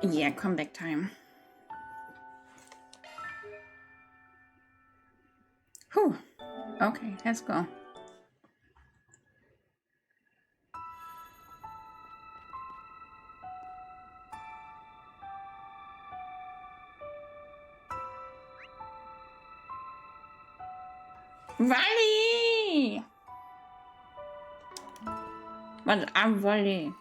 Yeah, comeback time. Whew. Okay, let's go. Volley! What's up, Volley?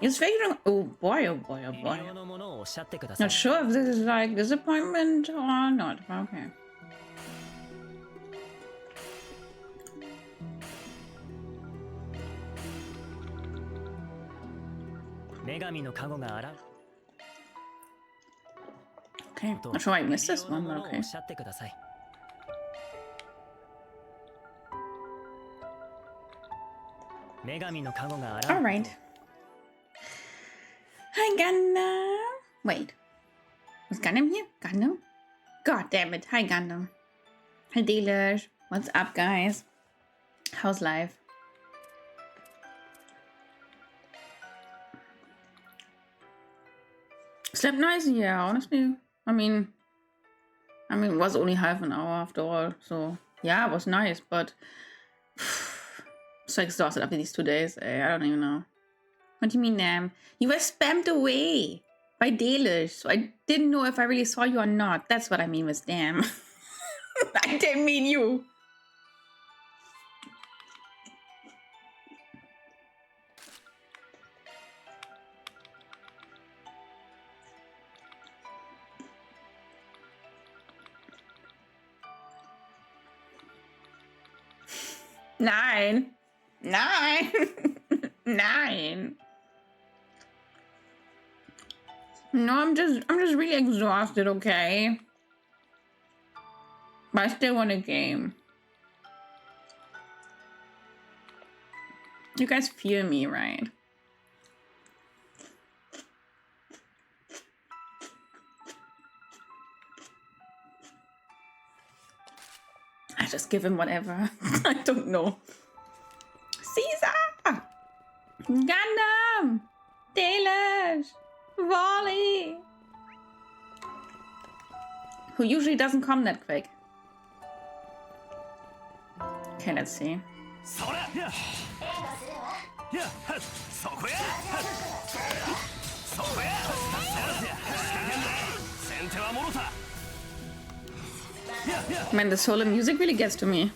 It's figuring. Oh boy, oh boy, oh boy. Not sure if this is like disappointment or not. Okay. Okay, not sure I missed this one, but okay. Alright. Hi, Gundam. Wait. Was Gundam here? Gundam? God damn it. Hi, Gundam. Hi, dealers. What's up, guys? How's life? Slept nice, yeah, honestly. I mean, it was only half an hour after all, so yeah, it was nice, but so exhausted after these 2 days. I don't even know. What do you mean, you were spammed away by dealers, so I didn't know if I really saw you or not. That's what I mean with damn. I didn't mean you. Nine. Nine. No, I'm just really exhausted, okay? But I still want a game. You guys feel me, right? I just give him whatever. I don't know. Caesar! Gundam! Dalish! Volley! Who usually doesn't come that quick. Okay, let's see. Man, the solo music really gets to me.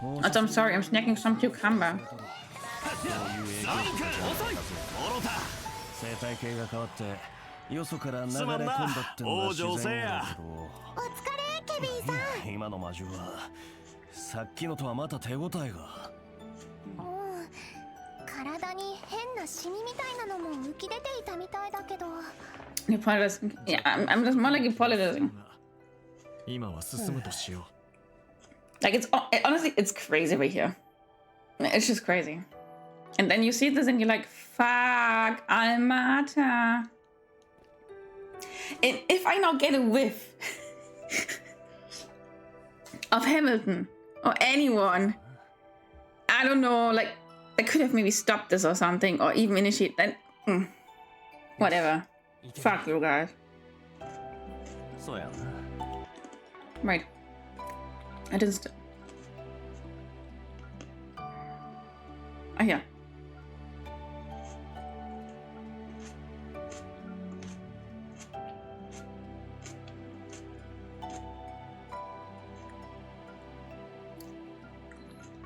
Also, I'm sorry, I'm snacking some cucumber. Yeah, I'm just more like apologizing. Like, it's honestly, it's crazy right here. It's just crazy. And then you see this and you're like, fuck, Almata. And if I now get a whiff of Hamilton or anyone, I don't know, like, I could have maybe stopped this or something, or even initiate then. Whatever. Fuck you guys. Right. I just. Oh, yeah.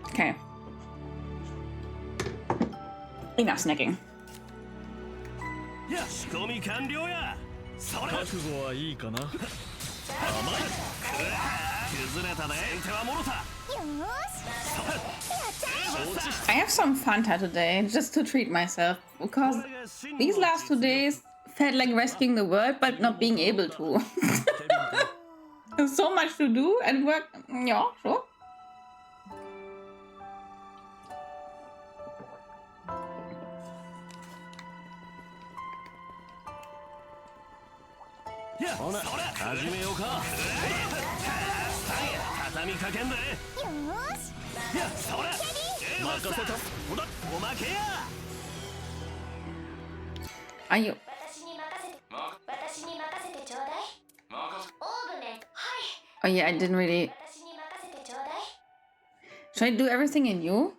Okay. Enough snacking. I have some Fanta today, just to treat myself, because these last 2 days felt like rescuing the world, but not being able to. There's so much to do and work. Yeah, sure. ほな始めようか。畳みかけんで。よーしいやそれ任せた。ほらおまけや。 Are you? 私に任せてちょうだい。オーブね。はい。 Oh yeah, I didn't really. 私に任せてちょうだい。 Should I do everything in you? 好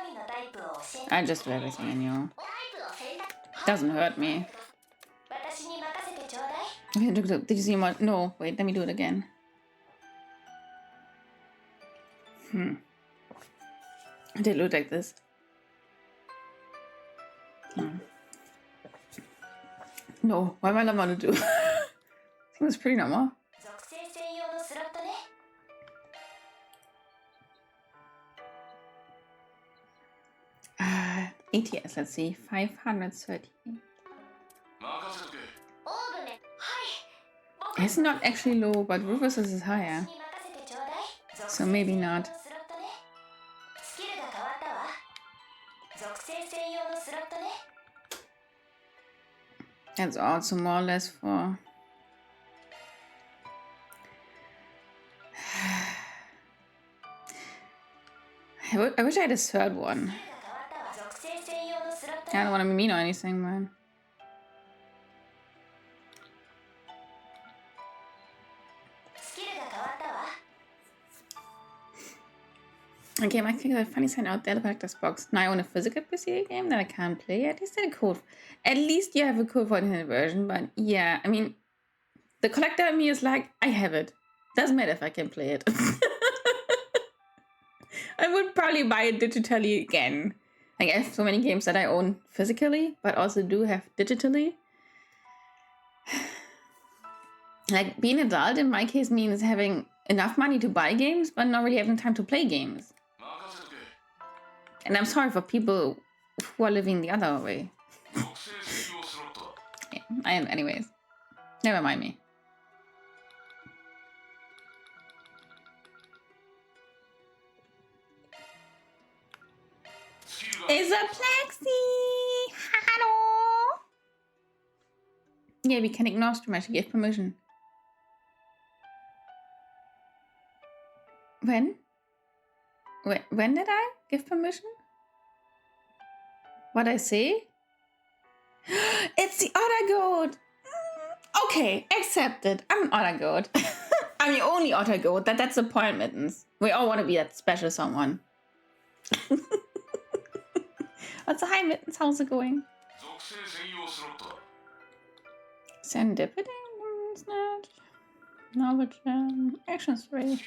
みのタイプを教えて。 I just do everything in you. タイプを選択。 Doesn't hurt me. 私に任せてちょうだい。 Okay, did you see my? No, wait, let me do it again. It did look like this. No, why am I not going to do? I think it's pretty normal. 属性専用のスロットね。 ATS, let's see, 530. 任せとけ。オーブね。はい。 It's not actually low, but Rufus's is higher. 私に任せてちょうだい。 So maybe not. スロットね。スキルが変わったわ。属性専用のスロットね。 That's also more or less for. I wish I had a third one. 変わったわ。属性専用のスロット I ね。 don't want to be mean or anything, man. Okay, I think I finally signed out the collector's box. Now I own a physical PC game that I can't play. At least I had a code. At least you have a code for the internet version, but yeah, I mean, the collector in me is like, I have it. Doesn't matter if I can play it. I would probably buy it digitally again. Like, I have so many games that I own physically, but also do have digitally. Like, being an adult in my case means having enough money to buy games, but not really having time to play games. And I'm sorry for people who are living the other way. Yeah, I am anyways. Never mind me. It's a Plexi! Hello! Yeah, we can ignore stream. I should give permission. When? When did I give permission? What I say? It's the otter goat! Okay, accepted. I'm an otter goat. I'm the only otter goat. That's the point, Mittens. We all want to be that special someone. What's hi, Mittens? How's it going? Serendipity? Snatch. Knowledge. Action 3.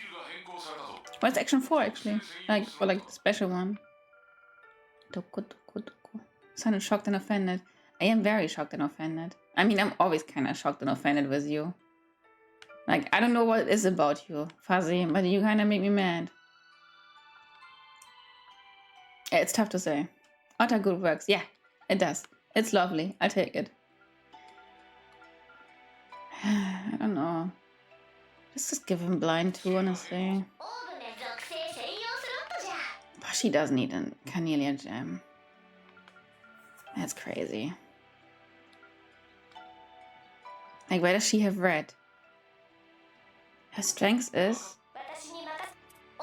What's action 4 actually? Like, for like the special one. Sounded shocked and offended. I am very shocked and offended. I mean, I'm always kind of shocked and offended with you. Like, I don't know what it is about you, Fuzzy, but you kind of make me mad. Yeah, it's tough to say. Otter good works. Yeah, it does. It's lovely. I'll take it. I don't know. Let's just give him blind too, honestly. But she does need a Carnelia gem. That's crazy. Like, where does she have red? Her strength is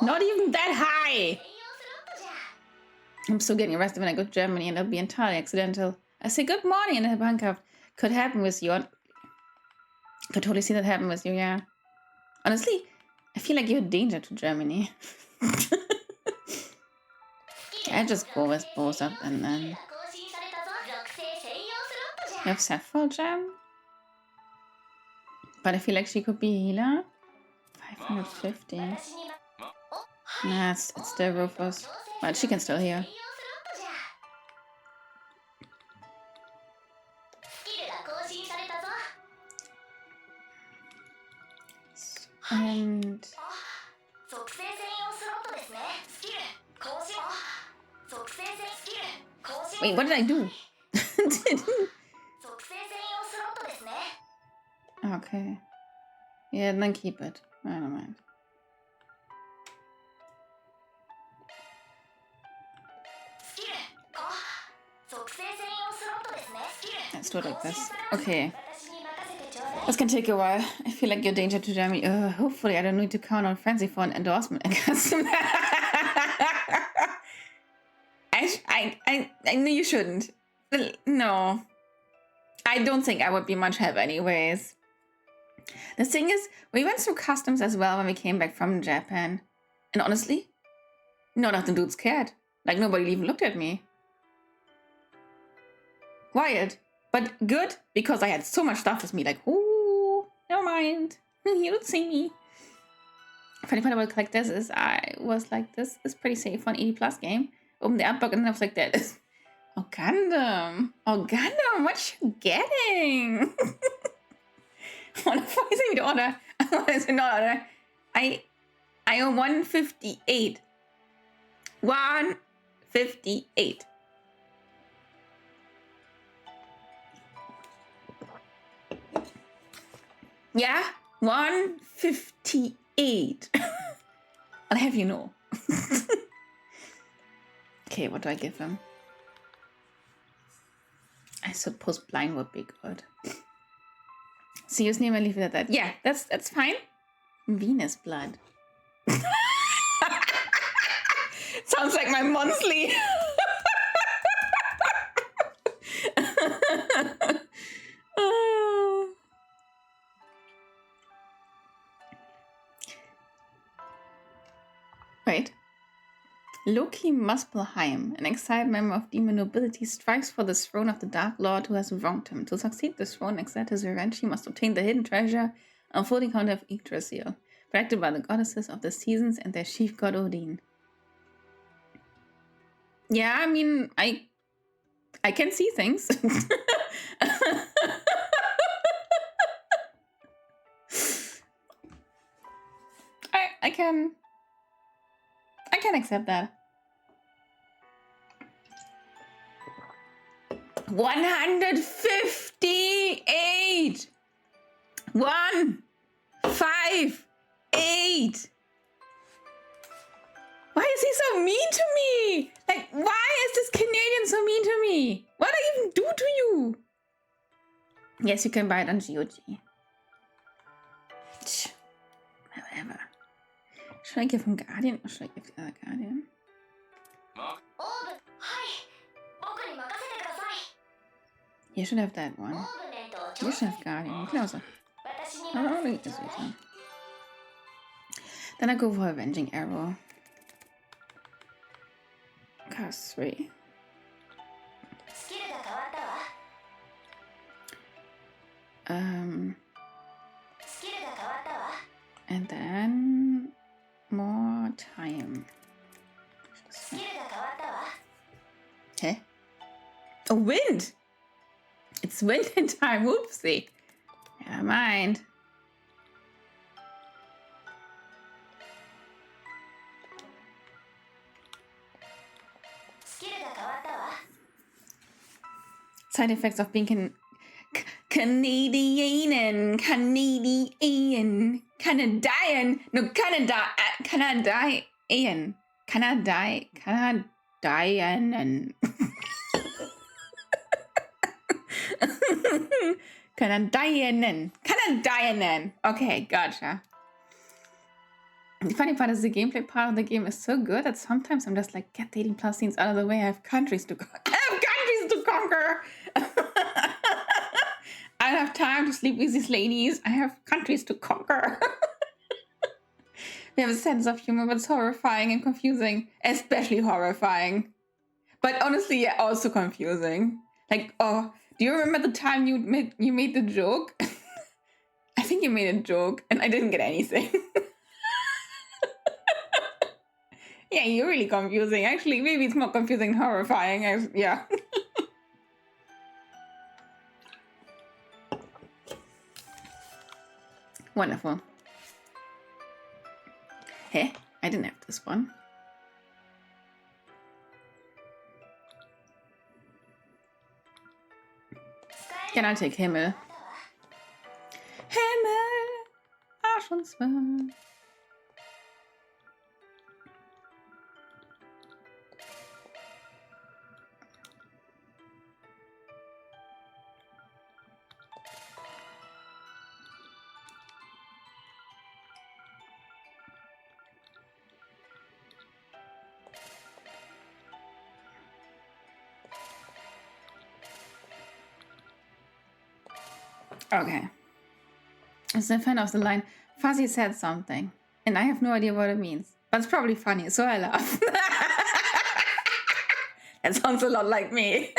not even that high! I'm still getting arrested when I go to Germany and it'll be entirely accidental. I say good morning and I'm handcuffed. Could happen with you. Could totally see that happen with you, yeah. Honestly, I feel like you're a danger to Germany. I just go with both of them then. You have Sapphire Gem? But I feel like she could be a healer. 550. Nah, it's still Rufus. But she can still heal. And... Wait, what did I do? Okay. Yeah, then keep it. I don't mind. Let's do it like this. Okay. This can take a while. I feel like you're danger to Germany. Hopefully I don't need to count on Frenzy for an endorsement against him. I know you shouldn't. No. I don't think I would be much help anyways. The thing is, we went through customs as well when we came back from Japan. And honestly, none of the dudes cared. Like, nobody even looked at me. Wild. But good, because I had so much stuff with me. Like, ooh, never mind. You don't see me. Funny part about collect this is I was like, this is pretty safe for an 80 plus game. Open the app book and I was like, that is... Oh, Gundam. Oh, Gundam, what you getting? What is it order? What is it not order? I owe 158. 158. Yeah, 158. I'll have you know. Okay, what do I give him? I suppose blind would be good. See you name and leave it at that. Yeah, that's fine. Venus blood. Sounds like my monthly. Oh. Wait. Loki Muspelheim, an exiled member of demon nobility, strives for the throne of the Dark Lord who has wronged him. To succeed the throne and exact his revenge, he must obtain the hidden treasure on floating counter of Yggdrasil, protected by the goddesses of the seasons and their chief god Odin. Yeah, I mean, I can see things. I can accept that. 158. 158. Why is he so mean to me? Like, why is this Canadian so mean to me? What did I even do to you? Yes, you can buy it on GOG. Whatever. Should I give him Guardian or should I give the other Guardian? You should have that one. You should have Guardian. Closer. Oh, this one. Then I go for Avenging Arrow. Cast 3. And then more time. Okay. A wind! It's winter time, whoopsie. Never mind. Side effects of being Canadian. No, Canadian. Canadian. Okay, gotcha. The funny part is the gameplay part of the game is so good that sometimes I'm just like, get dating plus scenes out of the way. I have countries to conquer. I don't have time to sleep with these ladies. I have countries to conquer. We have a sense of humor, but it's horrifying and confusing. Especially horrifying. But honestly, yeah, also confusing. Like, oh, do you remember the time you made the joke? I think you made a joke, and I didn't get anything. Yeah, you're really confusing. Actually, maybe it's more confusing and horrifying. Yeah. Wonderful. Hey, I didn't have this one. Can I take Himmel? Himmel! Arsch und Zwirn. Okay. As a fan of the line, Fuzzy said something, and I have no idea what it means. But it's probably funny, so I laugh. That sounds a lot like me.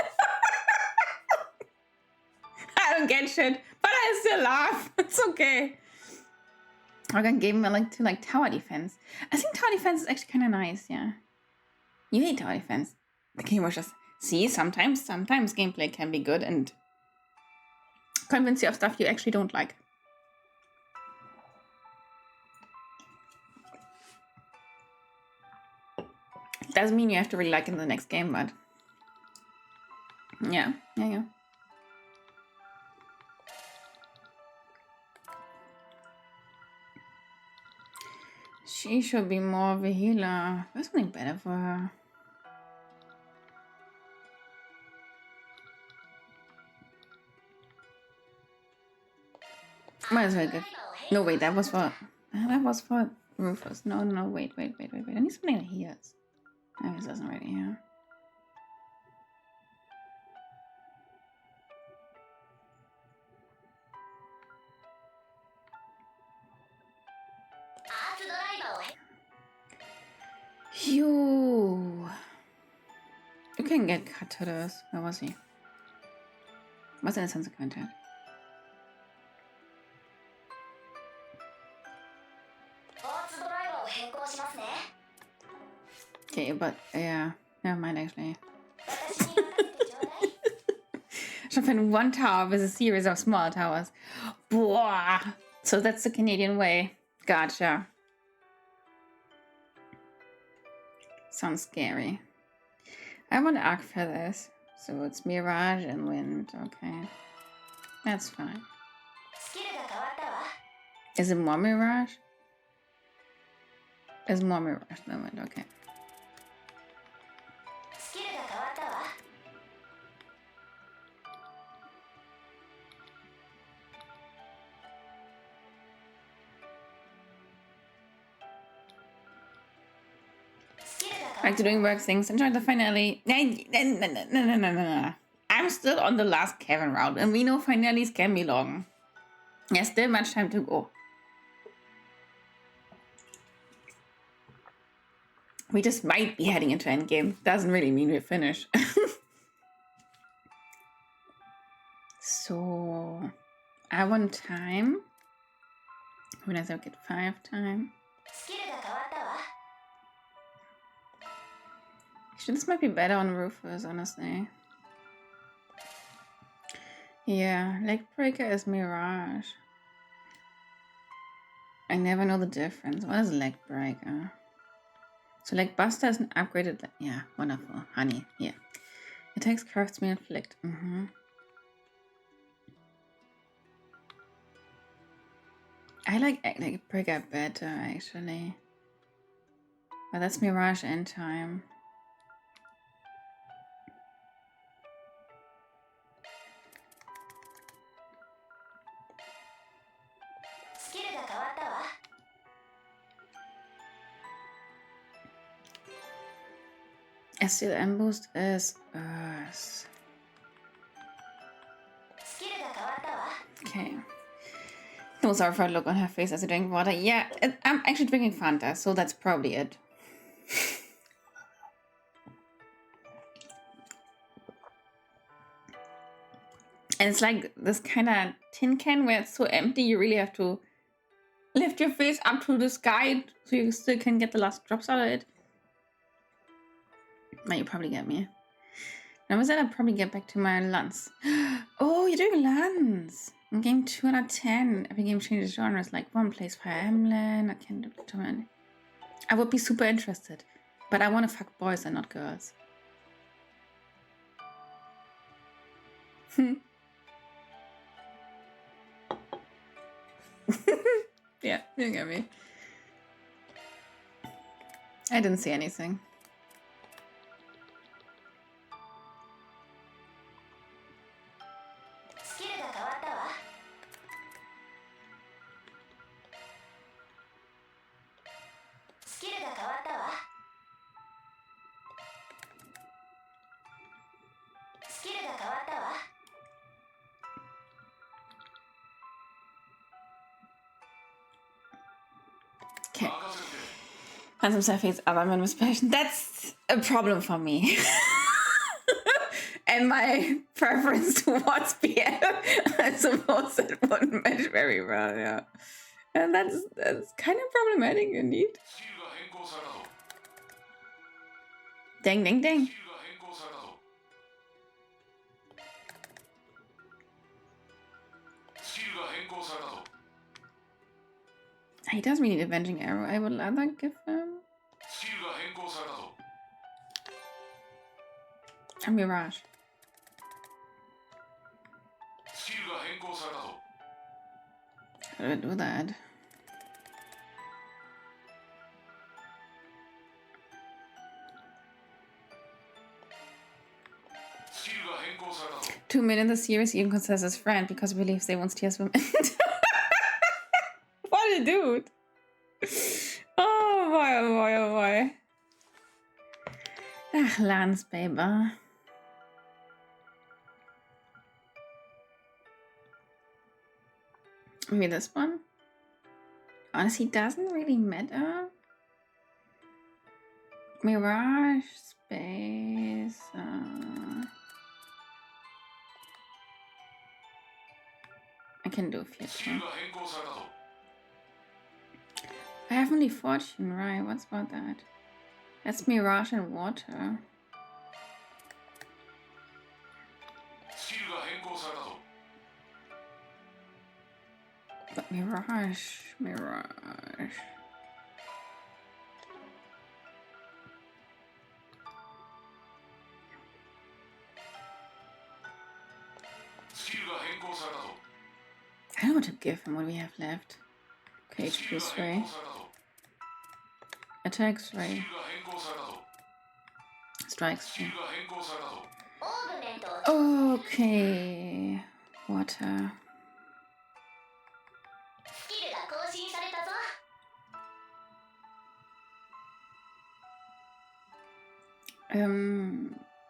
I don't get shit, but I still laugh. It's okay. Argon gave me like tower defense. I think tower defense is actually kind of nice, yeah. You hate tower defense. The game was just, see, sometimes gameplay can be good and convince you of stuff you actually don't like. Doesn't mean you have to really like it in the next game, but yeah. She should be more of a healer. There's something better for her. Might as well get. No, wait, that was for Rufus. No, wait. I need something that heals. No, this doesn't really heal. You can get Catullus. Where was he? Was in the sense of contact? Okay, but yeah, never mind actually. Should find one tower with a series of small towers. Boah! So that's the Canadian way. Gotcha. Sounds scary. I want arc feathers. So it's Mirage and Wind. Okay. That's fine. Is it more Mirage? It's more Mirage than Wind. Okay. Back to doing work things. Enjoy the finale. No. I'm still on the last Kevin round, and we know finales can be long. There's still much time to go. We just might be heading into endgame. Doesn't really mean we're finished. So, I want time. When I get 5 time. Actually, this might be better on Rufus, honestly. Yeah, Leg Breaker is Mirage. I never know the difference. What is Leg Breaker? So Leg Buster is an upgraded... Yeah, wonderful. Honey, yeah. Attacks, crafts me, inflict. I like Leg Breaker better, actually. But that's Mirage End Time. SLM boost is Earth. Okay. No, sorry for a look on her face as I drink water. Yeah, I'm actually drinking Fanta, so that's probably it. And it's like this kind of tin can where it's so empty you really have to lift your face up to the sky so you still can get the last drops out of it. Now you probably get me. Now was that I'll probably get back to my Lance. Oh, you're doing Lance! In game 2 out of 10, every game changes genres. Like one plays Fire Emblem, I can't do it. I would be super interested, but I want to fuck boys and not girls. Yeah, you get me. I didn't see anything. Okay. Handsome Seth other men with passion. That's a problem for me. And my preference towards Pierre, I suppose that wouldn't match very well, yeah. And that's kind of problematic indeed. Ding, ding, ding. He does really need Avenging Arrow. I would rather give him a Mirage. How do I do that? Two men in the series even considers his friend because he believes they won't steer swim. What a dude! Oh boy, oh boy, oh boy. Ach, Lance, baby. Maybe this one? Honestly, doesn't really matter. Mirage, space. I can do future. I have only fortune, right? What's about that? That's Mirage and water. But Mirage. I don't know what to give him. What do we have left? Okay, HP 3. Attack 3. Strikes 3. Okay. Water.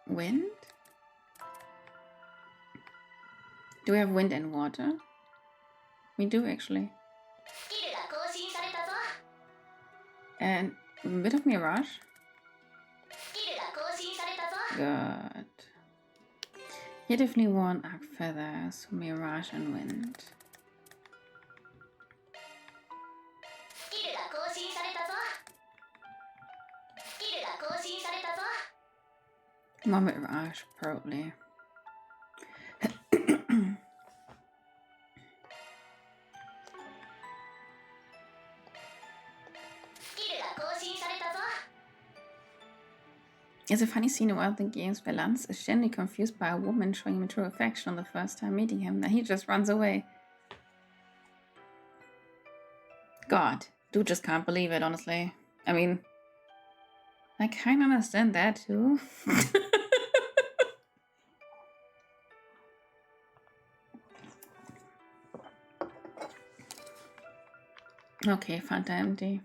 Wind? Do we have wind and water? We do actually. And a bit of Mirage. Good. You definitely want Arc Feather, so Mirage and Wind. More Mirage, probably. It's a funny scene in one of the games where Lance is genuinely confused by a woman showing him true affection on the first time meeting him. Then he just runs away. God, dude just can't believe it, honestly. I mean, I kind of understand that too. Okay, Fanta empty.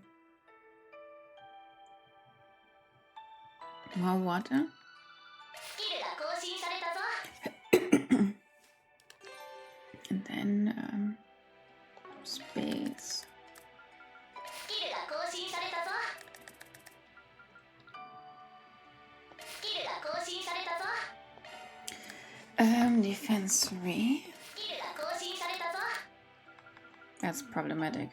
More water. And then space. Defense 3. That's problematic.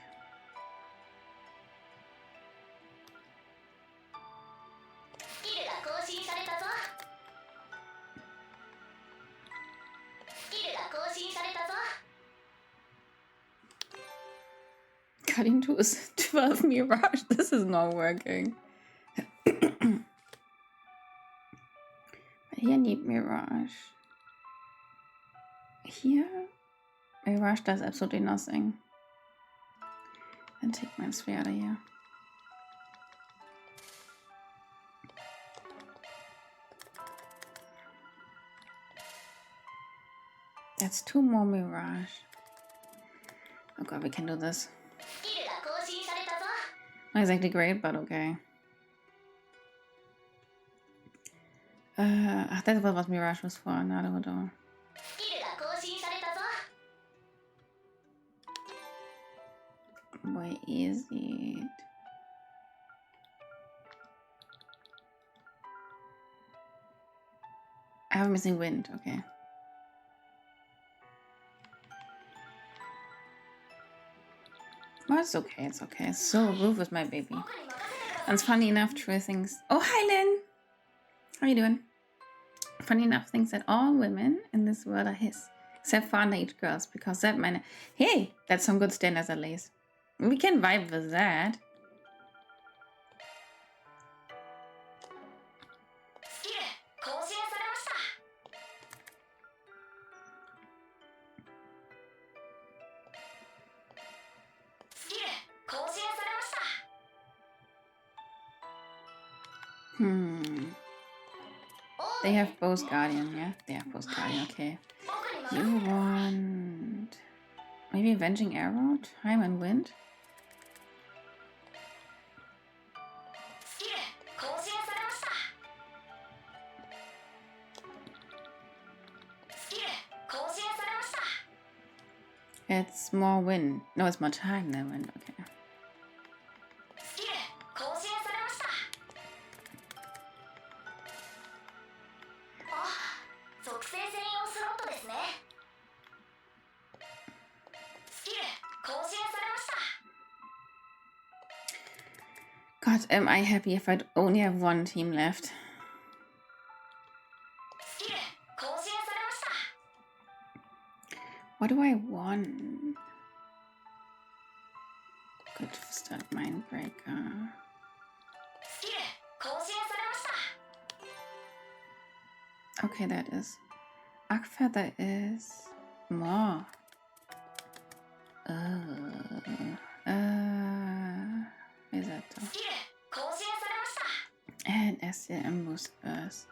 Cutting to 12 Mirage. This is not working. But here I need Mirage. Here, Mirage does absolutely nothing. Then take my sphere out of here. That's 2 more Mirage. Oh god, we can do this. Not exactly great, but okay. That's what Mirage was for. Naruhodo. Where is it? I have a missing wind, okay. Well, it's okay, it's okay. So, Roof is my baby. And it's funny enough, true things. Oh, hi, Lynn! How are you doing? Funny enough, things that all women in this world are his, except for underage girls, because that man. Hey, that's some good standards at least. We can vibe with that. They have both Guardian, yeah? They have both Guardian, okay. You want... maybe Avenging Arrow? Time and Wind? It's more wind. No, it's more time than wind, okay. God, am I happy if I'd only have one team left. What do I want? Good start Mindbreaker. Okay, that is. Arc Feather is more. Is that though? And SCM boost Earth.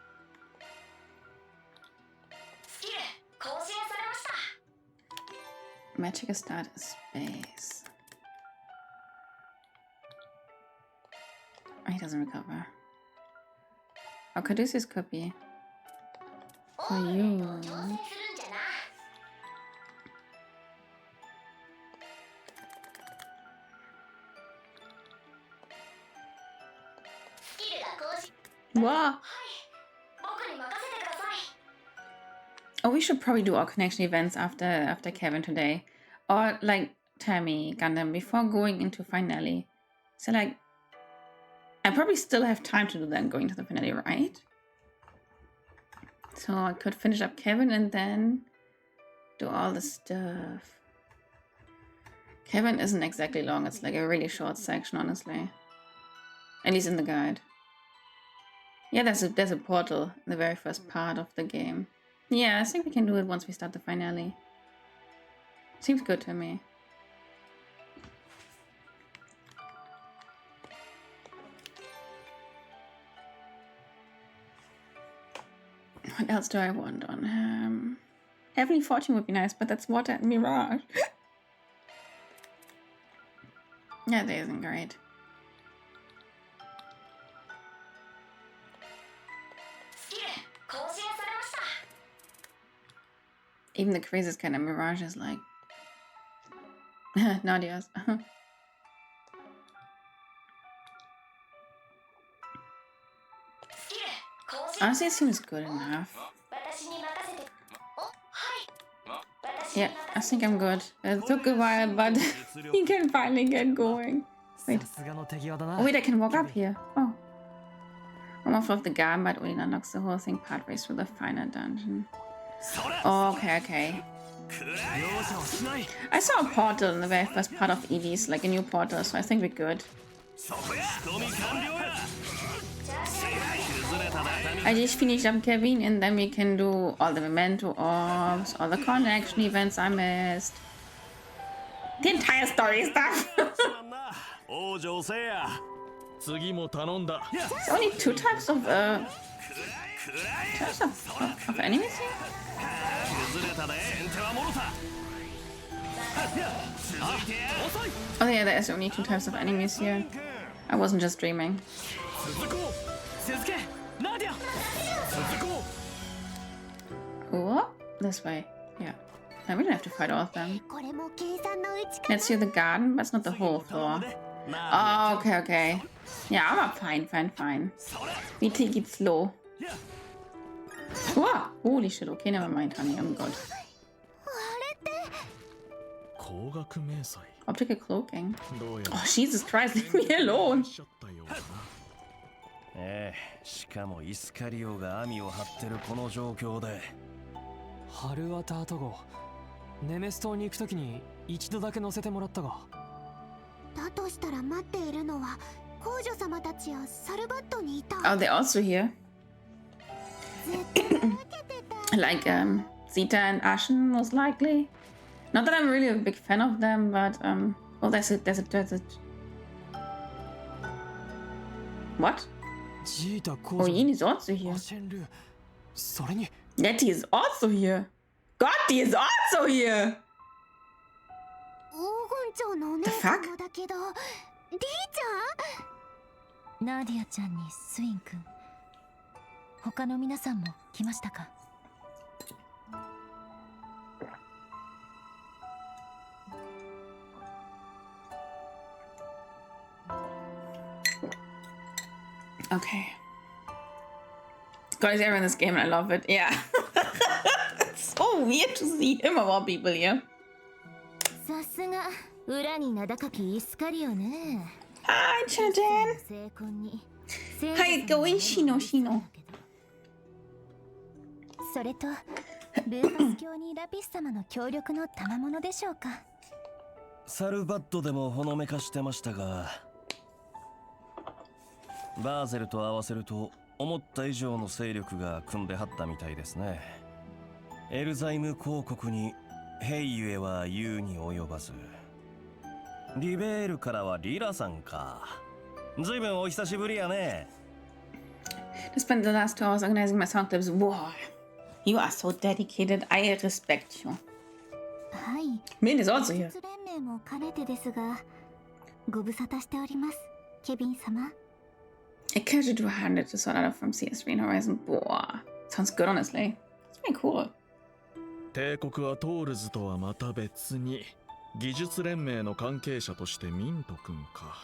Magic start is space. Oh, he doesn't recover. Oh, Caduceus could be. For you. Wow. Oh, we should probably do our connection events after Kevin today. Or like tell me, Gundam, before going into finale. So like I probably still have time to do that going to the finale, right? So I could finish up Kevin and then do all the stuff. Kevin isn't exactly long, it's like a really short section, honestly. At least in the guide. Yeah, there's a portal in the very first part of the game. Yeah, I think we can do it once we start the finale. Seems good to me. What else do I want on him? Heavenly Fortune would be nice, but that's Water and Mirage. Yeah, that isn't great. Even the craziest kind of Mirage is like... Nadia's. Honestly, it seems good enough. Yeah, I think I'm good. It took a while, but he can finally get going. Wait. Oh, wait, I can walk up here. Oh. One off of the garden, but only unlocks the whole thing partways through the final dungeon. Oh, okay, okay. I saw a portal in the very first part of Edie's, like a new portal, so I think we're good. I just finished up Kevin and then we can do all the memento orbs, all the connection events I missed. The entire story stuff. There's only two types of enemies here? Oh yeah, there's only two types of enemies here. I wasn't just dreaming. Oh, this way. Yeah. Now we don't have to fight all of them. Let's see the garden, but it's not the whole floor. Oh, okay, okay. Yeah, I'm up. Fine. We take it slow. Wow. Holy shit. Okay, never mind, honey. I'm good. 高額迷彩 Optical cloaking. どうや Oh, Jesus Christ. Leave me alone. しちゃったようだなしかもイスカリオが網を張ってるこの状況でハルアタート号ネメス島に行くときに一度だけ乗せてもらったがだとしたら待っているのは皇女様たちやサルバットにいた Oh, they're also here. 絶対避けてた Like, Zeta and Ashen, most likely. Not that I'm really a big fan of them, but, oh, there's a... What? ジータ皇 Oh, 女 Yin is also here. アシェンルそれに Nettie is also here. Gotti is also here. 黄金蝶のお姉 The さ fuck? んもだけどリーちゃんナーディアちゃんにスウィン君他の皆さんも来ましたか Okay. God is everyone in this game and I love it. Yeah. It's so weird to see him of all people here. さすが裏に名高きイスカリオね Hi, children. 成婚に Hi, going Shino Shino. それとルーパス教にラピス様の協力の賜物でしょうかサルバットでもほのめかしてましたがバーゼルと合わせると思った以上の勢力が組んではったみたいですね。エルザイム公国に兵ゆえは言うに及ばずリベールからはリラさんか。ずいぶんお久しぶりやね。 I spent the last 2 hours organizing my sound clips. Wow. You are so dedicated. I respect you. はい Min is also here. 術連盟も兼ねてですがご無沙汰しておりますケビン様 A casual 200 to sort out from CS3 and Horizon. Boah. Sounds good, honestly. It's very cool. 帝国はトールズとはまた別に技術連盟の関係者としてミント君か。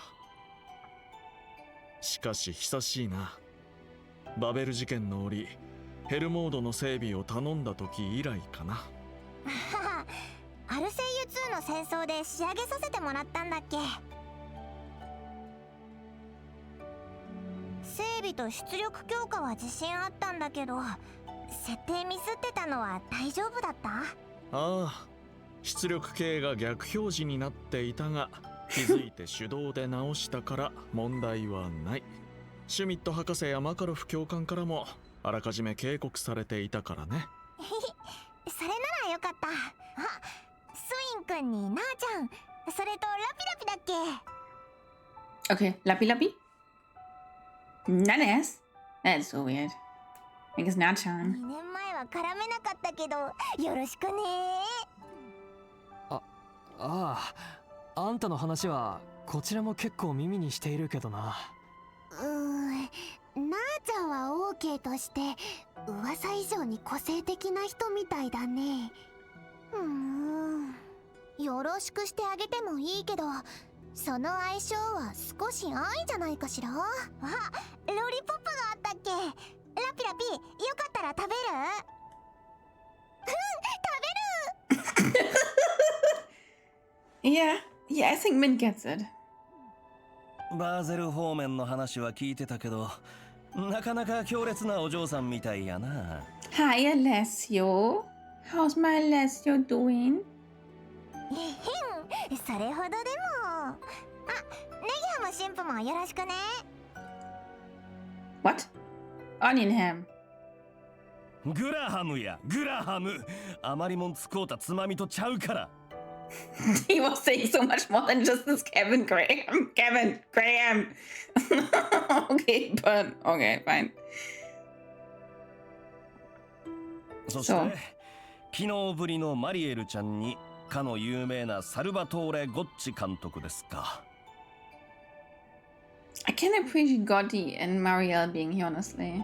しかし久しいな。バベル事件の折ヘルモードの整備を頼んだ時以来かな。アルセイユ2の戦争で仕上げさせてもらったんだっけ。整備と出力強化は自信あったんだけど設定ミスってたのは大丈夫だった？ああ、出力系が逆表示になっていたが気づいて手動で直したから問題はない。シュミット博士やマカロフ教官からもあらかじめ警告されていたからね。それならよかった。あ、スウィン君になあちゃん、それとラピラピだっけ？ Okay, Lappy Lappy? Nanes? That's so weird. I guess 2 Nachan. 年前は絡めなかったけどよろしくね。ああんたの話はこちらも結構耳にしているけどななあちゃんは OK として噂以上に個性的な人みたいだね。よろしくしてあげてもいいけどその相性は少し安易じゃないかしら。あ、ロリポップがあったっけ？ラピラピ、よかったら食べる？食べる！ Yeah, I think Min gets it. バーゼル方面の話は聞いてたけどなかなか強烈なお嬢さんみたいやな。 Hi, Alessio. How's my Alessio doing? それほどでも。あ、ネギハム神父もよろしくね。 What? Onion ham. グラハムやグラハムあまりもん使うたつまみとちゃうから。He was saying so much more than just this Kevin Graham. Okay, but okay, fine. そして昨日ぶりのマリエルちゃんにかの有名なサルバトーレ・ゴッチ監督ですか。 I can appreciate Gotti and Marielle being here, honestly.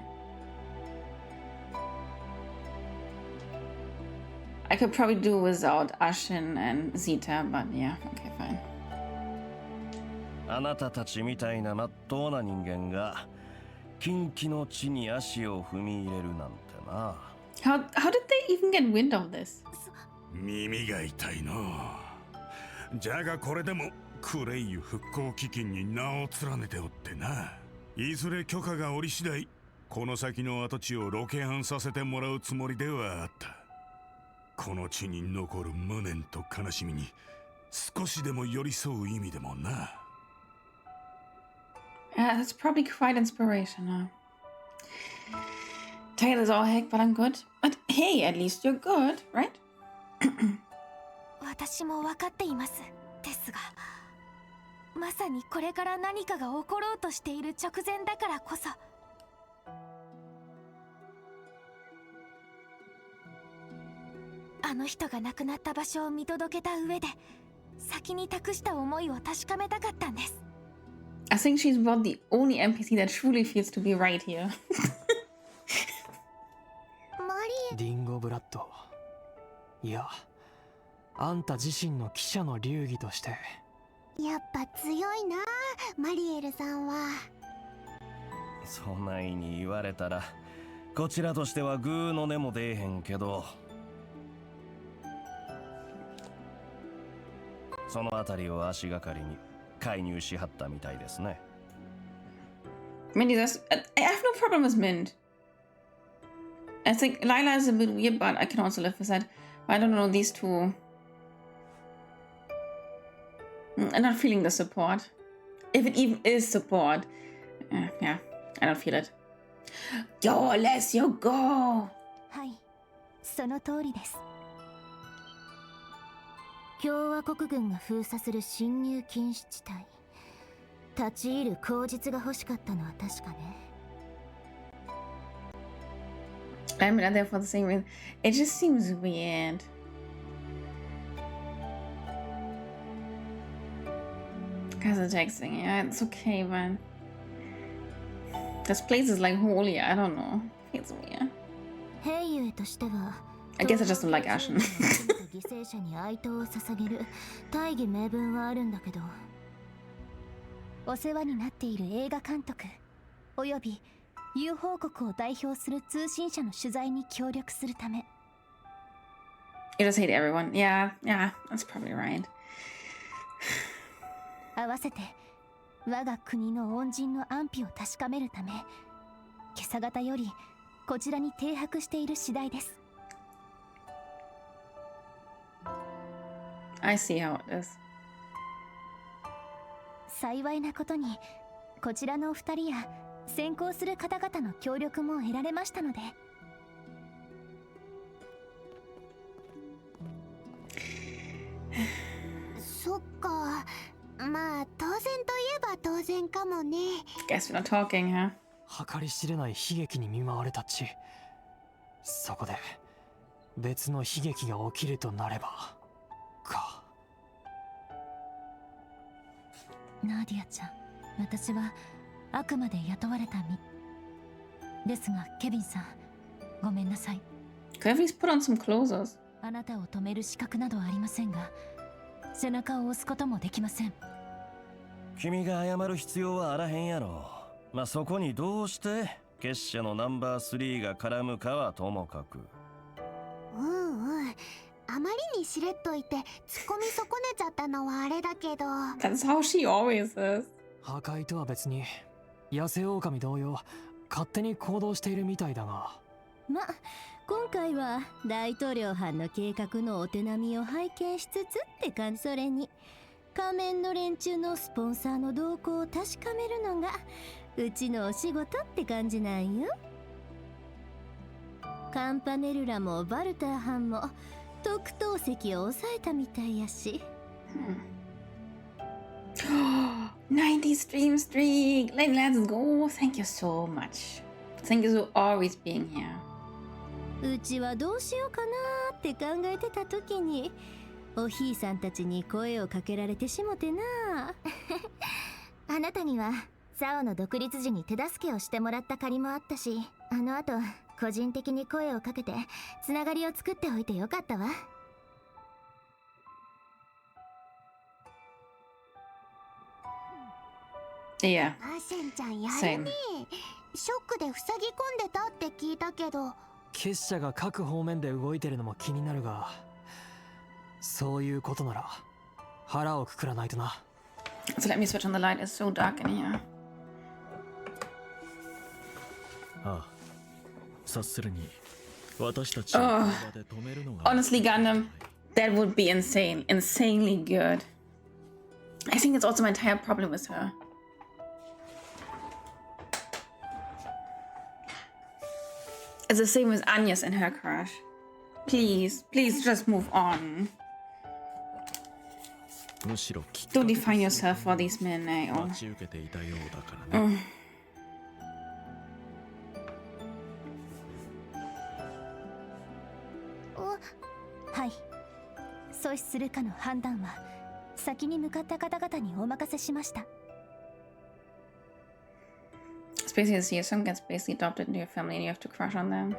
I could probably do without Ashin and Zeta, but yeah, okay, fine. あなたたちみたいな真っ当な人間が近畿の地に足を踏み入れるなんてな。How did they even get wind of this? 耳が痛いの。じゃがこれでもクレイユ復興基金に名を連ねておってな。いずれ許可が下り次第、この先の跡地をロケハンさせてもらうつもりではあった。この地に残る無念と悲しみに少しでも寄り添う意味でもな。Yeah, that's probably quite inspirational. Tail is all heck, but I'm good. But hey, at least you're good, right? 私も分かっていますですが、まさにこれから何かが起ころうとしている直前だからこそ、あの人が亡くなった場所を見届けた上で先に託した思いを確かめたかったんです。 I think she's about the only NPC that truly feels to be right here. マリリンゴブラッド。いや、あんた自身の記者の流儀として。やっぱ強いな、マリエルさんは。そないに言われたらこちらとしてはグーの音も出えへんけど、そのあたりを足がかりに介入しはったみたいですね。 Mindy, I have no problem with Mint. I think Lila is a bit weird, but I can also live with that. I don't know, these two. I'm not feeling the support. If it even is support. Yeah, I don't feel it. Yo, let's you go! はい、その通りです。共和国軍が封鎖する侵入禁止地帯、立ち入る口実が欲しかったのは確かね。 I'm not there for the same reason. It just seems weird. Guys are texting. Yeah, it's okay, man. This place is like holy. I don't know. It's weird. 兵ゆえとしては、 I guess I just don't like Ashen. 犠牲者に哀悼を捧げる大義名分はあるんだけど、お世話になっている映画監督および U 報国を代表する通信社の取材に協力するため。 You just hate everyone. Yeah, that's probably right. 合わせて我が国の恩人の安否を確かめるため、今朝方よりこちらに停泊している次第です。 I see how it is. 幸いなことにこちらのお二人や先行する方々の協力も得られましたので。そっか、まあ当然といえば当然かもね。 Guess we're not talking, huh? 計り知れない悲劇に見舞われたち。そこで別の悲劇が起きるとなればか。ナーディアちゃん、私はあくまで雇われた身ですが、ケビンさん、ごめんなさい。 Could have at least put on some clothes. あなたを止める資格などありませんが、背中を押すこともできません。君が謝る必要はあらへんやろ。まあそこにどうして結社のナンバー3が絡むかはともかく。あまりにしれっといて突っ込み損ねちゃったのはあれだけど。 That's how she always is. 破壊とは別に野生狼同様勝手に行動しているみたいだが。ま、今回は大統領班の計画のお手並みを拝見しつつって感じ。それに仮面の連中のスポンサーの動向を確かめるのがうちのお仕事って感じなんよ。カンパネルラもバルター班も特等席を抑えたみたいやし。90 stream streak! Like, let's go! Thank you so much. Thank you for always being here. うちはどうしようかなって考えてた時におひいさんたちに声をかけられてしもてな。あなたにはザオの独立時に手助けをしてもらった借りもあったし、あの後個人的に声をかけてつながりを作っておいてよかったわ。Yeah. アシェンちゃんやる Same. ね。ショックで塞ぎ込んでたって聞いたけど、結社が各方面で動いてるのも気になるが、そういうことなら腹をくくらないとな。 So let me switch on the light. It's so dark in here. ああ、察するに私たちの場で止めるのが Honestly, Gundam, that would be insane. Insanely good. I think it's also my entire problem with her. It's the same with Anya's and her crush. Please, please just move on. むしろ Don't define yourself for these men, Nao. 待ち受けていたようだからね。はい、阻止するかの判断は先に向かった方々にお任せしました。 Spacey is here. Some gets basically adopted into your family and you have to crush on them.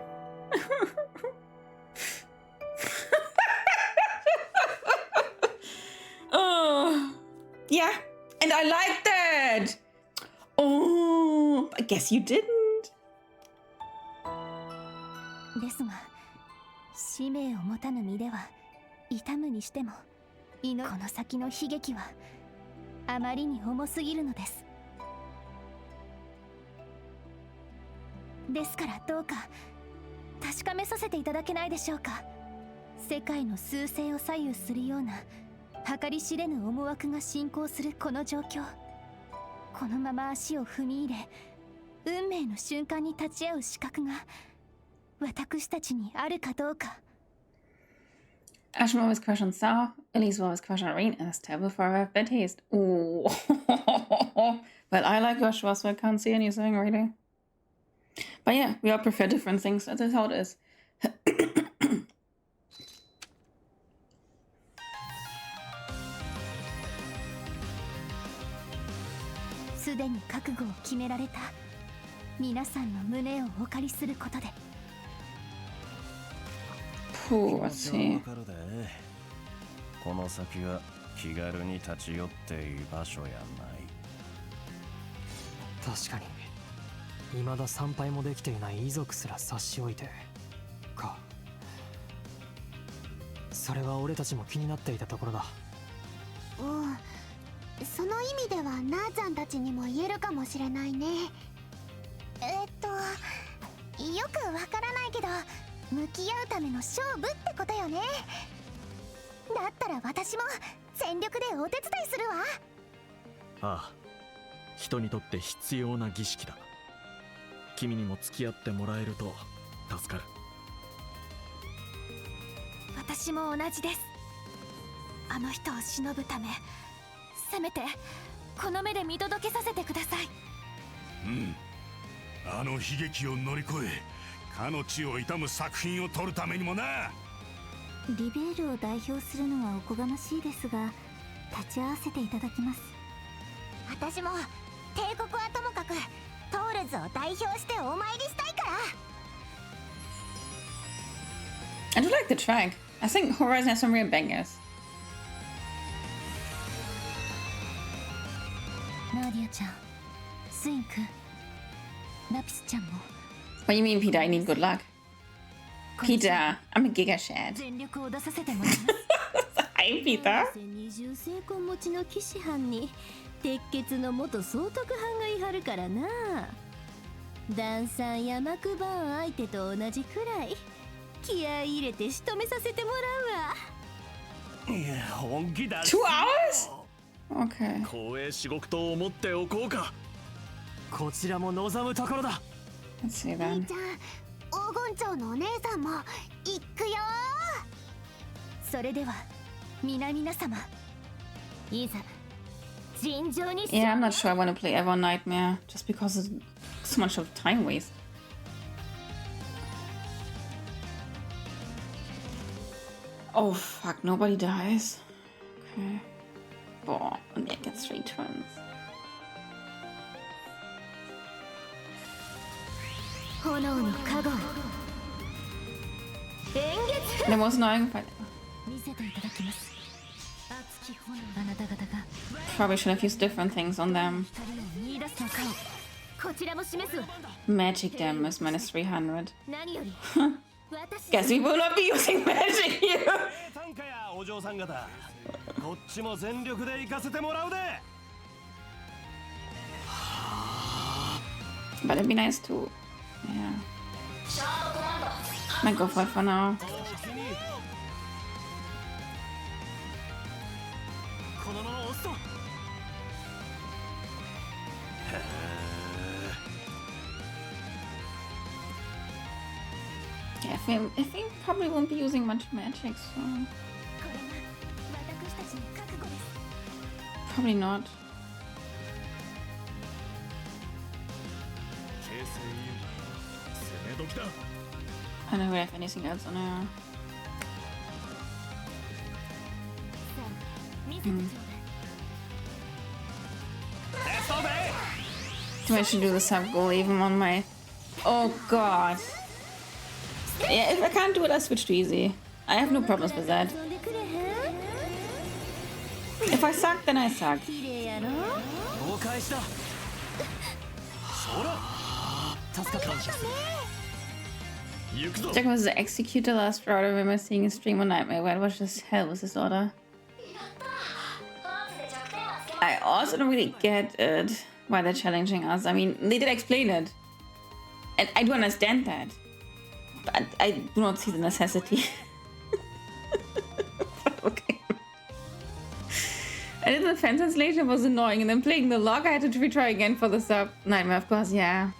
Oh, yeah. And I like that. Oh, I guess you didn't. ですが、使命を持たぬ身では痛むにしてもこの先の悲劇はあまりに重すぎるのです。ですからどうか確かめさせていただけないでしょうか。世界の趨勢を左右するような計り知れぬ思惑が進行するこの状況、このまま足を踏み入れ運命の瞬間に立ち会う資格が私たちにあるかどうか。 Ashma always crush on Sao. Elise will always crush on Rain. That's terrible for her bad taste. Ooh. Well, I like Joshua, so I can't see anything really. But yeah, we all prefer different things. That's how it is. すでに覚悟を決められた皆さんの胸をお借りすることで。Ooh, let's see. この先は気軽に立ち寄っていい場所やない。確かに未だ参拝もできていない遺族すら差し置いてか。それは俺たちも気になっていたところだ。その意味ではナーちゃんたちにも言えるかもしれないね。よくわからないけど向き合うための勝負ってことよね。だったら私も全力でお手伝いするわ。ああ、人にとって必要な儀式だ。君にも付き合ってもらえると助かる。私も同じです。あの人を忍ぶため、せめてこの目で見届けさせてください。うん、あの悲劇を乗り越えかの地を悼む作品を撮るためにもな。リベールを代表するのはおこがましいですが、立ち会わせていただきます。私も帝国はともかくトールズを代表してお参りしたいから。 I do like the track. I think Horizon has some real bangers. ナーディアちゃん、スインク、ラピスちゃんも。 What do you mean, Peter? I need good luck. Peter, I'm a Giga Shad. 全力を出させてもらいます。Hi, Peter. 二重成婚持ちの騎士班に鉄血の元総督班がいはるからな。ダンサーや幕番相手と同じくらい気合い入れて仕留めさせてもらうわ。いや、本気だ。 2 hours? Okay. 光栄至極と思っておこうか。こちらも望むところだ。 Let's see 兄 then. ちゃん、黄金蝶のお姉さんも行くよ。それでは皆様、いざ尋常に。 Yeah, I'm not sure I want to play Ever Nightmare just because it's so much of time waste. Oh fuck, nobody dies. Okay. Boah, and it gets 3 turns. 炎の加護。円月。 There was no eingefallen. 見せていただきます。熱き炎、あなた方が Probably should have used different things on them. 二人を見出すのかをこちらも示すわ。 Magic damage minus 300. 何より私 Guess we will not be using magic here. 参加やお嬢さん方、こっちも全力で行かせてもらうで。 But it'd be nice to, yeah. Might go for it for now. このまま押すと。 Yeah, I think probably won't be using much magic, so これが私たちの覚悟です。 probably not. 形勢優位。攻め時だ。 I don't really have anything else on her. さあ、見せてちょうだい。 Do I should do the sub goal even on my... Oh god. Yeah, if I can't do it, I switch to easy. I have no problems with that. 遊んでくれへん？ If I suck, then I suck. 綺麗やろ？お返しだ。そら。助かった。行くぞ。 Jack was the executor last round. I remember seeing a stream on Nightmare. What was this hell was this order? I also don't really get it. Why they're challenging us. I mean, they did explain it. And I do understand that. But I do not see the necessity. But okay. I did the fan translation, was annoying, and then playing the log, I had to retry again for the sub. Nightmare, of course, yeah.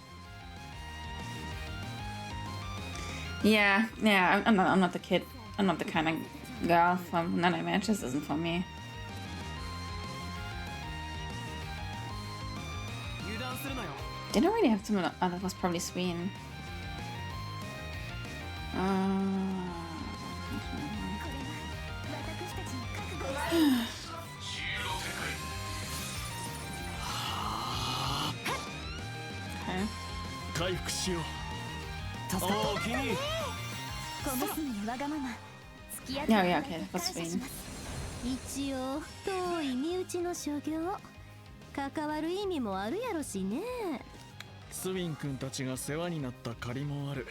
Yeah, I'm not the kid. I'm not the kind of girl from Nightmare. It just isn't for me. Didn't really have someone. Oh, that was probably Sween. Okay. 回復しよう。おおきに。小娘のわがまま付き合って Yeah, yeah, okay. That's 感謝し Sween. ます。一応遠い身内の所業。関わる意味もあるやろしね。スウィン君たちが世話になった借りもある。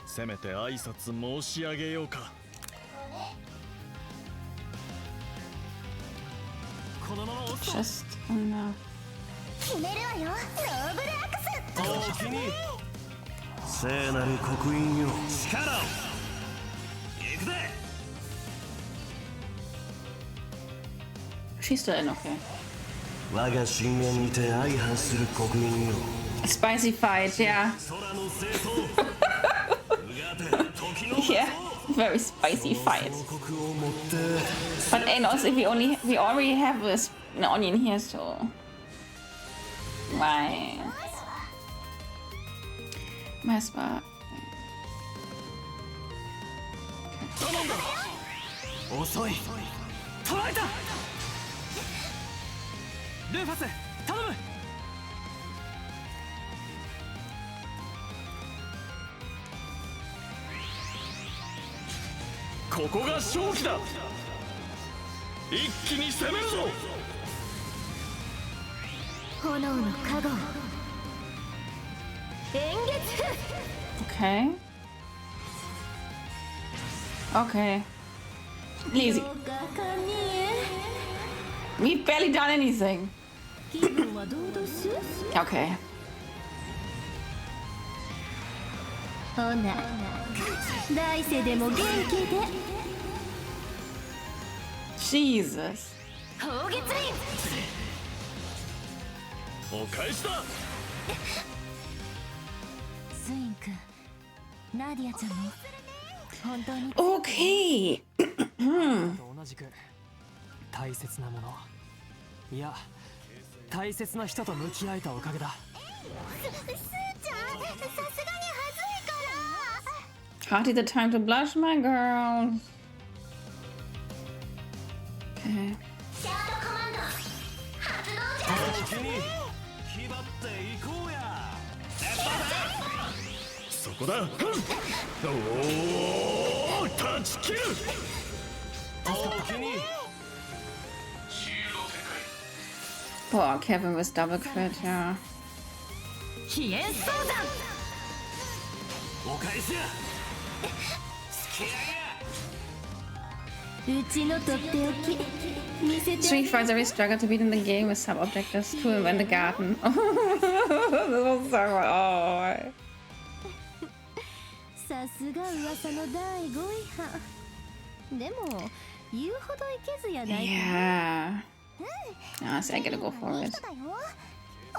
せめて挨拶申し上げようか。このまま押すと。 Just enough. 決めるわよ。ローブルアクス。おおきに。聖なる刻印よ。力を。行くぜ。 She's still in, okay. 我が信念にて相反する刻印よ。 A spicy fight, yeah. 空の清掃。 Yeah, very spicy fight. But and also we already have an onion here, so why? Maspa. 遅い。捕らえた。ルーファス、頼む。ここが勝機だ。一気に攻めるぞ。炎の加護。円月。 Okay. Okay. Lazy. どうかかね。 We've barely done anything. 気分はどうどす？ Okay. ほな、来世でも元気で。 Jesus. 砲撃輪。お返しだ。スイン君、ナディアちゃんも本当に Okay. と同じく大切なもの、いや大切な人と向き合えたおかげだ。スーちゃん、さすがに恥ずいから。 Hardly the time to blush, my girl. Okay. シャードコマンド発動じゃ。おおきに。気張っていこうや。そこだ。おお、断ち切る。おおきに。 Poor Kevin with double crit, yeah. 飛燕双山。お返しや。うちのとっておき見せて。 Street Fighter really struggled to beat in the game with sub objectives to him in the garden. This was so oh. さすが噂の第5位派。でも言うほどいけずやない。 Yeah. Honestly, I gotta go for it.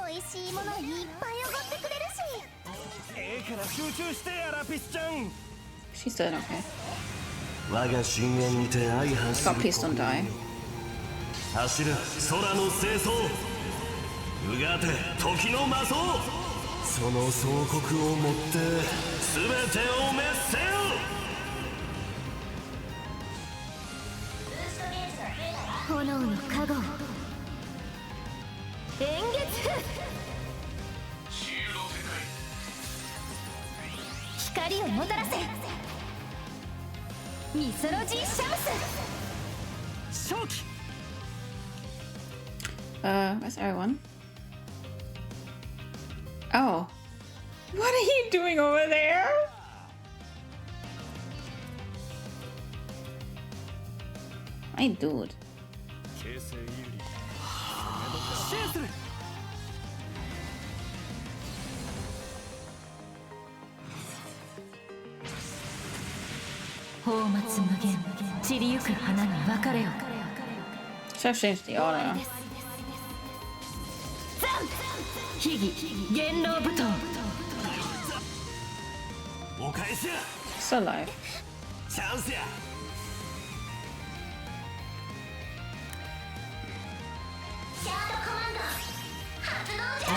美味しいものいっぱいおごってくれるし。から集中してやラピスちゃん。 She's doing okay. 我が深淵にて相反す God, る please don't die. 走る空の清掃うがて時の魔装その総国をもって全てを滅せよ。炎の加護。円月。光をもたらせ。ミソロジーシャムス。正気。 Where's everyone? Oh. What are you doing over there? My dude. 形勢有利。支援する。泡沫無限散りゆく花に別れを。 Should have changed the order. 秘技元老舞踏。お返しや。 Still alive. チャンスや。シャードコマンド発動じゃ。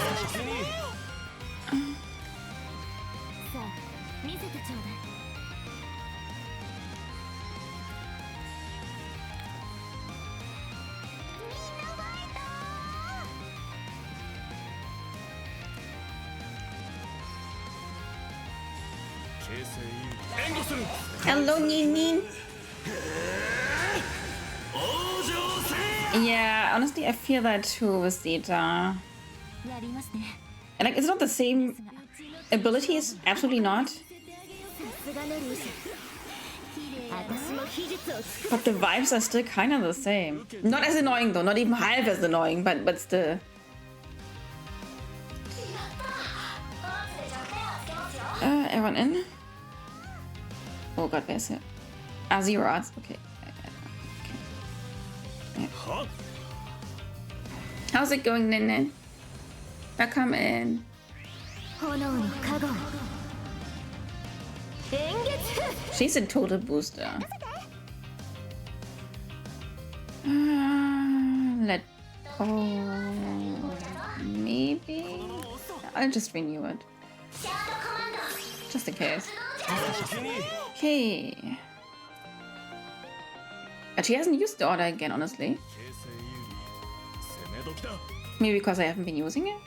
さあ見せてちょうだい。形勢有利。援護する。 Hello, Nin. 王女せ。 Yeah, honestly, I feel that too with Zeta. やりますね。 And like, it's not the same abilities, absolutely not. さすがのルーシャ。私も技術を作 But the vibes are still kind of the same. Not as annoying though, not even half as annoying, but still. Everyone in? Oh god, where's it? Ah, zero arts. Okay. Okay. How's it going, Nin? Welcome in. 炎の加護。円月。 She's a total booster. Let maybe I'll just renew it. Just in case. Okay. But she hasn't used the order again, honestly. 形勢有利。攻め時だ。 Maybe because I haven't been using it?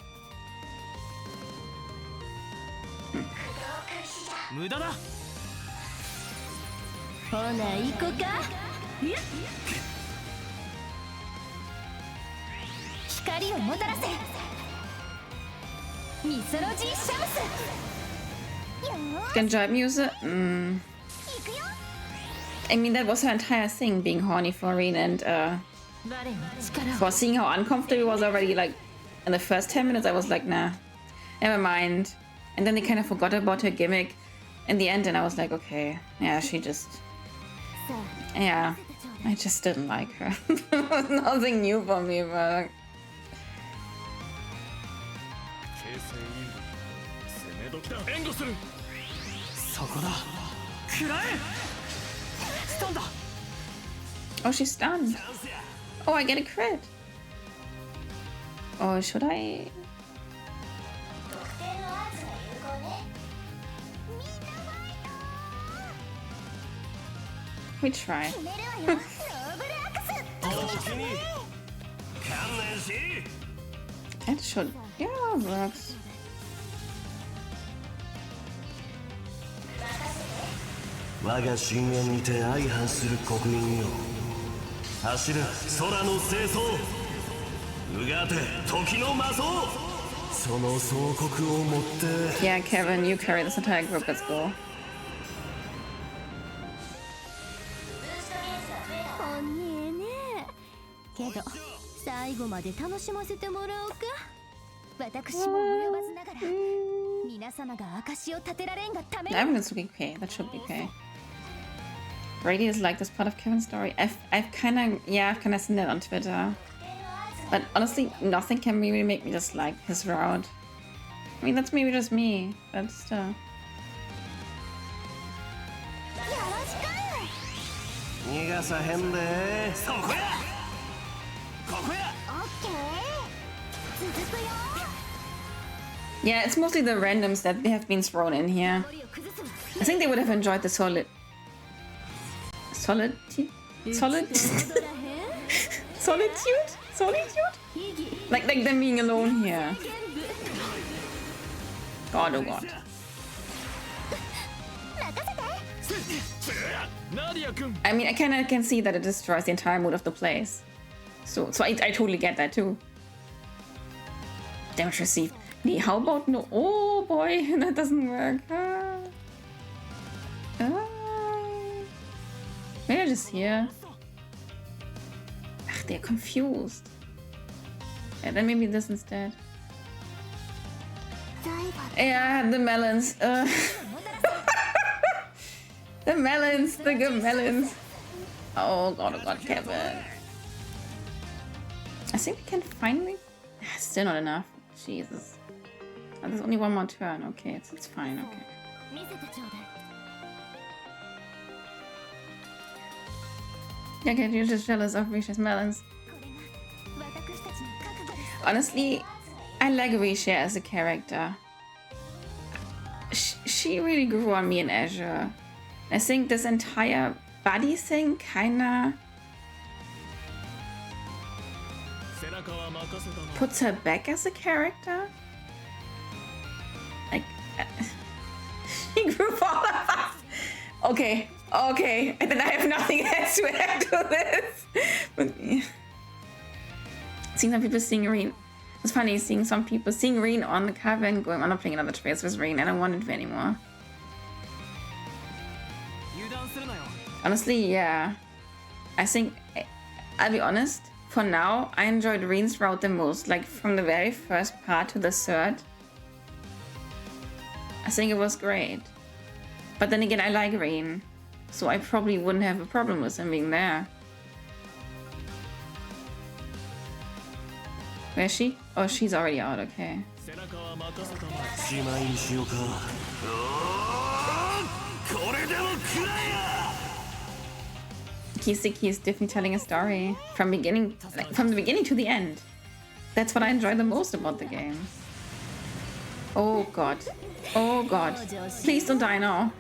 無駄だ。ほな行こか。光をもたらせ。ミソロジーシャムス。 Can Jibe use it? I mean, that was her entire thing, being horny for Reen, and 我の力を。 for seeing how uncomfortable it was already, like, in the first 10 minutes, I was like, nah, never mind. And then they kind of forgot about her gimmick in the end, and I was like, okay, yeah, she just, さあ yeah, I just didn't like her. It was nothing new for me, but 形勢有利。攻め時だ。援護する。そこだ。食らえ。スタンだ。 oh, she's stunned. Oh, I get a crit. Oh, should I? 特定のアーツが有効ね。 We try. 決めるわよ。ローブルアクス。おおきに。観念し。 That should, yeah, works. 我が深淵にて相反する国民よ。走る空の清掃うがて時の魔装その総国を持って Yeah, Kevin, you carry this entire group. Let's go. ほんにええねけど最後まで楽しませてもらおうか。私も及ばずながら皆様が証を立てられんがために Everyone's looking okay. That should be okay. Brady is like this part of Kevin's story. I've kind of seen that on Twitter. But honestly, nothing can really make me dislike his route. I mean, that's maybe just me, but still. よろしく。逃がさへんで。そこやここや。オッケー。続くよ。 Yeah, it's mostly the randoms that have been thrown in here. I think they would have enjoyed the solitude? Like them being alone here. God, oh god. I mean, I can see that it destroys the entire mood of the place. So I totally get that too. Damage received. Nee, how about no? Oh boy, that doesn't work. Maybe just here. Ach, they're confused. Yeah, then maybe this instead. Yeah, the melons. The melons, the good melons. Oh god, Kevin. I think we can finally. Still not enough. Jesus. Oh, there's only one more turn. Okay, it's fine. Okay. Yeah, okay, you're just jealous of Risha's melons. Honestly, I like Risha as a character. She really grew on me in Azure. I think this entire buddy thing kinda puts her back as a character. Like, she grew for all of us. Okay, and then I have nothing else to add to this. But seeing some people seeing Reen. It's funny seeing some people seeing Reen on the cover and going, I'm not playing another Trails with Reen. I don't want it anymore. Honestly, yeah. I think, I'll be honest, for now, I enjoyed Reen's route the most. Like, from the very first part to the third. I think it was great. But then again, I like Reen. So I probably wouldn't have a problem with him being there. Where is she? Oh, she's already out, okay. Kiseki is definitely telling a story from the beginning to the end. That's what I enjoy the most about the game. Oh god. Oh god. Please don't die now.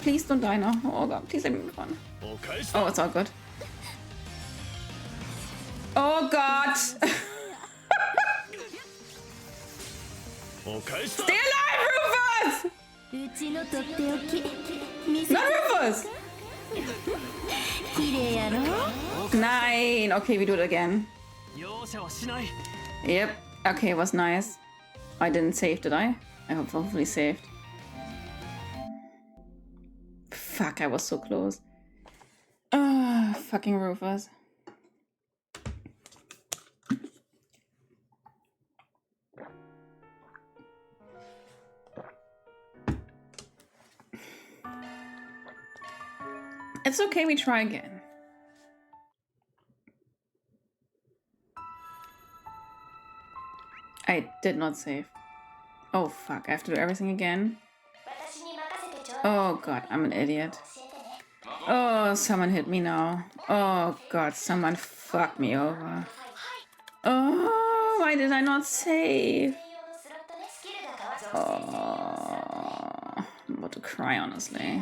Please don't die now. Oh god, please let me move on. Oh, it's all good. Oh god. Stay alive, Rufus! Not Rufus! 9. Okay, we do it again. Yep. Okay, it was nice. I didn't save, did I? I hopefully saved. Fuck, I was so close. Fucking Rufus. It's okay, we try again. I did not save. Oh fuck, I have to do everything again. Oh god, I'm an idiot. Oh, someone hit me now. Oh god, someone fucked me over. Oh, why did I not save? Oh, I'm about to cry, honestly.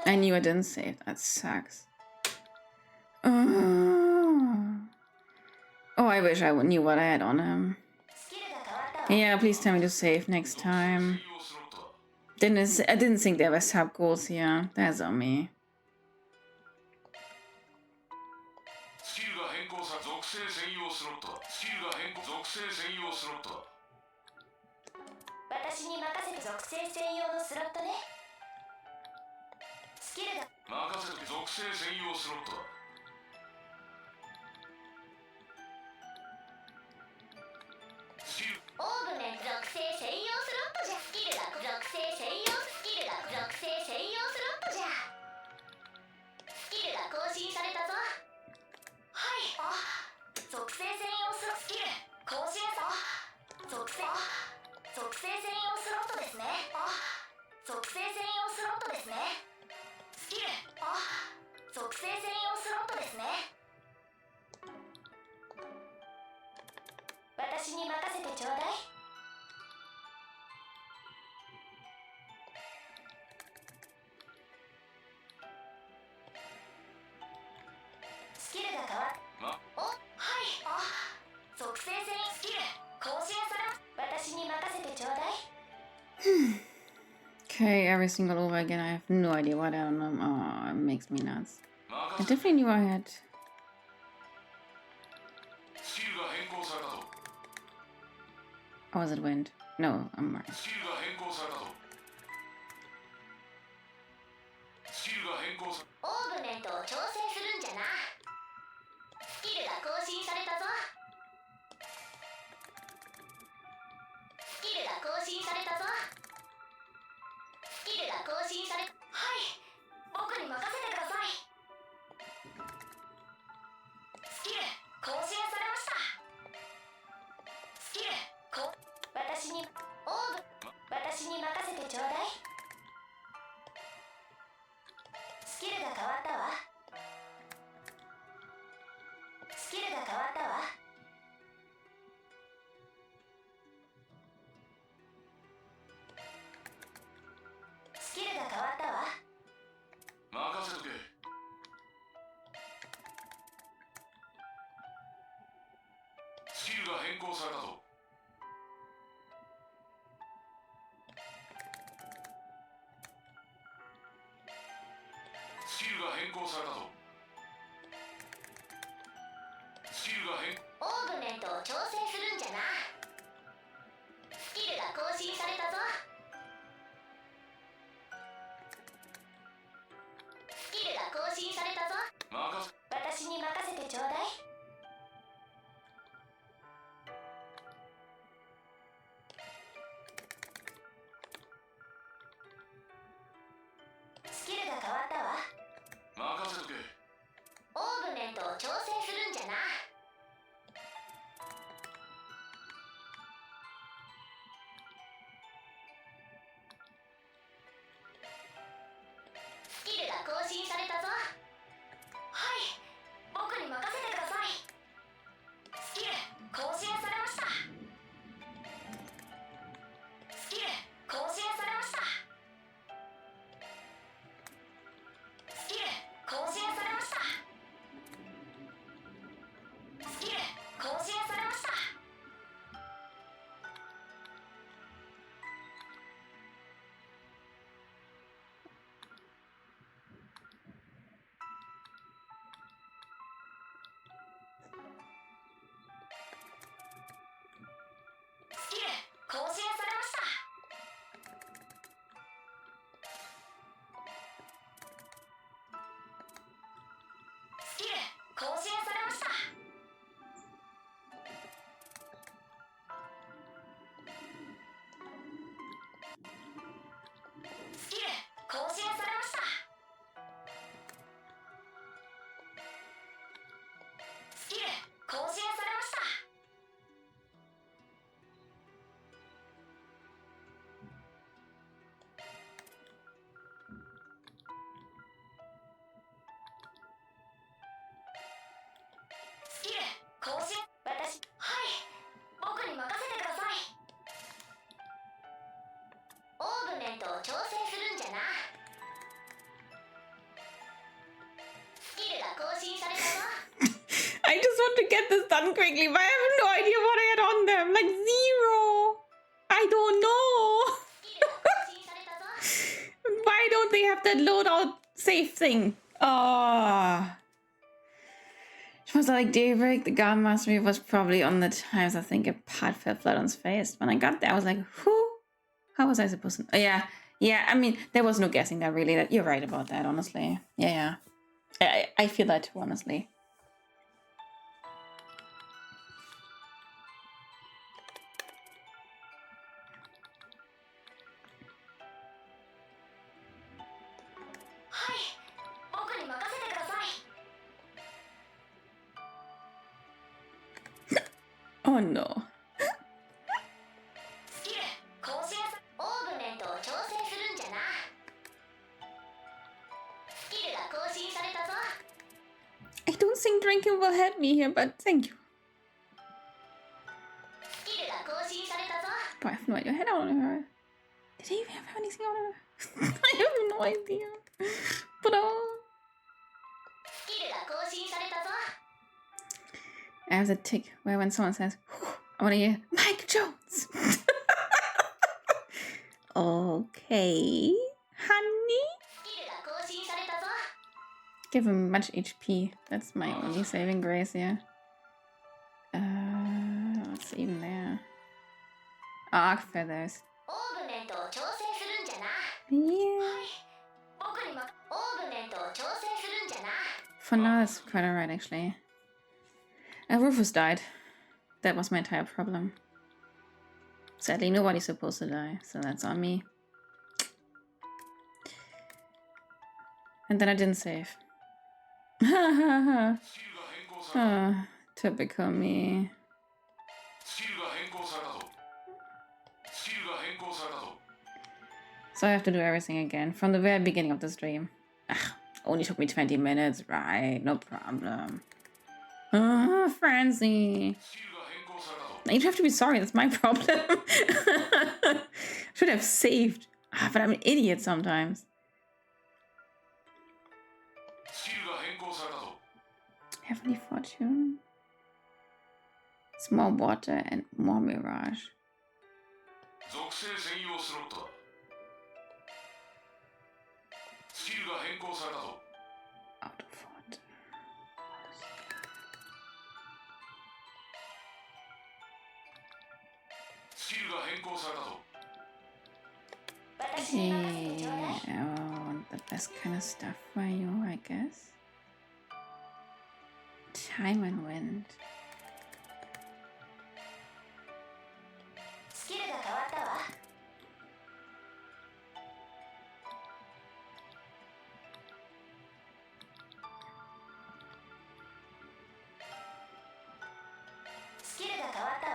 I knew I didn't save. That sucks. Oh, I wish I knew what I had on him. Yeah, please tell me to save next time. I didn't think there were sub goals here. That's on me. ルが変更さ属性専用スロットだ。スキルが変更属性専用スロットだ。私に任せて属性専用のスロットね。スキルが任せて属性専用スロットだ。スキルオーグメント属性専用スロットじゃ。スキルが属性専用スキルが属性専用スロットじゃ。スキルが更新されたぞ。はい。あ、属性専用スロットスキル更新さ。属性専用スロットですね。あ、属性専用スロットですね。スキルあ、属性専用スロットですね。私に任せてちょうだい。スキルが変わっお、はい。あ、属性専用スキル更新され私に任せてちょうだい。Okay, every single over again. I have no idea what I don't know. Oh, it makes me nuts. I definitely knew I had. スキルが変更されたぞ。 Oh, was it wind? No, I'm right. スキルが変更されたぞ。スキルが変更さオーグメントを調整するんじゃな。スキルが更新されたぞ。スキルが更新されたぞ。スキルが更新されはい。僕に任せてください。スキル更新されました。スキル私に私に任せてちょうだい。スキルが変わったわ。スキルが変わったわ。スキルが変わったわ。任せとけ。スキルが変更されたぞ。スキルが変更されたぞ。スキルが変オーグメントを調整するんじゃな。スキルが更新されたぞ。スキルが更新されたぞ。私に任せてちょうだい。スキルが変わったわ。任せとけ。オーグメントを調整するんじゃな。スキルが更新されたぞ。はい。僕に任せてください。スキル更新されました。スキル更新されました。スキル更新されました。スキル更新されました。スキル更新されました。スキル更新されました。スキル更新されました。スキル更新されました。スキル更新私はい僕に任せてください。オーグメントを調整するんじゃな。スキルが更新されたぞ。I just want to get this done quickly, but I have no idea what I had on them. Like zero. I don't know. スキルが更新されたぞ。Why don't they have that loadout safe thing? Ah. It was like daybreak. The Garden Mastery was probably on the times I think a part fell flat on its face. When I got there, I was like, who? How was I supposed to? Oh, yeah. Yeah, I mean, there was no guessing that really. That you're right about that, honestly. Yeah. I feel that too, honestly. Oh no. スキル更新オーブメントを調整するんじゃな。スキルが更新されたぞ。 I don't think drinking will help me here, but thank you. スキルが更新されたぞ。 Boy, I have no idea. I had on her. Did I even have anything on her? I have no idea. But スキルが更新されたぞ。 I have the tick where when someone says, I want to hear Mike Jones. Okay, honey. スキルが更新されたぞ。 Give him much HP. That's my only saving grace here. What's even there? Arc feathers. オーブメントを調整するんじゃな。 Yeah. 僕にもオーブメントを調整するんじゃな。 For now, that's quite alright, actually. Rufus died. That was my entire problem. Sadly, nobody's supposed to die, so that's on me. And then I didn't save. Typical me. So I have to do everything again from the very beginning of the stream. Only took me 20 minutes, right? No problem. Francie. You have to be sorry, that's my problem. Should have saved. But I'm an idiot sometimes. Heavenly Fortune. Small water and more mirage. Out of water. Yeah, I want the best kind of stuff for you, I guess. Time and wind. スキルが変わったわ。スキルが変わったわ。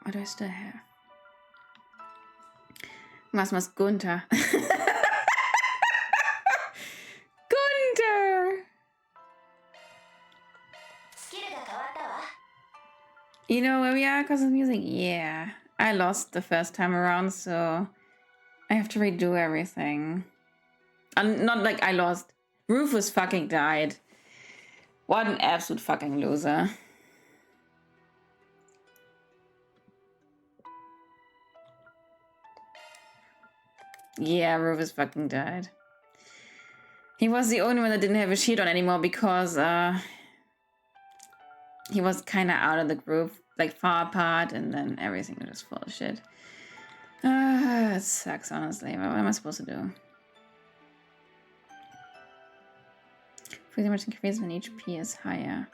What do I still have? Was Gunther? Gunther! You know where we are because of music? Yeah. I lost the first time around, so I have to redo everything. Not like I lost. Rufus fucking died. What an absolute fucking loser. Yeah, Rufus fucking died. He was the only one that didn't have a sheet on anymore because he was kind of out of the group, like far apart, and then everything was just full of shit. It sucks, honestly. What am I supposed to do? Pretty much increase when HP is higher.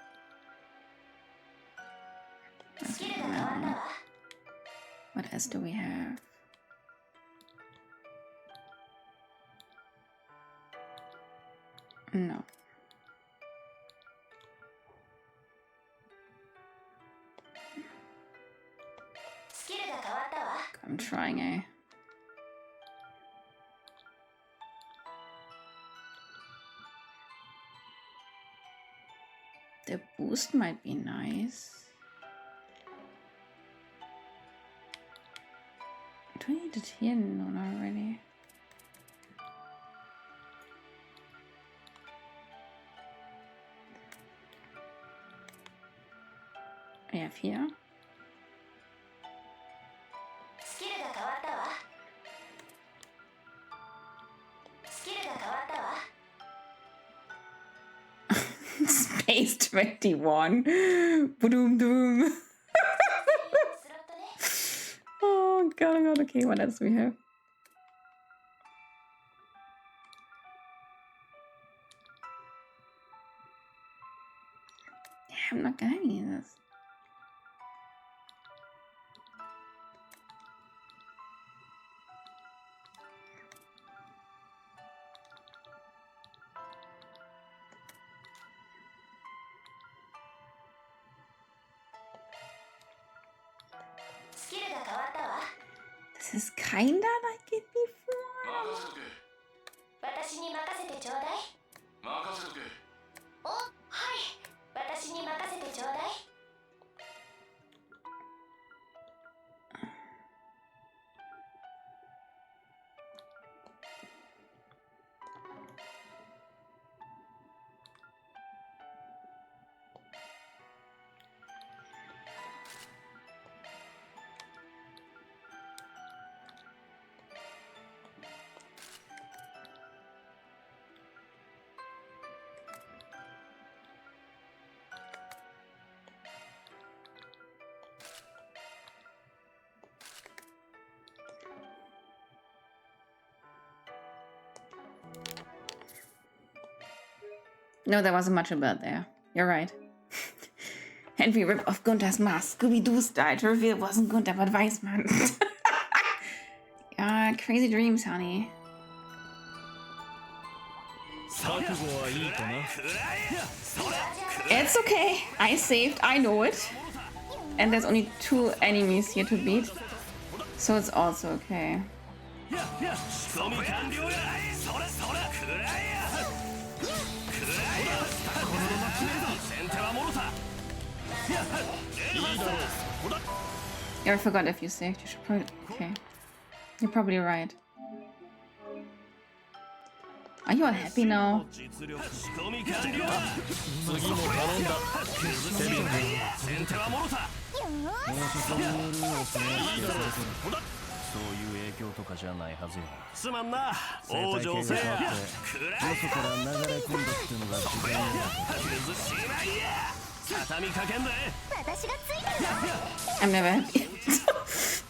What else do we have? No. I'm trying, eh? The boost might be nice. Do I need it here? No, not really. we have here? スキルが変わったわ。スキルが変わったわ。 Space 21. Boom, doom. スロットね。 Oh god, oh god. Okay, what else do we have? Yeah, I'm not getting any of this. This is kinda like it before. 私に任せてちょうだい。任せとけ。お、はい。私に任せてちょうだい。No, there wasn't much about there. You're right. And we rip off Gunther's mask. Scooby-Doo style to reveal it wasn't Gunther, but Weissman. Yeah, crazy dreams, honey. It's okay. I saved. I know it. And there's only 2 enemies here to beat. So it's also okay. Yeah, I forgot if you saved. You should probably... Okay. You're probably right. Are you all happy now? I'm never happy.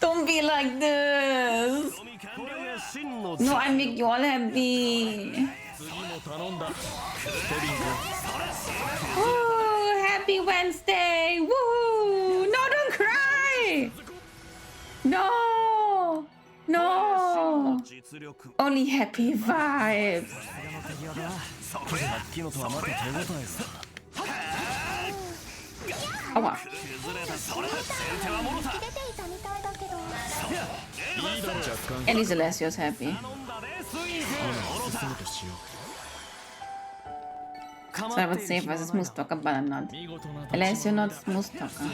Don't be like this. No, I make you all happy. Oh, happy Wednesday. Woo! No, don't cry. No. No. Only happy vibes. Oh, wow. At least Alessio's happy. So I would say versus Smooth Talker, but I'm not. Alessio not Smooth Talker.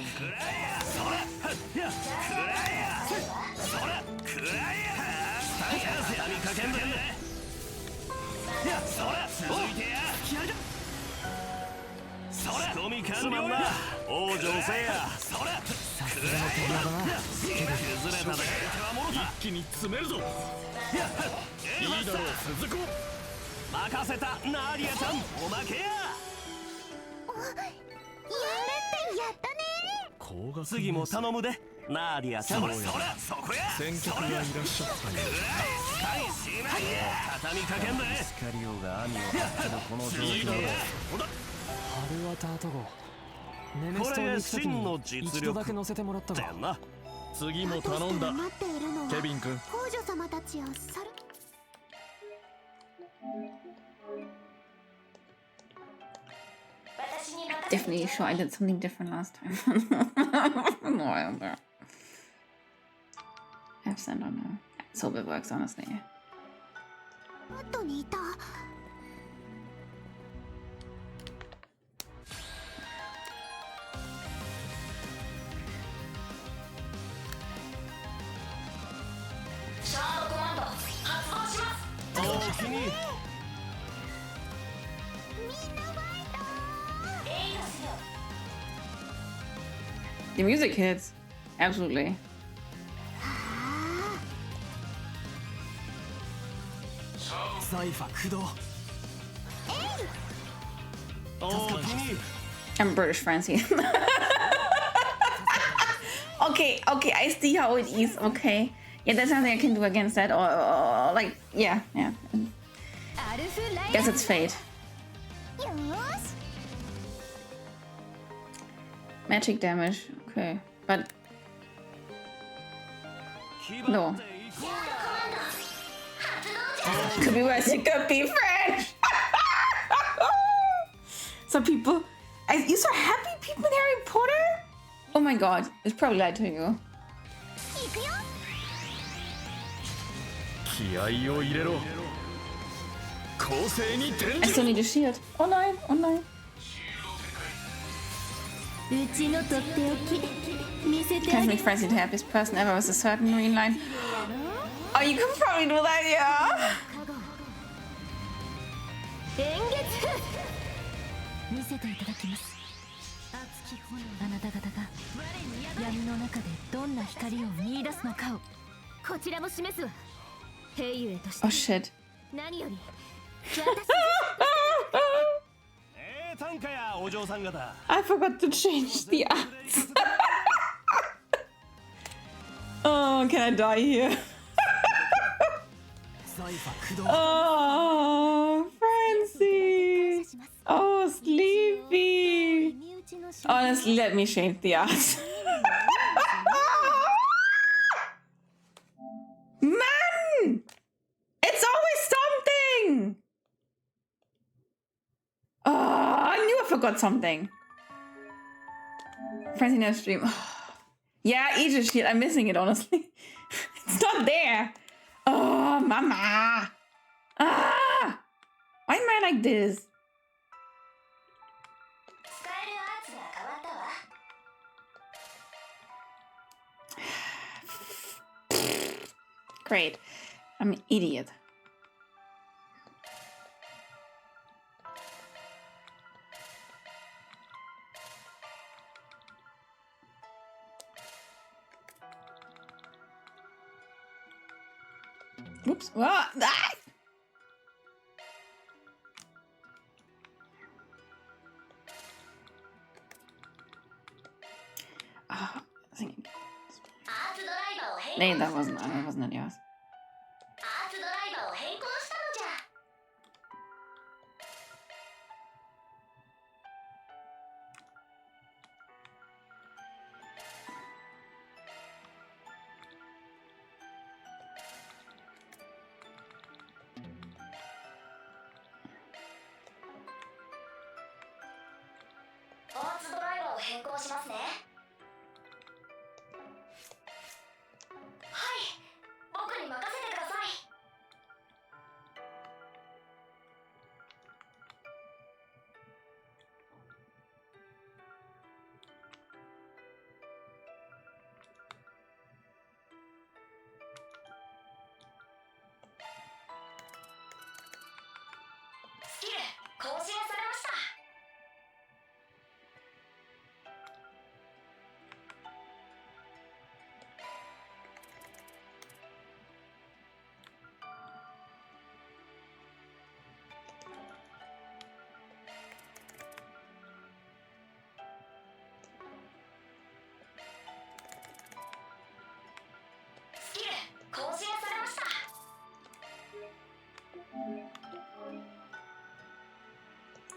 Definitely sure I did something different last time. No, I don't know. I've sent on now. Let's hope it works, honestly. The music hits. Absolutely. I'm British, Francie. Okay, I see how it is. Okay, yeah, there's nothing I can do against that, or like, yeah. Guess it's fate. Magic damage, okay, but no. Could be worse. It could be French. So people, you saw happy people in Harry Potter? Oh my god, it's probably lied to you. I still need a shield. Oh nein, oh nein. Can't make Francie the happiest person ever with a certain green line. Oh, you can probably do that, yeah. Oh shit. I forgot to change the arts. Oh, can I die here? Oh, Francie. Oh, sleepy. Honestly, let me change the arts. Man! It's always something! Oh, I knew I forgot something. Francie no stream. Yeah, Aegis Shield. I'm missing it, honestly. It's not there. Oh, mama. Ah! Why am I like this? Great. I'm an idiot. Whoops. Ah! Ah! I think. Nee, that wasn't it, yes.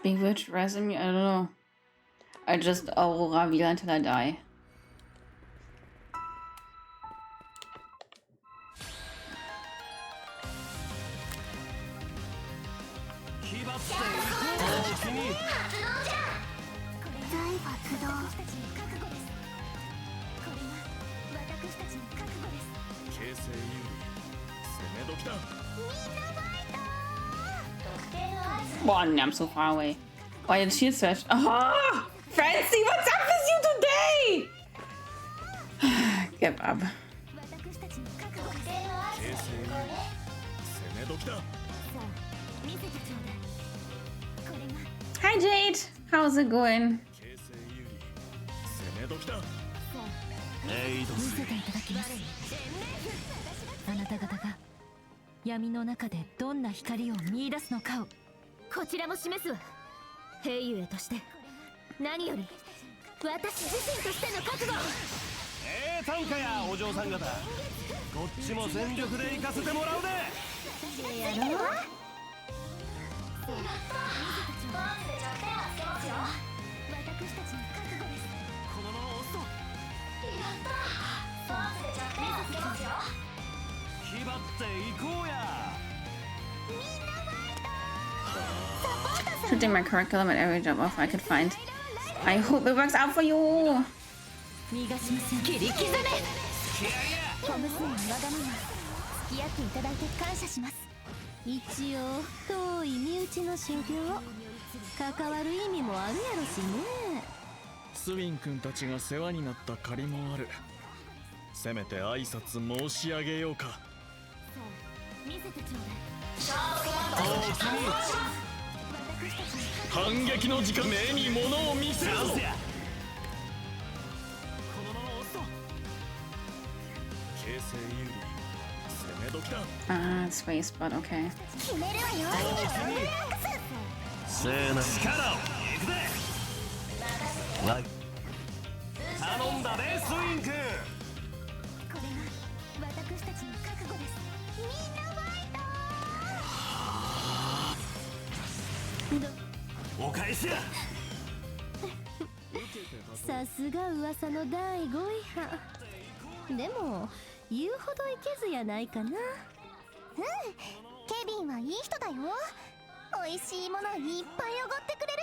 Bewitched, resume, I don't know. I just Aurora wieder until I die. Boah, I'm so far away. Oh, yeah, the shield surge. Oh, Francie, what's up with you today? Give up. Hi, Jade. How's it going? 見せていただきます。あなた方が闇の中でどんな光を見出すのかをこちらも示すわ。兵ゆえとして何より私自身としての覚悟。短歌やお嬢さん方、こっちも全力で行かせてもらうで。やろう。やったー。バースで弱点をつけますよ。私たちの覚悟です。このまま押すとやったー。バースで弱点をつけますよ。気張っていこうや。 Shooting my curriculum at every job offer I could find. I hope it works out for you. 逃がしません。切り刻め。小娘のわがまま付き合っていただいて感謝します。一応遠い身内の修行関わる意味もあるやろしね。スウィン君たちが世話になった借りもある。せめて挨拶申し上げようか。見せてちょうだい。シャープコマンド発動します。反撃の時間、目に物を見せるぞ。形勢有利、攻め時だ。Ah, space, but okay. 決めるわよ。せーの、力をいくぜ。頼んだね、スウィン君。これが私たちの覚悟です。みんなファイト。お返しや。さすが噂の第5位派。でも言うほどいけずやないかな。ケビンはいい人だよ。美味しいものいっぱいおごってくれる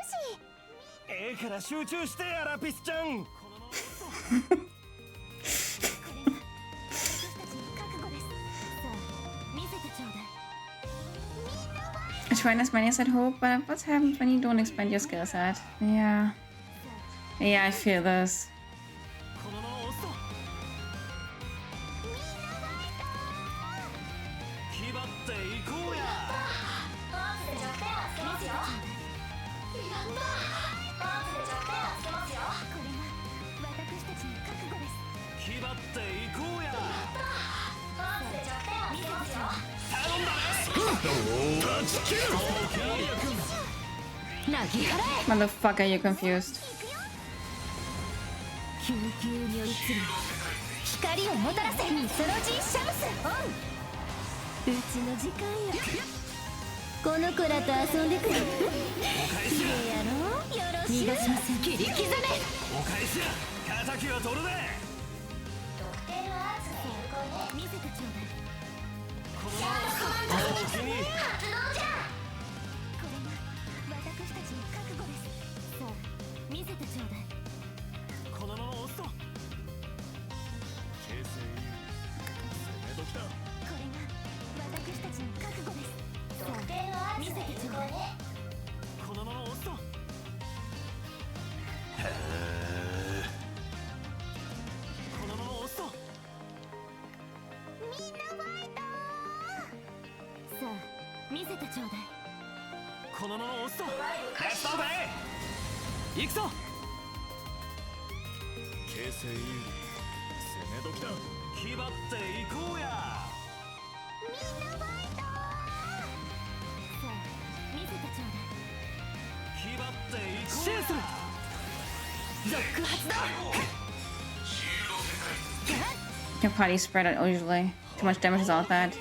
し。から集中してや、ラピスちゃん。私たちの覚悟です。さあ見せてちょうだい。 I tried as many as I'd hoped, but what happens when you don't expand your skill set? Yeah. Yeah, I feel this. このまま押すと気張っていこうや。バースで弱点をつけますよ。やったー。バースで弱点をつけますよ。これが私たちの覚悟です。気張っていこうや。バースで弱点をつけますよ。頼んだね。断ち切る。なぎ払え。 Motherfucker, you're confused. 救急によりつる光をもたらせ。ミソロジーシャムスオン。うちの時間や。この子らと遊んでくれ。綺麗やろ。よろしい。逃がしません。切り刻め。お返しや。敵は取るで。特定のアーツが有効ね。見せてちょうだい。シャープコマンド発動じゃ。これが私たちの覚悟です。さあ見せてちょうだい。このまま押すと形勢有利、攻め時だ。これが私たちの覚悟です。特定のアーツが有効ね。このまま押すとこのまま押すとみんなファイト。さあ見せてちょうだい。このまま押すとレッツオーベイ。行くぞ。形勢有利、攻め時だ。気張っていこうや。みんなファイト。さあ見せてちょうだい。気張っていこうや。ロック発動。 Your party spread out usually. Too much damage is all that.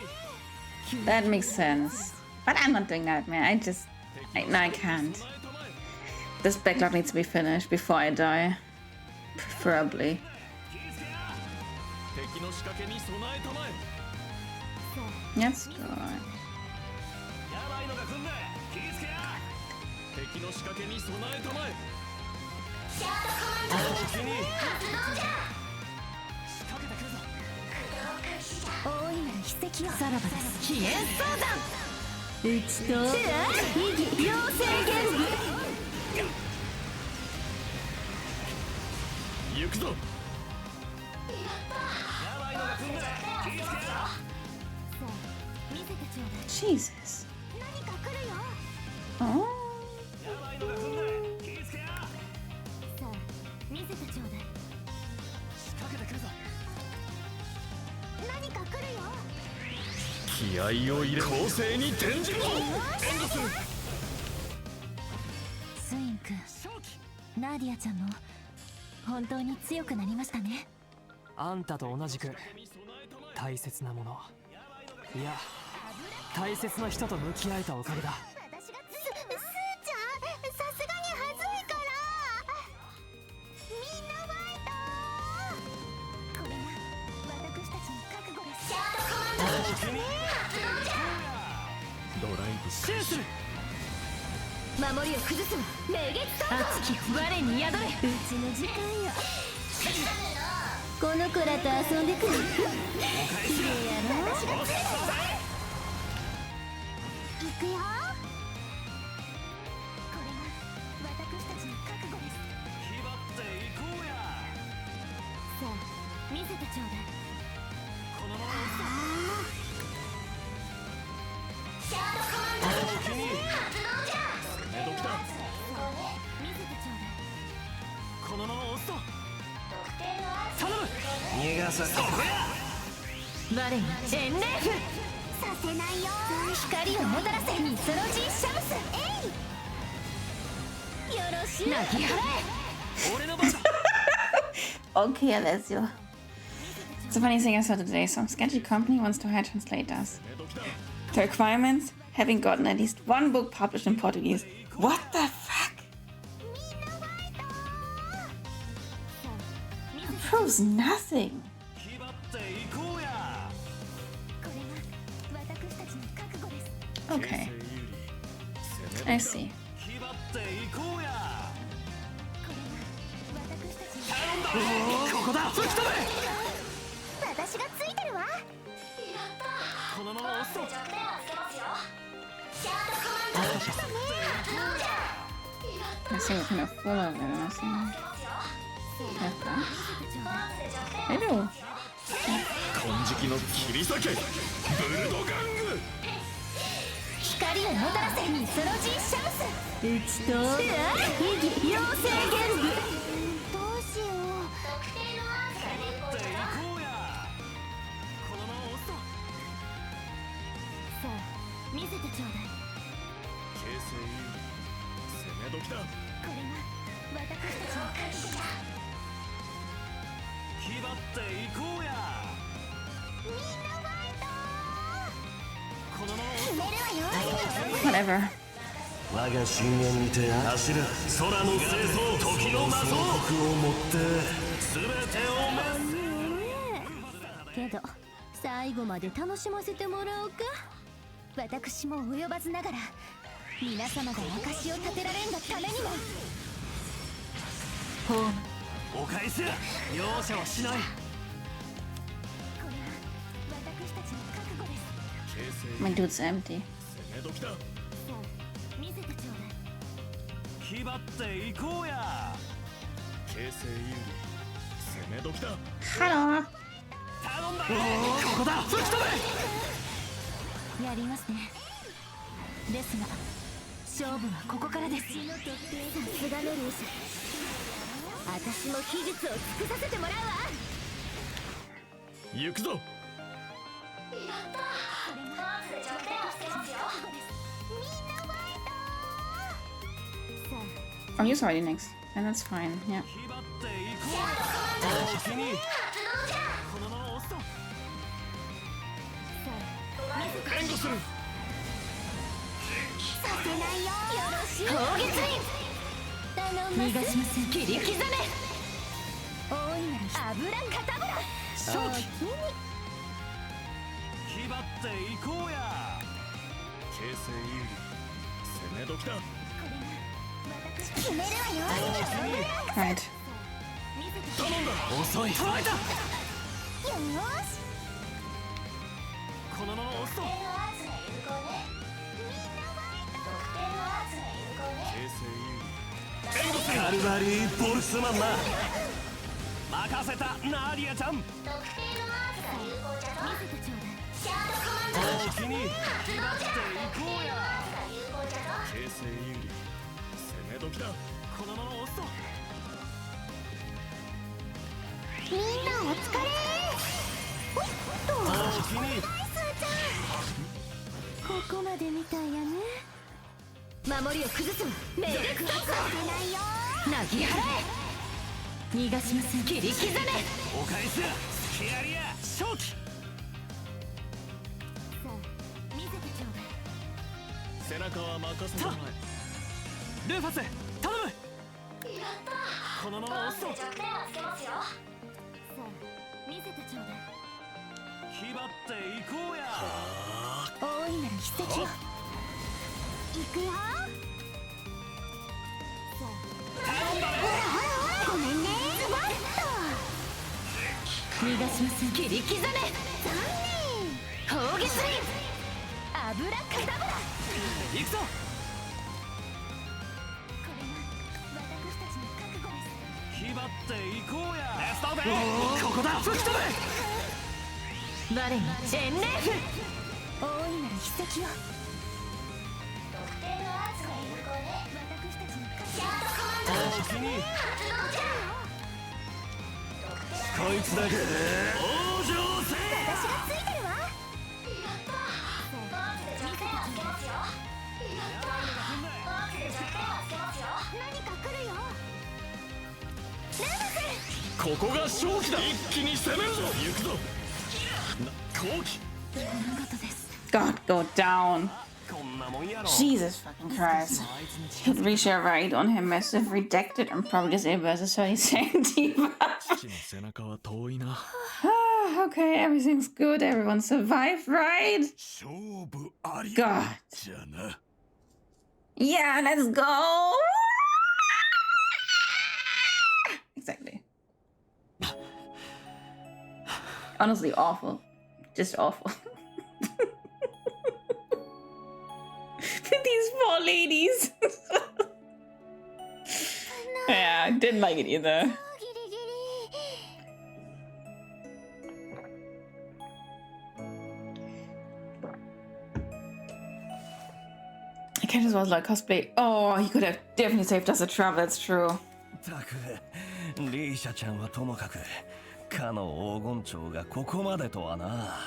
That makes sense. But I'm not doing that, man. No, I can't. This backlog needs to be finished before I die. Preferably. 敵の仕掛けに備えたまえ。 That's good. やばいのが来んね。気ぃつけや。敵の仕掛けに備えたまえ。シャープコマンド発動じゃ。仕掛けてくるぞ。駆動開始じゃ。大いなる筆跡を。さらばです。起源相談。うちと異議妖精原理。行くぞ。やばいのが来んね。気ぃつけや。さあ見せてちょうだい。 Jesus. 何か来るよ。 Oh. やばいのが来んね。気ぃつけや。さあ見せてちょうだい。仕掛けてくるぞ。気合を入れ攻勢に転じろ。援護する。スイン君、ナーディアちゃんも本当に強くなりましたね。あんたと同じく大切なもの、いや大切な人と向き合えたおかげだ。私がスーちゃん、さすがにはずいから。みんなファイト。これが私たちの覚悟です。シャートコマンド発動じゃ。ドライブシューする。守りを崩すわ。明月熱き我に宿れ。うちの時間よ。この子らと遊んでくる。綺麗やろ。私がついてるわ。行くよ。これが私たちの覚悟です。気張っていこうや。さあ見せてちょうだい。このままシャートコマンド発動じゃ。攻め時だ。見せてちょうだい。このまま押すと特定のアーツ頼む。逃がさせ我にエンレーフ。させないよ。光をもたらせ。ミソロジーシャムス。よろしゅう。泣き払え。俺の番だ。Okay, Alessio. It's a funny thing I saw today. Some sketchy company wants to hire translators. The requirements: having gotten at least one book published in Portuguese. What the fuck? Proves nothing. 気張っていこうや。これが私たちの覚悟です。 Okay, I see. 気張っていこうや。これが私たちのここだ。吹き飛べ。私がついてるわ。このまま押すと弱点はつけますよ。シャートコマンド発動じゃ。 Let's see what kind of full of it. Let's see. I do. 金色の切り裂け。ブルドガング。光をもたらせ。ミソロジーシャムス。うちと異議妖精玄武。どうしよう。特定のアーツが有効じゃな。こうや。このまま押すとさあ見せてちょうだい。形勢有利。攻め時だ。これが私たちの覚悟だ。気張っていこうや。みんなファイト。このまま決めるわよ。 Whatever. 我が深淵にて走る空の清掃時の魔法を持って全てをけど最後まで楽しませてもらおうか。私も及ばずながら皆様が証を立てられんがためにも。ホーム。お返し。容赦はしない。これが私たちの覚悟です。形勢 My dude's empty. 攻め時だ。さあ見せてちょうだい。気張っていこうや。形勢有利。攻め時だ。 Hello. 頼んだ。ここだ。吹き飛べ。やりますね。ですが勝負はここからです。さすがのルース。私も秘術を尽くさせてもらうわ。行くぞ。やったー。アーツで弱点はつけますよ。みんなファイト。さ Oh, you saw it next. And that's fine. Yeah. 気張っていこシャートコマンドう。お気に発動じゃ。このまま押すと援護する。させないよ。攻撃逃がしません。切り刻め。大いなる油かたぶら。正気。気張っていこうや。形勢有利。攻め時だ。決めるわよ。 Right. 遅い。取られた。よーし。このまま押すと特定のアーツが有効ね。特定のアーツが有効ね。形勢有利。カルバリー・ボルスマンな。任せたナーディアちゃん。特定のアーツが有効じゃぞ。見せてちょうだい。シャートコマンドお気に気張っていこうや。が有効じゃぞ。形勢有利。攻め時だ。このまま押すとみんなお疲れ。お気にスーちゃん。たいやね。守りを崩すわ。命令ストップ。なぎ払え。逃がしません。切り刻め。お返しだ。スキアリア勝機。さあ見せてちょうだい。背中は任せてもらルーファス頼む。やったこのままー。押すぞ。弱点はつけますよ。さあ見せてちょうだい。気張っていこうや。大いなる奇跡を。いくよ。さあごめんね。ズバッと逃がしません。切り刻め。残念。砲撃スリー。油かだぶら。行くぞ。これが私たちの覚悟です。気張っていこうや。レストここだ。吹き飛べ。我にエンレーフ。大いなる奇跡を。特定のアーツが有効ね。私たちの覚悟。ヤードコマンドおおきに発動じゃ。こいつだけで往生せ。私がついてるわ。やったー。バーツで弱点はつけますよ。やったー。バーツで弱点はつけますよ。何か来るよ。ここが勝機だ。一気に攻めるぞ。行くぞ。後期。 God, go down. こんなもんやろ。 Jesus fucking Christ. Hit Risha right on him, massive, redacted, and probably disable versus 30-second diva. 父の背中は遠いな。 Okay, everything's good. Everyone survived, right? 勝負あり God. じゃな。 Yeah, let's go. Exactly. Honestly, awful. Just awful. These poor ladies. Yeah, I didn't like it either. ギリギリ。 I can't just was like cosplay. Oh, he could have definitely saved us a travel. That's true. たくリーシャちゃんはともかくかの黄金蝶がここまでとはな。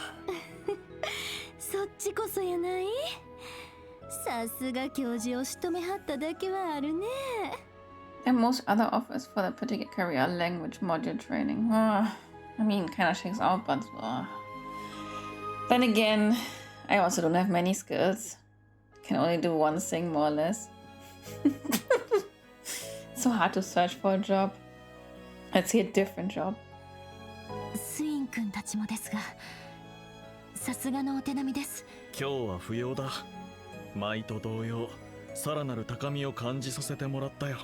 そっちこそやない。さすが教授を仕留めはっただけはあるね。 And most other offers for the particular career are language module training. I mean, kind of checks out, but then again, I also don't have many skills. Can only do one thing more or less. So hard to search for a job. Let's see a different job. スイン君たちもですが、さすがのお手並みです。今日は不要だ。舞と同様、さらなる高みを感じさせてもらったよ。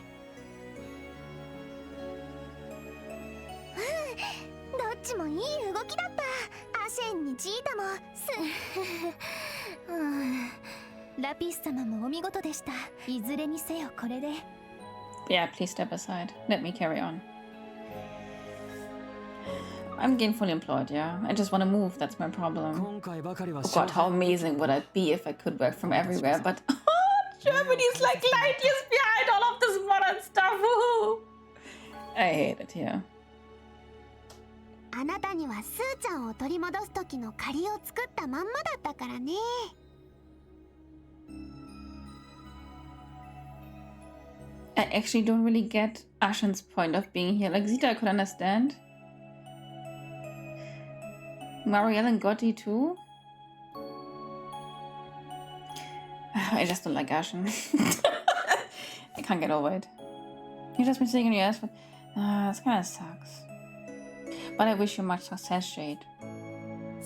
どっちもいい動きだった。アシェンにジータもラピス様もお見事でした。いずれにせよこれで。 Yeah, please step aside. Let me carry on. I'm gainfully employed, yeah. I just want to move, that's my problem. 今回ばかりは Oh god, how amazing would it be if I could work from everywhere, but Germany's like light years behind all of this modern stuff. Woohoo! I hate it here. あなたにはスーちゃんを取り戻す時の借りを作ったまんまだったからね。 I actually don't really get Ashen's point of being here. Like Zita I could understand. Marielle and Gotti too? I just don't like Ashen. I can't get over it. You've just been sitting on your ass for... this kind of sucks. But I wish you much success, Jade.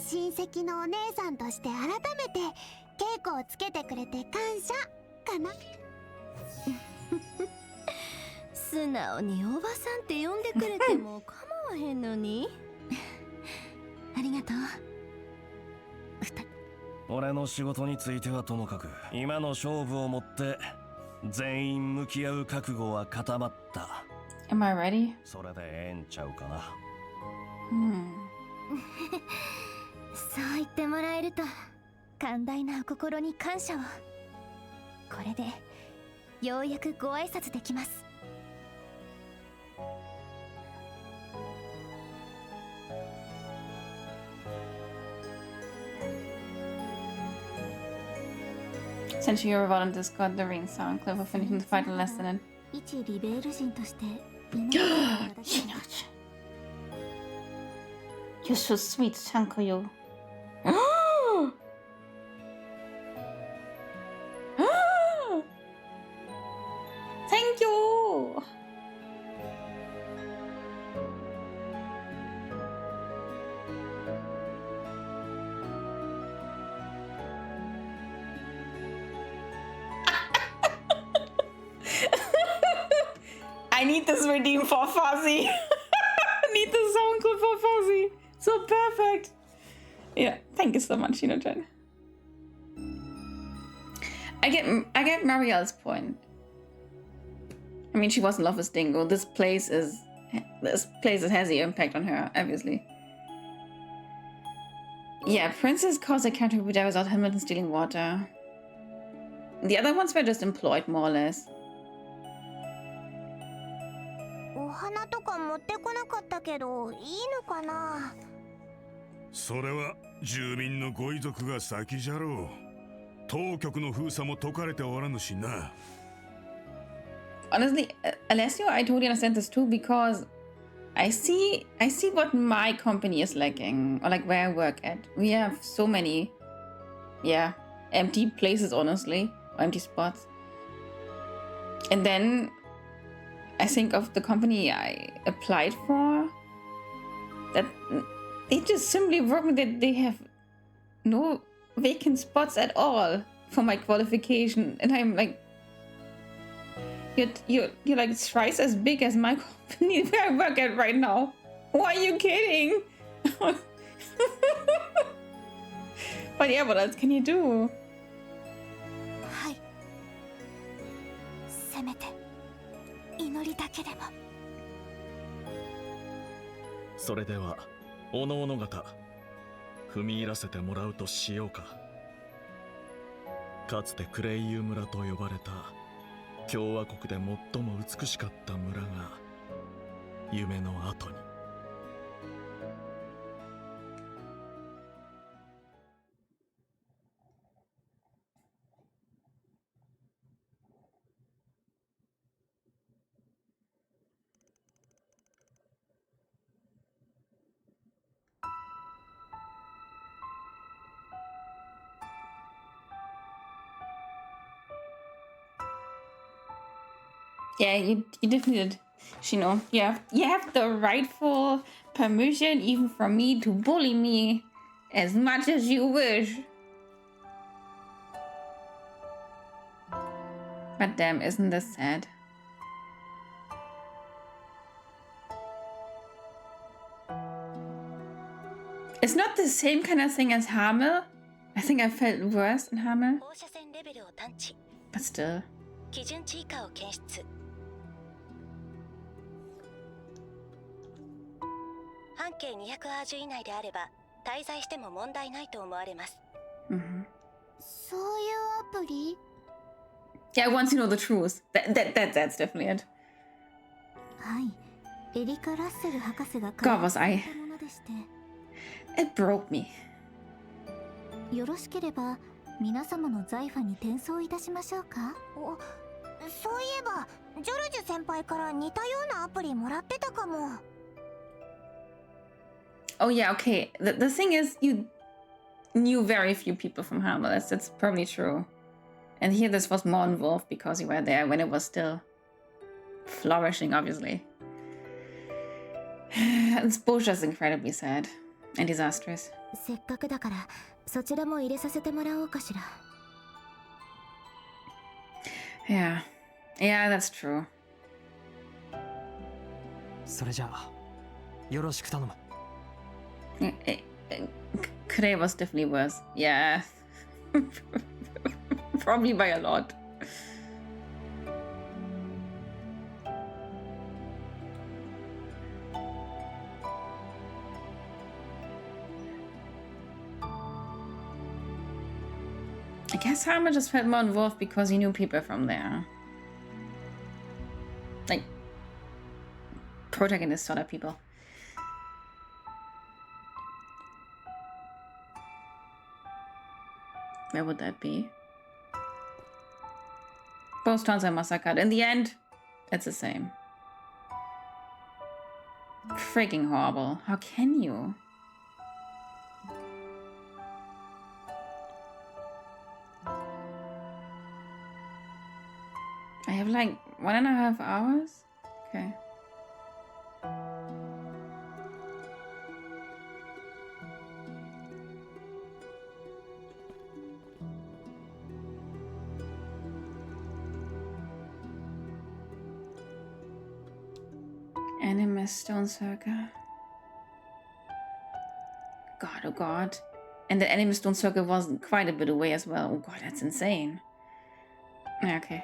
親戚のお姉さんとして改めて稽古をつけてくれて感謝かな。素直におばさんって呼んでくれても構わへんのに。ありがとう。俺の仕事についてはともかく今の勝負をもって全員向き合う覚悟は固まった。 Am I ready? それでええんちゃうかな。そう言ってもらえると寛大なお心に感謝を。これでようやくご挨拶できます。 I Sent you a reward on Discord, the ring sound clip for finishing the final lesson and 一リベール人として祈っていただきます You're so sweet, Sankoyo. Thank you. I need this redeem for Fuzzy. I need the sound clip for Fuzzy. So perfect. Yeah, thank you so much, Shino-chan. I get Marielle's point. I mean, she was in love with Dingo. This place has the impact on her, obviously. Yeah, Princess caused a counter with without Hamilton stealing water. The other ones were just employed, more or less. お花とか持ってこなかったけどいいのかなそれは住民のご遺族が先じゃろう。当局の封鎖も解かれておらぬしな。Honestly, Alessio, I totally understand this too because I see what my company is lacking, or like where I work at. We have so many, empty places, honestly, or empty spots. And then I think of the company I applied for, that they just simply work with it. They have no vacant spots at all for my qualification, and I'm like, you're like thrice as big as my company where I work at right now. Why are you kidding? But yeah, what else can you do? はいせめて祈りだけでもそれではおのおの方踏み入らせてもらうとしようか。かつてクレイユー村と呼ばれた共和国で最も美しかった村が夢の後に。Yeah, you definitely did, Shino. You have the rightful permission even from me to bully me as much as you wish. But damn, isn't this sad? It's not the same kind of thing as Hamel. I think I felt worse in Hamel. 放射線レベルを探知 But still. 基準値以下を検出半径200アージュ以内であれば滞在しても問題ないと思われます Mm-hmm. そういうアプリ Yeah, once you know the truth. That's definitely it. はいエリカ・ラッセル博士が God, was 開 I. 発したものでして It broke me. よろしければ皆様の財産に転送いたしましょうかおそういえばジョルジュ先輩から似たようなアプリもらってたかも Oh yeah, okay. The thing is, you knew very few people from Hamel. That's probably true. And here this was more involved because you were there when it was still flourishing, obviously. This bullshit is incredibly sad and disastrous. せっかくだからそちらも入れさせてもらおうかしら Yeah. Yeah, that's true. それじゃあよろしく頼む。 Today was definitely worse. Yeah. Probably by a lot. I guess Harma just felt more involved because he knew people from there. Like, protagonist sort of people. Where would that be? Both towns are massacred. In the end, it's the same. Freaking horrible. How can you? I have like 1.5 hours? Okay. Animus Stone Circle. God, oh god. And the Animus Stone Circle was quite a bit away as well. Oh god, that's insane. Okay.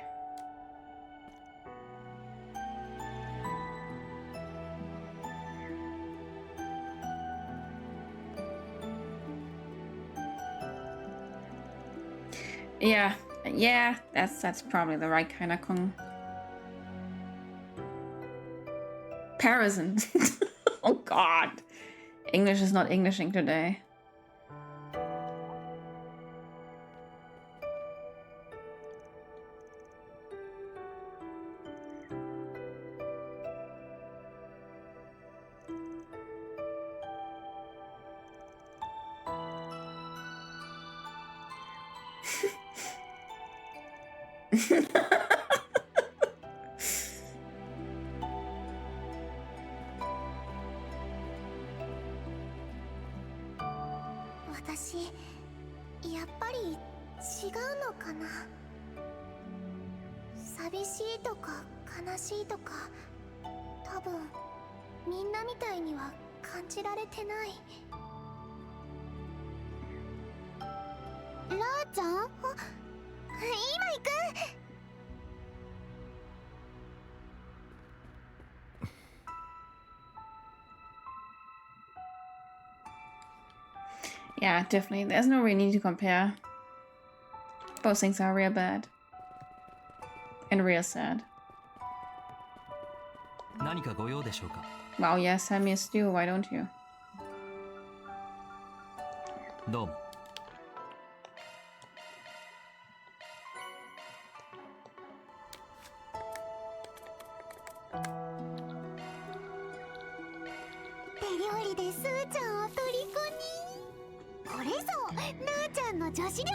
Yeah, that's probably the right kind of comparison. Oh god. English is not Englishing today.私やっぱり違うのかな。寂しいとか悲しいとか多分みんなみたいには感じられてない。ラーちゃん？今行く。Yeah, definitely. There's no real need to compare. Both things are real bad. And real sad. 何かご用でしょうか。 Wow, yeah, send me a stew, why don't you? どうも。手料理でスーちゃんを虜に。これぞなーちゃんの女子力。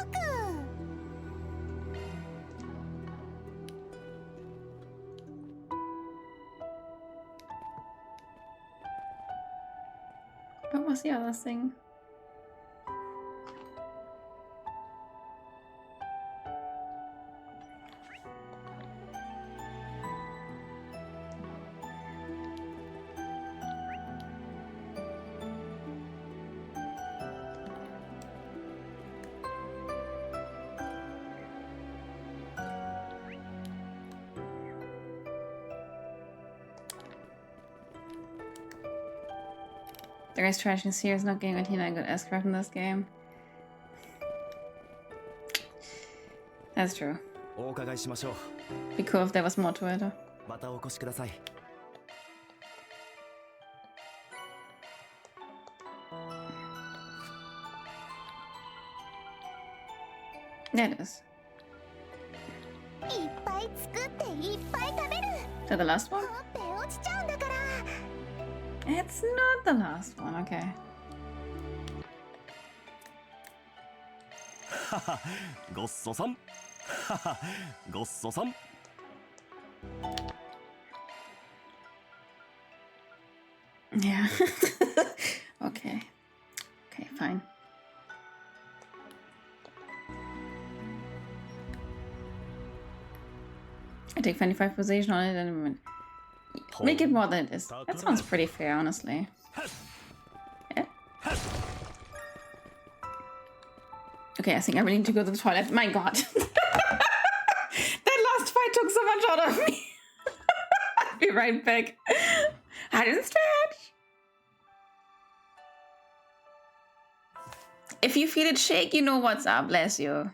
What was the other thing? The guy's trash and here is not getting Athena a good S-craft in this game. That's true. お伺いしましょう。 Be cool if there was more to it. またお越しください。There it is. いっぱい作っていっぱい食べる。 Is that the last one? ほっぺ落ちちゃうんだから。 It's not the last one, okay. ははごっそさんははごっそさん Yeah. Okay. Okay, fine. I take 25 position on it and make it more than it is. That sounds pretty fair, honestly. Yeah. Okay, I think I really need to go to the toilet. My god. That last fight took so much out of me. I'll be right back. I didn't stretch. If you feel it shake, you know what's up, bless you.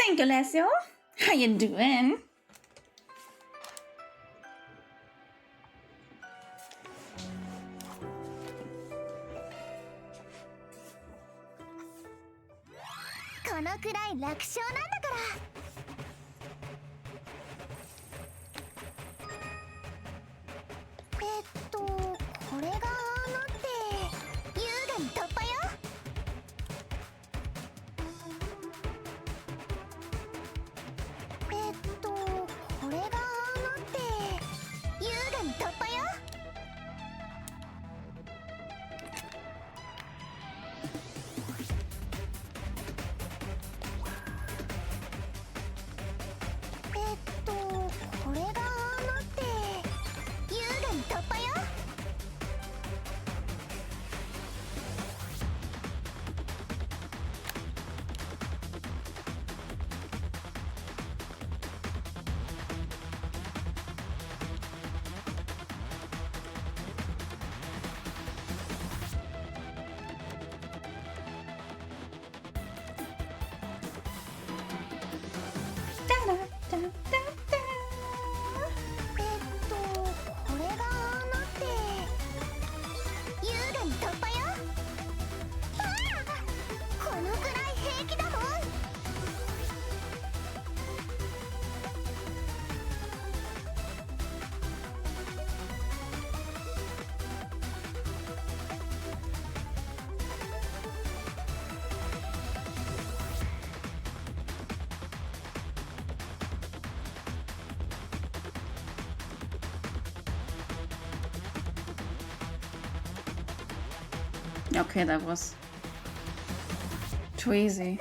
Thank you, Lesio. How you doing?このくらい楽勝なんだから。これがって優雅に突破よ。これがって優雅に突破よ。これがって優雅に突破よ。これがって優雅に突破よ。このくらい平気だもん。Okay, that was too easy.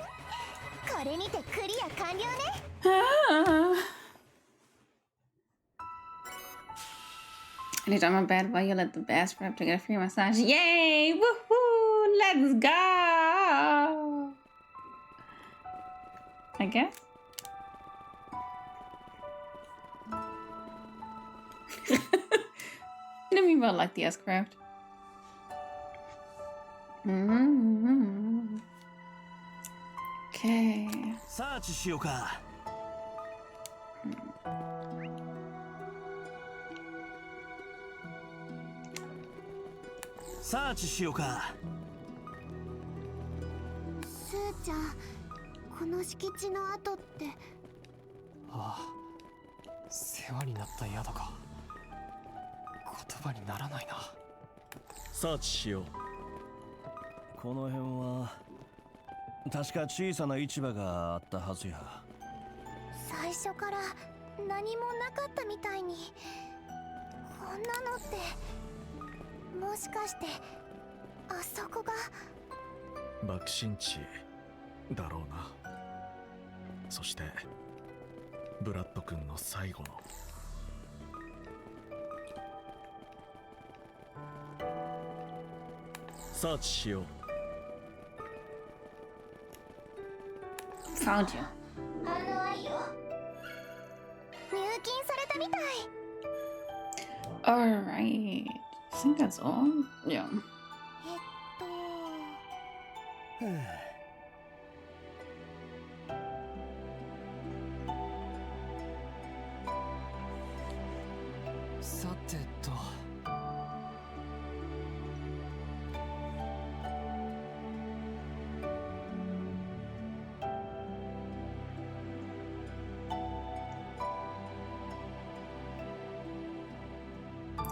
これにてクリア完了ね。Ah. Anytime I'm bad Violet, the best rep to get a free massage. Yay! Woohoo! Let's go! I guess. I didn't even like the S-Craft. Okay. サーチしようか。サーチしようか。スーちゃん、この敷地の跡って。ああ、世話になった宿か。言葉にならないな。サーチしよう。この辺は確か小さな市場があったはずや。最初から何もなかったみたいに。こんなのってもしかしてあそこが爆心地だろうな。そしてブラッド君の最後の。サーチしよう。Found you. 反応ありよ。入金されたみたい。Alright. I think that's all. Yeah. さてと。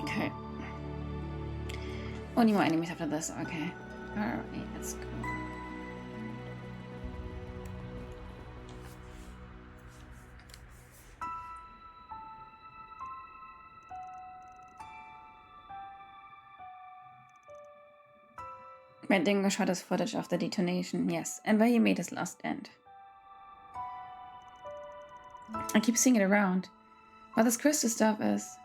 Okay. Only more enemies after this. Okay. Alright, let's go. Matt Dingo shot us footage of the detonation, yes, and where he made his last stand. I keep seeing it around. What this crystal stuff is.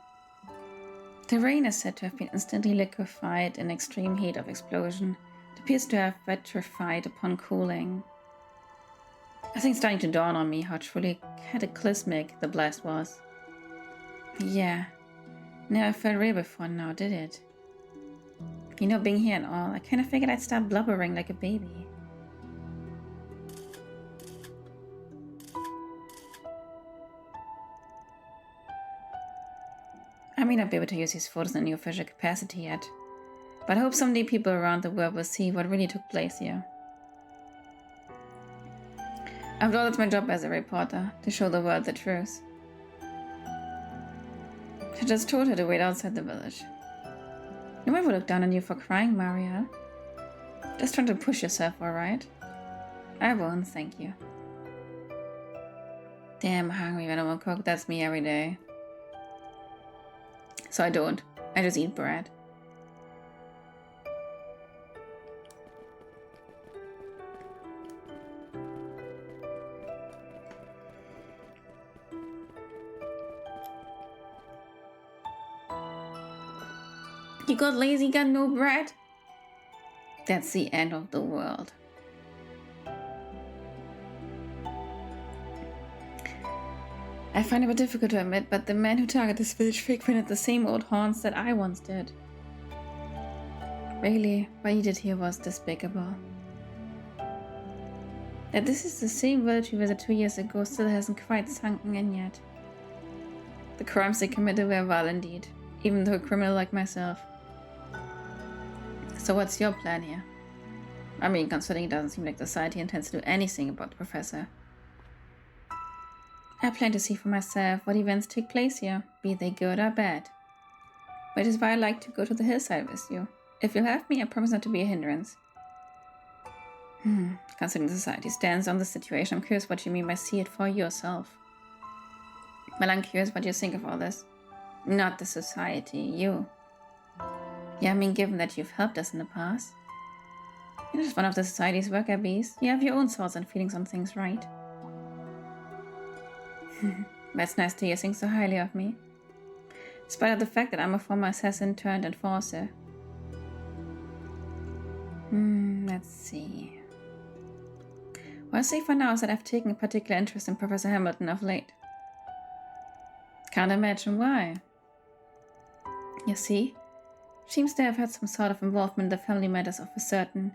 The rain is said to have been instantly liquefied in extreme heat of explosion. It appears to have petrified upon cooling. I think it's starting to dawn on me how truly cataclysmic the blast was. Yeah. Never felt real before now, did it? You know, being here and all, I kind of figured I'd start blubbering like a baby. may not be able to use these photos in any official capacity yet, but I hope someday people around the world will see what really took place here. After all, it's my job as a reporter, to show the world the truth. I just told her to wait outside the village. No one will look down on you for crying, Maria. Just trying to push yourself, alright? I won't, thank you. Damn hungry when I won't cook, that's me every day. So I don't. I just eat bread. You got lazy, got no bread? That's the end of the world. I find it a bit difficult to admit, but the men who target this village frequented the same old haunts that I once did. Really, what he did here was despicable. That this is the same village we visited 2 years ago still hasn't quite sunken in yet. The crimes they committed were vile indeed, even to a criminal like myself. So what's your plan here? I mean, considering it doesn't seem like the society intends to do anything about the professor. I plan to see for myself what events take place here, be they good or bad. Which is why I like to go to the hillside with you. If you'll have me, I promise not to be a hindrance. Considering the society stands on the situation, I'm curious what you mean by see it for yourself. Well, I'm curious what you think of all this. Not the society, you. Yeah, I mean, given that you've helped us in the past. You're just one of the society's worker bees. You have your own thoughts and feelings on things, right? That's nice to hear things so highly of me. Despite of the fact that I'm a former assassin turned enforcer. Let's see. What I'll say for now is that I've taken a particular interest in Professor Hamilton of late. Can't imagine why. You see, she seems to have had some sort of involvement in the family matters of a certain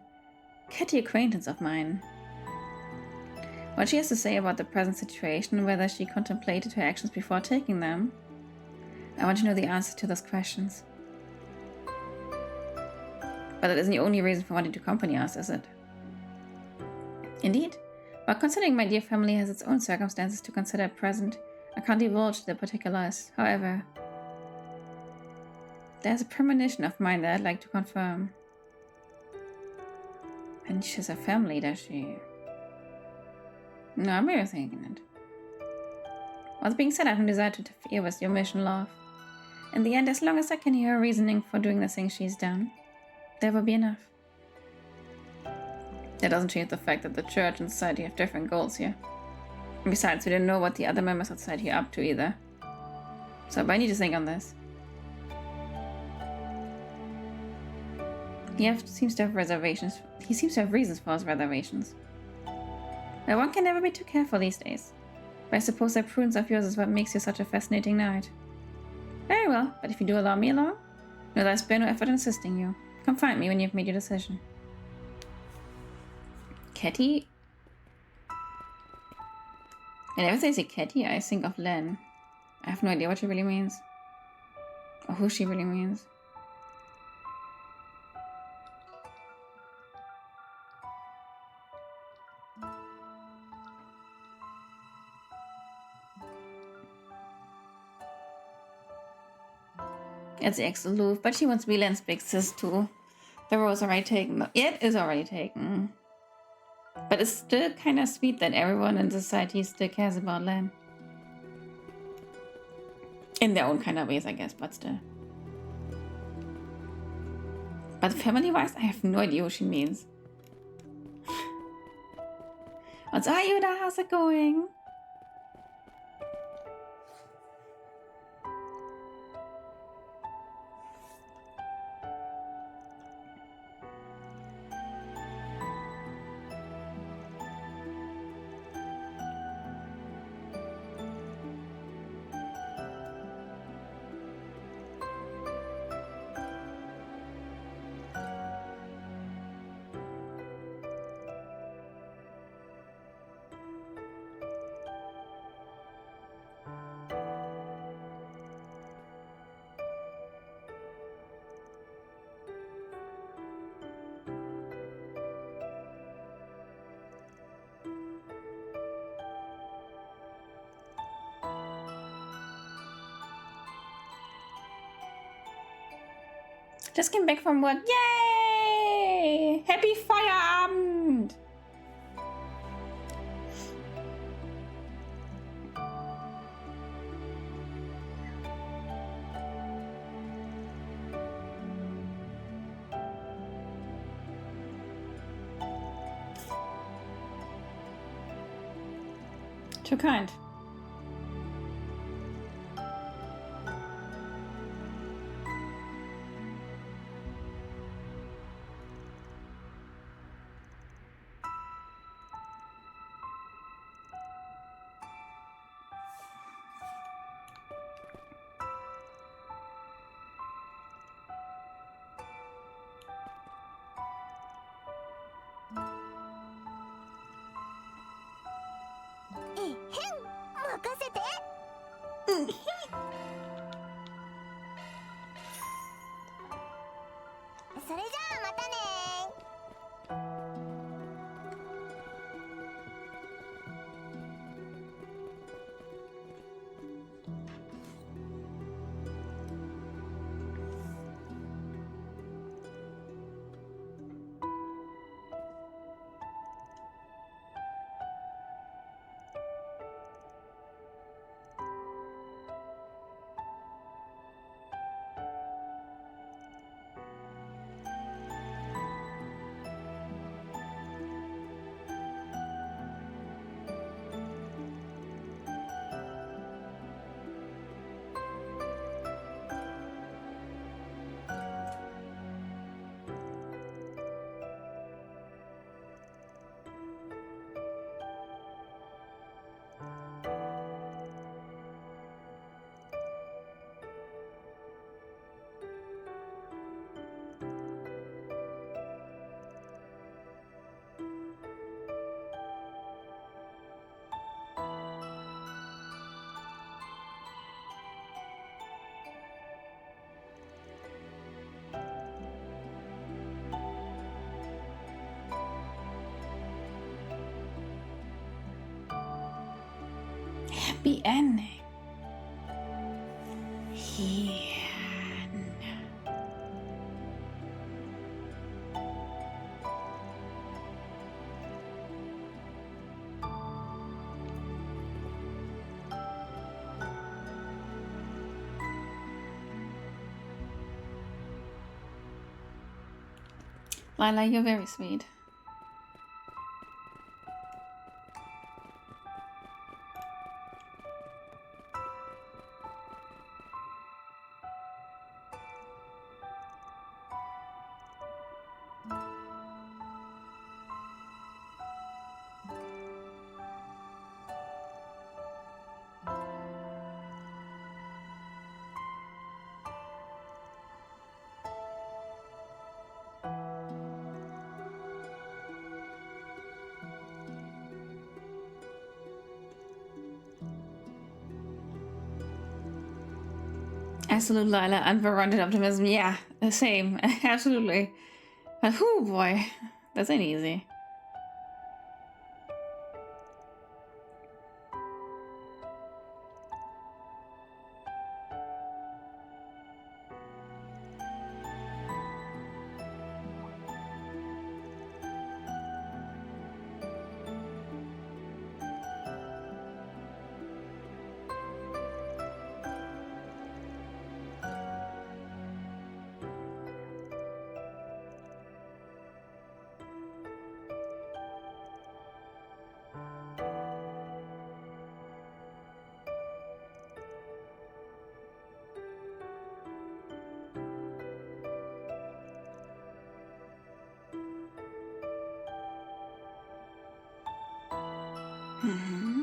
catty acquaintance of mine. What she has to say about the present situation and whether she contemplated her actions before taking them. I want to know the answers to those questions. But that isn't the only reason for wanting to accompany us, is it? Indeed. But considering my dear family has its own circumstances to consider at present, I can't divulge the particulars. However, there's a premonition of mine that I'd like to confirm. And she has a family, does she? No, I'm really thinking it. Well, that being said, I have no desire to interfere with your mission, love. In the end, as long as I can hear her reasoning for doing the things she's done, that will be enough. That doesn't change the fact that the church and society have different goals here. And besides, we don't know what the other members of society are up to either. So I need to think on this. He seems to have reservations. He seems to have reasons for his reservations. Well, one can never be too careful these days. But I suppose that prudence of yours is what makes you such a fascinating knight. Very well, but if you do allow me along, know that I spare no effort in assisting you. Come find me when you've made your decision. Ketty? Whenever they say Ketty, I think of Len. I have no idea what she really means. Or who she really means. It's ex-aloof, but she wants to be Len's big sis too. The role is already taken. Yeah, it is already taken. But it's still kind of sweet that everyone in society still cares about Len. In their own kind of ways, I guess, but still. But family-wise, I have no idea what she means. What's Ayuda? How's it going? Just came back from work. Yay! Happy Feierabend! Too kind.それじゃあまたねHappy ending. Yeah. Lila, you're very sweet. Absolute Lila, unwarranted optimism. Yeah, same. Absolutely. But oh boy, that's ain't easy. Mm-hmm.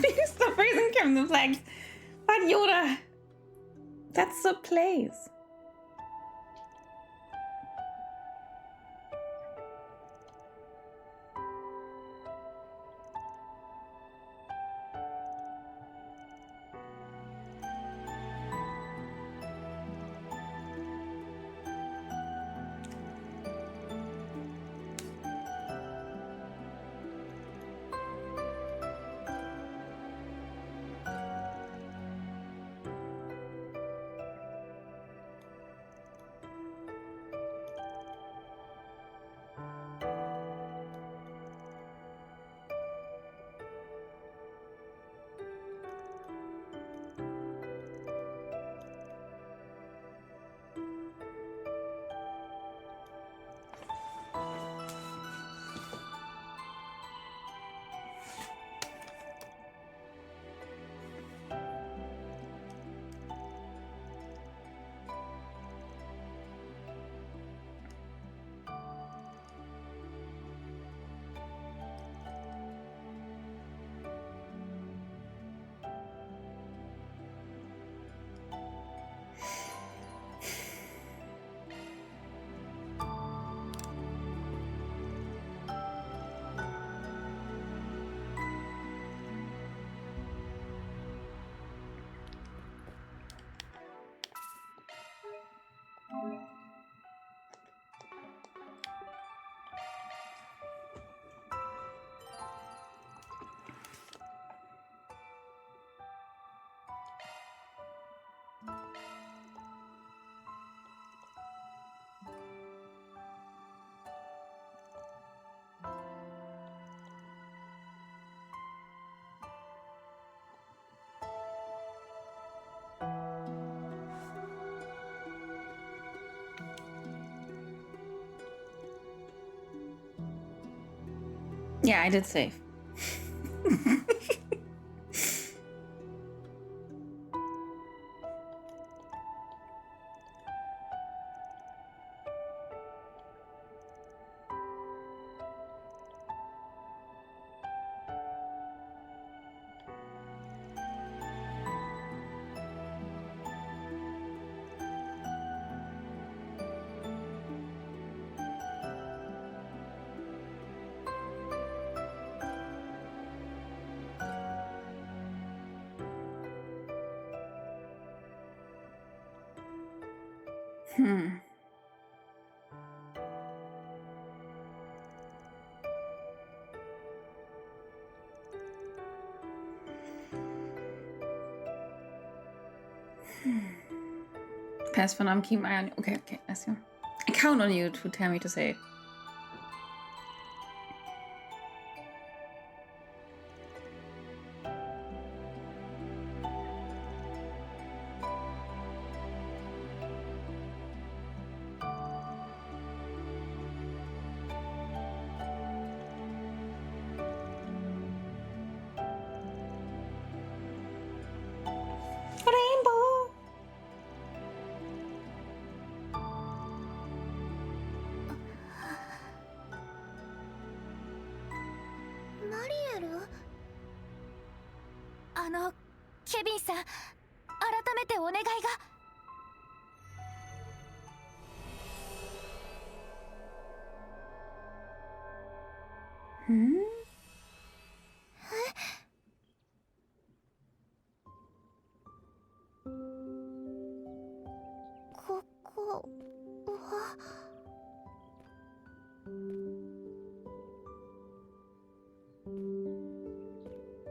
Because the prison kingdom's like, but Yoda, that's the place. Yeah, I did save. Pass for now, keep an eye on you. Okay, I see. I count on you to tell me to save. Rainbow!ケビンさん、改めてお願いが。ここは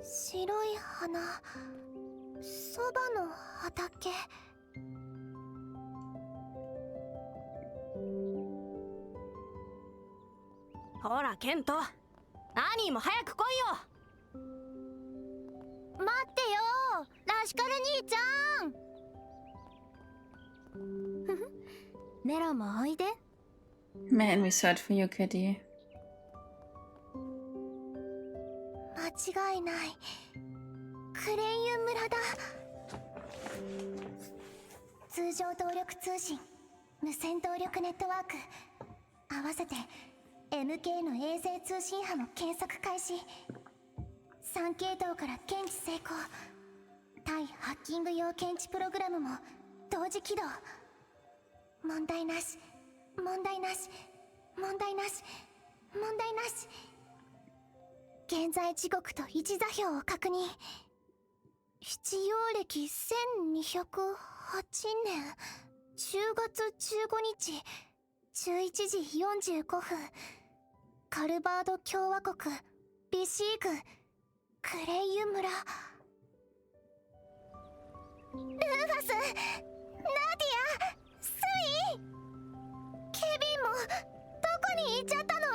白い花、そばの畑。ほらケント、アニーも早く来いよ。待ってよ、ラシカル兄ちゃん。ネロもおいで。 Man, we search for you, Kitty. 間違いない。クレイユ村だ。通常動力通信、無線動力ネットワーク、合わせて MK の衛星通信波も検索開始。3系統から検知成功。対ハッキング用検知プログラムも同時起動。問題なし、問題なし、問題なし、問題なし。現在時刻と位置座標を確認。七曜暦1208年10月15日11時45分、カルバード共和国ビシーグクレイユ村。ルーファス、ナディア、スイ、ケビンもどこに行っちゃったの？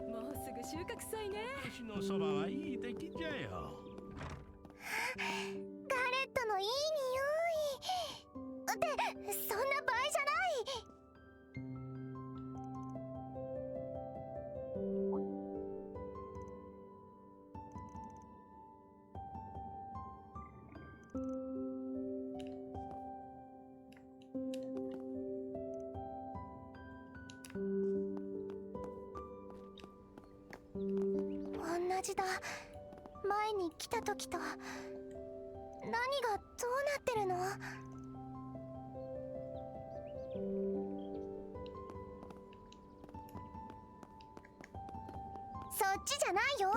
もうすぐ収穫祭ね。私のそばはいい出来じゃよ。ガレットのいい匂いってそんな場合じゃない。同じだ。前に来た時と何がどうなってるの？そっちじゃないよ。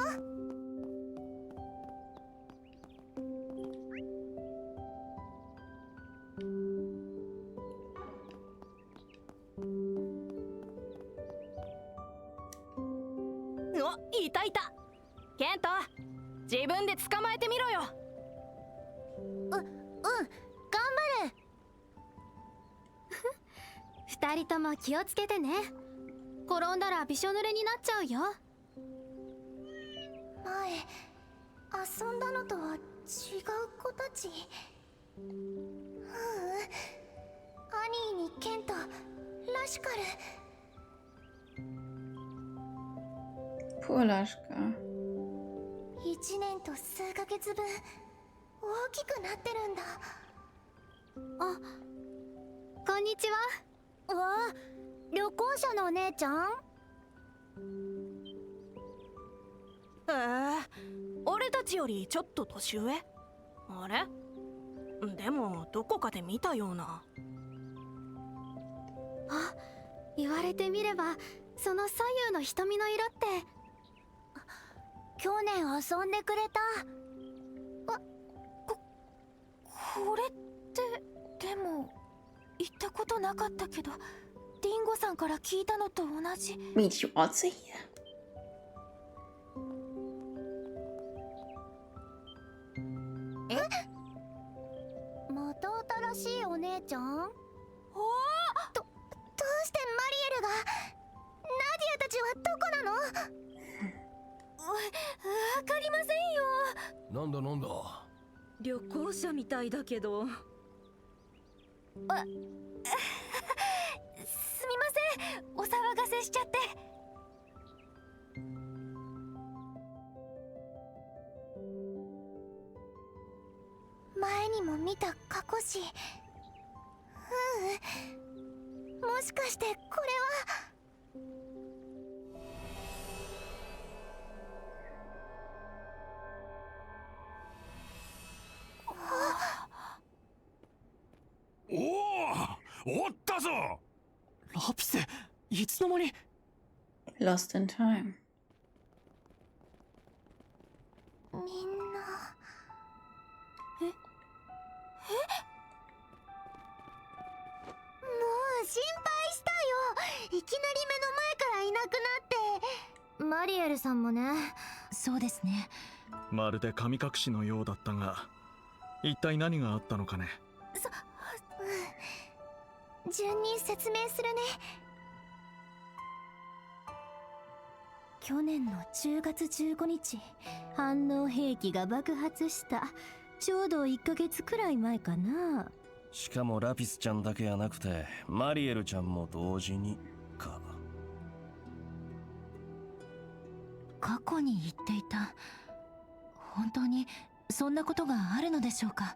お、いたいた。ケント、自分で捕まえてみろよ。頑張る。二人とも気をつけてね。転んだらびしょ濡れになっちゃうよ。前遊んだのとは違う子たち。アニーにケント、ラシカル。Poor Lashka. 1年と数ヶ月分大きくなってるんだ。あ、こんにちは。わあ、旅行者のお姉ちゃん？俺たちよりちょっと年上？あれ？でもどこかで見たような。あ、言われてみればその左右の瞳の色って。去年遊んでくれた。これってでも行ったことなかったけど、ディンゴさんから聞いたのと同じ。 Meet you also here. また新しいお姉ちゃん？どうしてマリエルが？ナディアたちはどこなの？わかりませんよ。なんだなんだ。旅行者みたいだけど。すみません、お騒がせしちゃって。前にも見た過去誌。もしかしてこれは。おったぞ。ラピス、いつの間に。 Lost in time. みんな。もう心配したよ。いきなり目の前からいなくなって。マリエルさんもね。そうですね。まるで神隠しのようだったが、一体何があったのかね。順に説明するね。去年の10月15日、反応兵器が爆発した。ちょうど1ヶ月くらい前かな。しかもラピスちゃんだけやなくてマリエルちゃんも同時にか。過去に言っていた。本当にそんなことがあるのでしょうか？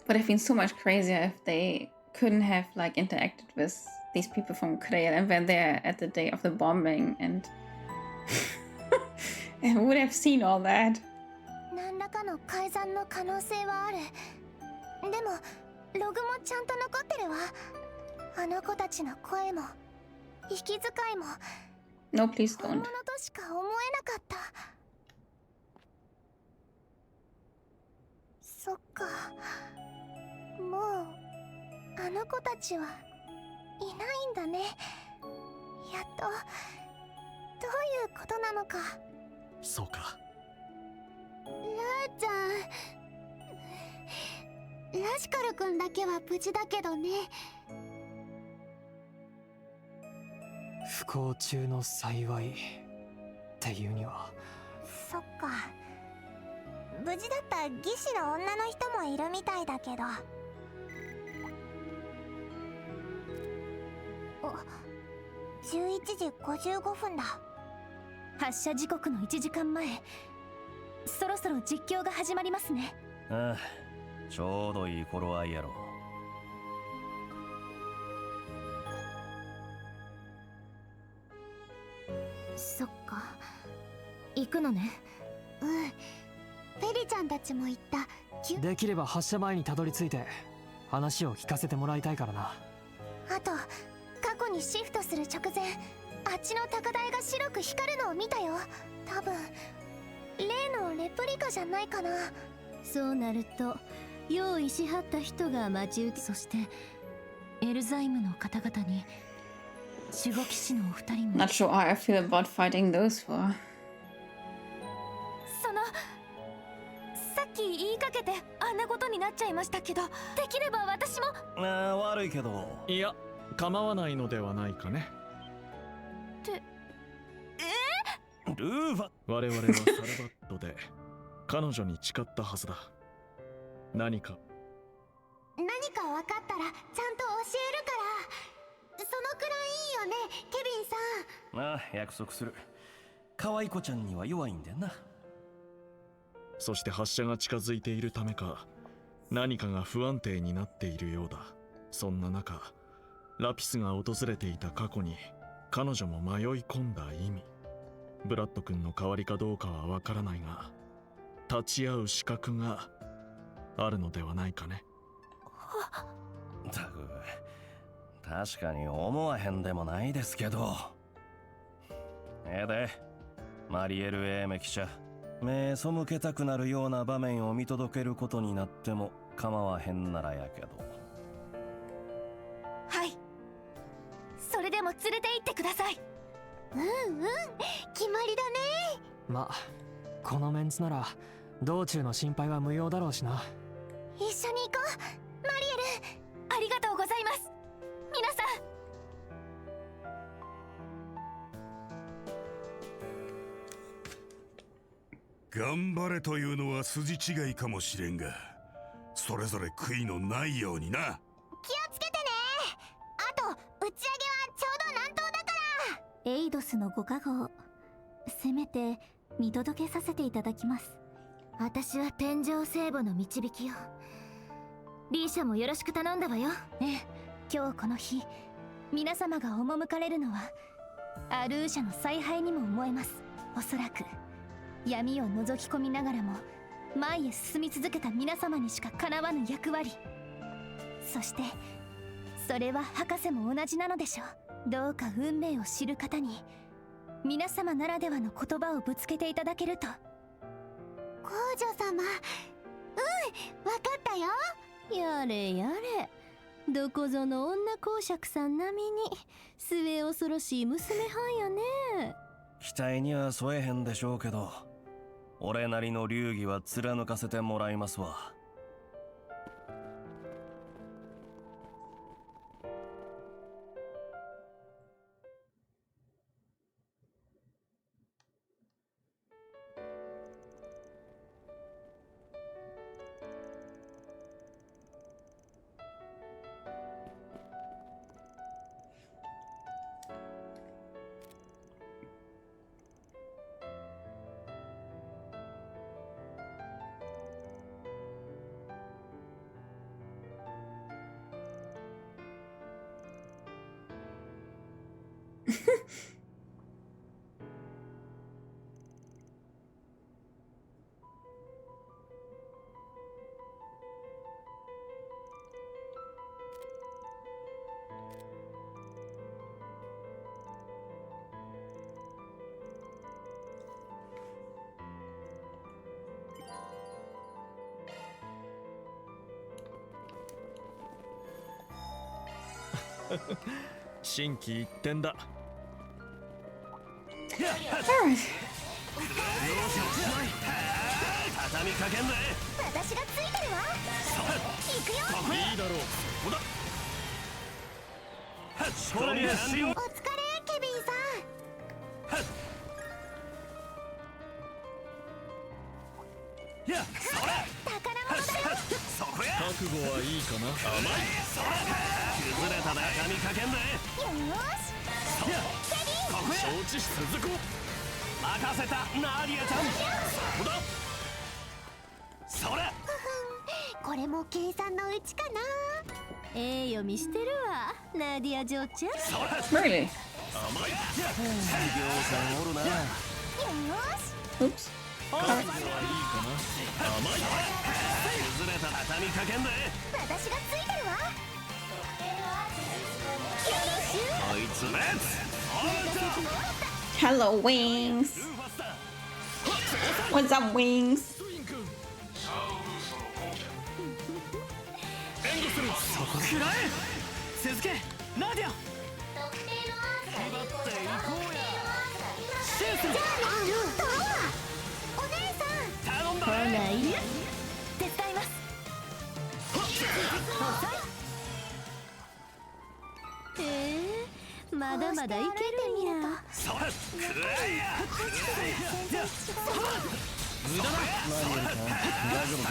would have been so much crazier if they couldn't have like interacted with these people from Korea and were there at the day of the bombing and and would have seen all that. 何らかの改ざんの可能性はある。でもログもちゃんと残ってるわ。あの子たちの声も息遣いも No, please 本 don't. 物としか思えなかった。そっか、もうあの子たちはいないんだね。やっとどういうことなのか。そうか。ルーちゃん、ラシカル君だけは無事だけどね。不幸中の幸いっていうには。そっか、無事だった義士の女の人もいるみたいだけど。11時55分だ。発射時刻の1時間前。そろそろ実況が始まりますね。ああ、ちょうどいい頃合いやろ。そっか、行くのね。うん、フェリちゃんたちも行った。できれば発射前にたどり着いて話を聞かせてもらいたいからな。あと過去にシフトする直前、あっちの高台が白く光るのを見たよ。多分例のレプリカじゃないかな。そうなると用意しはった人が待ち受け。そしてエルザイムの方々に守護騎士のお二人も。 Not sure how I feel about fighting those four. さっき言いかけてあんなことになっちゃいましたけど、できれば私も。ああ、悪いけど。いや、構わないのではないかね。ルーファ。我々はサルバットで彼女に誓ったはずだ。何か分かったらちゃんと教えるから。そのくらいいいよね、ケビンさん。ああ、約束する。可愛い子ちゃんには弱いんだよな。そして発射が近づいているためか、何かが不安定になっているようだ。そんな中、ラピスが訪れていた過去に彼女も迷い込んだ意味。ブラッド君の代わりかどうかはわからないが、立ち会う資格があるのではないかね。たく、確かに思わへんでもないですけど。で、マリエル・エーメ記者、目背けたくなるような場面を見届けることになっても構わへんならやけど。はい、それでも連れて行ってください。うんうん、決まりだね。まあこのメンツなら道中の心配は無用だろうしな。一緒に行こう、マリエル。ありがとうございます、皆さ頑ん。張れというのは筋違いかもしれんが、それぞれ悔いのないようにな。気をつけてね。あと打ち上げはちょうど南東だから。エイドスのご加護をせめて見届けさせていただきます。私は天上聖母の導きを。リーシャもよろしく頼んだわよ。ええ、今日この日皆様が赴かれるのはアルーシャの采配にも思えます。おそらく闇を覗き込みながらも前へ進み続けた皆様にしかかなわぬ役割。そしてそれは博士も同じなのでしょう。どうか運命を知る方に皆様ならではの言葉をぶつけていただけると。皇女様、わかったよ。やれやれ、どこぞの女公爵さん並みに末恐ろしい娘はんやね。期待には添えへんでしょうけど、俺なりの流儀は貫かせてもらいますわ。心機一転だ。畳みかけんぜ。私がついてるわ。行くよ。いいだろう。ほら。これに完了。お疲れケビンさん。や、それ。宝物だよ。そこや。覚悟はいいかな。甘い。それ。崩れた畳みかけんぜ。よーし。ケビン。ここや。承知続こう。任せたナディアちゃん。そこだ。それ。これも計算のうちかな。読みしてるわナディア嬢ちゃん。それ。Really? 甘い。ぎょうさんおるな。よーし。 Oops. 覚悟はいいかな。甘い。崩れた畳みかけんぜ。私がついてるわ。こいつレッツ。 Hello, Wings. What's up, Wings? そこくらえ。続けナディア。特定のアースが連行した特定のアースがシュート。お姉さん。頼んだほないや手伝います。まだまだいけるんや。それ。くらえや。無駄だ。大丈夫か。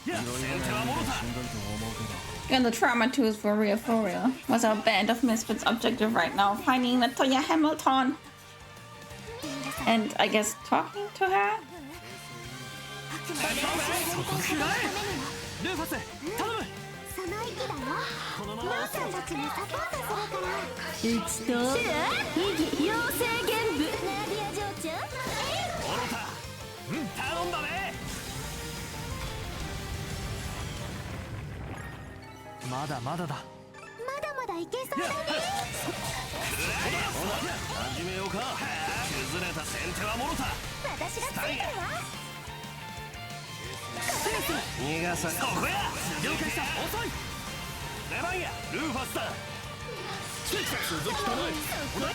いろいろな意味でしんどいと思うけど。 And the trauma too is for real, for real. What's our band of misfits objective right now? Finding Latoya Hamilton. And I guess talking to her? そこくらえ。ルーファス頼む。その息だよ。このまマーさんたちにサポートするから。うちと異議妖精玄武ナディア嬢ちゃん。オロタ。頼んだね。まだまだだ。まだまだいけそうだね。始めようか。崩れた先手はモロタ。私がついてるわ。逃がさ。そこや。了解した。遅い。出番や。ルーファスだ。続きたまえ。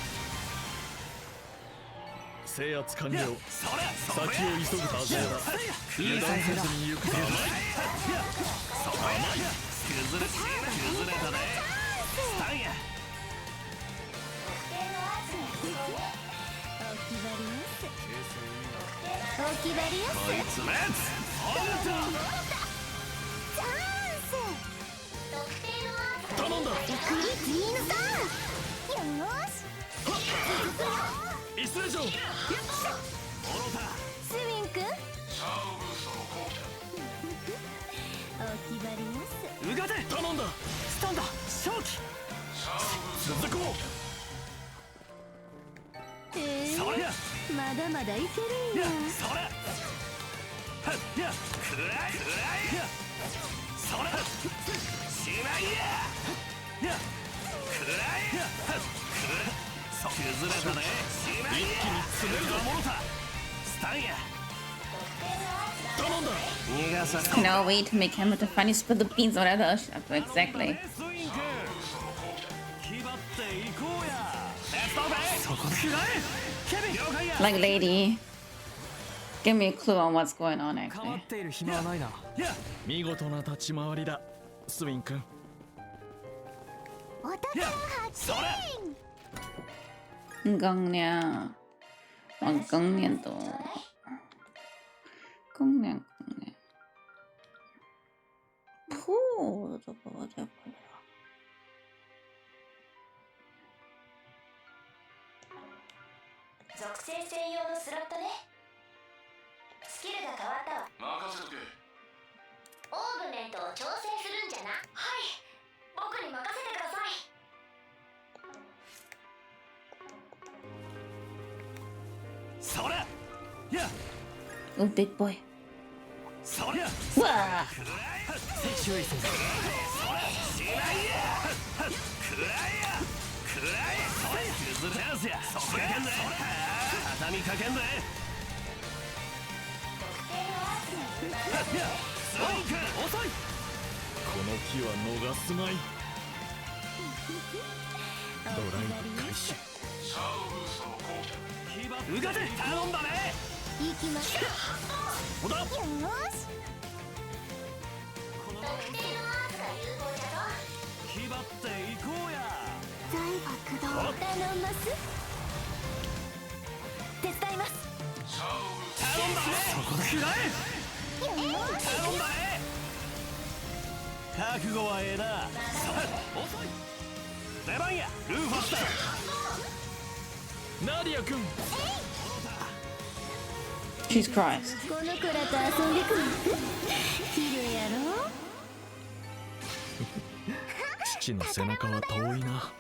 制圧完了。それ。先を急ぐはずだ。油断せずに行くぞ。そこや。崩れたね。スタンや。お決まりよ。こいつレッツ。チャンス。特定のアース頼んだ。クリスインさん。よーし。イスレジョン。オロタ。スウィン君お決まります。うがて。頼んだ。スタンだ。正気。続こう。それや。まだまだいけるんや。それ。くらえ。それ。しまいや。くらえ。崩れたね。しまいや。一気に詰めるぞ。モロタ。スタンや。頼んだ。逃がさ。 No way to make him with the funny spill the beans or whatever. Exactly. スウィン君。気張っていこうや。レッツゴー。そこくらえ。ケビン。了解や。 Like, lady, give me a clue on what's going on 変わ actually. っている暇はないな。見事な立ち回りだ。スウィン君。お宝発見。 Hanggang niya. Hanggang niya to. Hanggang niya. Puh, ito pa ba siya pala? 属性専用のスロットね。スキルが変わったわ。任せとけ。オーグメントを調整するんじゃな。はい、僕に任せてください。Oh, big boy. Wah! 注意せよ。畳みかけんぜ。遅い。この木は逃すまい。ドライブ開始。うがで頼んだね。行きましょほだ。よーし特定のアーツが有効じゃぞ。気張っていこうや。財が駆動。頼んます手伝います。頼んだね。そこで食らえ。頼んだね。覚悟はええな。遅い。出番やルーファスだ。ナディア君。Jesus Christ. この子らと遊んでくる綺麗やろ。父の背中は遠いな。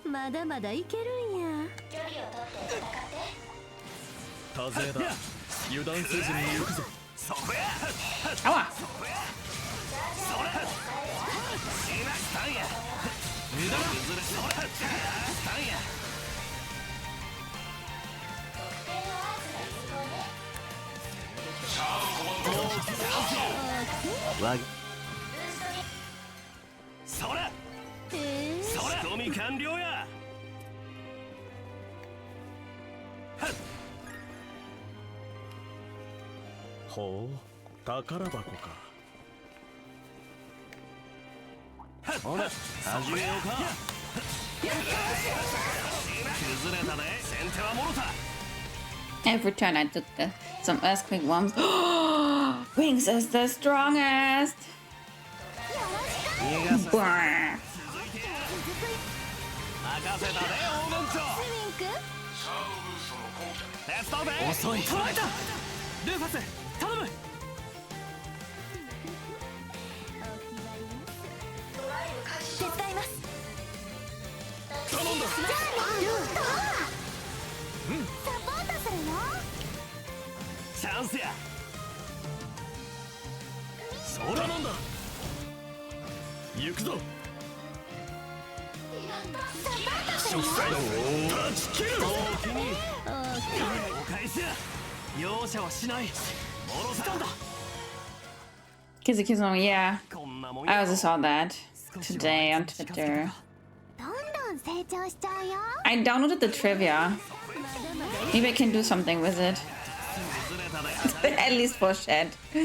まだまだいけるんや。距離を取って戦って。多勢だ。油断せずに行くぞ。そこや。 Aua! それ。スタンや。無駄な崩れ。それ。スタンや。特定のアーツが有効ね。わぎ。それ。それ。仕込み完了や。ほう、宝箱か。ほら、始めようか。崩れたね。先手はもろた。 Every turn I took some earthquake bombs. Wings is the strongest. 逃がす。 Brr. 任せたね、黄金長。スウィン君手伝うぜ。遅い。捉えた。ルーファス頼む。手伝います。頼んだ。サポートするよ。チャンスや。そらなんだ。行くぞ。立ち切る。お気に。お返しや。容赦はしない。もろさんだ。 Kizukizo, yeah. こんなもん I や。 also saw that today on Twitter. どんどん成長しちゃうよ。 I downloaded the trivia. Maybe I can do something with it. 崩れたね。 At least for Shed. それ。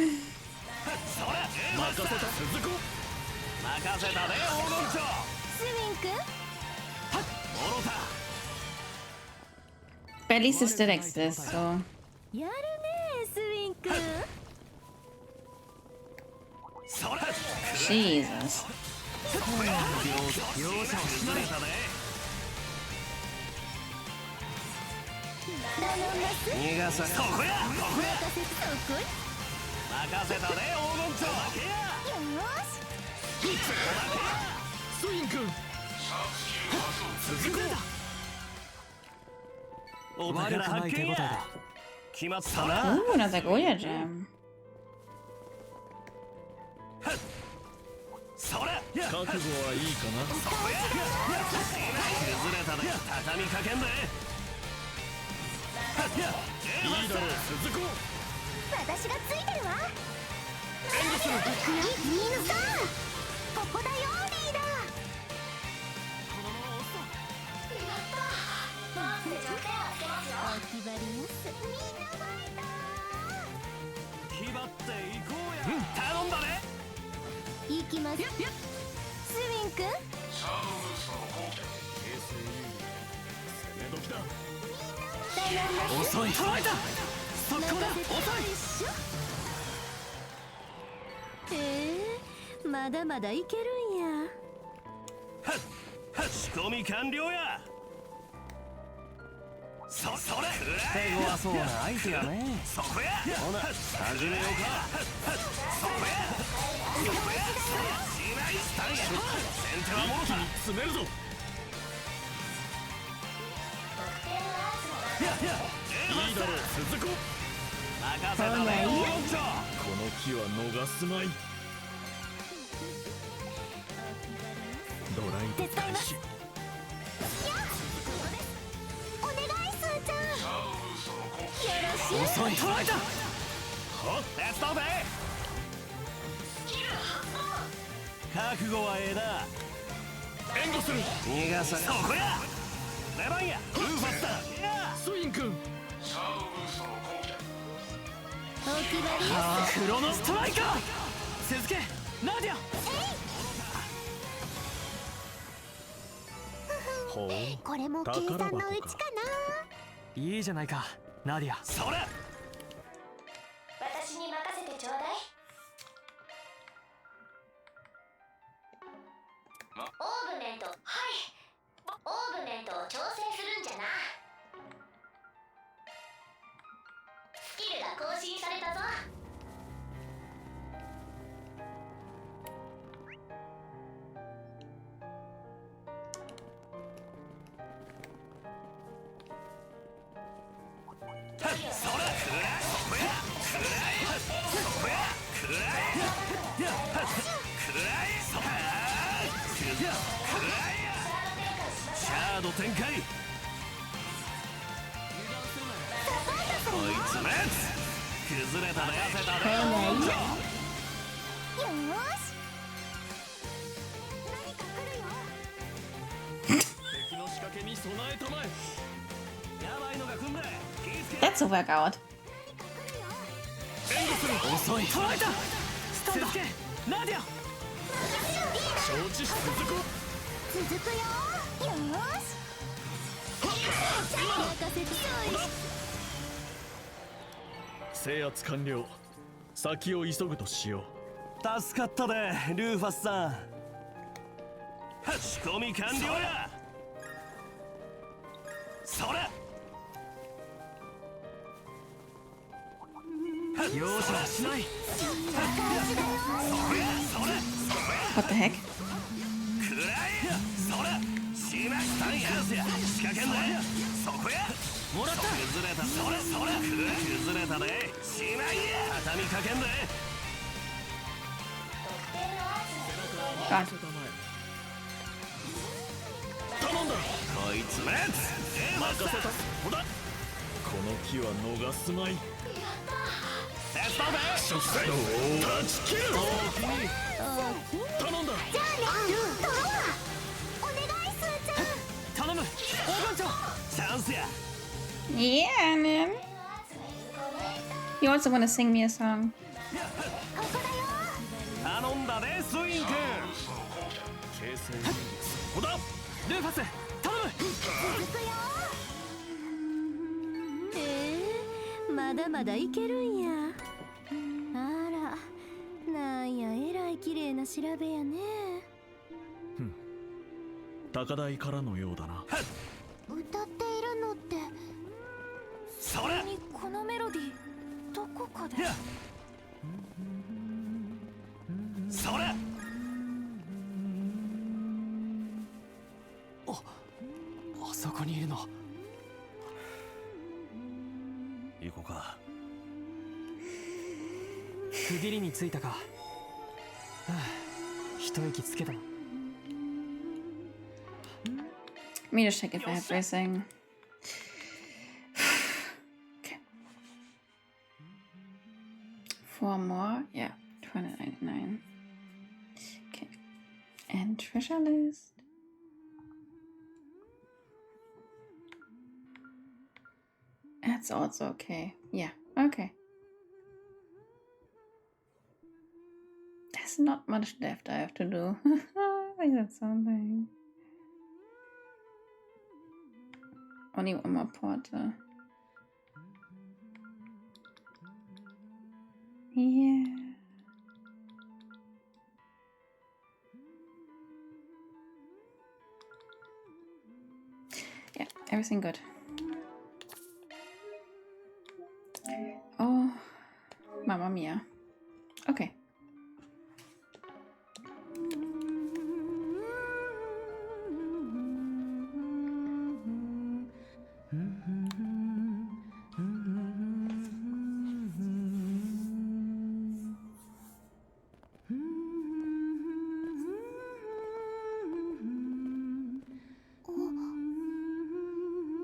任せた。続こう。任せたね、黄金長。スウィン君もろた。 But at least it still exists, so. やるねスウィン君。それ。 Jesus. 容赦はしない。逃がさ。そこや。ここや。任せたね、黄金長。負けや。よーし。スウィン君。続こう。お宝発見や。決まったな。 Ooh, another Goya gem. それ。覚悟はいいかな。崩れたね。畳みかけんぜ。いいだろう。続こう。私がついてるわ。みんなさん、ここだよリーダー。もうすぐ条件をつけますよ。お決まります。みんなファイター。気張っていこうや。頼んだね。行きますスウィン君遅い。捉えた。そこだ。遅い。まだまだいけるんや。仕込み完了や。それ。手強そうな相手やね。そこや。ほな、始めようか。そこや。そこや。しないスタンや。先手はもろた。詰めるぞ。特定のアーツがいいだろう。続こう。任せたね。この木は逃すまい。ドライブ開始。お願いスーちゃん。よろしい。遅い。捉えた。手伝うぜ。覚悟はええな。援護する。逃がさそこや。レバンやルーファスだ。スイン君。お決まりよ。クロノストライカー。続けナディア。ほう。これも計算のうちかな。いいじゃないかナディア。それ。私に任せてちょうだい。オーブネント、はい。オーブネントを調整するんじゃな。スキルが更新されたぞ。シャード展開。こいつね。崩れたね。よーし。敵の仕掛けに備えたまえ。やばいのが来んだ。 That's a workout. 遅い。捉えた。続けナディア。承知し続こう。続くよ。よーし。任せて制圧完了。先を急ぐとしよ助かったでルーファスさん。仕込み完了や。それ。容赦はしない。 What the heck? くらえ。それ。しましたんや。仕掛けんな。そこや。もらった。崩れた。それそれ。崩れたで。しまいや。畳みかけんで。 God. 頼んだ。こいつね。任せた。ほら。この木は逃すまい。手伝うぜ。断ち切る。頼んだ。じゃあね。お願いスーちゃん。頼む黄金長。チャンスや。 Yeah, man. You also want to sing me a song? 頼んだねスイン君。形成。ほら。ルーファス頼まだまだいけるんや。あらなんやえらい綺麗な調べやね。高台からのようだな。歌っているのってそれ。このメロディーどこかで。それ。あそこにいるの。行こうか。区切りについたか。はあ、一息つけたな。 Me just check if I have racing. Okay. 4 more. Yeah. 299. Okay. And treasure list. That's also okay. Yeah. Okay. There's not much left I have to do. Is that something? Only one more porter. Yeah. Yeah, everything good. Oh, Mamma Mia. Okay.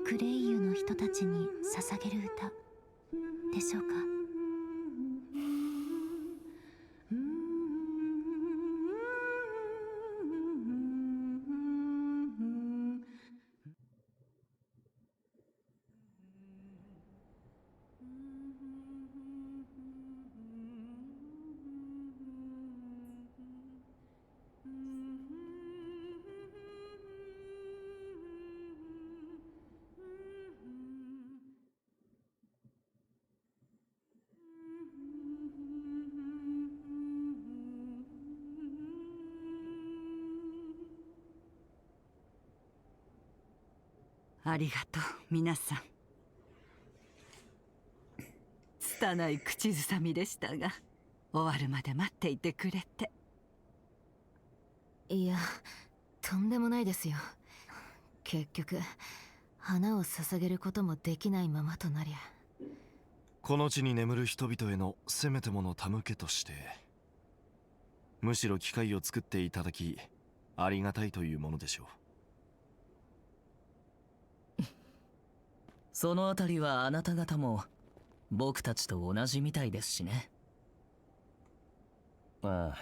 クレイユの人たちに捧げる歌でしょうか。ありがとう皆さん。拙い口ずさみでしたが、終わるまで待っていてくれて。いや、とんでもないですよ。結局花を捧げることもできないままとなりゃ。この地に眠る人々へのせめてもの手向けとして、むしろ機会を作っていただきありがたいというものでしょう。そのあたりはあなた方も僕たちと同じみたいですしね。ああ、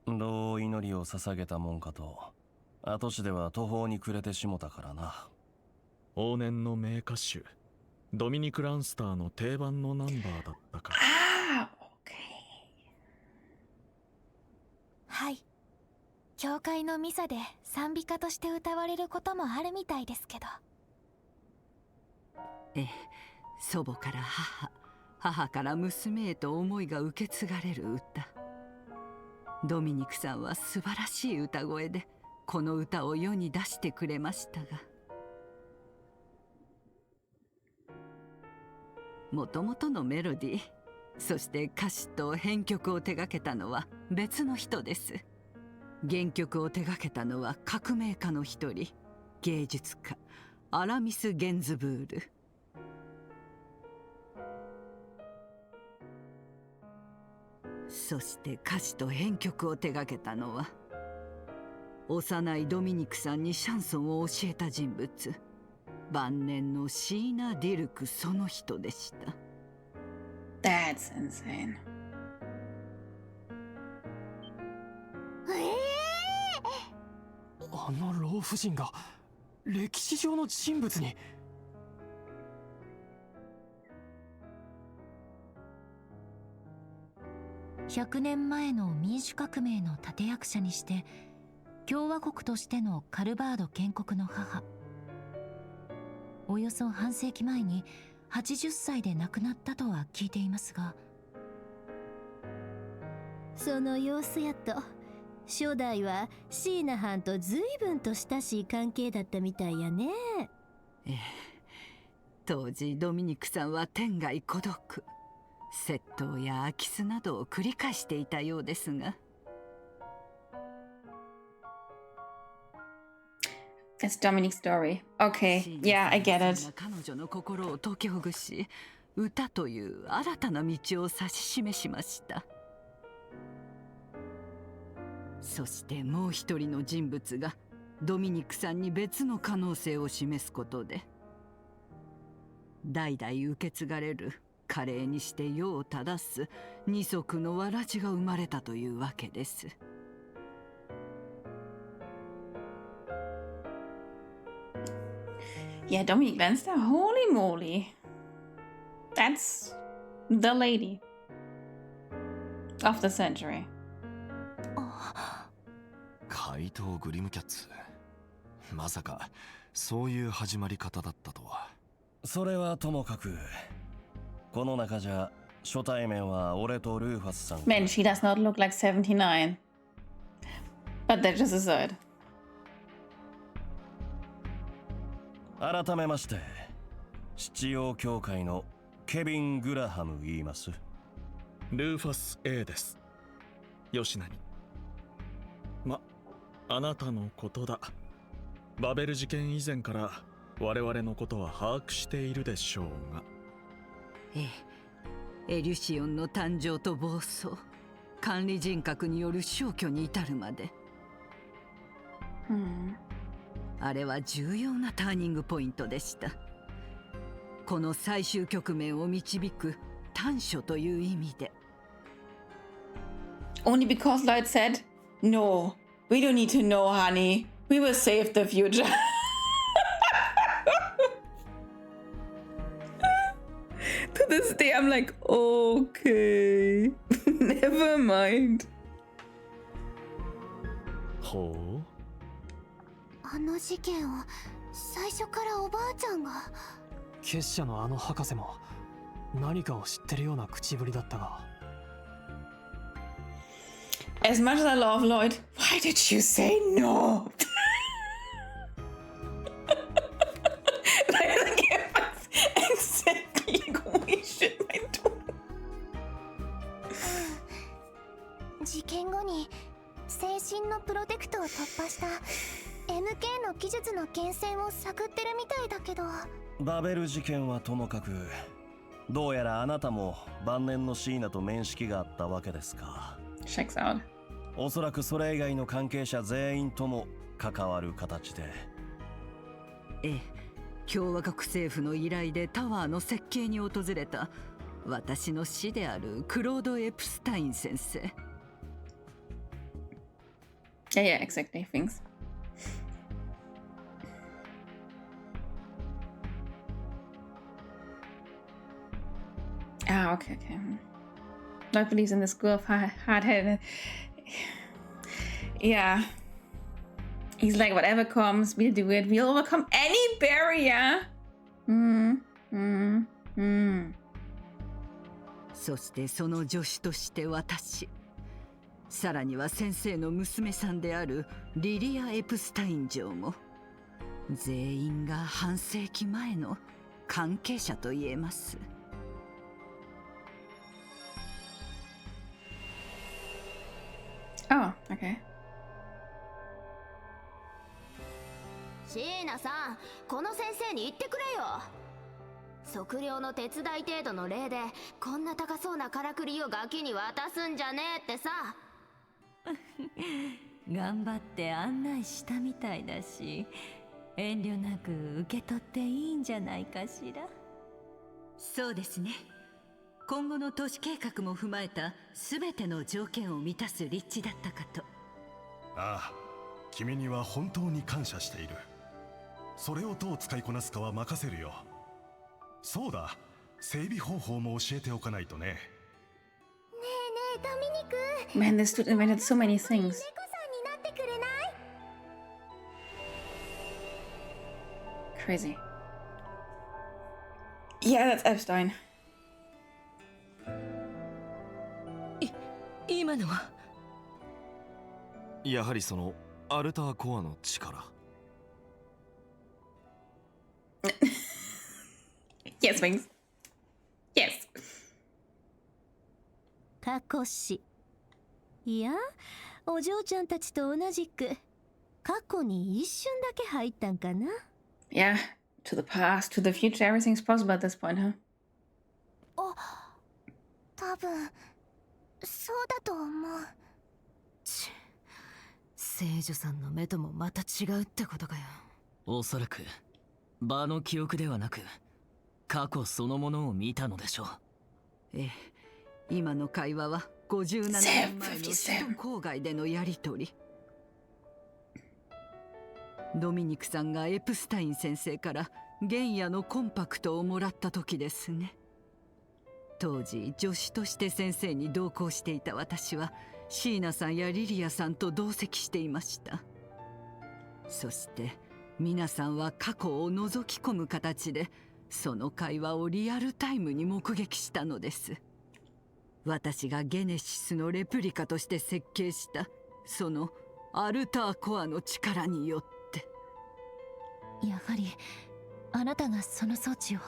どう祈りを捧げたもんかと跡地では途方に暮れてしもたからな。往年の名歌手ドミニク・ランスターの定番のナンバーだったから。はい、教会のミサで賛美歌として歌われることもあるみたいですけど。ええ、祖母から母、母から娘へと思いが受け継がれる歌。ドミニクさんは素晴らしい歌声でこの歌を世に出してくれましたが、もともとのメロディー、そして歌詞と編曲を手掛けたのは別の人です。原曲を手掛けたのは革命家の一人、芸術家アラミス・ゲンズブール。そして歌詞と編曲を手掛けたのは幼いドミニクさんにシャンソンを教えた人物、晩年のシーナ・ディルクその人でした。 That's insane. あの老婦人が歴史上の人物に。100年前の民主革命の立役者にして共和国としてのカルバード建国の母。およそ半世紀前に80歳で亡くなったとは聞いていますが。その様子やと初代はシーナ藩と随分と親しい関係だったみたいやね。ええ、当時ドミニクさんは天涯孤独、窃盗や空き巣などを繰り返していたようですが。It's Dominic's story. Okay, yeah, I get it. 彼女の心を解きほぐし、歌という新たな道を指し示しました。そしてもう一人の人物がドミニクさんに別の可能性を示すことで、代々受け継がれる華麗にして世を正す二足のわらじが生まれたというわけです。Yeah, Dominic Lannister, holy moly. That's the lady of the century. 怪盗グリムキャッツ、まさかそういう始まり方だったとは。それはともかく、この中じゃ初対面は俺とルーファスさん。 Man, she does not look like 79. But that's just aside. 改めまして七葉教会のケビン・グラハム言います。ルーファス A です。吉成。あなたのことだ。バベル事件以前から我々のことは把握しているでしょうが。ええ、エリュシオンの誕生と暴走、管理人格による消去に至るまで、あれは重要なターニングポイントでした。この最終局面を導く短所という意味で。 Only because Lloyd said, "No, we don't need to know, honey. We will save the future." To this day, I'm like, okay, never mind. ほう。あの事件を最初からおばあちゃんが。結社のあの博士も何かを知ってるような口ぶりだったが。As much as I love Lloyd, why did you say no? Like, give us exactly what we should be doing. 事件後に精神のプロテクトを突破した MK の技術の源泉を探ってるみたいだけど。バベル事件はともかく、どうやらあなたも晩年のシーナと面識があったわけですか。Checks out. おそらくそれ以外の関係者全員とも関わる形で。ええ、共和国政府の依頼でタワーの設計に訪れた私の師であるクロード・エプスタイン先生。Yeah, exactly. Thanks. Ah, okay. Lloyd believes in the school of hard-headed. Yeah. He's like, whatever comes, we'll do it. We'll overcome any barrier. そしてその助手として私、さらには先生の娘さんであるリリア・エプスタイン嬢も、全員が半世紀前の関係者と言えます。Oh, okay. シーナさん、この先生に言ってくれよ。測量の手伝い程度の例でこんな高そうなからくりをガキに渡すんじゃねえってさ。頑張って案内したみたいだし、遠慮なく受け取っていいんじゃないかしら。そうですね。今後の都市計画も踏まえた全ての条件を満たす立地だったかと。ああ、君には本当に感謝している。それをどう使いこなすかは任せるよ。そうだ、整備方法も教えておかないとね。ねえねえ、ドミニク。 Man, this dude invented so many things. 猫さんになってくれない？ Crazy. Yeah, that's Epstein. 今のはやはりそのアルターコアの力。Yes, Wings. Yes. 過去史。いや、お嬢ちゃんたちと同じく過去に一瞬だけ入ったんかな。Yeah, to the past, to the future, everything's possible at this point, huh? あ、多分そうだと思う。聖女さんの目ともまた違うってことかよ。おそらく場の記憶ではなく過去そのものを見たのでしょう。ええ、今の会話は57年前の首都郊外でのやりとり。ドミニクさんがエプスタイン先生から原野のコンパクトをもらった時ですね。当時助手として先生に同行していた私はシーナさんやリリアさんと同席していました。そして皆さんは過去を覗き込む形でその会話をリアルタイムに目撃したのです。私がゲネシスのレプリカとして設計したそのアルターコアの力によって。やはりあなたがその装置を。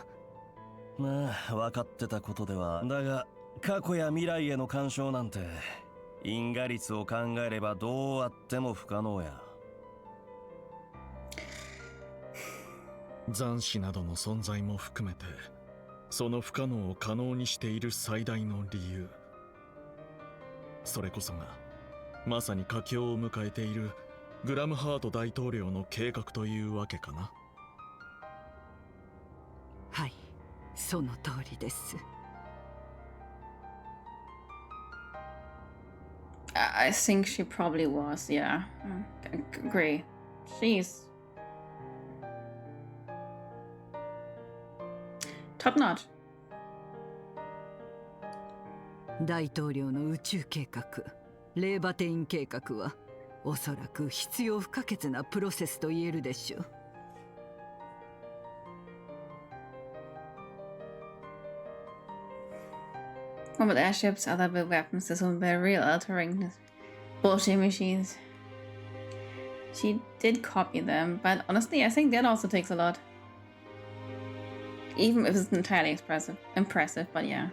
まあ分かってたことではだが、過去や未来への干渉なんて因果率を考えればどうあっても不可能や。残滓などの存在も含めてその不可能を可能にしている最大の理由、それこそがまさに佳境を迎えているグラムハート大統領の計画というわけかな。はい、その通りです。I think she probably was, yeah. Agree. She's top notch. 大統領の宇宙計画、レーバテイン計画はおそらく必要不可欠なプロセスと言えるでしょう。One with airships, other with weapons, this one by real altering bullshit machines. She did copy them, but honestly, I think that also takes a lot. Even if it's entirely impressive, but yeah.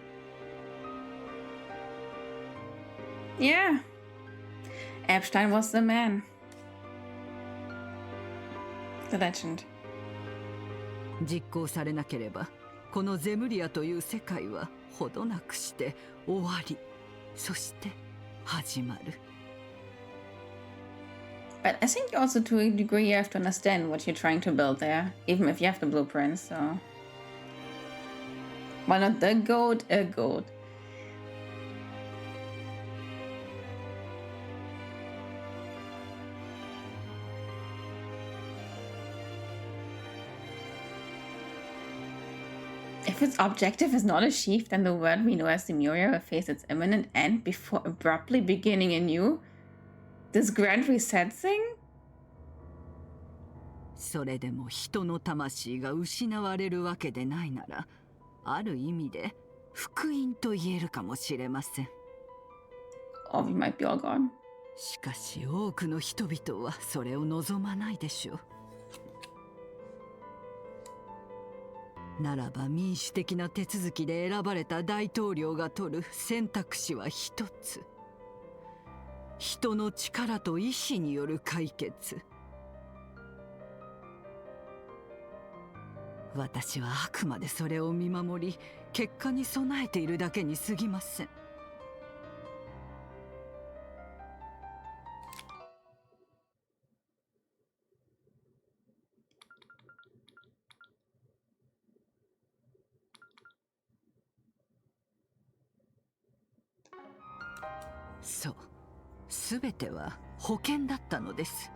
Yeah. Epstein was the man. The legend. 実行されなければ、このゼムリアという世界はほどなくして終わり、そして始まる。But I think also to a degree you have to understand what you're trying to build there, even if you have the blueprints, so... Why not the goat, a goat? If its objective is not achieved, then the world we know as Lemuria will face its imminent end before abruptly beginning anew? This grand reset thing? それでも人の魂が失われるわけでないなら、ある意味で福音と言えるかもしれません。Or we might be all gone. しかし多くの人々はそれを望まないでしょう。ならば民主的な手続きで選ばれた大統領が取る選択肢は一つ。人の力と意志による解決。私はあくまでそれを見守り、結果に備えているだけに過ぎません。そう、すべては保険だったのです。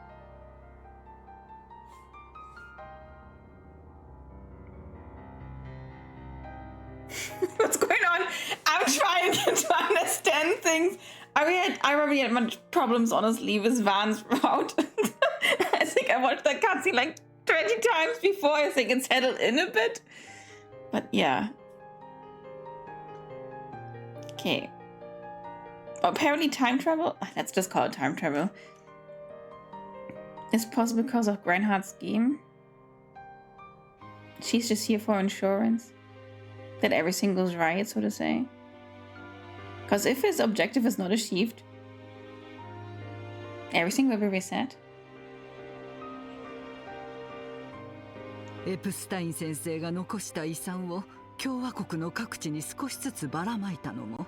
What's going on? I'm trying to understand things. I already had much problems, honestly, with Van's route. I think I watched that cutscene like 20 times before I think it settled in a bit. But yeah. Okay. Apparently time travel, let's just call it time travel, is possible because of Reinhardt's scheme. She's just here for insurance. That everything goes right, so to say. Because if his objective is not achieved, everything will be reset. エプスタイン先生が残した遺産を共和国の各地に少しずつばらまいたのも、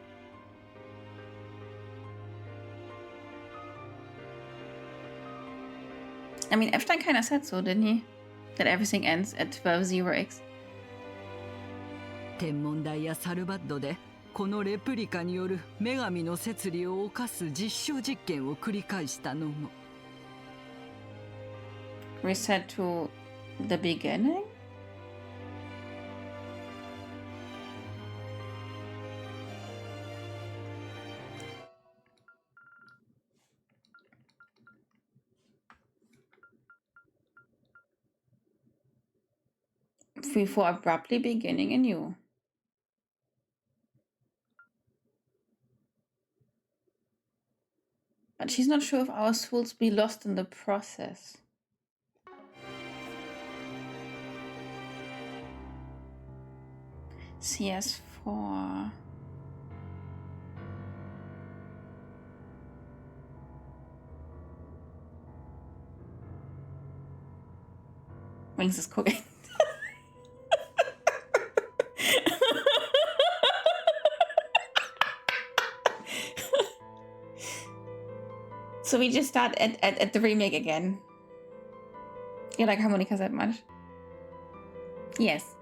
I mean, Epstein kind of said so, didn't he? That everything ends at 12-0x. 天文台やサルバッドでこのレプリカによる女神の摂理を犯す実証実験を繰り返したのも。Reset to the beginning? Before abruptly beginning anew. But she's not sure if our souls be lost in the process. CS4. Wings is cooking. So we just start at the remake again. You like harmonicas that much? Yes.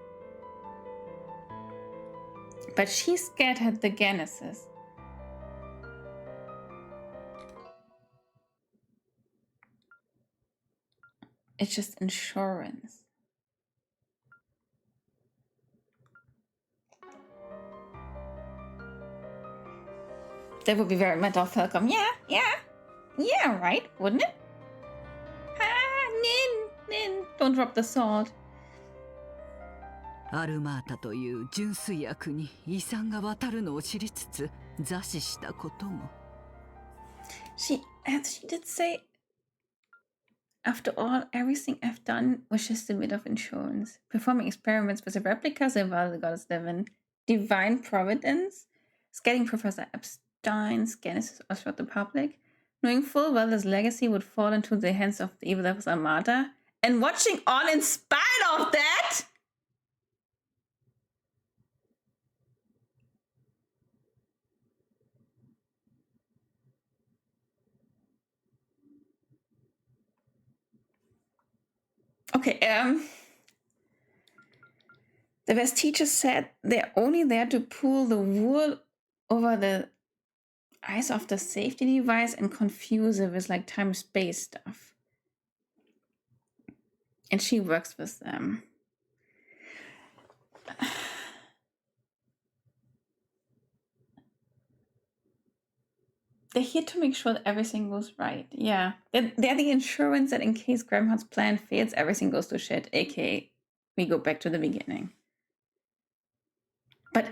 But she's scared at the Genesis. It's just insurance. That would be very Metal Falcon. Yeah, right, wouldn't it? Nin, don't drop the sword. アルマータという純粋悪に遺産が渡るのを知りつつ座視したことも。She did say, after all, everything I've done was just a bit of insurance. Performing experiments with the replicas of the goddess Devon, divine providence, scaling Professor Epstein's Genesis Oswald the Public, knowing full well his legacy would fall into the hands of the evil devil's Armada, and watching on in spite of that? Okay, the best teacher said they're only there to pull the wool over the eyes of the safety device and confuse it with like time-space stuff. And she works with them. They're here to make sure that everything goes right. Yeah. They're the insurance that in case Grandma's plan fails, everything goes to shit. AKA, we go back to the beginning. But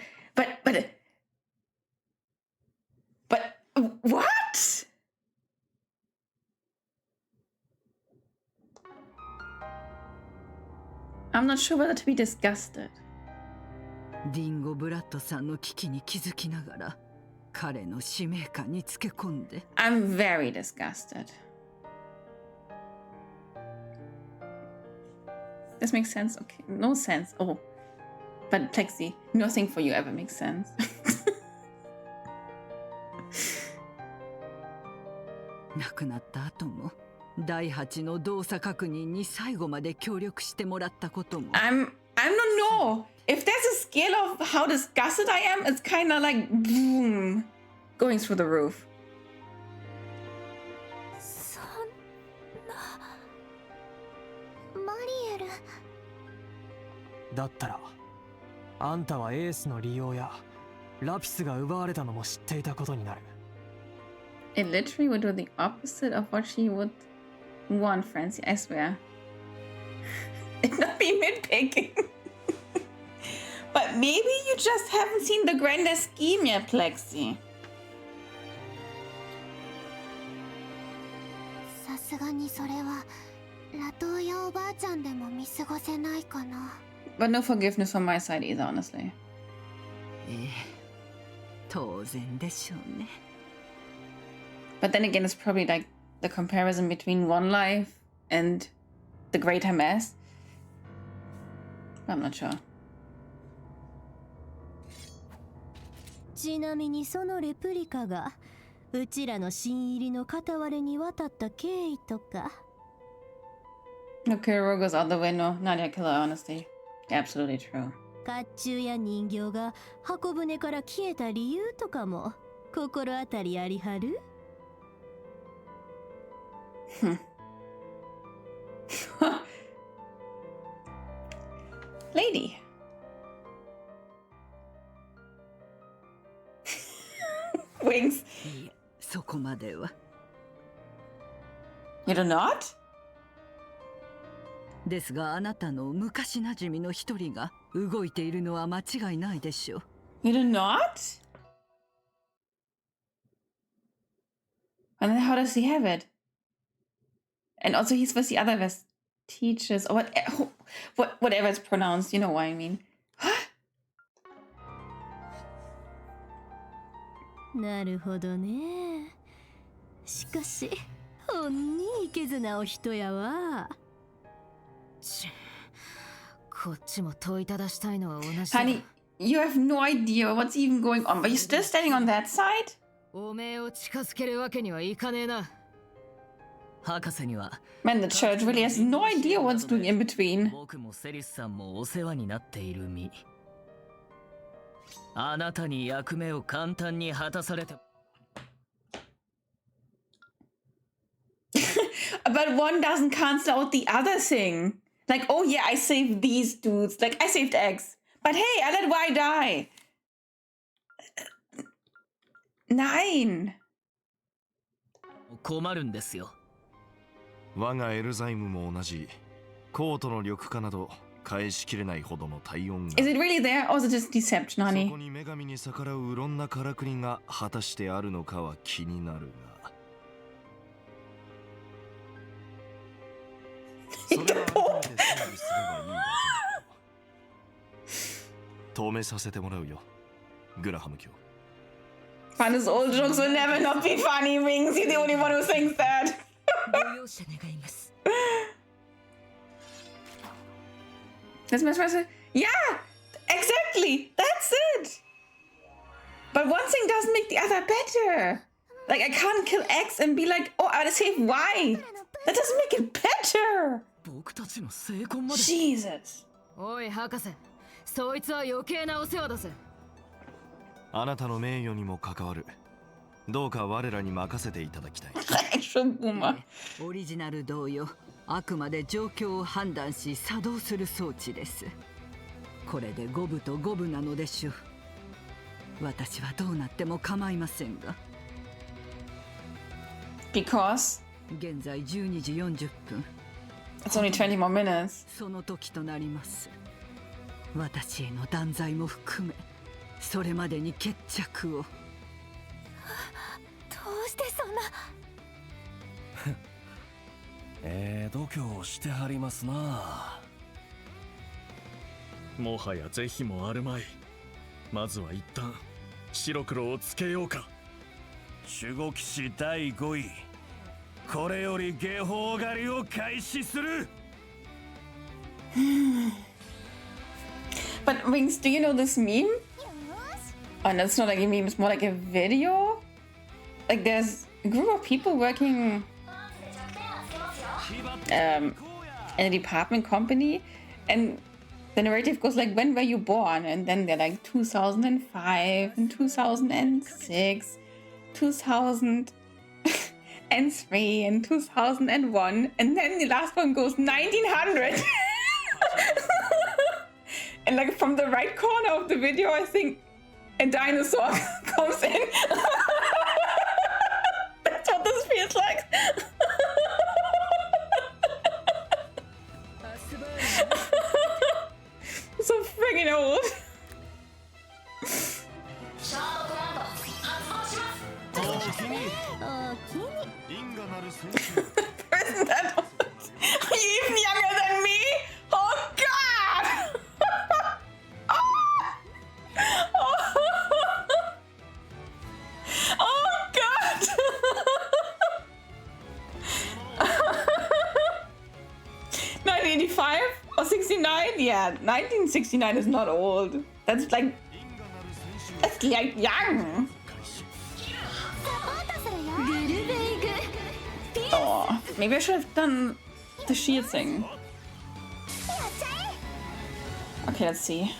what? I'm not sure whether to be disgusted. ディンゴ・ブラッドさんの危機に気づきながら彼の使命感につけ込んで。I'm very disgusted. This makes sense? Okay, no sense. Oh, but Plexi, nothing for you ever makes sense. 亡くなった後も第8の動作確認に最後まで協力してもらったことも。I'm no. If there's a scale of how disgusted I am, it's kind of like boom, going through the roof. そんなマリエル。だったらあんたはエースの利用やラピスが奪われたのも知っていたことになる。It literally would do the opposite of what she would want, Francie, I swear. It's not be nitpicking. But maybe you just haven't seen the grander scheme yet, Plexi. さすがにそれはラトーヤおばあちゃんでも見過ごせないかな。But no forgiveness from my side either, honestly. 当然でしょうね。But then again, it's probably like the comparison between One Life and the Greater Mass. I'm not sure. ちなみにそのレプリカがうちらの新入りの片割れに渡った経緯とか。Okay, Rogue goes out the window. Nadia killer, honestly. Absolutely true. 甲冑や人形が箱舟から消えた理由とかも心当たりありはるLady. Wings. いえ、そこまでは。You do not? ですがあなたの昔馴染みの一人が動いているのは間違いないでしょう。You do not? And then how does he have it? And also he's with the other West teachers or whatever it's pronounced, you know what I mean. なるほどね。しかし本にいけずなお人やわ。こっちも問いただしたいのは同じだ。Honey, you have no idea what's even going on, but you're still standing on that side? おめえを近づけるわけにはいかねえな。博士には Man, the church really has no idea what's doing in between. 僕もセリスさんもお世話になっている身。あなたに役目を簡単に果たされて But one doesn't cancel out the other thing. Like, oh yeah, I saved these dudes. Like, I saved X. But hey, I let Y die. Nein. 困るんですよ。我がエルザイムも同じ。コートの緑化など返しきれないほどの体温が。Is it really there, or is it just deception, honey? そこに女神に逆らううろんなからくりが果たしてあるのかは気になるが。それは改めて整理すればいいだけだ。透明させてもらうよ、グラハム卿。Fun's old jokes will never not be funny, Wings. You're the only one who thinks that. Yeah, exactly. That's it. But one thing doesn't make the other better. Like, I can't kill X and be like, oh, I gotta save Y. That doesn't make it better. Jesus. おい博士、そいつは余計なお世話だぜ。あなたの名誉にも関わる。どうか我らに任せていただきたい。オリジナル同様、あくまで状況を判断し作動する装置です。これで五分と五分なのでしょう。私はどうなっても構いませんが。Because 現在12時40分。It's only 20 more minutes. その時となります。私への断罪も含め、それまでに決着を。どうしてそんな。度胸してはりますな。もはや是非もあるまい。まずは一旦白黒をつけようか。守護騎士第5位、これより下法狩りを開始する。But Wings, do you know this meme? Oh, no, it's not like a meme, it's more like a video. Like there's a group of people working in a department company, and the narrative goes like, when were you born? And then they're like 2005 and 2006, 2003 and 2001, and then the last one goes 1900. And like from the right corner of the video, I think a dinosaur comes in. That's what this feels like. So friggin' old. Person that old? Are you even younger than me? Oh god! Oh god! 1985 or 69? Yeah, 1969 is not old. That's like young. Oh, maybe I should have done the shield thing. Okay, let's see.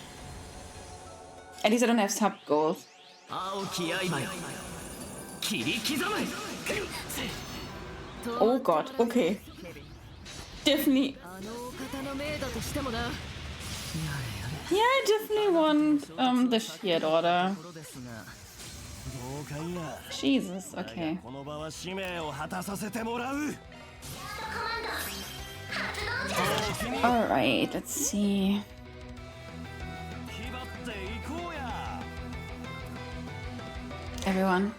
At least I don't have sub goals. Oh god, okay. Definitely. Yeah, I definitely want the shield order. Jesus, okay. Alright, let's see. Everyone.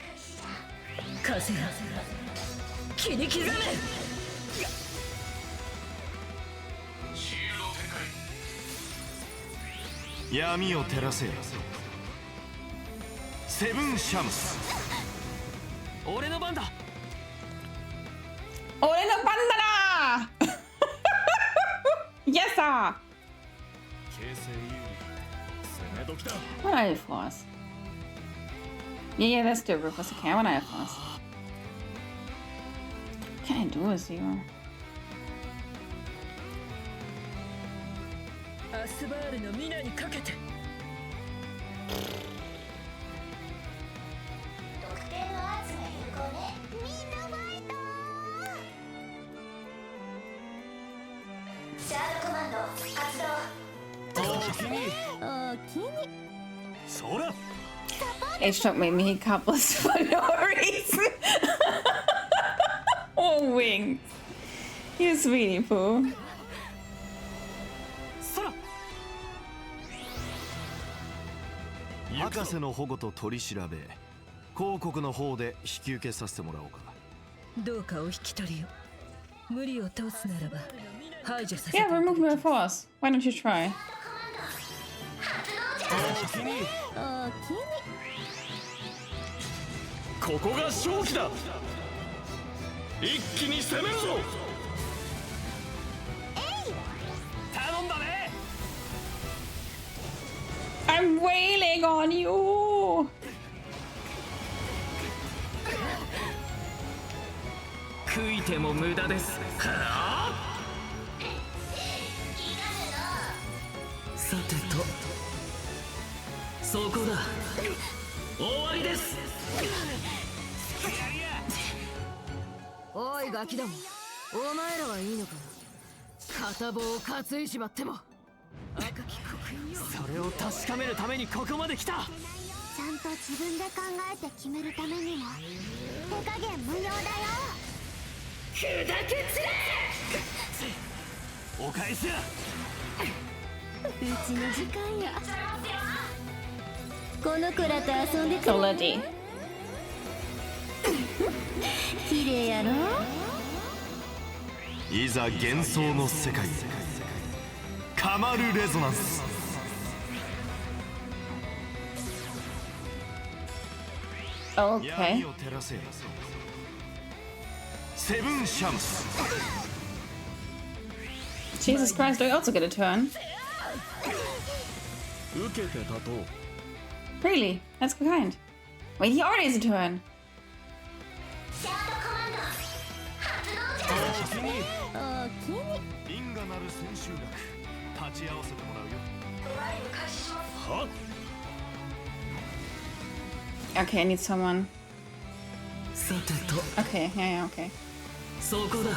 Yamiを照らせ。セブンシャムス。俺の番だ。俺の番だな。Yes, sir. What are you for us? Yeah, let's do Rufus. Okay, what are you for us? What can I do with you? アスバールの皆にかけて。シャードコマンド発動。おおきに。そら。H-Talk made me hate couples for no reason. Oh, Wing. You sweetie poo. 博士の保護と取り調べ、広告の方で引き受けさせてもらおうか。どうかお引き取りを。無理を通すならば排除させて。 Yeah, remove my force. Why don't you try? おおきに。ここが勝機だ。一気に攻めるぞ。頼んだね。I'm wailing on you. 悔いても無駄です。はあ。さてと、そこだ。終わりです。おいガキども、お前らはいいのか。片棒を担いじまっても。赤き刻印よ。それを確かめるためにここまで来た。ちゃんと自分で考えて決めるためにも手加減無用だよ。砕け散れ。お返しや。うちの時間や。この子らと遊んでくれ。 So Letty. 綺麗やろ。いざ幻想の世界へ。カマルレゾナンス。Okay. 闇を照らせ。セブンシャムス。 Jesus Christ, do I also get a turn? 受けてたと。 Really? That's kind. Wait, he already has a turn. シャードコマンド発動じゃ。おおきに。因果なる千秋楽。立ち会わせてもらうよ。ライブ開始します。は。 Okay, I need someone. さてと。 Okay, yeah, okay. そこだ。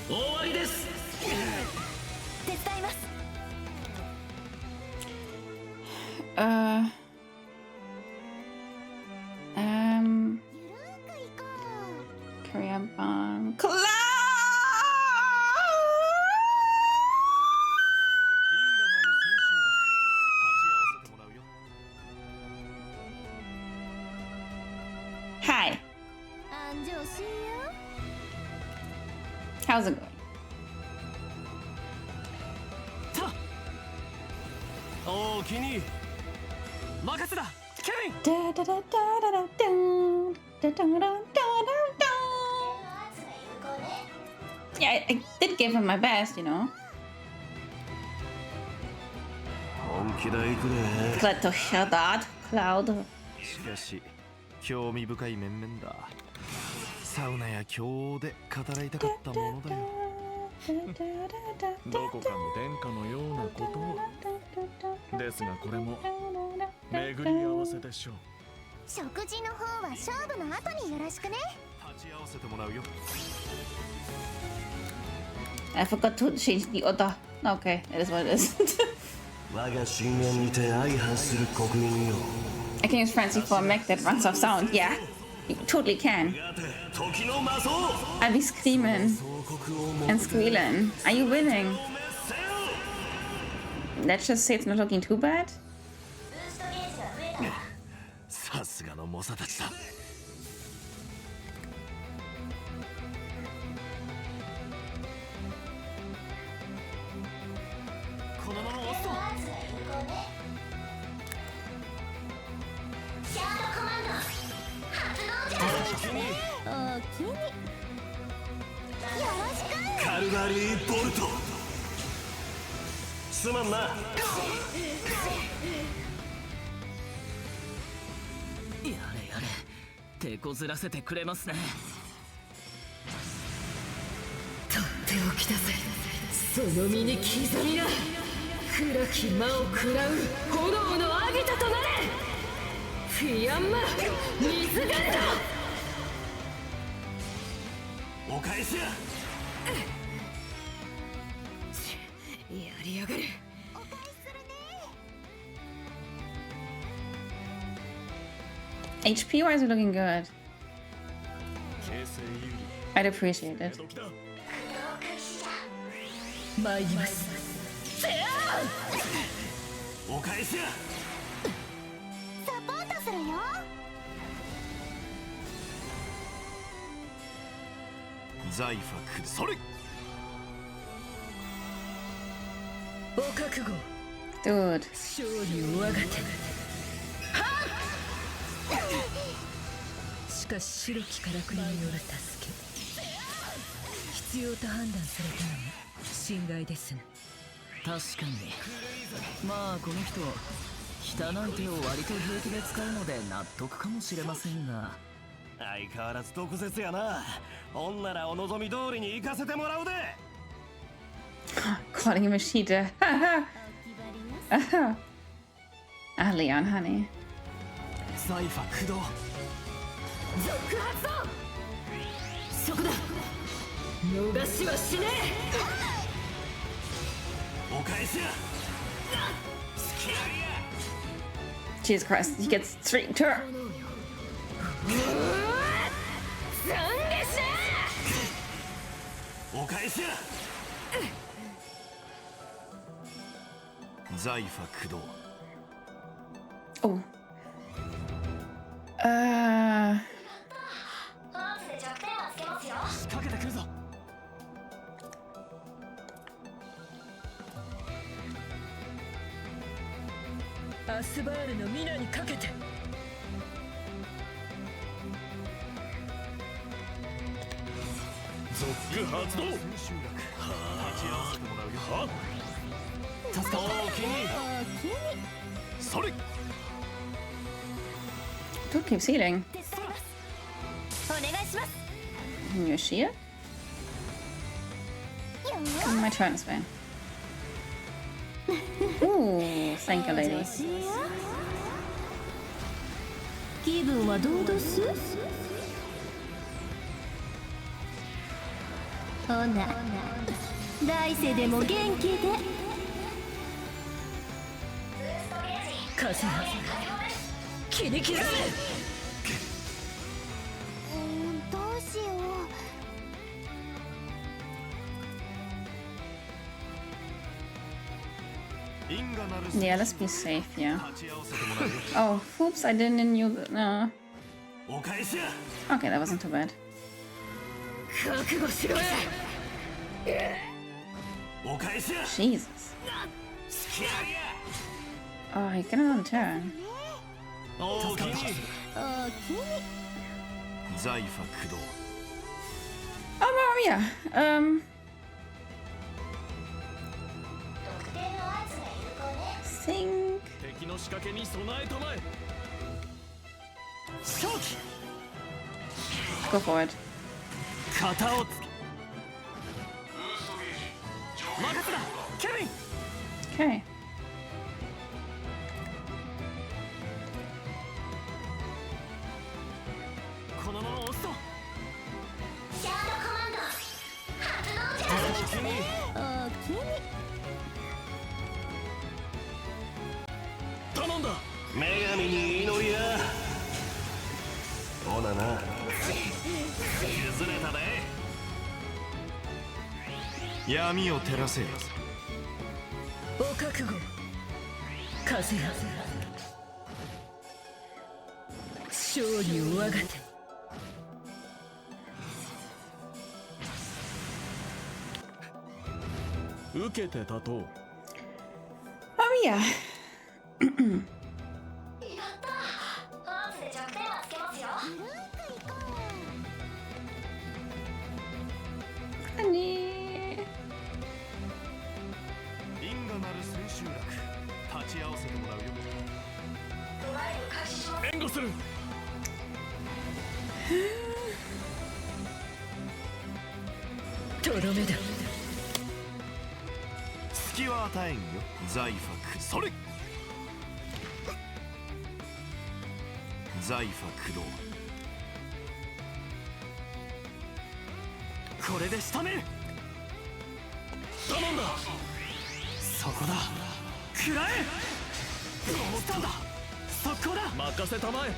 終わりです。手伝います。Korea bomb. Cloud! Hi. How's it going? おおきに。任せだ、ケビン。 Yeah, I did give him my best, you know. 本気だいくね。 Glad to hear that, Cloud. しかし興味深い面々だ。サウナや今日で語らいたかったものだよ。どこかの殿下のようなことを。ですがこれも巡り合わせでしょう。食事の方は勝負の後によろしくね。立ち会わせてもらうよ。 I forgot to change the order. Okay, it is what it is. 我が深淵にて相反する国民よ。 I can use Frenzy for a mech that runs off sound. Yeah, you totally can. 時の魔装。 I'll be screaming and squealing. Are you winning? Let's just say it's not looking too bad. さすがの猛者たちだ。このまま押すと。シャードコマンド発動じゃ。おおきに。よろしく。カルガリーボルト。すまんな。やれやれ、手こずらせてくれますね。とっておきだぜ、その身に刻みな。暗き魔を食らう炎のアギトとなれ。フィアンマ水ガンお返しや。やりやがる。 HP wise, we're looking good. I'd appreciate it. 参ります。お返しや。サポートするよ。ザイファクそれ。お覚悟。 Dude. 勝利をあがて。しかし白きからくりによる助け、必要と判断されたのも心外ですね。確かに。まあこの人汚い手を割と平気で使うので納得かもしれませんが、相変わらず毒舌やな。ほんならお望み通りに行かせてもらうで。 Calling him a cheater. Ah, Leon, honey. ザイファ駆動。続発動。そこだ。逃しはしねえ。お返しや。 Jesus Christ, he gets straight to her. お返しや。ザイファ駆動。 Oh. アーツで弱点はつけますよ。仕掛けてくるぞ。アスバールの皆にかけて。続発動。はあ。助かった。それ。 Dude keeps healing. お願いします。 Your shield? My turn is fine. Ooh, thank you, lady. 気分はどうどす？ほな、来世でも元気で。風が切り刻め。どうしよう。 Yeah, let's be safe, yeah. Oh, oops, I didn't use it. No. Okay, that wasn't too bad. 覚悟しろ。 Jesus. Oh, he got another turn. ザイファ駆動。 Oh, yeah. 特定のアーツが有効ね。 Think. 敵の仕掛けに備えたまえ。勝機。 Go for it. 型をつけ。任せだ、ケビン。 Okay. このまま押すと。シャードコマンド発動じゃ。おおきに。 頼んだ。女神に祈りや。ほなな。崩れたで。闇を照らせ。お覚悟。風が勝利をあがて。 受けて立とう。 Oh, yeah. やった。アーツで弱点はつけますよ。 Honey. 因果なる千秋楽立ち会わせてもらうよ。ドライブ開始します。援護する。とどめだ。 隙は与えんよ。ザイファクそれ。ザイファ駆動。これで仕留める。頼んだ。そこだ。食らえ。どうしたんだ。速攻だ。任せたまえ。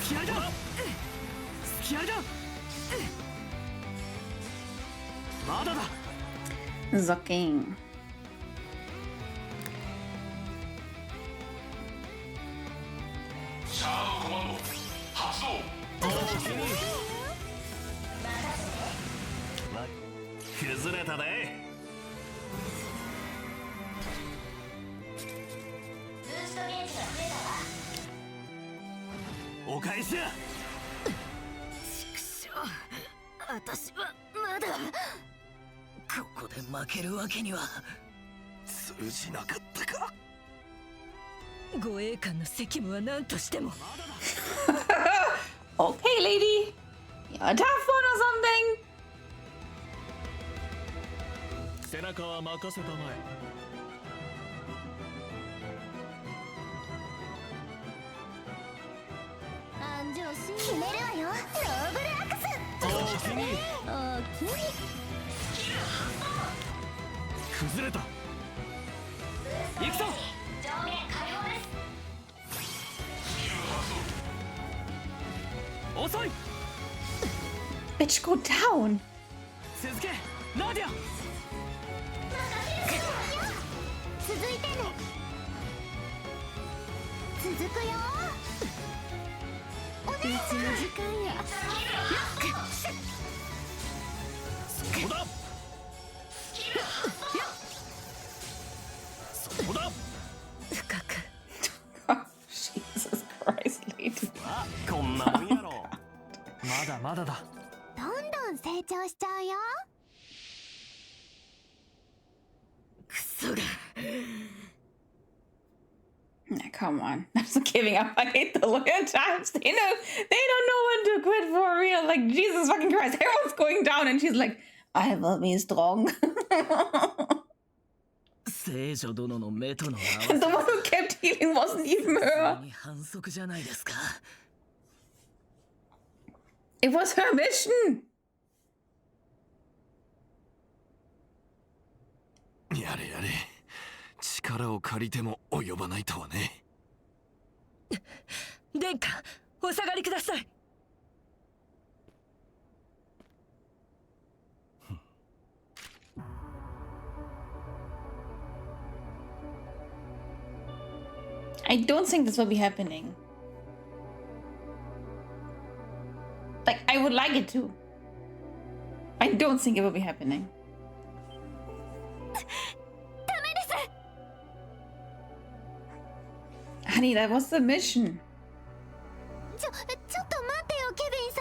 気合だ。気合だ。まだだ。Zocking. Okay, lady. You're a tough one or something. 背中は任せたまえ。安城し決めるわよ。ノーブルアクス。おおきに。おおきに。崩れた。行くぞ。上限解放です。遅い。 Bitch, go down. 続け、ナディア。続いてね。続くよ。お姉さん。時間や。そこだ。そこだ。深く。Jesus Christ, lady. こんなもんやろ。まだまだだ。どんどん成長しちゃうよ。クソが。Nah, come on. I'm just giving up. I hate the loyal times. They don't know when to quit for real. Like, Jesus fucking Christ. Everyone's going down and she's like, I will be strong. The 聖女殿の目との合わせ。 And the one who kept healing wasn't even her. 反則じゃないですか。It was her mission. やれやれ。力を借りても及ばないとはね。殿下、お下がりください。I don't think this will be happening. Like, I would like it to. I don't think it will be happening. ダメです。 Honey, that was the mission. ちょっと待ってよ、ケビンさ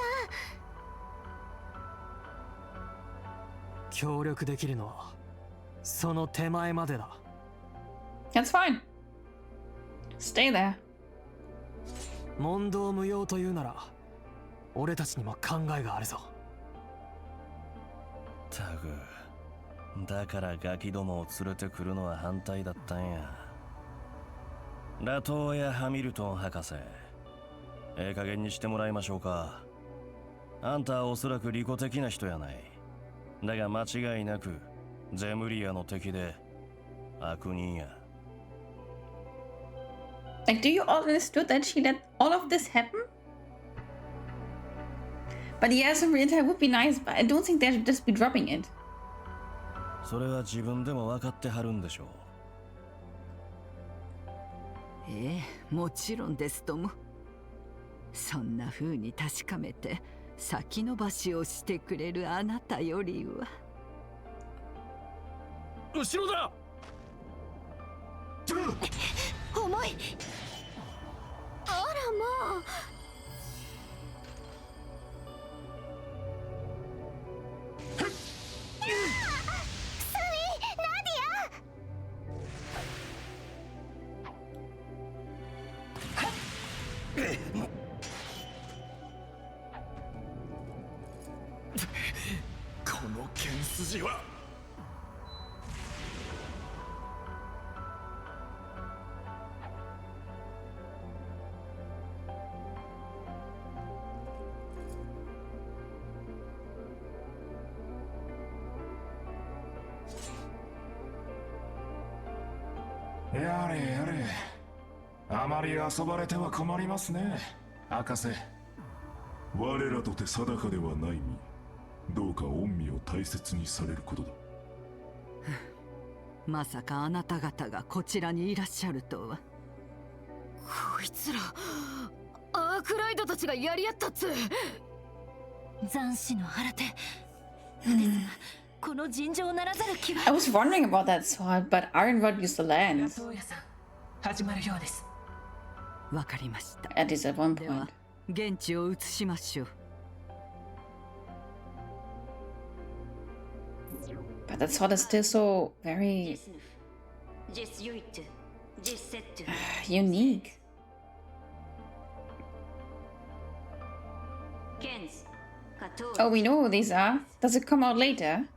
ん。協力できるのはその手前までだ。 That's fine. Stay there. 問答無用というなら俺たちにも考えがあるぞ。タグ、だからガキどもを連れてくるのは反対だったんや。ラトーやハミルトン博士、加減にしてもらいましょうか。あんたはおそらく利己的な人やない。だが間違いなくゼムリアの敵で悪人や。 Like, do you all understood that she let all of this happen? But yeah, some real time would be nice, but I don't think they should just be dropping it. それは自分でも分かってはるんでしょう。ええ、もちろんですとも。そんな風に確かめて先延ばしをしてくれるあなたよりは。後ろだ。重い。あらまあ。この剣筋は。やれやれ。あまり遊ばれては困りますね、博士。我らとて定かではない身。どうか恩義を大切にされることだ。まさかあなた方がこちらにいらっしゃるとは。こいつらアークライドたちがやり合ったっつ。斬死の腹手。この尋常ならざる気は。 I was wondering about that sword, but Ironrod used the lens. 始まるようです。わかりました。 At least at one では point. 現地を移しましょう。 But that sword is still so very unique. Oh, we know who these are. Does it come out later?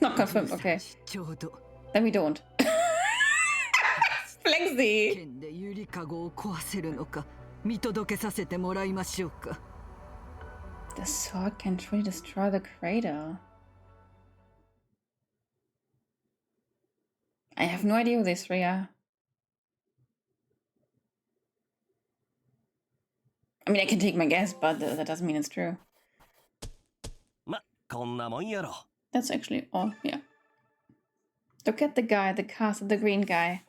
Not confirmed, okay. Then we don't. Flexy! 剣でゆりかごを壊せるのか見届けさせてもらいましょうか。 The sword can truly destroy the crater. I have no idea who these three are. I mean, I can take my guess, but that doesn't mean it's true. ま、こんなもんやろ。 That's actually all, yeah. Look at the guy, the cast of the green guy.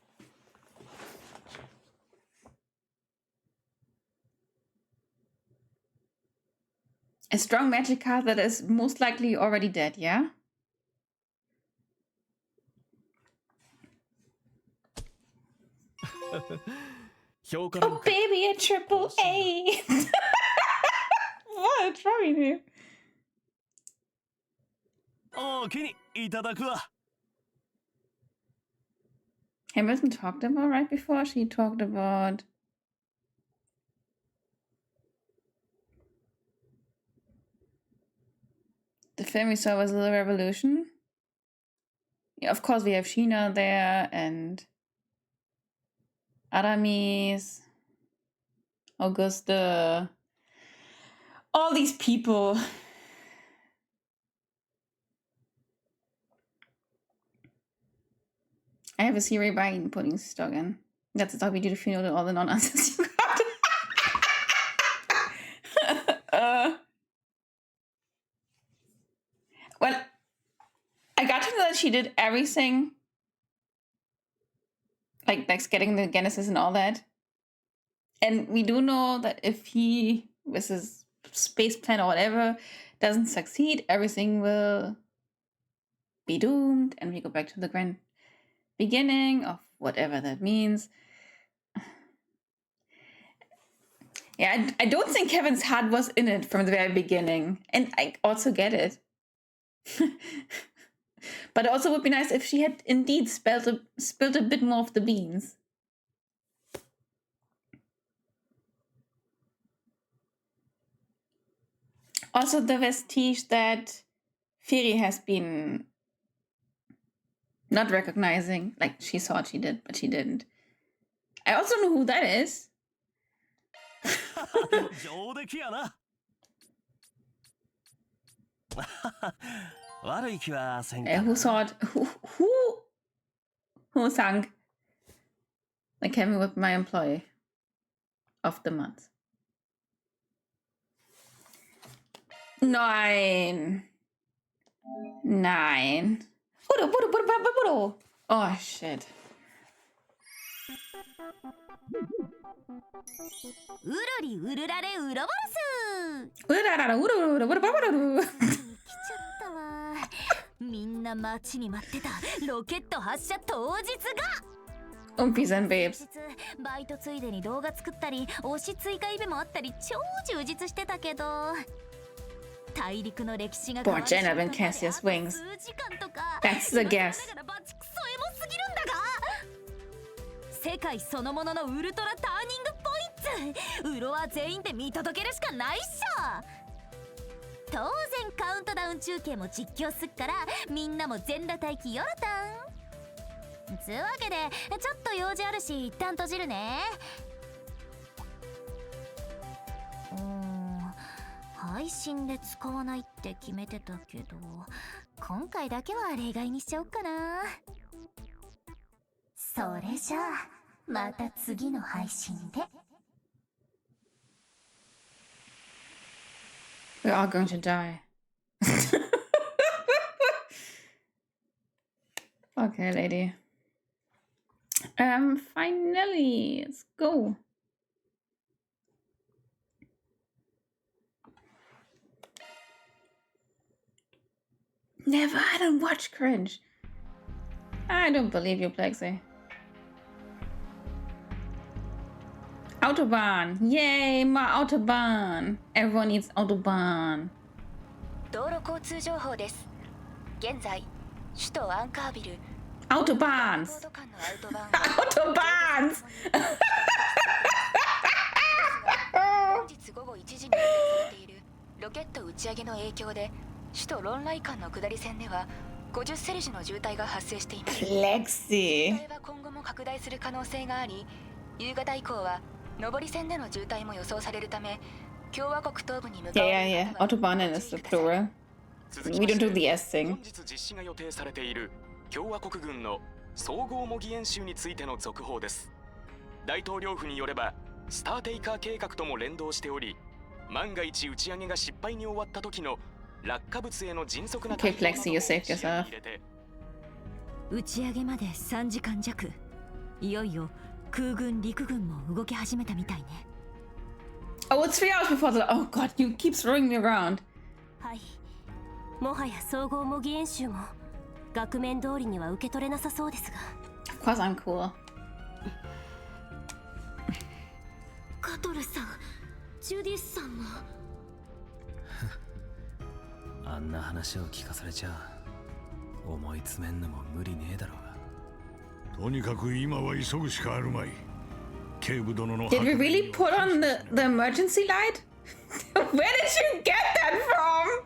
A strong magic card that is most likely already dead, yeah? Oh baby, a triple A! What? What's wrong with you? おおきにいただくわ。 Hamilton talked about right before she talked about the film we saw was The Revolution. Yeah, of course we have Sheena there and Aramis, Auguste, all these people. I have a Siri by putting stock in. That's the we do if you know all the non-answers you got. Well, I got to know that she did everything. Like getting the Genesis and all that. And we do know that if he, with his space plan or whatever, doesn't succeed, everything will be doomed. And we go back to the grand beginning of whatever that means. Yeah, I don't think Kevin's heart was in it from the very beginning. And I also get it. But it also would be nice if she had indeed spilled a bit more of the beans. Also the vestige that Firi has been not recognizing, like she thought she did, but she didn't. I also know who that is. Who thought who sang like Kevin with my employee of the month? 9. Oh shit. うるりうるられウロボロス。うらららうるうるうるばばらる。来ちゃったわ。みんな待ちに待ってたロケット発射当日が。Umpies and babes。バイトついでに動画作ったり、推し追加イベもあったり超充実してたけど。大陸の歴史が変わる。Poor Jenna and Cassius Wings. That's the guess. 世界そのもののウルトラターニングポイント。ウロは全員で見届けるしかないっしょ。当然カウントダウン中継も実況すっから、みんなも全裸待機よろたん。つうわけでちょっと用事あるし一旦閉じるね。配信で使わないって決めてたけど、今回だけは例外にしちゃおっかな。それじゃあまた次の配信で。 We're all going to die. Okay, lady. Finally, let's go. Never, I don't watch cringe. I don't believe you, Plexi. Autobahn! Yay, more Autobahn! Everyone needs Autobahn. 道路交通情報です。現在、首都アンカービル。Autobahns! Autobahns! 本日午後1時に予定されているロケット打ち上げの影響で、首都ロンライ間の下り線では50セルジの渋滞が発生しています。Plexi! 渋滞は今後も拡大する可能性があり、夕方以降は上り線での渋滞も予想されるため、共和国東部に向かう。Yeah. Autobahn is the plural. We don't do the S thing. 本日実施が予定されている共和国軍の総合模擬演習についての続報です。大統領府によれば、スターテイカー計画とも連動しており、万が一打ち上げが失敗に終わった時の落下物への迅速な対応などを視野に入れて。打ち上げまで3時間弱。いよいよ空軍陸軍も動き始めたみたいね。Oh, it's 3 hours before the. Oh god, you keep throwing me around. はい。もはや総合模擬演習も額面通りには受け取れなさそうですが。Of course I'm cool. カトルさん、ジュディスさんも。あんな話を聞かされちゃ思い詰めんのも無理ねえだろうが。とにかく今は急ぐしかあるまい。警部殿の。 Did we really put on the emergency light? Where did you get that from?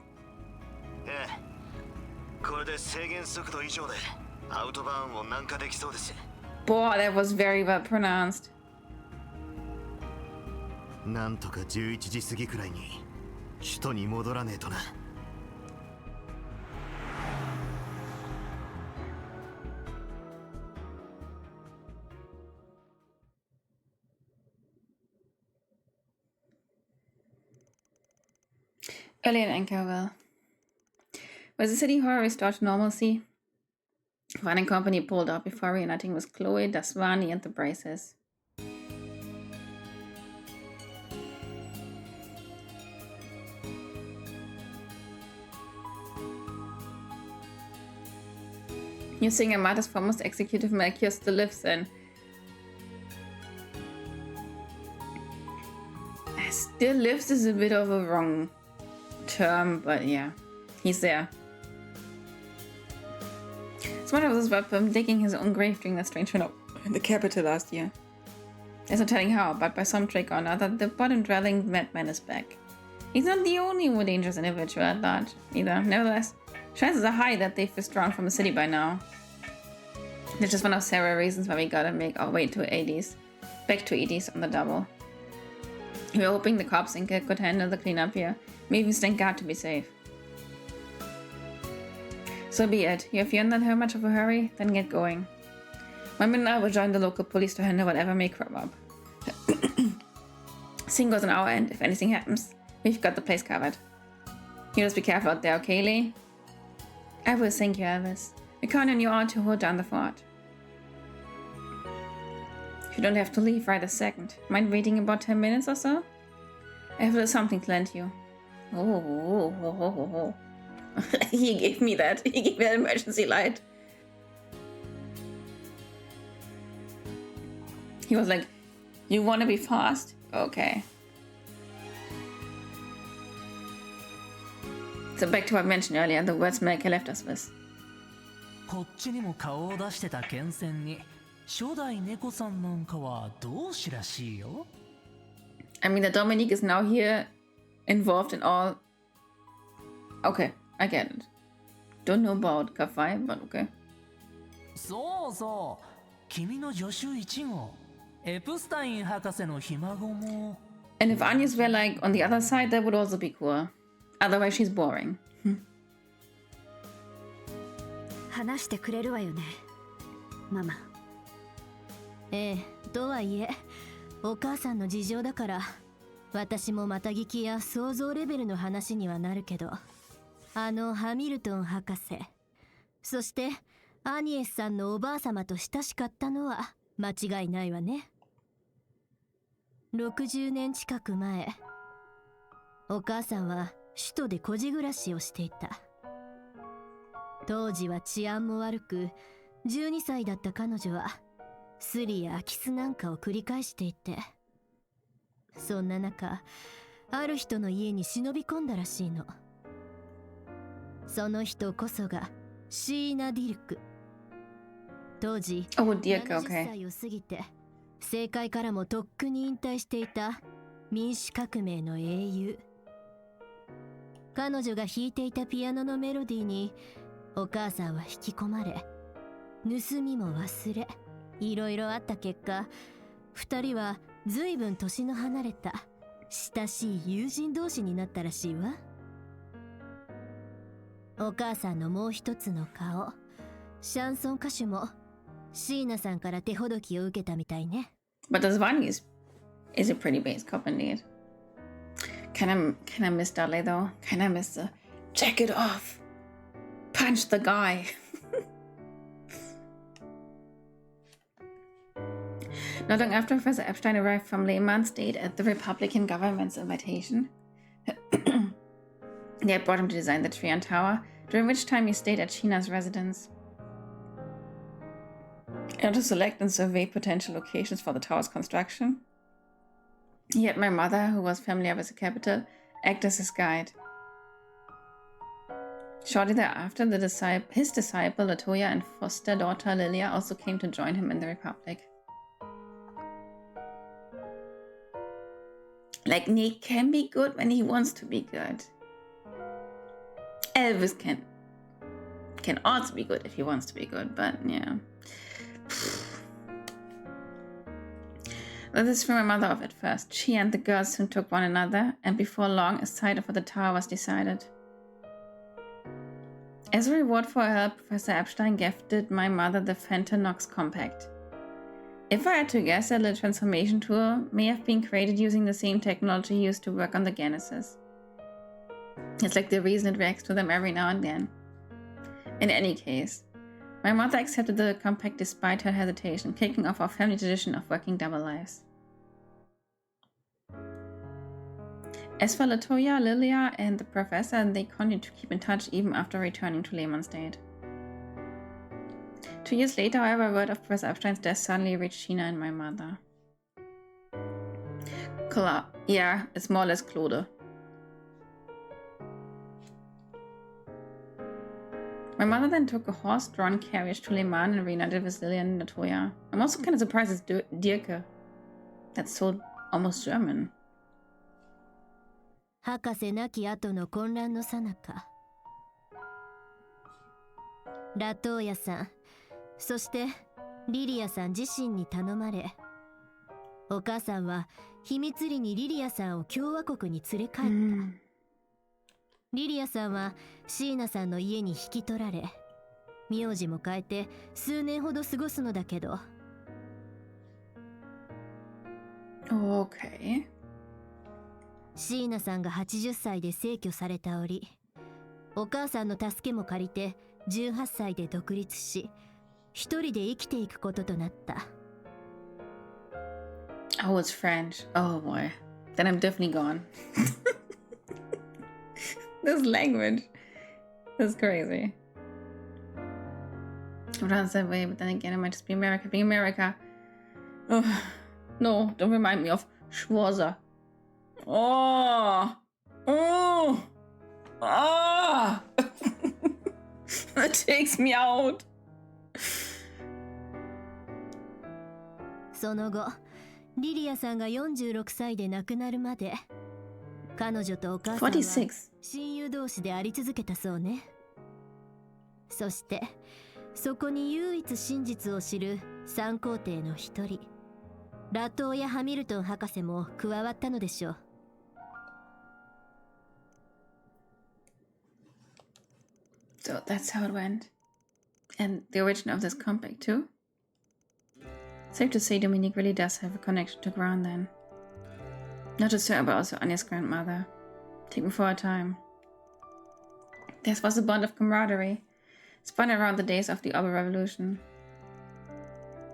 ええ、これで制限速度以上でアウトバーンを南下できそうです。 Boy, that was very well pronounced. なんとか11時過ぎくらいに首都に戻らねえとな。Early in Anchorville. Was the city horror restored to normalcy? Running company pulled out before reuniting with Chloe, Daswani, and the Braces. New singer Marta's foremost executive Melchior still lives in. Still lives is a bit of a wrong term, but yeah, he's there. Smart was welcome digging his own grave during that strange turn up in the capital last year. There's no telling how, but by some trick or another, the bottom-dwelling madman is back. He's not the only dangerous individual at large, either. Nevertheless, chances are high that they've withdrawn from the city by now. That's just one of several reasons why we gotta make our way to Hades. Back to Hades on the double. We're hoping the cops and could handle the cleanup here. Maybe even stand guard to be safe. So be it. If you're not in much of a hurry, then get going. My men and I will join the local police to handle whatever may crop up. Same goes on our end. If anything happens, we've got the place covered. You just be careful out there, okay, Lee? I will, thank you, Elvis. We count on you all to hold down the fort. You don't have to leave right a second. Mind waiting about 10 minutes or so? I have a little something to lend you. Oh. He gave me that. He gave me that emergency light. He was like, you want to be fast? Okay. So back to what I mentioned earlier, the words Melchior left us with. こっちにも顔を出してた剣戦に初代猫さんなんかは同志らしいよ。I mean, that Dominique is now here, involved in all. Okay, I get it. Don't know about Kafai, but okay. そうそう、君の助手1号、エプスタイン博士のひ孫も。And if Anya's were like on the other side, that would also be cool. Otherwise, she's boring. 話してくれるわよね、ママ。ええ、とはいえお母さんの事情だから私もまた聞きや想像レベルの話にはなるけど、ハミルトン博士、そしてアニエスさんのおばあ様と親しかったのは間違いないわね。60年近く前、お母さんは首都で孤児暮らしをしていた。当時は治安も悪く、12歳だった彼女はスリや空き巣なんかを繰り返していて、そんな中ある人の家に忍び込んだらしいの。その人こそがシーナ・ディルク。当時70歳を過ぎて政界からもとっくに引退していた民主革命の英雄。彼女が弾いていたピアノのメロディーにお母さんは引き込まれ、盗みも忘れ、いろいろあった結果、二人は随分年の離れた親しい友人同士になったらしいわ。お母さんのもう一つの顔、シャンソン歌手もシーナさんから手ほどきを受けたみたいね。But this Vani is a pretty base cop indeed. Kinda miss Dudley though. Kinda miss the check it off, punch the guy. Not long after Professor Epstein arrived from Lehman State at the Republican government's invitation, they had brought him to design the Trian Tower, during which time he stayed at Sheena's residence. In order to select and survey potential locations for the tower's construction, he had my mother, who was familiar with the capital, act as his guide. Shortly thereafter, his disciple Latoya and foster daughter Lilia also came to join him in the Republic. Like, Nick can be good when he wants to be good. Elvis can also be good if he wants to be good, but yeah. Well, this is from my mother off at first. She and the girls soon took one another, and before long a site for the tower was decided. As a reward for her help, Professor Epstein gifted my mother the Fentanox Compact. If I had to guess, a little transformation tool may have been created using the same technology used to work on the Genesis. It's like the reason it reacts to them every now and then. In any case, my mother accepted the compact despite her hesitation, kicking off our family tradition of working double lives. As for Latoya, Lilia, and the professor, they continued to keep in touch even after returning to Lehman State. 2 years later, however, word of Professor Epstein's death suddenly reached Sheena and my mother. Yeah, it's more or less Claude. My mother then took a horse-drawn carriage to Le Mans and reunited with Lilia and Latoya. I'm also kind of surprised it's Dirke. That's so almost German. 博士亡き後の混乱の最中、ラトーヤさん、そしてリリアさん自身に頼まれ、お母さんは秘密裏にリリアさんを共和国に連れ帰った。リリアさんはシーナさんの家に引き取られ、名字も変えて数年ほど過ごすのだけど。Okay. シーナさんが80歳で逝去された折、お母さんの助けも借りて18歳で独立し、一人で生きていくこととなった。Oh, it's French. Oh boy. Then I'm definitely gone. This language is crazy. I'm trying to say way, but then again, it might just be America being America. Oh, no, don't remind me of Schwarzer. Oh! Oh! Ah! That takes me out. その後、リリアさんが46歳で亡くなるまで、彼女とお母さんは親友同士であり続けたそうね。そして、そこに唯一真実を知る三皇帝の一人、ラトーヤ・ハミルトン博士も加わったのでしょう。So that's how it went. And the origin of this compact too? Safe to say Dominique really does have a connection to Gran then. Not just her, but also Anya's grandmother. Taken for a time. This was a bond of camaraderie, spun around the days of the Ober Revolution.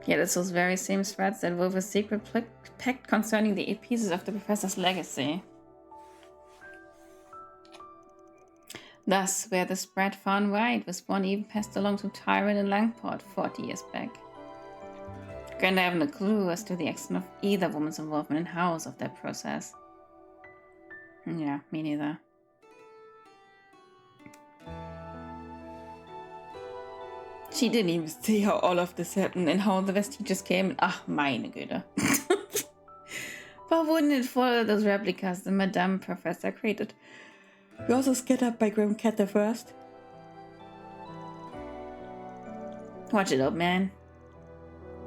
Yet it's those very same threads that wove a secret pact concerning the 8 pieces of the Professor's legacy. Thus, where the spread far and wide, was one even passed along to Tyrant and Langport 40 years back. Granted, I have no clue as to the extent of either woman's involvement in House of that process. Yeah, me neither. She didn't even see how all of this happened and how the Vestiges came. Ach, meine Güte. But wouldn't it follow those replicas the Madame Professor created? We also get up by Grim Cat the First. Watch it up, man.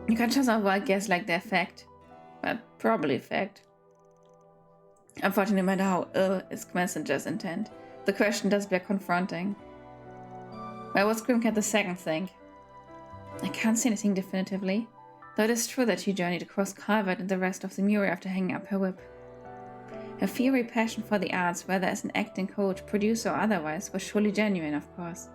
You can just have wild guess like they're fact. But probably fact. Unfortunately, no matter how ill is Messenger's intent, the question does bear confronting. Where was Grimcat the Second think? I can't say anything definitively, though it is true that she journeyed across Calvert and the rest of the Muri after hanging up her whip. Her fiery passion for the arts, whether as an acting coach, producer or otherwise, was surely genuine, of course.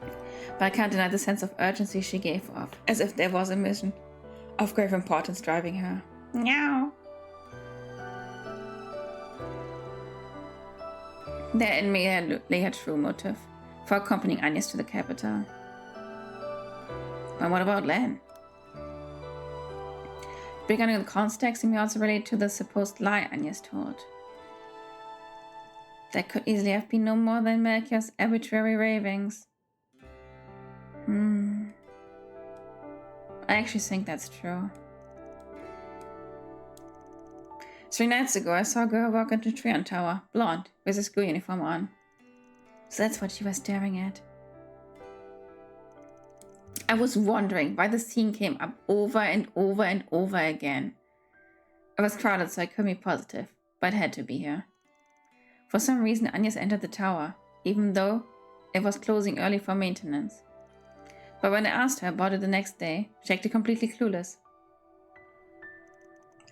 But I can't deny the sense of urgency she gave off, as if there was a mission of grave importance driving her. Meow. Therein lay her true motive for accompanying Agnes to the capital. But what about Len? Regarding the context, he may also relate to the supposed lie Agnes told. That could easily have been no more than Melchior's arbitrary ravings. I actually think that's true. 3 nights ago, I saw a girl walk into Trion Tower, blonde, with a school uniform on. So that's what she was staring at. I was wondering why the scene came up over and over and over again. It was crowded, so I couldn't be positive, but it had to be here. For some reason, Agnes entered the tower, even though it was closing early for maintenance. But when I asked her about it the next day, she acted completely clueless.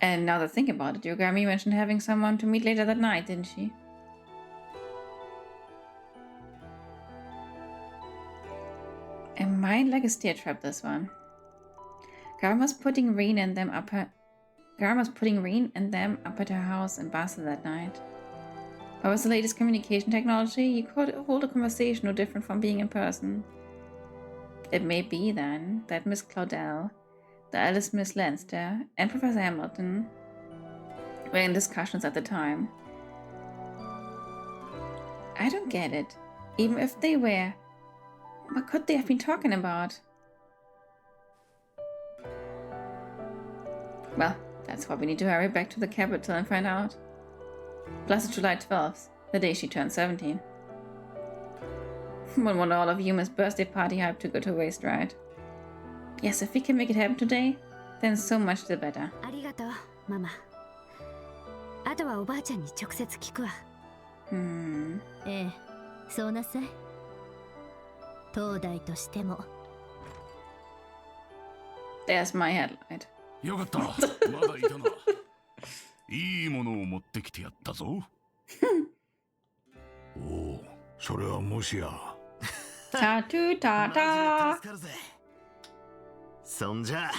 And now that I think about it, Yogami mentioned having someone to meet later that night, didn't she? It might like a steer trap, this one. Garma's putting Reen and them up at her house in Basel that night. But with the latest communication technology, you could hold a conversation no different from being in person. It may be, then, that Miss Claudel, the eldest Miss Leinster, and Professor Hamilton were in discussions at the time. I don't get it. Even if they were, what could they have been talking about? Well, that's why we need to hurry back to the capital and find out. Plus it's July 12th, the day she turned 17. Wouldn't want all of Yuma's birthday party hype to go to waste, right? Yes, if we can make it happen today, then so much the better. ありがとう、ママ。あとはおばあちゃんに直接聞くわ。ええ、そうなさい。東大としても。There's my headlight. よかった。まだいたな。いいものを持ってきてやったぞ。おお、それはもしや。タトゥータタ。そんじゃ、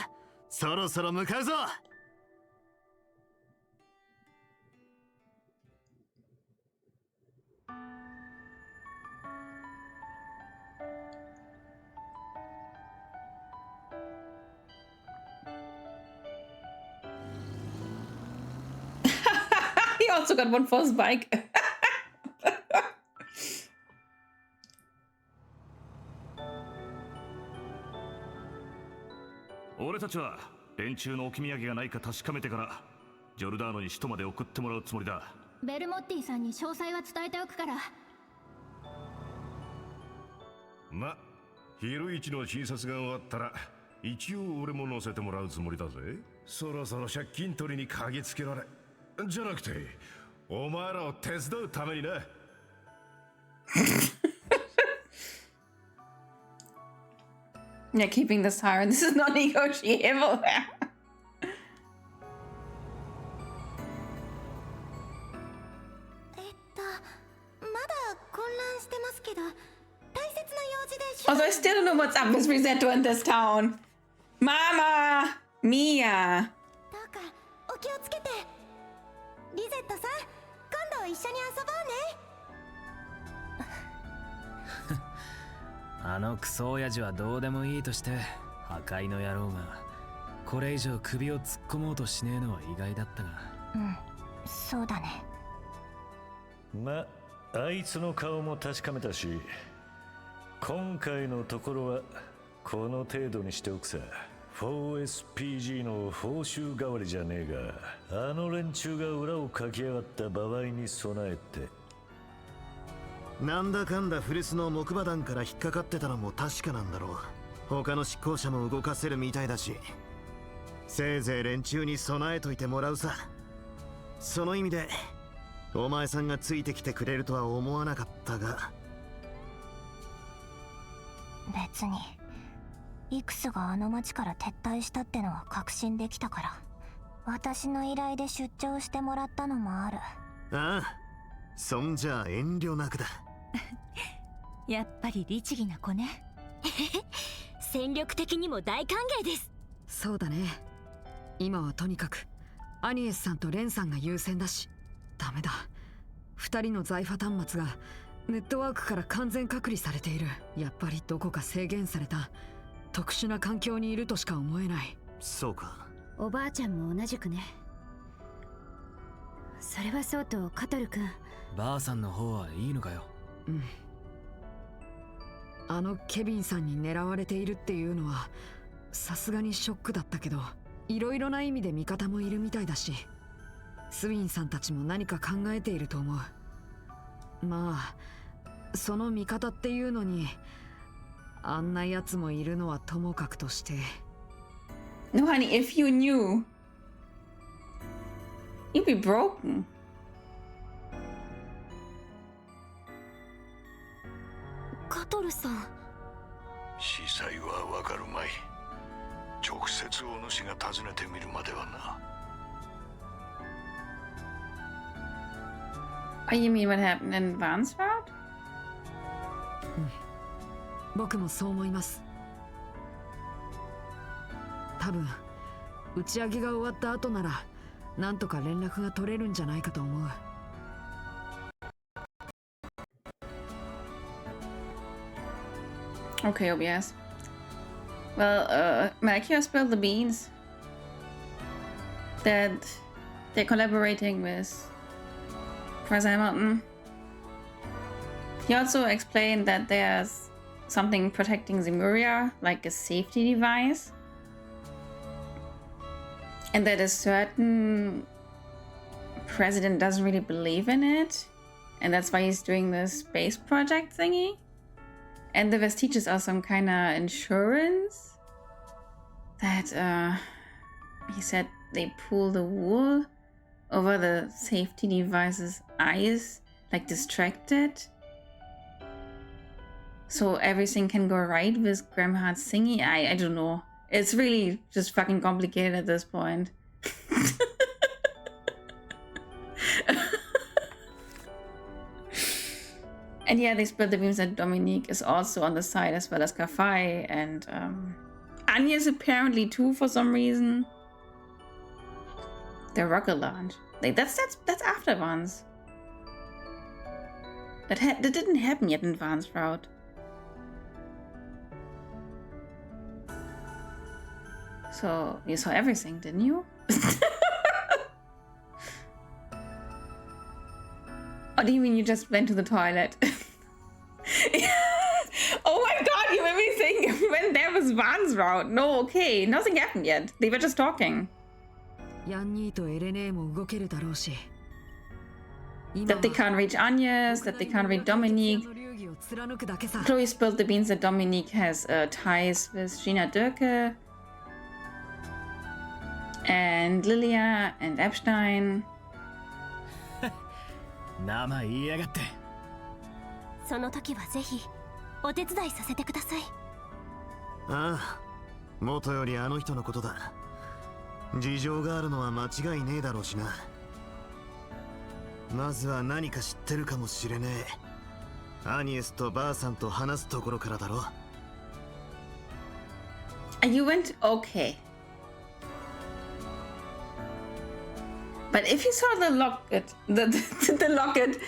そろそろ向かうぞ。He also got one for his bike. 俺たちは連中の置き土産がないか確かめてからジョルダーノに首都まで送ってもらうつもりだ。ベルモッティさんに詳細は伝えておくから。ま、昼一の診察が終わったら一応俺も乗せてもらうつもりだぜ。そろそろ借金取りに嗅ぎつけられ、じゃなくてお前らを手伝うためにな。Yeah, keeping the siren. This is not negotiable. まだ混乱してますけど、大切な用事で。Also, I still don't know what's up with Risetto in this town. Mama! Mia! どうかお気をつけて。リゼットさん、今度一緒に遊ぼうね。あのクソ親父はどうでもいいとして、破壊の野郎がこれ以上首を突っ込もうとしねえのは意外だったが。うん、そうだね。ま、あいつの顔も確かめたし、今回のところはこの程度にしておくさ。4SPG の報酬代わりじゃねえが、あの連中が裏をかきやがった場合に備えて。なんだかんだ古巣の木馬団から引っかかってたのも確かなんだろう。他の執行者も動かせるみたいだし、せいぜい連中に備えといてもらうさ。その意味でお前さんがついてきてくれるとは思わなかったが。別にイクスがあの町から撤退したってのは確信できたから、私の依頼で出張してもらったのもある。ああ、そんじゃあ遠慮なくだ。やっぱり律儀な子ね。戦力的にも大歓迎です。そうだね。今はとにかくアニエスさんとレンさんが優先だし。ダメだ。2人の財波端末がネットワークから完全隔離されている。やっぱりどこか制限された特殊な環境にいるとしか思えない。そうか。おばあちゃんも同じくね。それはそうとカトル君。ばあさんの方はいいのかよ。うん。あのケビンさんに狙われているっていうのはさすがにショックだったけど、いろいろな意味で味方もいるみたいだし、スウィンさんたちも何か考えていると思う。まあその味方っていうのにあんな奴もいるのはともかくとして。 No honey, if you knew, you'd be broken. カトルさん。司祭はわかるまい。直接お主が訪ねてみるまではな。Oh, you mean what happened in Vansrout? 僕もそう思います。多分打ち上げが終わった後ならなんとか連絡が取れるんじゃないかと思う。Okay, OBS. Well, Melchior spilled the beans that they're collaborating with Price Hamilton. He also explained that there's something protecting Zemuria, like a safety device, and that a certain president doesn't really believe in it, and that's why he's doing this space project thingy. And the vestiges are some kind of insurance that he said they pull the wool over the safety device's eyes, like distracted, so everything can go right with Grimhard's thingy. I don't know. It's really just fucking complicated at this point. And yeah, they split the beams that Dominique is also on the side, as well as Kafai and Anya's apparently too for some reason. The rocket launch. Like, that's after Vance. That didn't happen yet in Vance Route. So you saw everything, didn't you? Or do you mean you just went to the toilet? Oh my god, you made me think when there was Van's route. No, okay, nothing happened yet. They were just talking. That they can't reach Agnes, that they can't reach Dominique. Chloe spilled the beans that Dominique has ties with Gina Dürke and Lilia and Epstein. 生言いやがって。その時はぜひお手伝いさせてください。ああ、元よりあの人のことだ。事情があるのは間違いねえだろうしな。まずは何か知ってるかもしれねえ。アニエスとばあさんと話すところからだろ。You went okay. But if you saw the locket, the locket,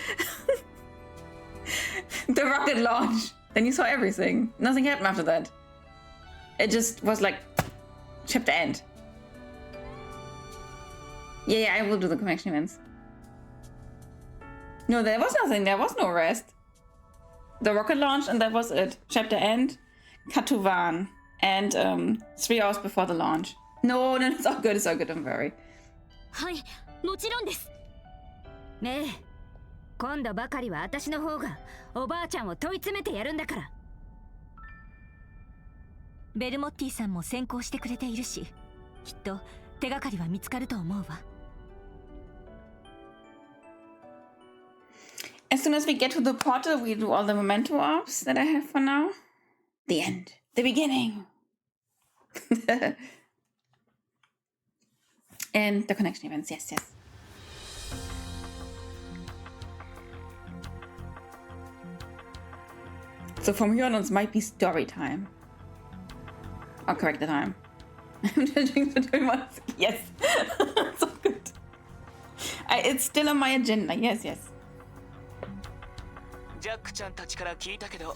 the rocket launch, then you saw everything. Nothing happened after that. It just was like, chapter end. Yeah, I will do the connection events. No, there was nothing. There was no rest. The rocket launch and that was it. Chapter end, cut to Van. And 3 hours before the launch. No, it's all good, it's all good, don't worry. はい、もちろんです。ねえ、今度ばかりは私の方がおばあちゃんを問い詰めてやるんだから。ベルモッティさんも先行してくれているし、きっと手がかりは見つかると思うわ。As soon as we get to the portal, we do all the memento ops that I have for now. The end. The beginning. And the connection events, yes. So from here on, it might be story time. I'll correct the time. I'm judging the 2 months. Yes. So good. It's still on my agenda. Yes. ジャックちゃんたちから聞いたけど、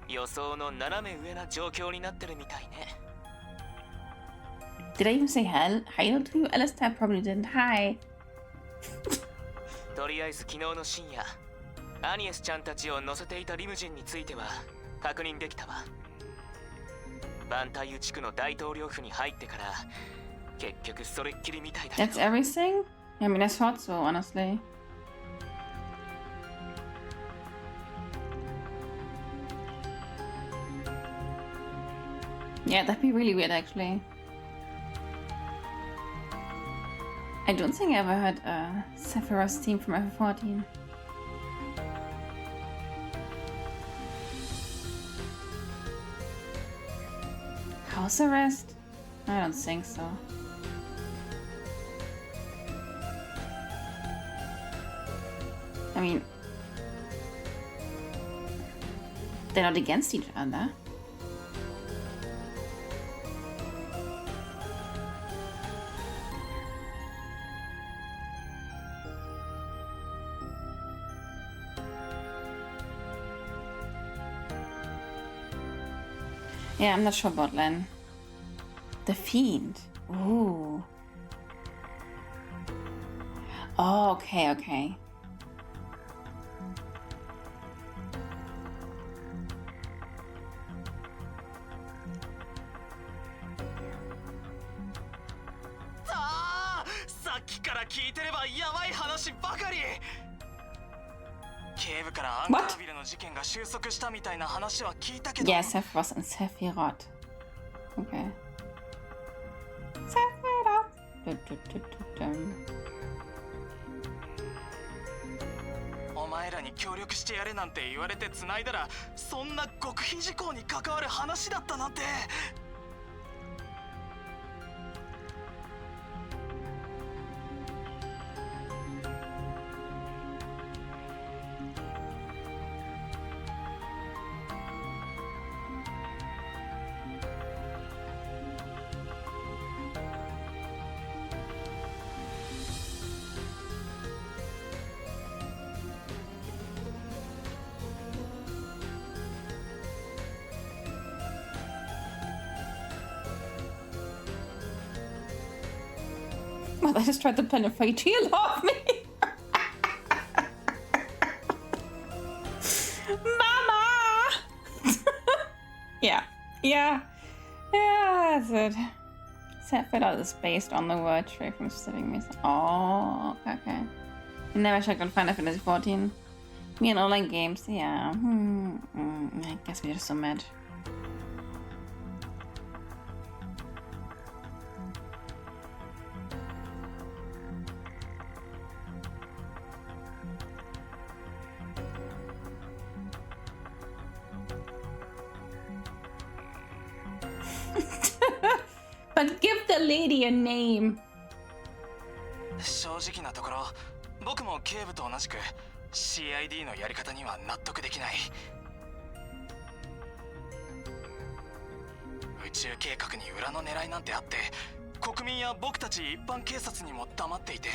予想の斜め上な状況になってるみたいね。Did I even say hello to you, Alistair? Probably didn't. Hi. とりあえず昨日の深夜、アニエスちゃんたちを乗せていたリムジンについては確認できたわ。バンタイユ地区の大統領府に入ってから結局それっきりみたいだけど。That's everything? I mean, I thought so, honestly. Yeah, that'd be really weird, actually. I don't think I ever heard Sephiroth's theme from FF14. House arrest? I don't think so. I mean, they're not against each other. Yeah, I'm not sure about Len. The Fiend. Ooh. Oh, okay. さっきから聞いてればやばい話ばかり。警部からアンカービルの事件が収束したみたいな話は聞いたけど。Yeah, Sephiroth and Sephiroth. Okay. Sephiroth. お前らに協力してやれなんて言われて繋いだら、そんな極秘事項に関わる話だったなんて。Well, I just tried to penetrate shield off me. Mama! Yeah, that's it. Sephiroth is based on the word tree from Civic Mission. Oh, okay. I never checked on Final Fantasy 14. Me and online games, yeah. I guess we're just so mad. But give the lady a name. 正直なところ、僕も警部と同じく CID のやり方には納得できない。宇宙計画に裏の狙いなんてあって、国民や僕たち一般警察にも黙っていて。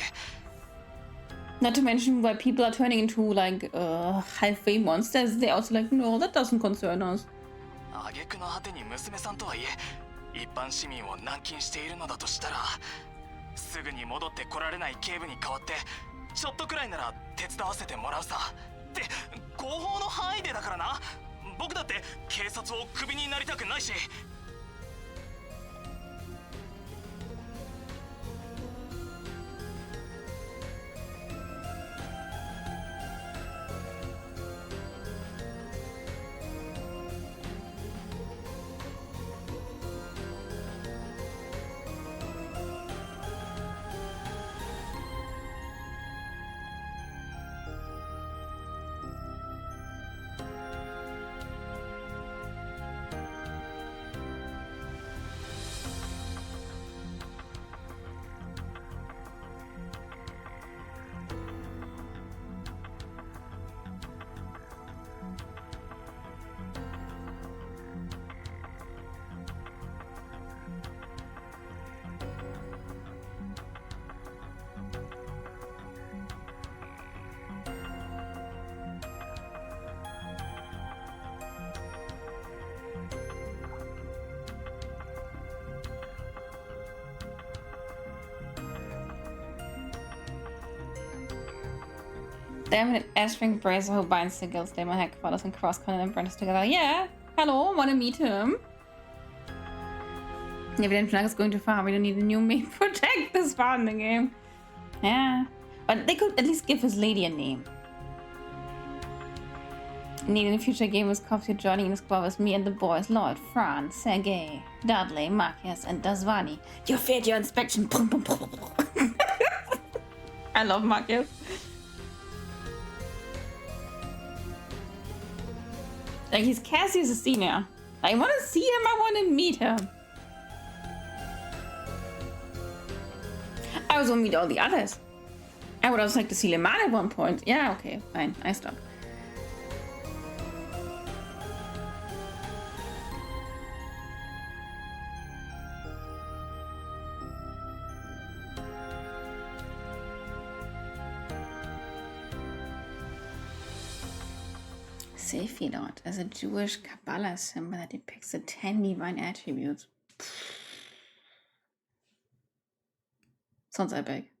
Not to mention why people are turning into like halfway monsters. They also like, no, that doesn't concern us. 挙句の果てに娘さんとはいえ、一般市民を軟禁しているのだとしたら、すぐに戻ってこられない警部に代わって、ちょっとくらいなら手伝わせてもらうさ。って合法の範囲でだからな。僕だって警察をクビになりたくないし。Damn it, S-Ring Bracer who binds Sigils, Demon Headquarters and Cross-Continent branches together. Yeah, hello, wanna meet him? Yeah, we didn't feel like it's going too far. We don't need a new main project this far in the game. Yeah, but they could at least give his lady a name. Need in a future game with Cops, you're joining in the squad with me and the boys, Lloyd, Fran, Sergei, Dudley, Marcus, and Dasvani. You failed your inspection. I love Marcus. Like, he's Cassius a senior. I want to see him, I want to meet him. I also want to meet all the others. I would also like to see Le Mans at one point. Yeah, okay, fine, I stop. Sephiroth as a Jewish Kabbalah symbol that depicts the 10 divine attributes. Sounds epic.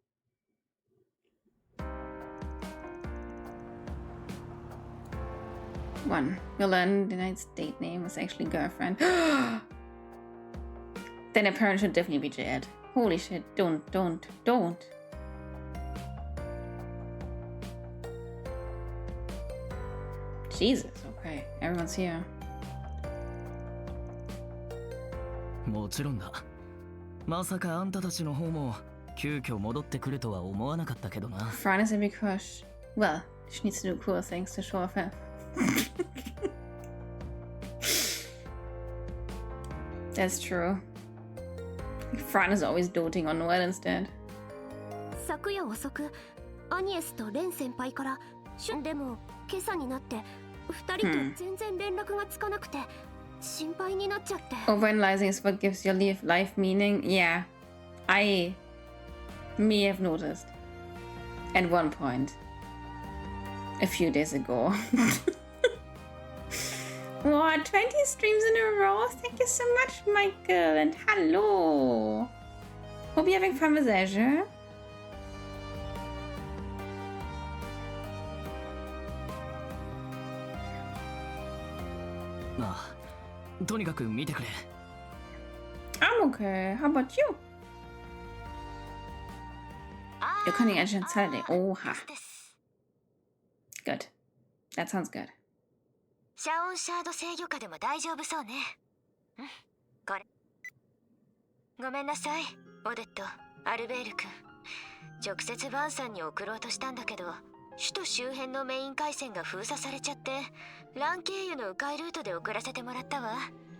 One. You'll learn the knight's date name is actually girlfriend. Then a parent should definitely be Jed. Holy shit, don't. Jesus, okay, everyone's here. もちろんだ。まさかあんたたちの方も急遽戻ってくるとは思わなかったけどな。Fran is a big crush. Well, she needs to do cool things to show off her. That's true. Fran is always doting on Noel instead. 昨夜遅く、アニエスとレン先輩からでも今朝になって2人と全然連絡がつかなくて心配になっちゃって。Overanalyzing is what gives your life meaning. Yeah, I may have noticed at one point a few days ago. What, 20 streams in a row? Thank you so much, Michael, and hello. Hope you're having fun with Azure. Toにかく見てくれ。I'm okay. How about you? You're cutting edge on Saturday. Oha. Good. That sounds good. シャオンシャード制御下でも大丈夫そうね。うん、これ。ごめんなさい、オデット、アルベール君。直接バンさんに送ろうとしたんだけど、首都周辺のメイン回線が封鎖されちゃって、ラン経由の迂回ルートで送らせてもらったわ。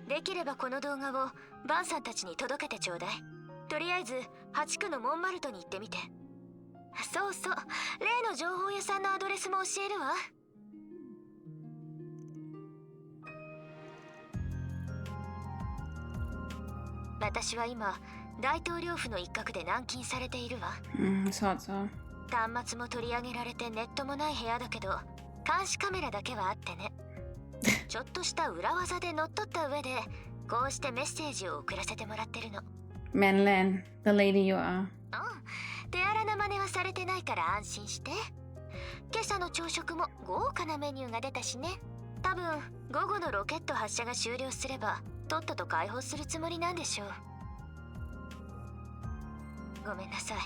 できればこの動画をバンさんたちに届けてちょうだい。とりあえず8区のモンマルトに行ってみて。そうそう、例の情報屋さんのアドレスも教えるわ。私は今大統領府の一角で軟禁されているわ。そうそう。端末も取り上げられてネットもない部屋だけど監視カメラだけはあってね。ちょっとした裏技で乗っ取った上でこうしてメッセージを送らせてもらってるの。Manlan, the lady you are. 手荒な真似はされてないから安心して。今朝の朝食も豪華なメニューが出たしね。多分午後のロケット発射が終了すればとっとと解放するつもりなんでしょう。ごめんなさい。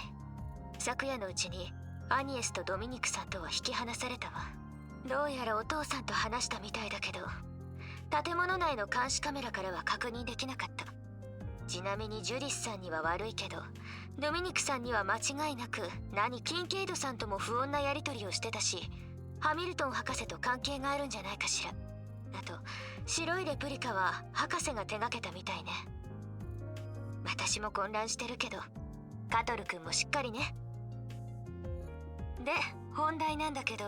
昨夜のうちにアニエスとドミニクさんとは引き離されたわ。どうやらお父さんと話したみたいだけど、建物内の監視カメラからは確認できなかった。ちなみにジュディスさんには悪いけど、ドミニクさんには間違いなくキンケイドさんとも不穏なやり取りをしてたし、ハミルトン博士と関係があるんじゃないかしら。あと白いレプリカは博士が手がけたみたいね。私も混乱してるけどカトル君もしっかりね。で本題なんだけど、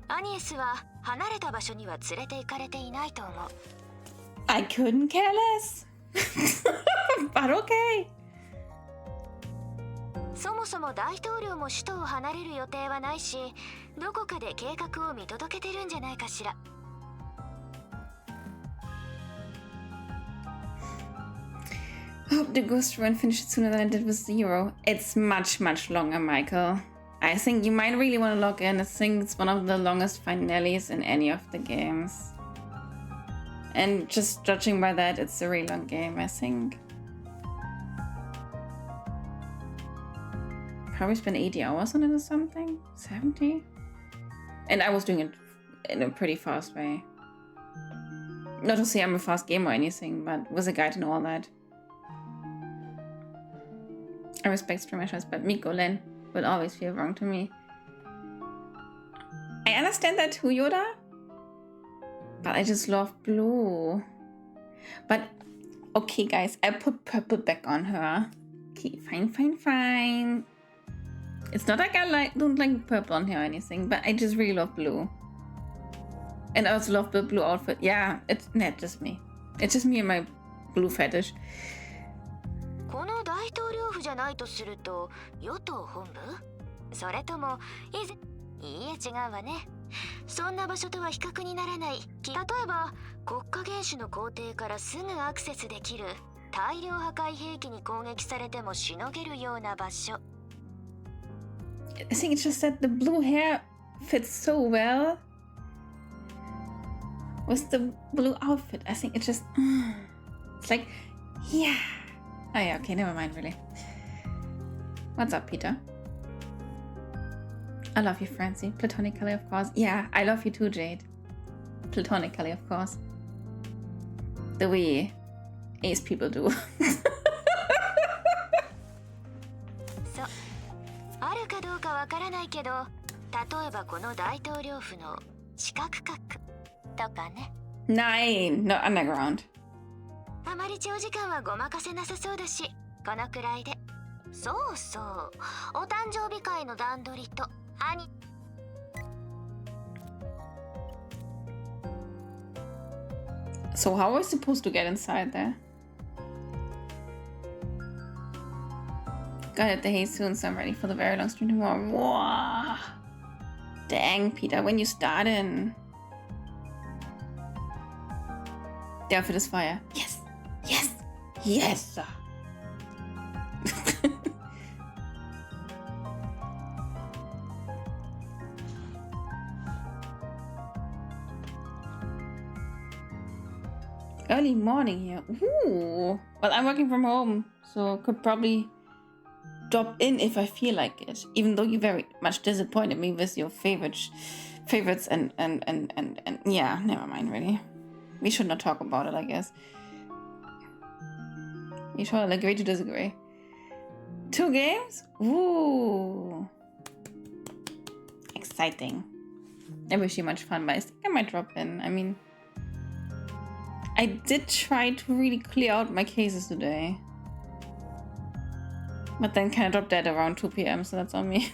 アニエスは離れた場所には連れて行かれていないと思う。 I couldn't care less. But okay. そもそも大統領も首都を離れる予定はないし、どこかで計画を見届けてるんじゃないかしら。Hope the Ghost Run finished sooner than I did with Zero. It's much, much longer, Michael. I think you might really want to log in. I think it's one of the longest finales in any of the games. And just judging by that, it's a really long game, I think. Probably spent 80 hours on it or something? 70? And I was doing it in a pretty fast way. Not to say I'm a fast gamer or anything, but with a guide and all that. I respect streamer choice, but Miko Len will always feel wrong to me. I understand that too, Yoda. But I just love blue. But, okay guys, I put purple back on her. Okay, fine. It's not like I don't like purple on her or anything, but I just really love blue. And I also love the blue outfit. Yeah, it's not just me. It's just me and my blue fetish. この大統領府じゃないとすると与党本部？それともいいえ違うわね。そんな場所とは比較にならない。例えば国家元首の公邸からすぐアクセスできる大量破壊兵器に攻撃されてもしのげるような場所。I think it's just that the blue hair fits so well with the blue outfit. I think it's just it's like, yeah. Oh yeah, okay, never mind really. What's up, Peter? I love you, Francie. Platonically, of course. Yeah, I love you too, Jade. Platonically, of course. The way ace people do. そう。あるかどうかわからないけど、例えばこの大統領府の地下区画とかね。Nine, not underground. あまり長時間はごまかせなさそうだし、このくらいで。そうそう、お誕生日会の段取りと兄。So how are we supposed to get inside there? Gotta hit the hay soon, so I'm ready for the very long stream tomorrow. Wow. Dang, Peter, when you starting? The outfit is fire. Yes! Yes! Yes! Early morning here. Ooh. Well, I'm working from home, so could probably drop in if I feel like it. Even though you very much disappointed me with your favorites and yeah, never mind really. We should not talk about it, I guess. We should agree to disagree. 2 games? Ooh. Exciting. I wish you much fun, but I think I might drop in. I mean, I did try to really clear out my cases today. But then kind of dropped dead around 2 PM, so that's on me.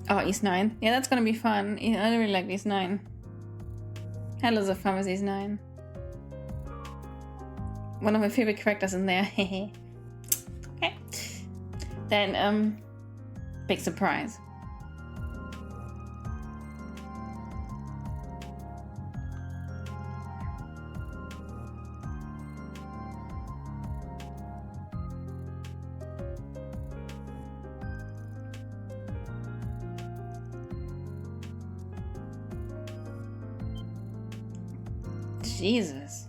Oh, East 9. Yeah, that's gonna be fun. I really like East 9. Had lots of fun with East 9. One of my favorite characters in there. Okay. Then, big surprise. Jesus.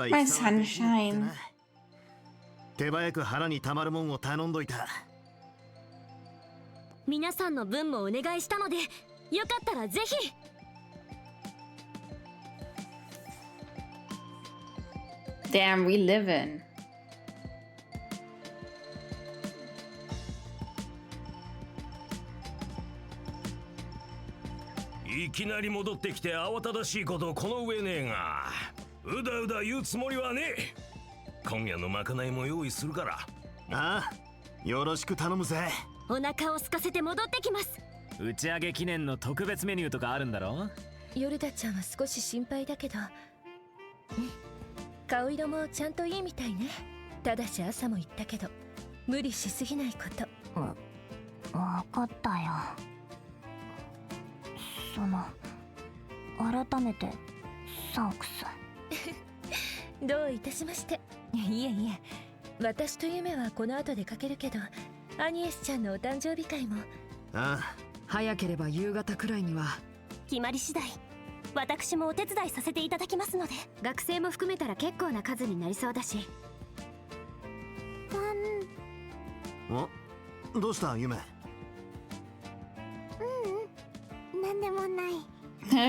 My sunshine. 手早く腹にたまるもんを頼んどいた。皆さんの分もお願いしたので、よかったらぜひ。Damn, we livin'. いきなり戻ってきて慌ただしいことこの上ねえが、うだうだ言うつもりはねえ。今夜のまかないも用意するから。ああ、よろしく頼むぜ。お腹を空かせて戻ってきます。打ち上げ記念の特別メニューとかあるんだろ？ヨルダちゃんは少し心配だけど、顔色もちゃんといいみたいね。ただし朝も言ったけど無理しすぎないこと。わかったよ。改めてサンクス。どういたしまして。いえいえ、私とユメはこの後出かけるけど、アニエスちゃんのお誕生日会も。ああ、早ければ夕方くらいには。決まり次第私もお手伝いさせていただきますので。学生も含めたら結構な数になりそうだし。お、どうしたユメ？なんでもない。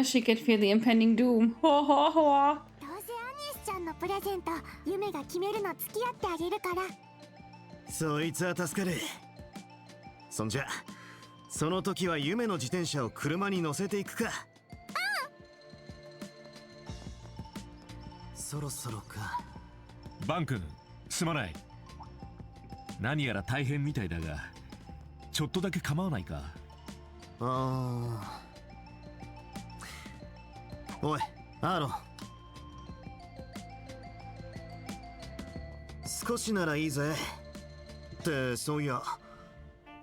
She could feel the impending doom. ほほほ。どうせアニエスちゃんのプレゼント、ユメが決めるの付き合ってあげるから。そいつは助かる。そんじゃ、その時はユメの自転車を車に乗せていくか。そろそろか。バン君、すまない。何やら大変みたいだが、ちょっとだけ構わないか。ああ。おい、アーロン。少しならいいぜ。ってそういや、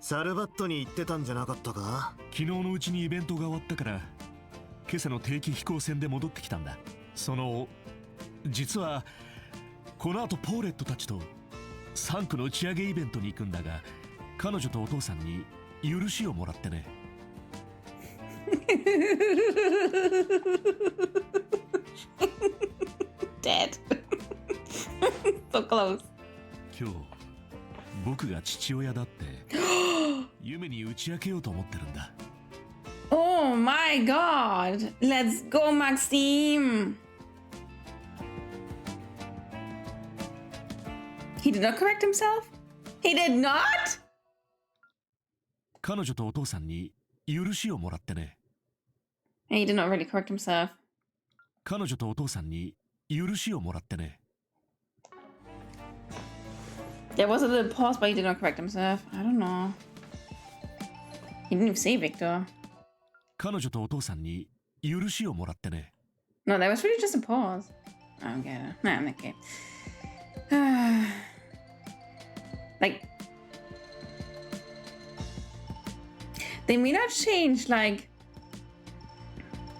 サルバットに行ってたんじゃなかったか？昨日のうちにイベントが終わったから、今朝の定期飛行船で戻ってきたんだ。実はこの後ポーレットたちとサンクの打ち上げイベントに行くんだが、彼女とお父さんに許しをもらってね。Dead. So close. 今日僕が父親だって夢に打ち明けようと思ってるんだ。Oh my god! Let's go, Maxime! He did not correct himself? He did not? 彼女とお父さんに許しをもらってね。He did not really correct himself. 彼女とお父さんに許しをもらってね。There was a little pause, but he did not correct himself. I don't know. He didn't even say Victor. 彼女とお父さんに許しをもらってね。No, that was really just a pause. I don't get it. Nah, I'm okay. Like, they may not change like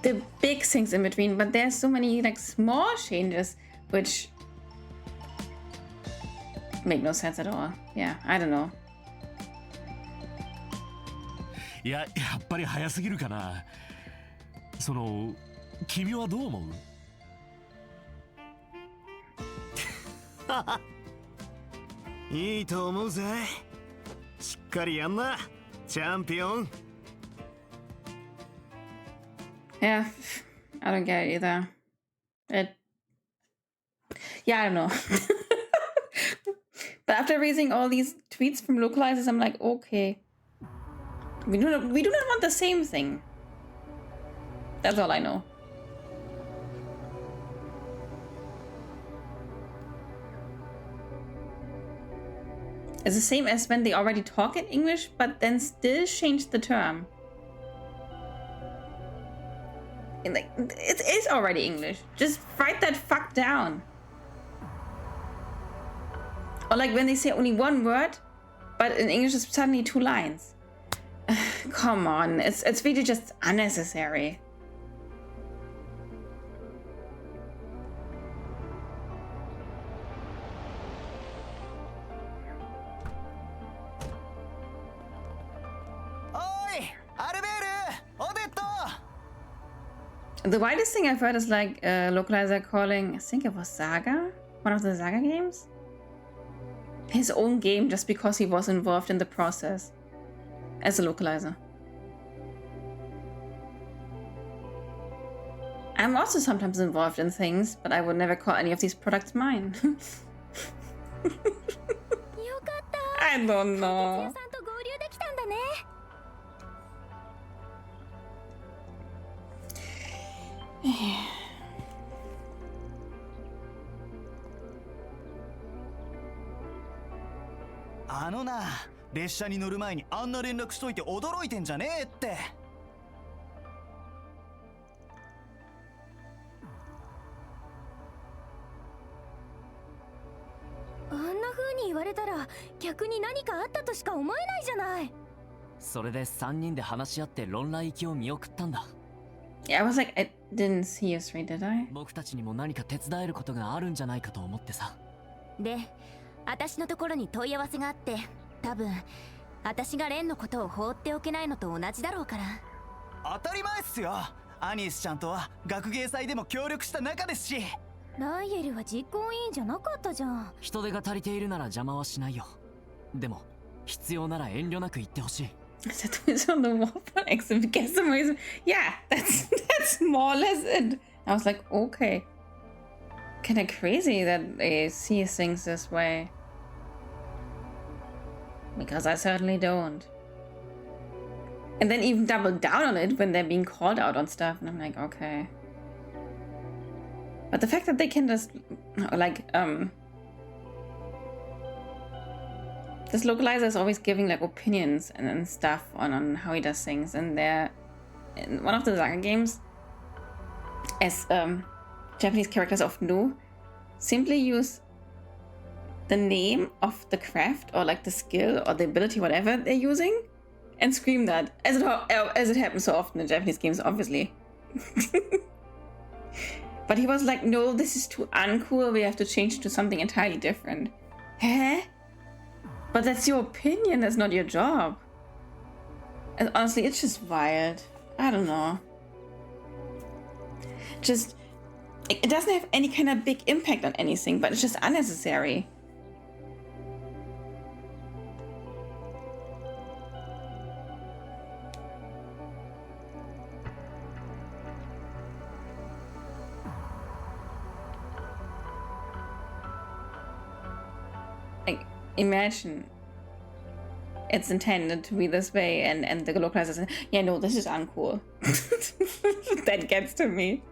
the big things in between, but there's so many like small changes which make no sense at all. Yeah, I don't know. いや、やっぱり早すぎるかな。その、君はどう思う？いいと思うぜ。しっかりやんな、チャンピオン。Yeah, I don't get it either. Yeah, I don't know. But after reading all these tweets from localizers, I'm like, okay. We do not want the same thing. That's all I know. It's the same as when they already talk in English, but then still change the term. And like, it is already English. Just write that fuck down. Or like when they say only one word, but in English it's suddenly 2 lines. Come on, it's really just unnecessary. The widest thing I've heard is like localizer calling, I think it was Saga, one of the Saga games, his own game just because he was involved in the process as a localizer. I'm also sometimes involved in things, but I would never call any of these products mine. I don't know. Yeah. あのな、列車に乗る前にあんな連絡しといて驚いてんじゃねえって。あんな風に言われたら逆に何かあったとしか思えないじゃない。それで3人で話し合って論来行きを見送ったんだ。Yeah, I was like, I didn't see you straight, did I? 僕たちにも何か手伝えることがあるんじゃないかと思ってさ。で、私のところに問い合わせがあって、多分私がレンのことを放っておけないのと同じだろうから。当たり前っすよ。アニエスちゃんとは学芸祭でも協力した仲ですし。ライエルは実行委員じゃなかったじゃん。人手が足りているなら邪魔はしないよ。でも必要なら遠慮なく言ってほしい。That was on the Warpon exhibit. Guess the reason. Yeah, that's more or less it. I was like, okay. Kinda crazy that they see things this way. Because I certainly don't. And then even double down on it when they're being called out on stuff. And I'm like, okay. But the fact that they can just, like, this localizer is always giving like opinions and stuff on how he does things, and they're in one of the Saga games, as Japanese characters often do, simply use the name of the craft or like the skill or the ability, whatever they're using, and scream that, as it happens so often in Japanese games, obviously. But he was like, no, this is too uncool, we have to change to something entirely different. Huh? But that's your opinion, that's not your job. And honestly, it's just wild. I don't know. Just, it doesn't have any kind of big impact on anything, but it's just unnecessary. Like, imagine it's intended to be this way, and the localizer says, yeah, no, this is uncool. That gets to me.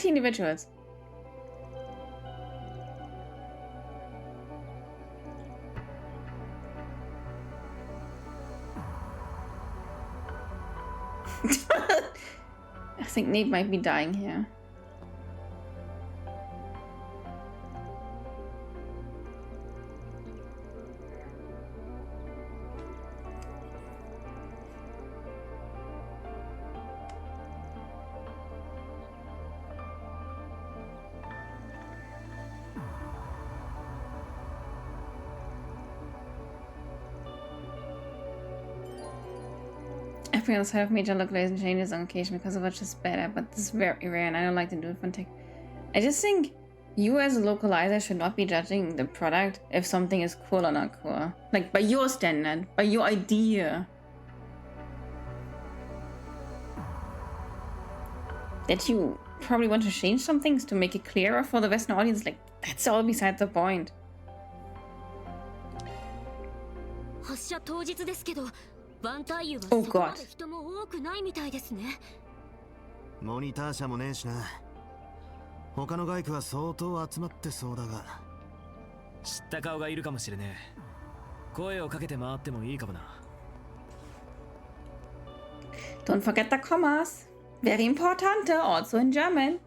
Individuals. I think Nate might be dying here. Every other side of major localization changes on occasion because of which is better, but this is very rare and I don't like to do it for tech. I just think you as a localizer should not be judging the product if something is cool or not cool. Like by your standard, by your idea. That you probably want to change some things to make it clearer for the Western audience, like that's all beside the point. 発射当日ですけど、バンタイユは Oh そこま God. で人も多くないみたいですね。モニター車もねえしな。他の外区は相当集まってそうだが。知った顔がいるかもしれねえ。声をかけて回ってもいいかもな。Don't forget the commas. Very important, also in German.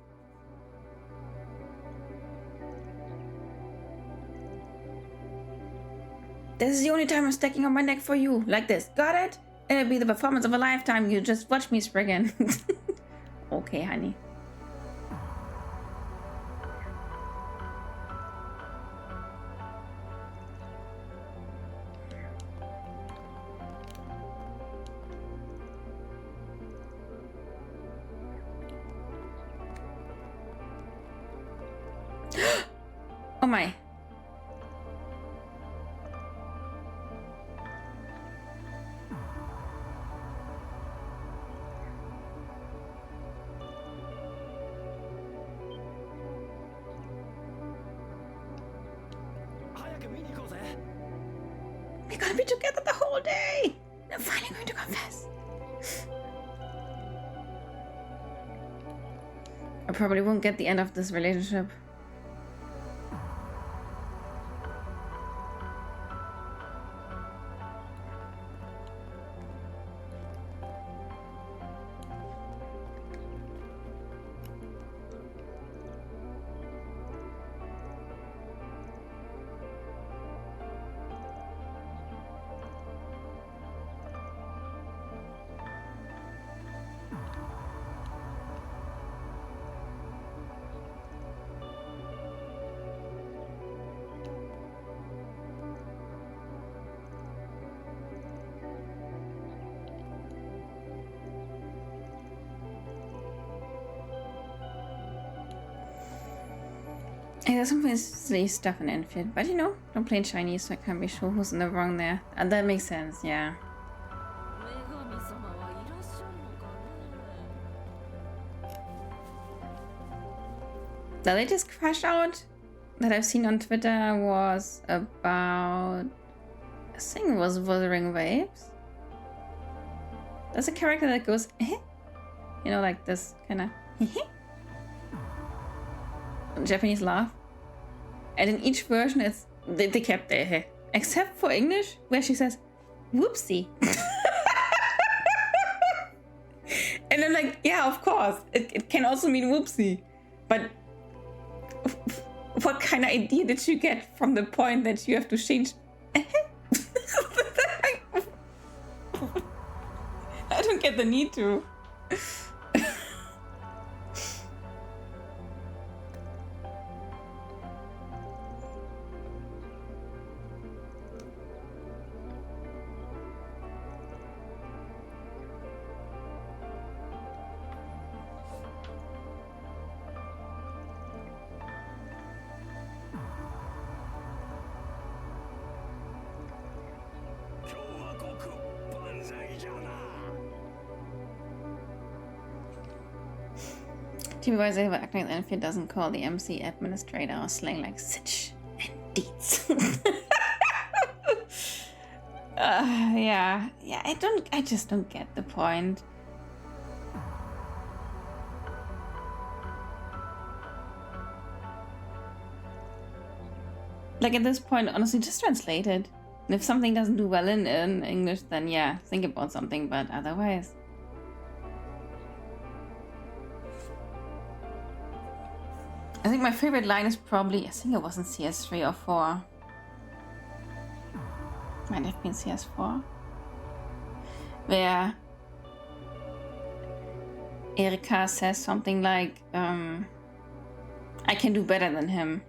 This is the only time I'm stacking on my neck for you. Like this. Got it? It'll be the performance of a lifetime. You just watch me spriggan. Okay, honey. Oh my. We're gonna be together the whole day. I'm finally going to confess. I probably won't get the end of this relationship. Hey, there's some fancy stuff in Enfield, but you know, don't play in Chinese, so I can't be sure who's in the wrong there. That makes sense, yeah. The latest crash out that I've seen on Twitter was about, I think it was Wuthering Waves. There's a character that goes, you know, like this kind of Japanese laugh, and in each version it's they kept their except for English where she says whoopsie. And I'm like, yeah, of course it can also mean whoopsie, but what kind of idea did you get from the point that you have to change? I don't get the need to. TV Boys ever acting as Enfield doesn't call the MC administrator or slang like sitch and deets. Yeah, I just don't get the point. Like at this point, honestly, just translate it. And if something doesn't do well in English, then yeah, think about something, but otherwise. my favorite line is probably, I think it wasn't CS3 or 4. Might have been CS4. Where Erika says something like, I can do better than him.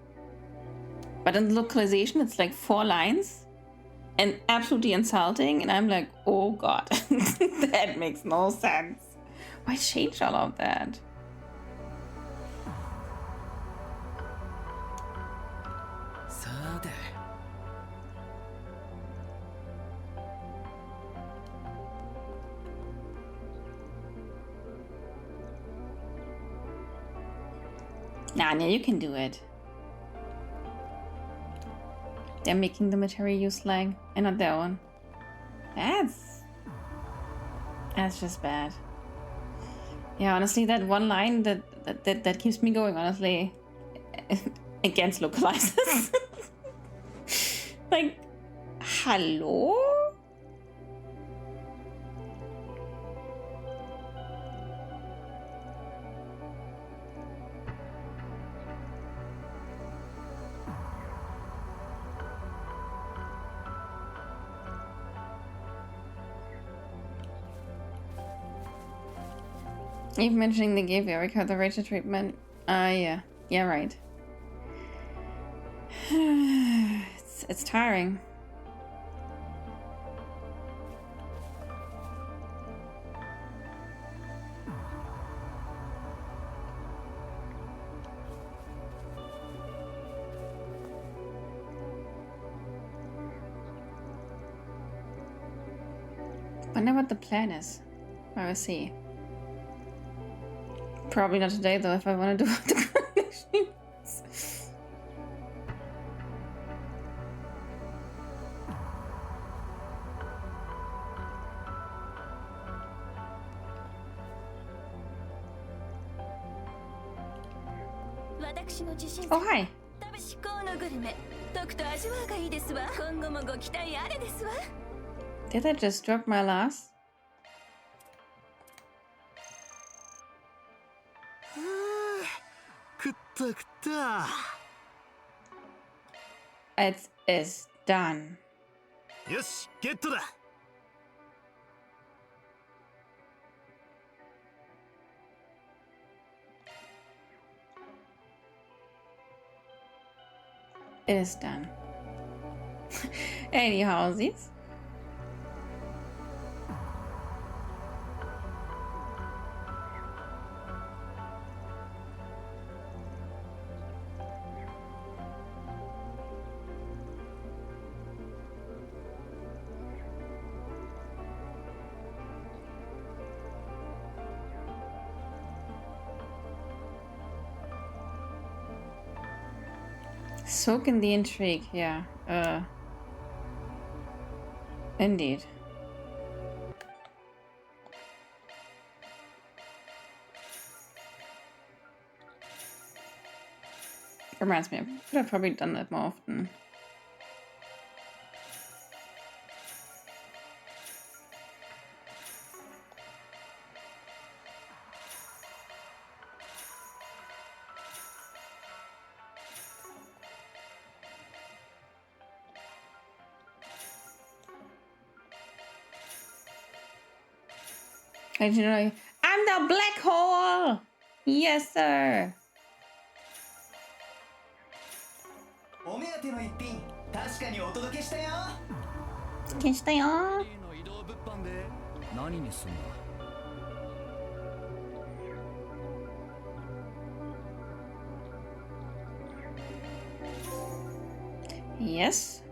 But in the localization, it's like 4 lines and absolutely insulting. And I'm like, oh God, that makes no sense. Why change all of that? Nah, you can do it. They're making the material use slang and not their own. That's just bad. Yeah, honestly, that one line that keeps me going, honestly, against localizers. Like, hello? Even mentioning they gave Erika the Rachel treatment. Yeah, right. It's tiring. Wonder what the plan is. I will see. Probably not today though, if I want to do the conditions. Oh, hi. Did I just drop my last? It is done. Yoshi, get to that. It is done. Anyhow, these. Soak in the intrigue, yeah. Indeed. Reminds me, I could have probably done that more often. And you know, I'm the black hole! Yes, sir! お目当ての一品、確かにお届けしたよ。消したよ。何にすんだ。Yes.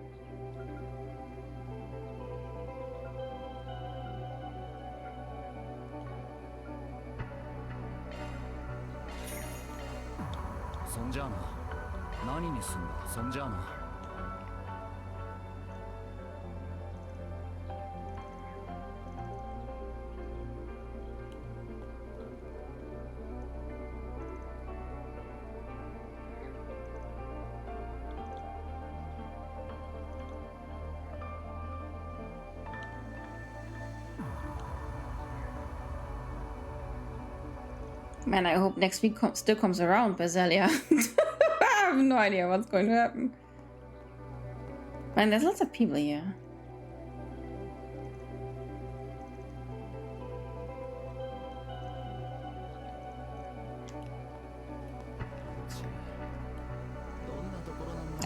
Man, I hope next week still comes around, Bezelia. no idea what's going to happen. Man, there's lots of people here.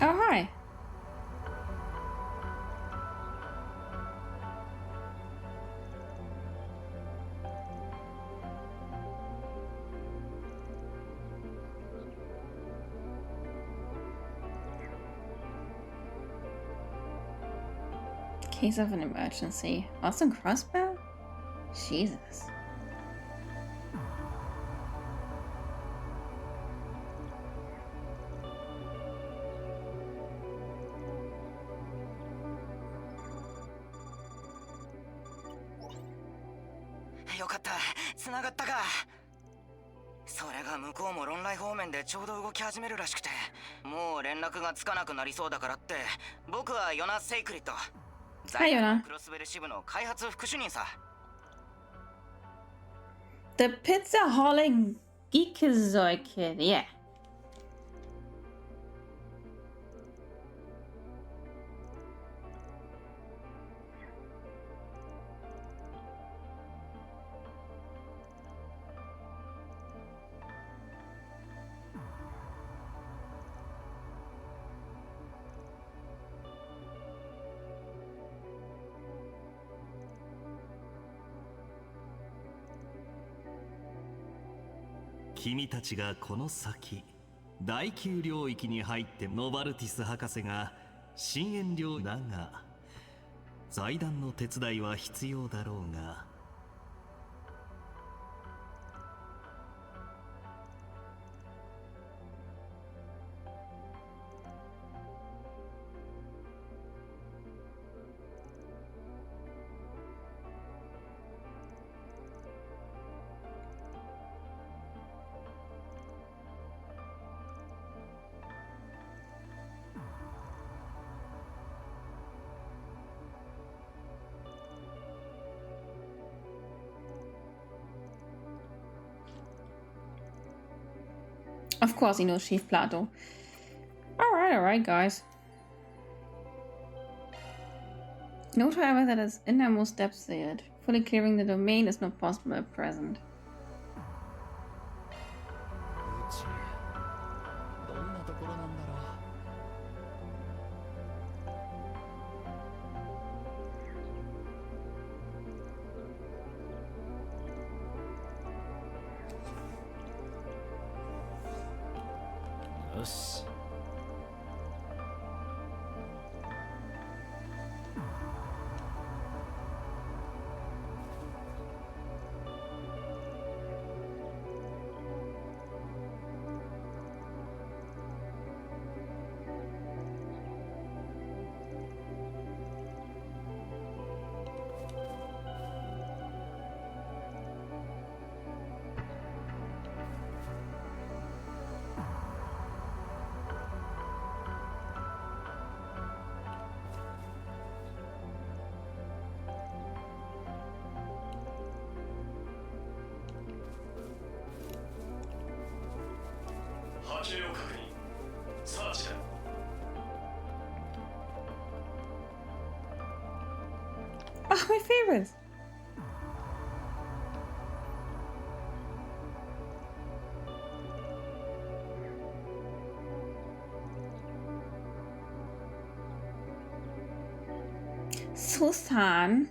Oh, hi. Case of an emergency. Austin Crossbow? Jesus.よかった、繋がったか。それが向こうも論来方面でちょうど動き始めるらしくて、もう連絡がつかなくなりそうだからって、僕はヨナ・セイクリット。Hi, Yona. クロスベル支部の開発副主任さ。The Pizza Hauling Geekazoid Kid, yeah.「君たちがこの先第9領域に入ってノバルティス博士が深淵領だが財団の手伝いは必要だろうが」Of course he knows Chief Plato. Alright, guys. Note, however, that his innermost depths sealed. Fully clearing the domain is not possible at present. Oh, my favorites! Susan.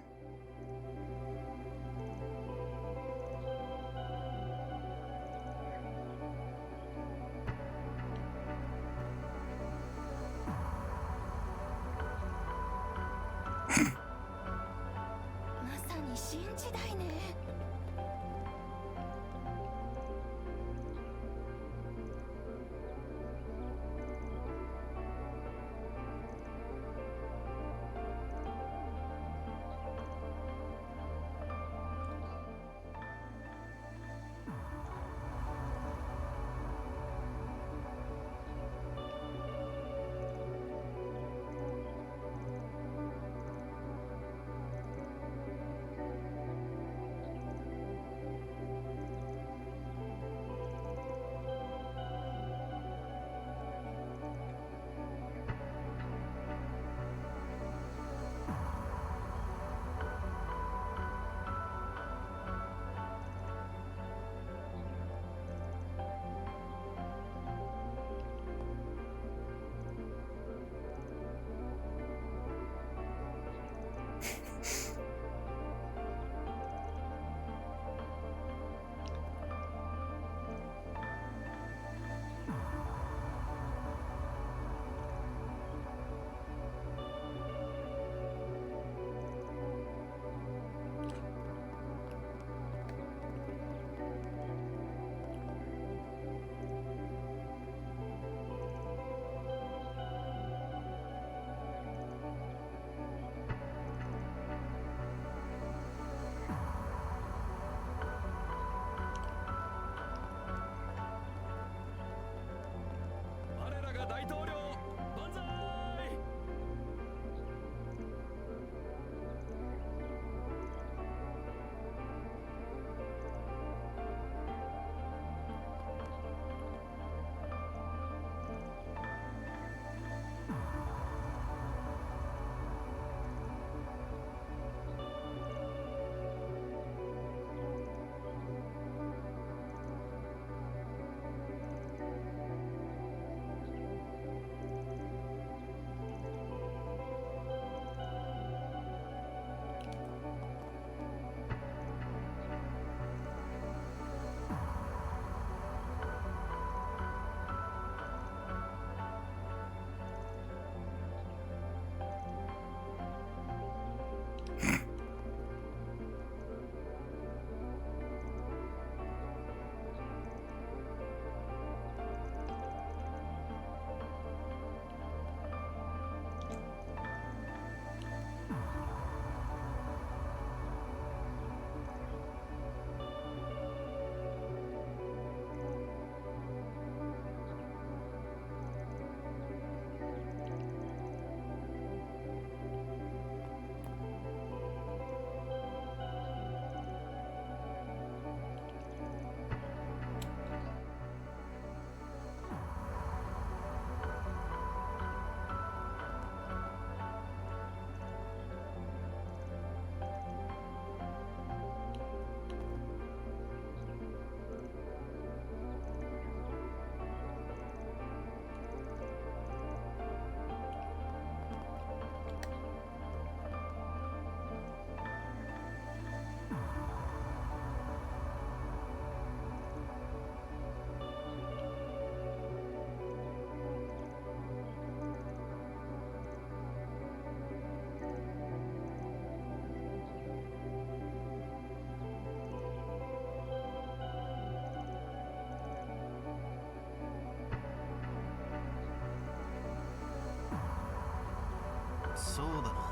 そうだな。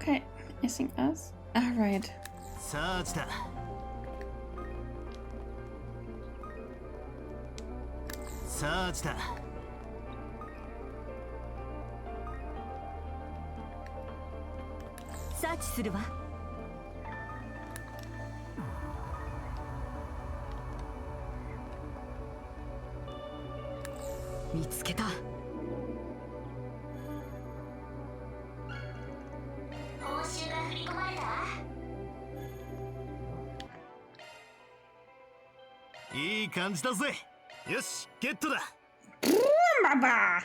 Okay, missing us. Alright. さあ来た。さあ来た。サーチするわ。見つけた。報酬が振り込まれたわ。いい感じだぜ。よし、ゲットだ。Baba.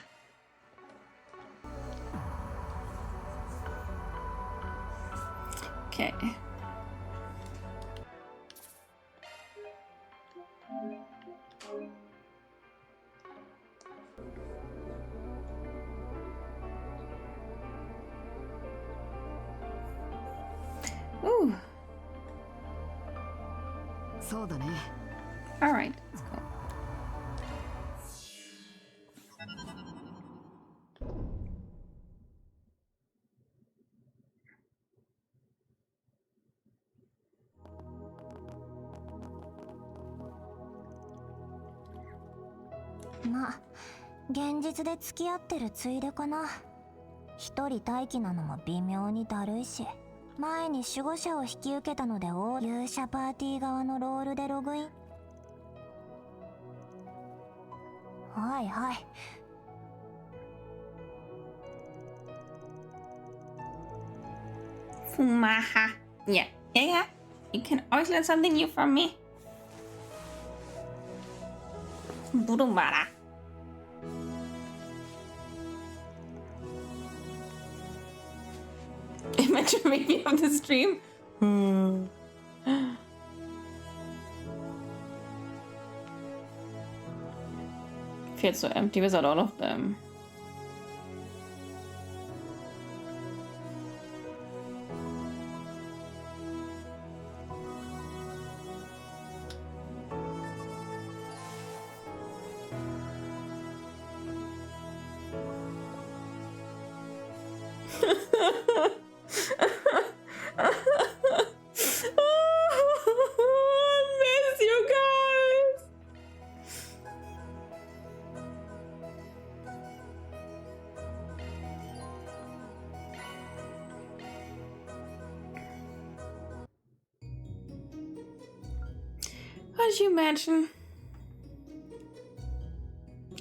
Okay. Ooh. そうだね。All right, let's go. .まあ現実で付き合ってるついでかな。一人待機なのも微妙にだるいし、前に守護者を引き受けたので勇者パーティー側のロールでログイン。はいはい。Fumaha. Yeah. Yeah. You can always learn something new from me. Burumara. Imagine maybe on the stream. Feels so empty without all of them. Miss you guys. What did you imagine?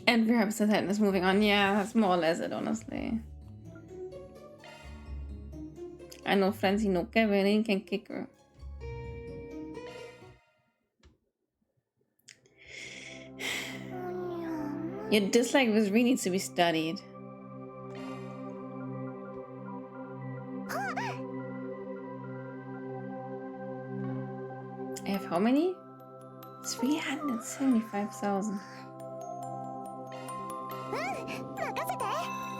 And perhaps the head is moving on. Yeah, that's more or less it, honestly. I know Francie no Kevin can kick her. Your dislike of this really needs to be studied. I have how many? 375,000.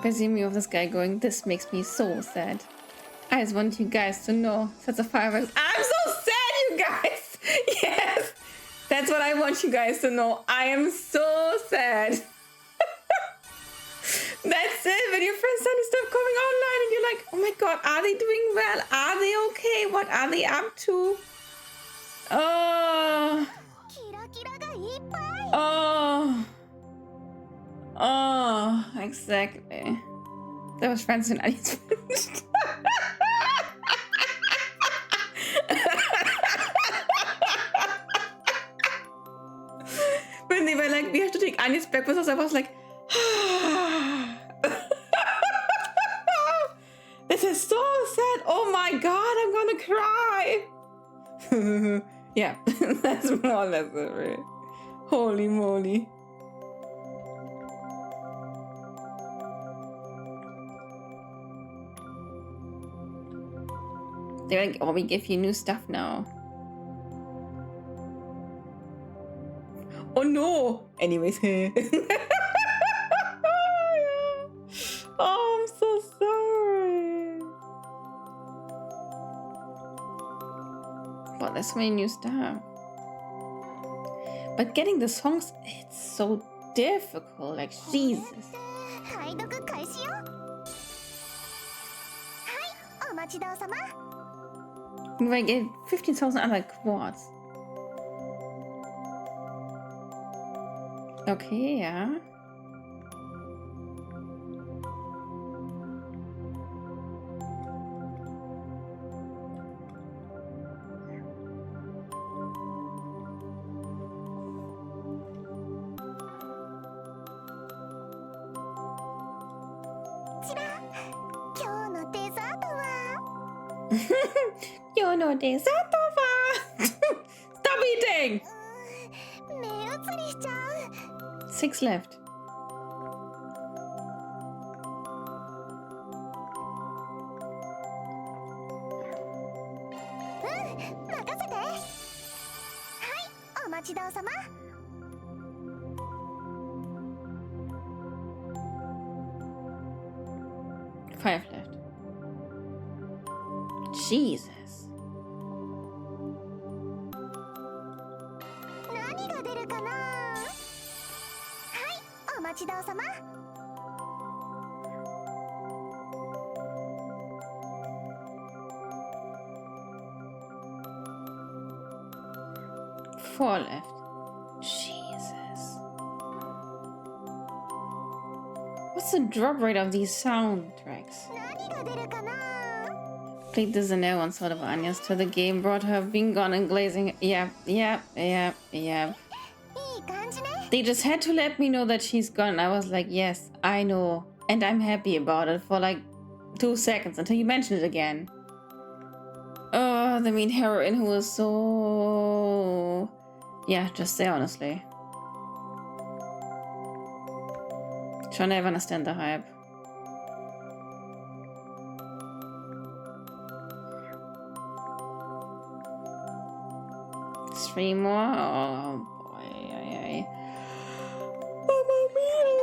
I see me of this guy going, this makes me so sad. I just want you guys to know. Sets of fireworks. I'm so sad, you guys! Yes! That's what I want you guys to know. I am so sad. That's it. When your friends suddenly stop coming online and you're like, oh my god, are they doing well? Are they okay? What are they up to? Oh. Oh. Oh, exactly. That was friends and Ali's finished. But when they were like, we have to take Anya's breakfast, I was like, this is so sad. Oh my god, I'm gonna cry. Yeah, that's more or less it, right? Holy moly. They're like, oh, we give you new stuff now. Oh no! Anyways. Oh, I'm so sorry. But there's so many new stuff. But getting the songs, it's so difficult. Like, Jesus. I get 15,000 other quartz. Okay, yeah. Yo no dessert over. Stop eating. 6 left. Five left. Jesus. Four left. Jesus. What's the drop rate of these soundtracks? Played this in there one sort of Anya's to the game, brought her being gone and glazing. Yep. They just had to let me know that she's gone. I was like, yes, I know. And I'm happy about it for like 2 seconds until you mentioned it again. Oh, the main heroine who was so... Yeah, just say honestly. She'll never understand the hype. Three more? Oh boy, Mamma mia!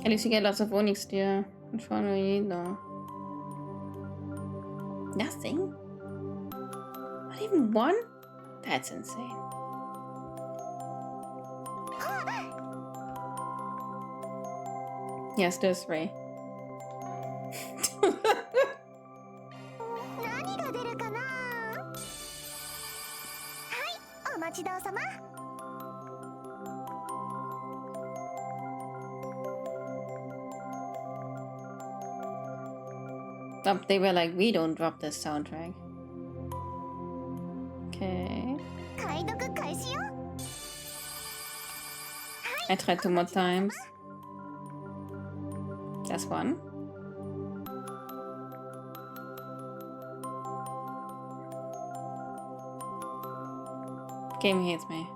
At least you get lots of Onyx dear. Which one do you need though? Nothing? Not even one? That's insane. Yes, there's 3. They were like, we don't drop this soundtrack. Okay. I tried 2 more times. That's 1. Game hates me.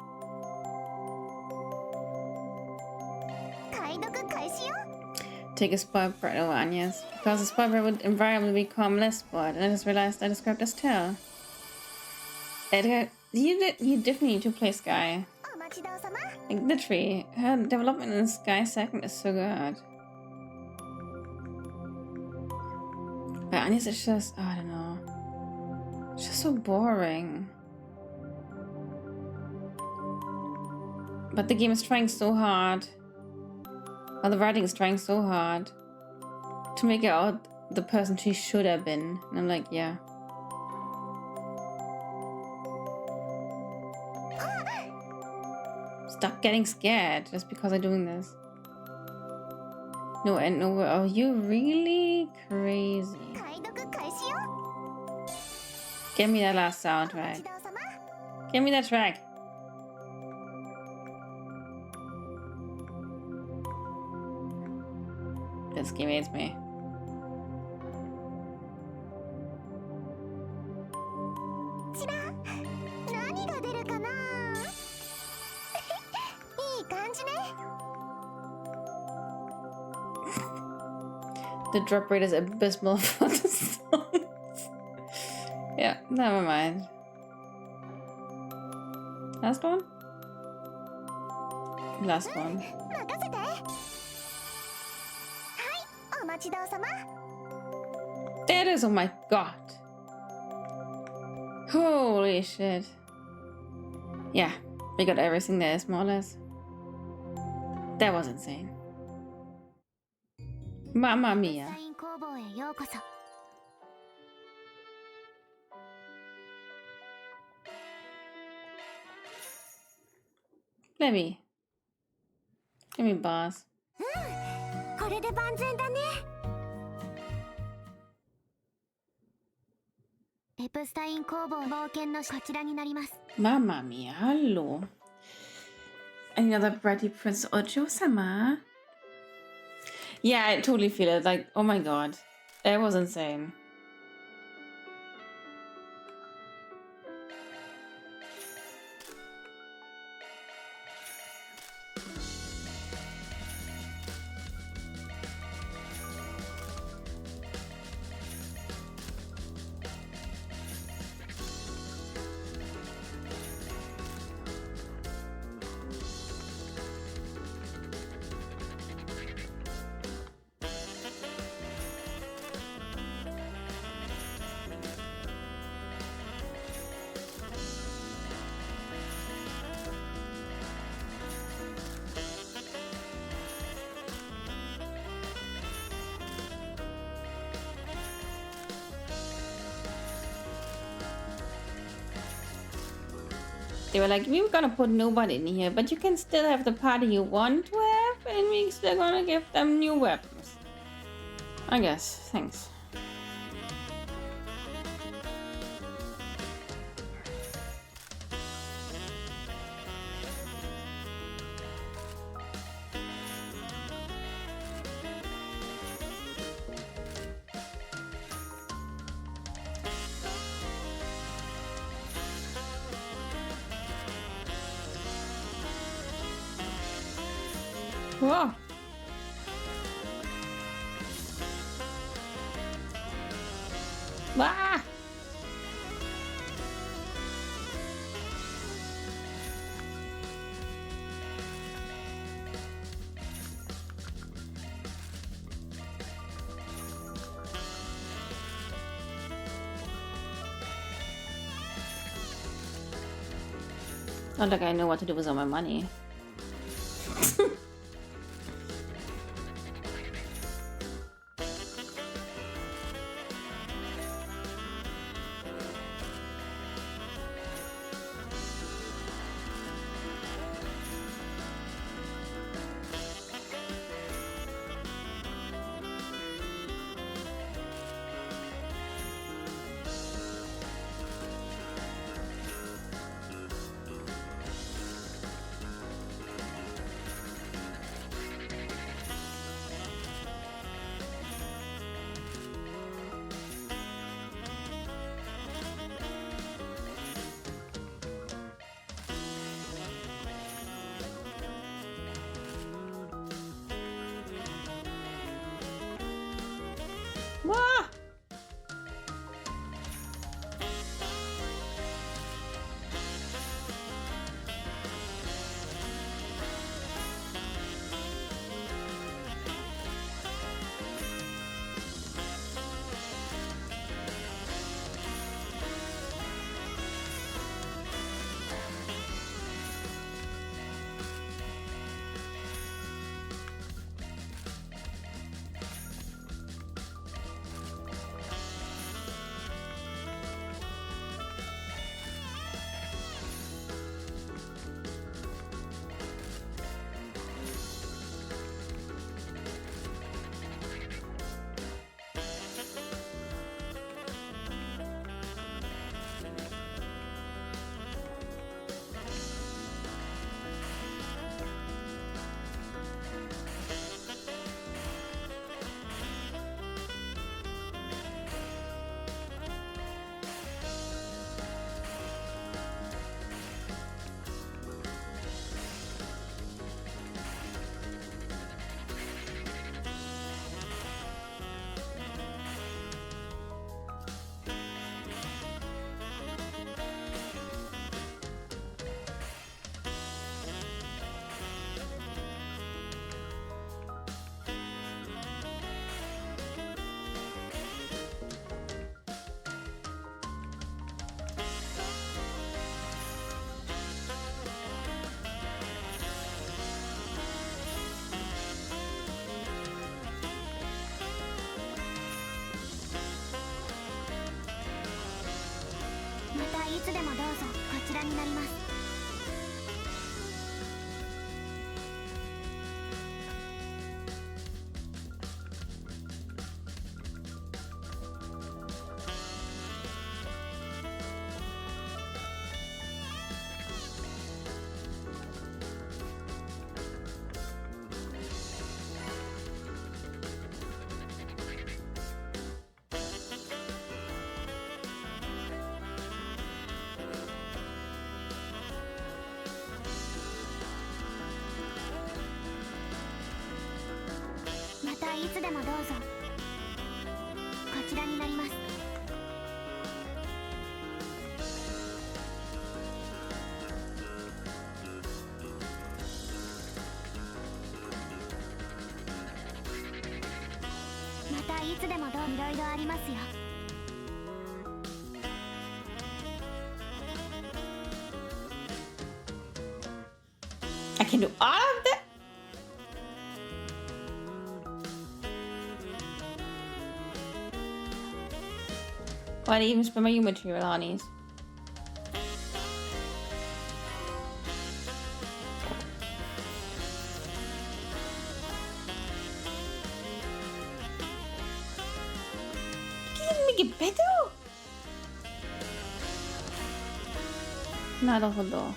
Take a spoiled brat over Anya's. Because a spoiled brat would invariably become less spoiled, and I just realized I described as Tell. Edgar, you definitely need to play Sky. Like, literally, her development in Sky Second is so good. But Anya's is just, oh, I don't know. It's just so boring. But the game is trying so hard. Well, the writing is trying so hard to make her out the person she should have been. And I'm like, yeah. Stop getting scared just because I'm doing this. No end, no. Are you really crazy? Give me that last soundtrack. Give me that track. This game hates me. The drop rate is abysmal for the songs. Yeah, never mind. Last one? Last one. There it is, oh my god. Holy shit. Yeah, we got everything there, more or less. That was insane. Mamma mia. Let me boss. これで万全だね。エプスタイン工房冒険のこちらになります。 Mamma mia, hallo. Another bratty Prince Ojo-sama. Yeah, I totally feel it. Like, oh my god. That was insane. They were like, we were gonna put nobody in here, but you can still have the party you want to have, and we're still gonna give them new weapons. I guess. Thanks. Whoa. Ah! Not like I know what to do with all my money. Wah! いつでもどうぞ。こちらになります。またいつでもどうぞ。こちらになります。またいつでもどう。いろいろありますよ。I can do all of that. Why do you even spend my material on these? Can you make it better? なるほど。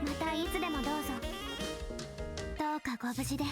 またいつでもどうぞ。どうかご無事で。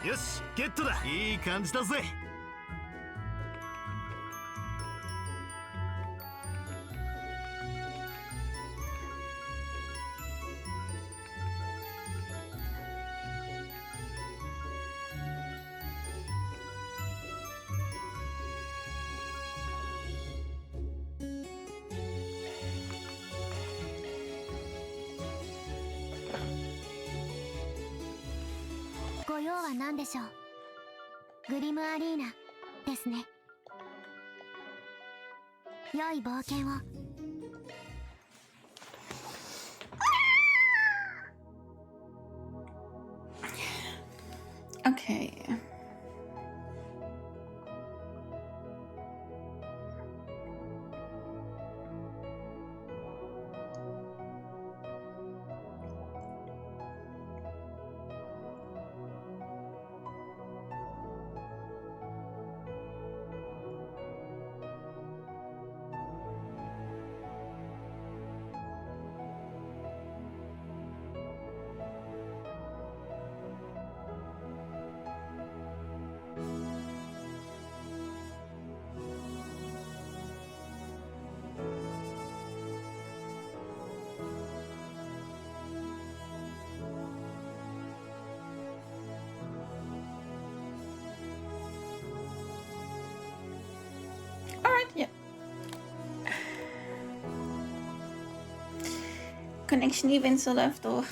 よし、ゲットだ。いい感じだぜ。ご用は何でしょう。グリムアリーナですね。良い冒険を。Okay. Alright, yeah. Connection events are left or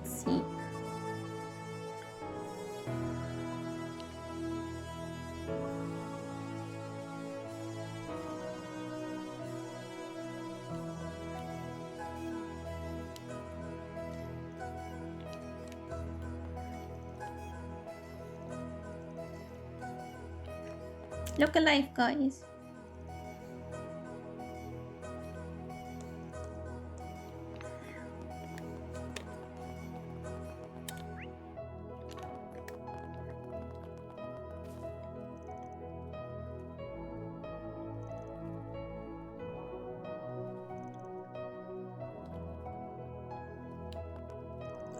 let's see. Look alive, guys.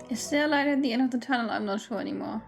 Is there a light at the end of the tunnel? I'm not sure anymore.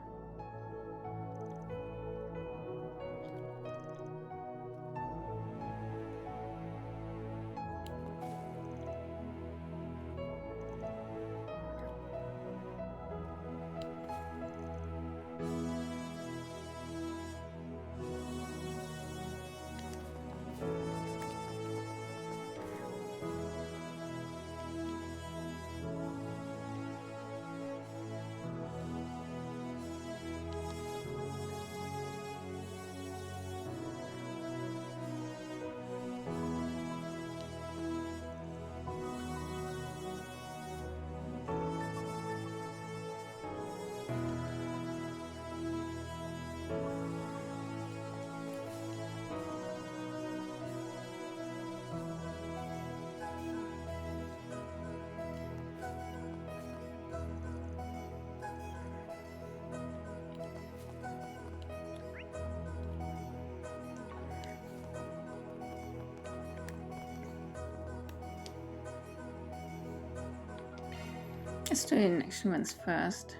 Let's do the next ones first.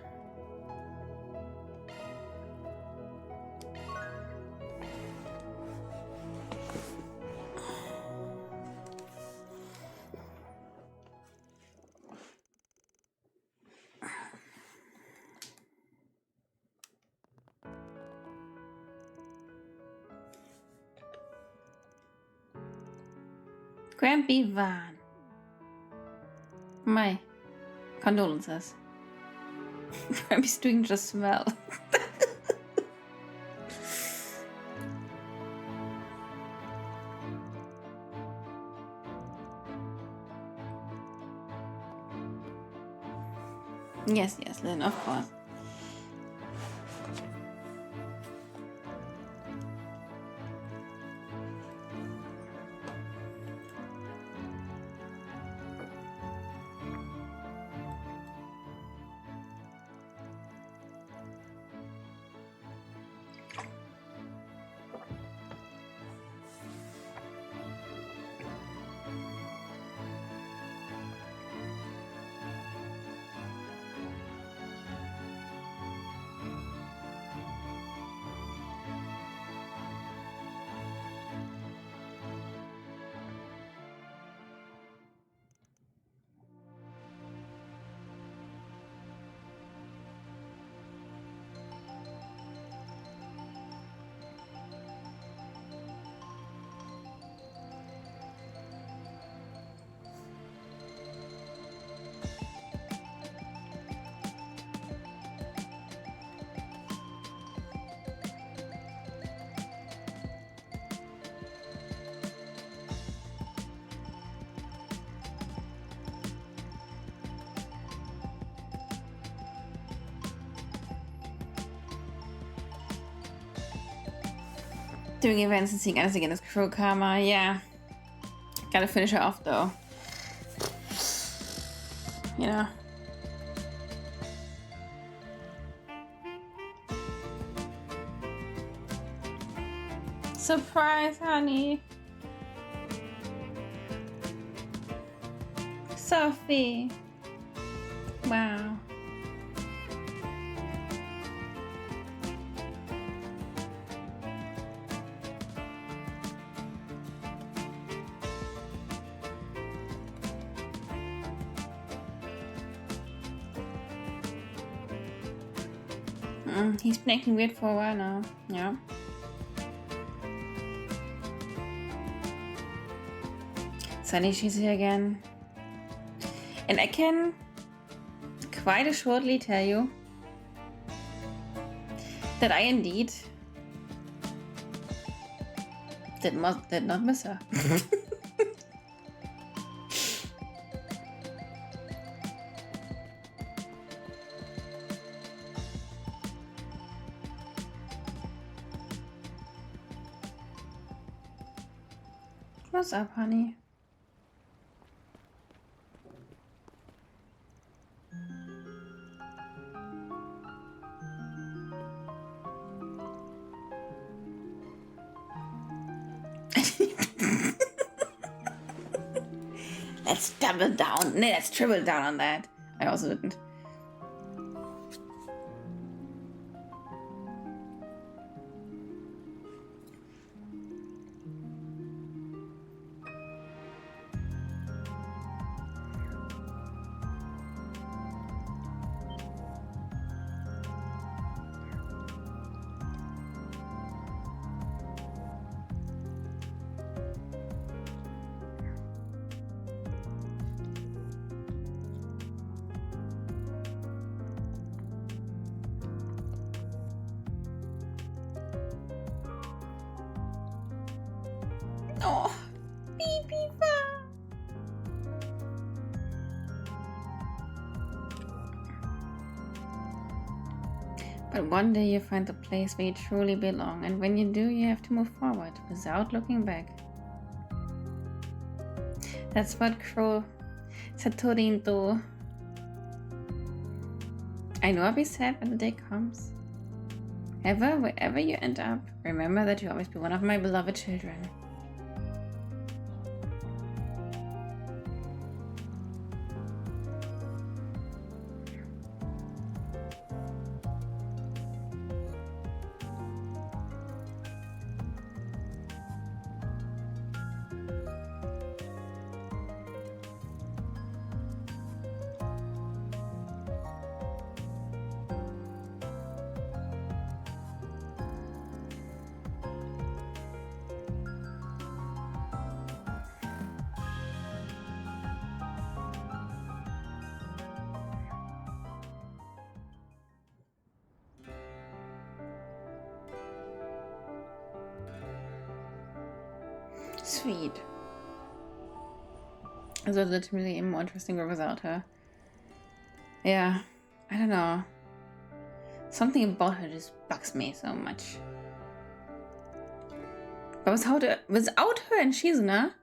Grampy Van. My condolences. Grampy's doing just well. Yes, Lynn, of course. Doing events and seeing anything in this Crow Karma, yeah. Gotta finish her off though. You know. Surprise, honey. Sophie. Wow. He's been acting weird for a while now. Yeah. Sunny, she's here again. And I can quite assuredly tell you that I indeed did not miss her. What's up, honey? Let's double down. No, let's triple down on that. I also didn't. Oh, baby. But one day you find the place where you truly belong, and when you do, you have to move forward without looking back. That's what Crow Satorin do. I know I'll be sad when the day comes. Wherever you end up, remember that you'll always be one of my beloved children. Sweet. Also literally even more interesting without her. Yeah, I don't know. Something about her just bugs me so much. But without her and Shizuna,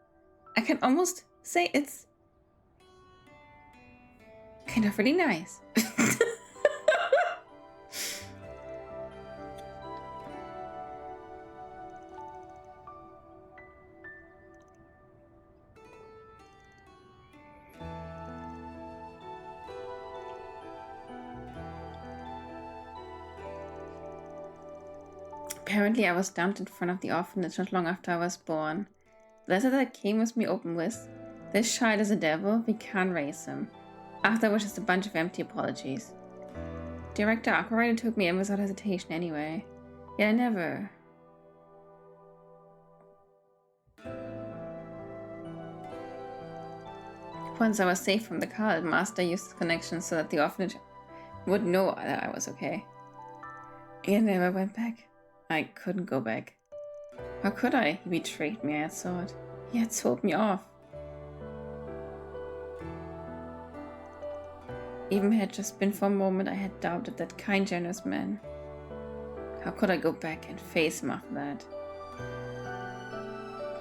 I can almost say it's kind of really nice. Apparently I was dumped in front of the orphanage not long after I was born. The letter that came with me opened with, "This child is a devil, we can't raise him." After which just a bunch of empty apologies. Director Akurider took me in without hesitation anyway. Yeah, never. Once I was safe from the cult, Master used the connection so that the orphanage would know that I was okay. I never went back. I couldn't go back. How could I? He betrayed me, I thought. He had sold me off. Even had just been for a moment I had doubted that kind, generous man. How could I go back and face him after that?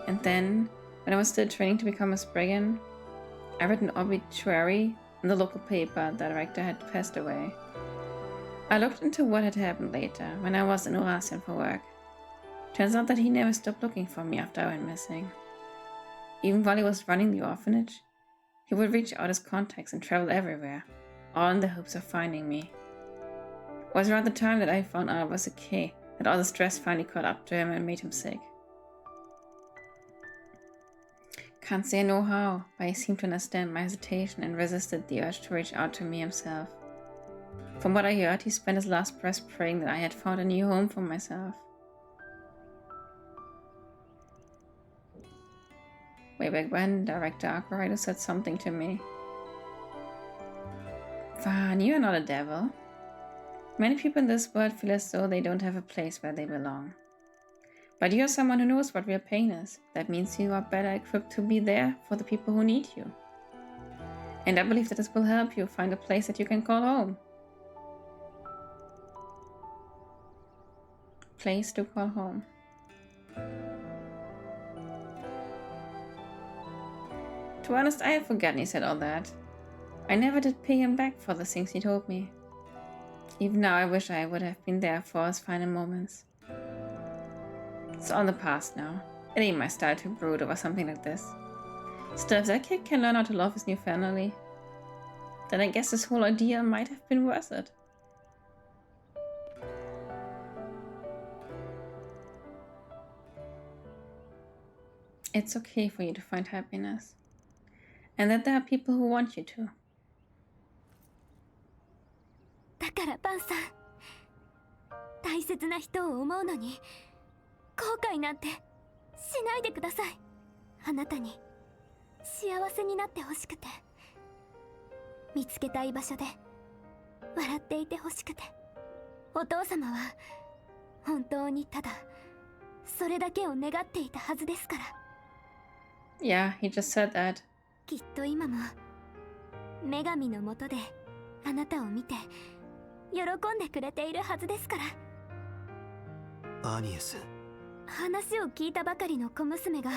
And then, when I was still training to become a Spriggan, I read an obituary in the local paper that director had passed away. I looked into what had happened later, when I was in Eurasian for work. Turns out that he never stopped looking for me after I went missing. Even while he was running the orphanage, he would reach out his contacts and travel everywhere, all in the hopes of finding me. It was around the time that I found out I was okay, that all the stress finally caught up to him and made him sick. Can't say I know how, but he seemed to understand my hesitation and resisted the urge to reach out to me himself. From what I heard, he spent his last breath praying that I had found a new home for myself. Way back when, Director Arkwright said something to me. Van, you are not a devil. Many people in this world feel as though they don't have a place where they belong. But you're someone who knows what real pain is. That means you are better equipped to be there for the people who need you. And I believe that this will help you find a place that you can call home. Place to call home. To be honest, I have forgotten he said all that. I never did pay him back for the things he told me. Even now I wish I would have been there for his final moments. It's all in the past now. It ain't my style to brood over something like this. Still, if that kid can learn how to love his new family, then I guess this whole idea might have been worth it. It's okay for you to find happiness. And that there are people who want you to. だからバンさん、大切な人を思うのに後悔なんてしないでください。あなたに幸せになってほしくて、見つけたい場所で笑っていてほしくて、お父様は本当にただそれだけを願っていたはずですから。Yeah, he just said that. きっと今も女神のもとであなたを見て喜んでくれているはずですから。アニエス。話を聞いたばかりの小娘が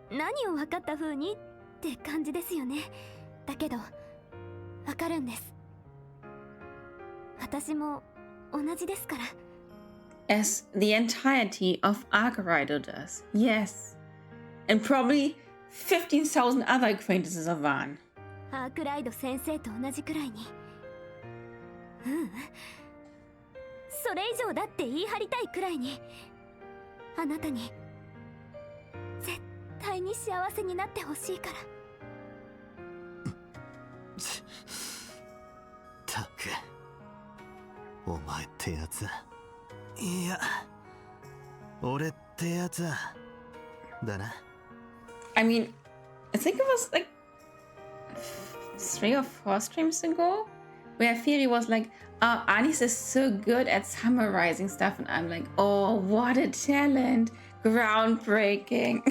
何を分かった風にって感じですよね。だけど分かるんです。私も同じですから。As the entirety of Arkwright does. Yes. And probably 15,000 other acquaintances of Van. アークライド先生と同じくらいに。それ以上だって言い張りたいくらいに、あなたに絶対に幸せになってほしいから。たく、お前ってやつ、いや、俺ってやつだな。I mean, I think it was like 3 or 4 streams ago where Fury was like, oh, Anis is so good at summarizing stuff, and I'm like, oh, what a talent, groundbreaking.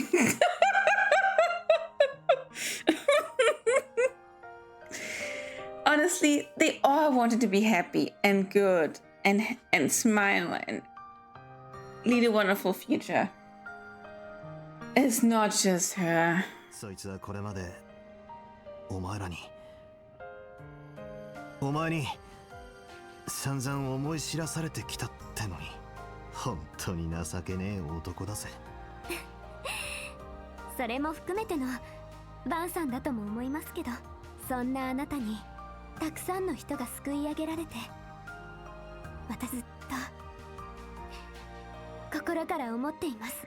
Honestly, they all wanted to be happy and good and smile and lead a wonderful future. It's not just her. そいつはこれまでお前に散々思い知らされてきたってのに、本当に情けねえ男だぜ。それも含めてのバンさんだとも思いますけど、そんなあなたにたくさんの人が救い上げられて、またずっと心から思っています。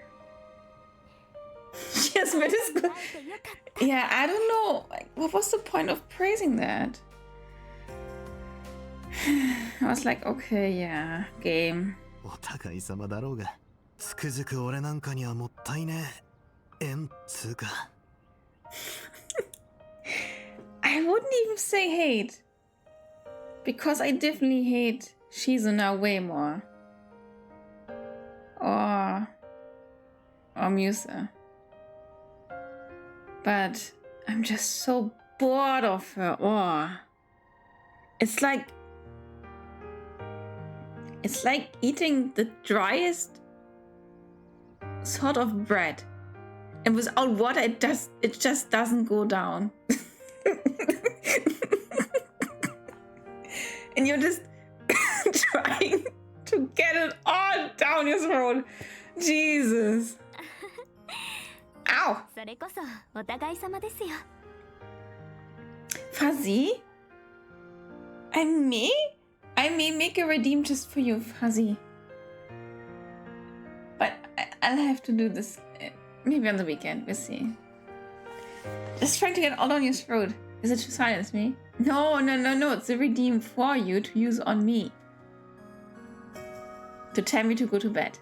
Yes, but it's good. Yeah, I don't know. What was the point of praising that? I was like, okay, yeah, game. お互い様だろうが、つくづく俺なんかにはもったいねえ。縁つうか。I wouldn't even say hate. Because I definitely hate Shizuna way more. Or Musa. But I'm just so bored of her. Oh. It's like eating the driest sort of bread. And without water it just doesn't go down. And you're just trying to get it all down your throat. Jesus. Ow. それこそお互い様ですよ。Fuzzy? I may make a redeem just for you, Fuzzy. But I'll have to do this maybe on the weekend. We'll see. Just trying to get all down your throat. Is it to silence me? No. It's a redeem for you to use on me. To tell me to go to bed.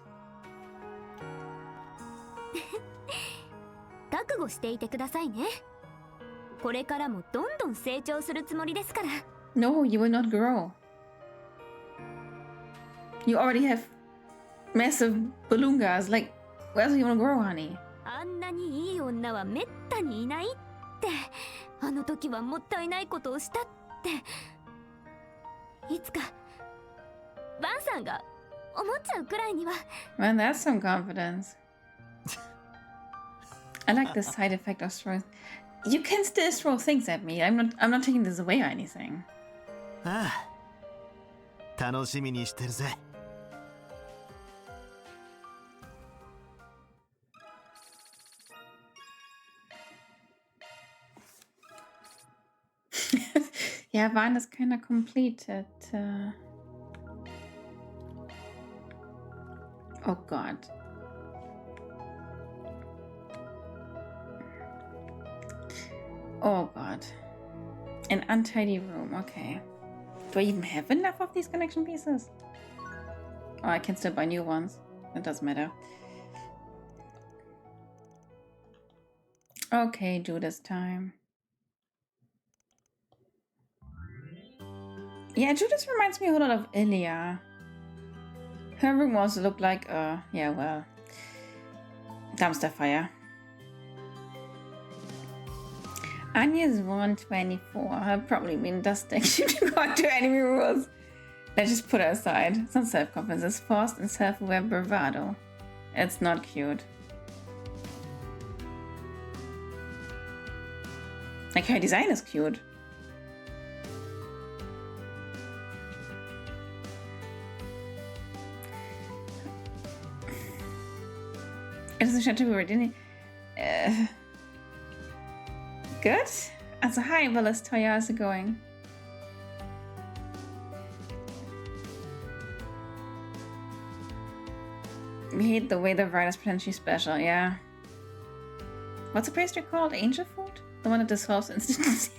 だ覚悟していてくださいね。これからもどんどん成長するつもりですから。 No, you will not grow. You already have massive balloongas. Like, where else are you gonna grow, honey? あんなにいい女はめったにいないって。あの時はもったいないことをしたって。いつかバンさんが思っちゃうくらいには。 Man, that's some confidence. I like the side effect of throwing. You can still throw things at me. I'm not taking this away or anything. ああ、楽しみにしてるぜ。Yeah, Vine is kind of completed. Oh God. Oh God. An untidy room. Okay. Do I even have enough of these connection pieces? Oh, I can still buy new ones. It doesn't matter. Okay, do this time. Yeah, Judas reminds me a whole lot of Ilya. Her room also looked like, yeah, well, dumpster fire. Anya's 124. I've probably been dusting. She got to enemy rules. Let's just put her aside. It's not self-confidence, it's forced and self-aware bravado. It's not cute. Like, her design is cute. It doesn't show to be ready. Good? Also, hi, Willis Toya, how's it going? We hate the way the bride is potentially special, yeah. What's the pastry called? Angel food? The one that dissolves instantly.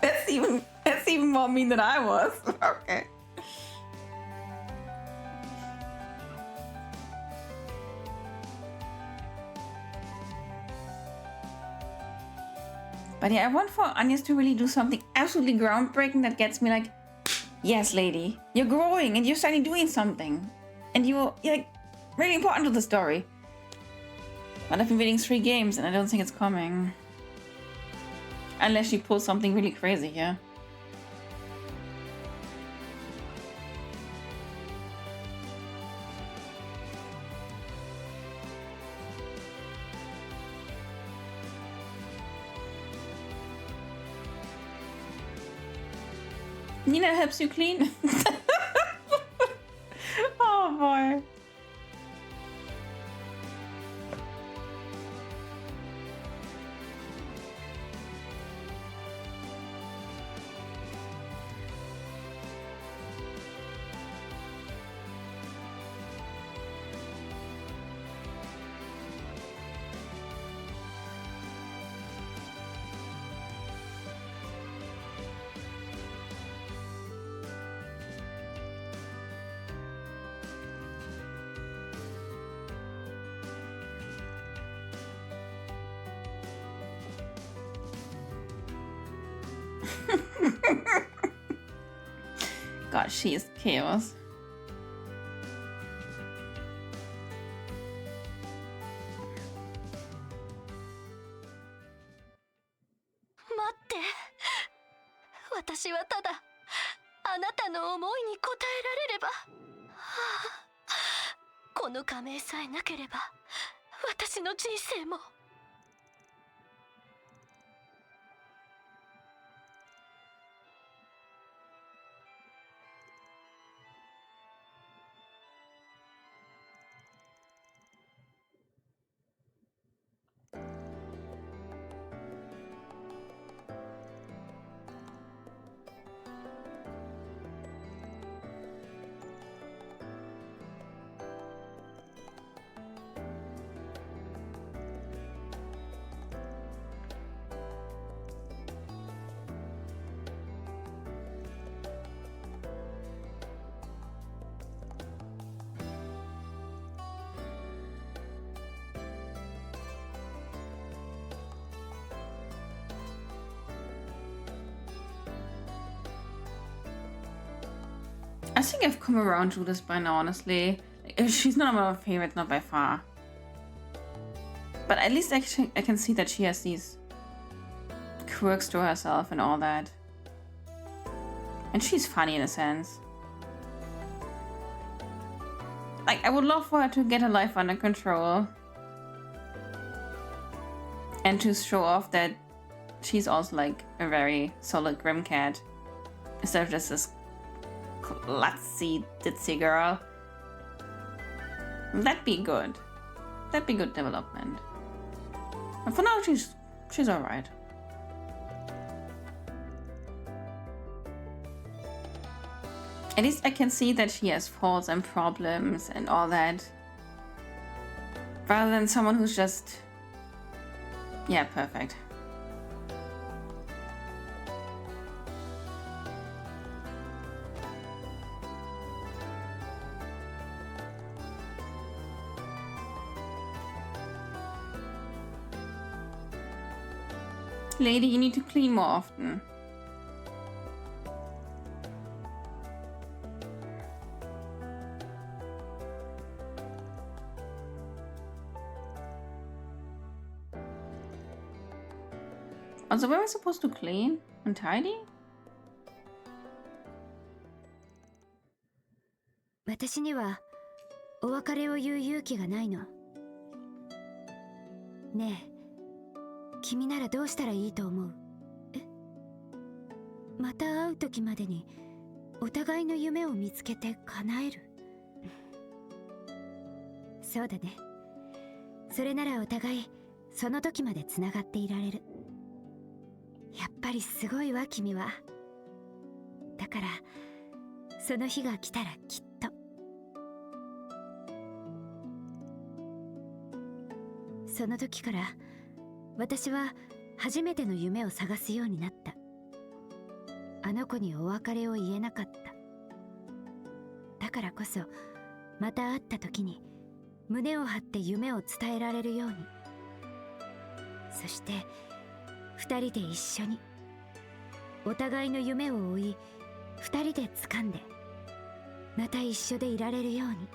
That's even more mean than I was. Okay. But yeah, I want for Anya's to really do something absolutely groundbreaking that gets me like, yes, lady, you're growing and you're starting doing something. And you're like really important to the story. But I've been waiting 3 games and I don't think it's coming. Unless she pulls something really crazy here. Nina helps you clean. Oh boy. God, she is chaos. 私はただあなたの思いに応えられれば、この仮名さえなければ私の人生も。I think I've come around to this by now, honestly. She's not one of my favorites, not by far. But at least I can see that she has these quirks to herself and all that. And she's funny in a sense. Like, I would love for her to get her life under control. And to show off that she's also like a very solid Grim Cat. Instead of just this klutzy, ditzy girl. That'd be good. That'd be good development. And for now, she's alright. At least I can see that she has faults and problems and all that. Rather than someone who's just... yeah, perfect. Lady, you need to clean more often. Also, were we supposed to clean and tidy? 私にはお別れを言う勇気がないの。ねえ、君ならどうしたらいいと思う？え？また会う時までにお互いの夢を見つけて叶える？そうだね。それならお互いその時までつながっていられる。やっぱりすごいわ君は。だからその日が来たらきっと。その時から私は初めての夢を探すようになった。あの子にお別れを言えなかった。だからこそまた会った時に胸を張って夢を伝えられるように。そして二人で一緒にお互いの夢を追い、二人で掴んでまた一緒でいられるように。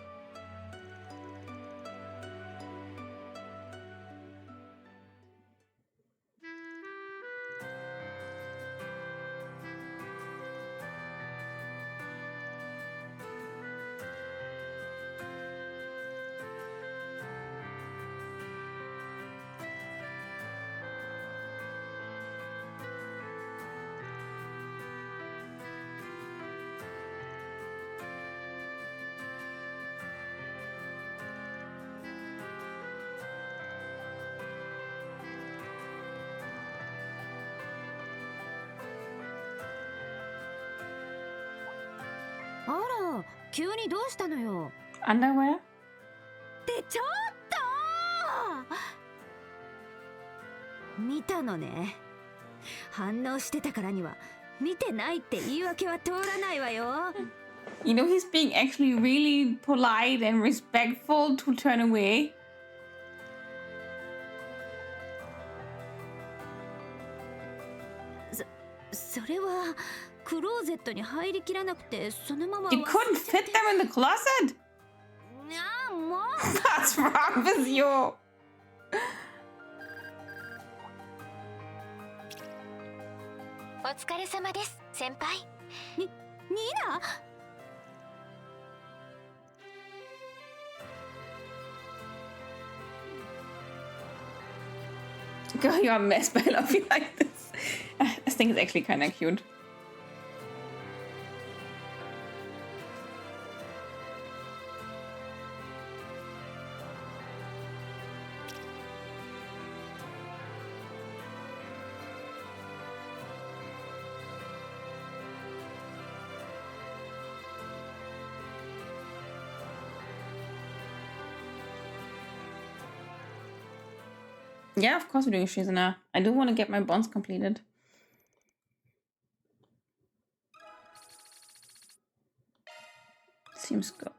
あら、急にどうしたのよ。Underwear? ってちょっと見たのね。反応してたからには見てないって言い訳は通らないわよ。You know, he's being actually really polite and respectful to turn away. それはクローゼットに入りきらなくてそのまま。 You couldn't fit them in the closet? あ、もう。What's wrong with you? お疲れ様です、先輩。ニーナGirl, you're a mess, but I love you like this. I think it's actually kind of cute. Yeah, of course we're doing Shizuna. I do want to get my bonds completed. Seems good.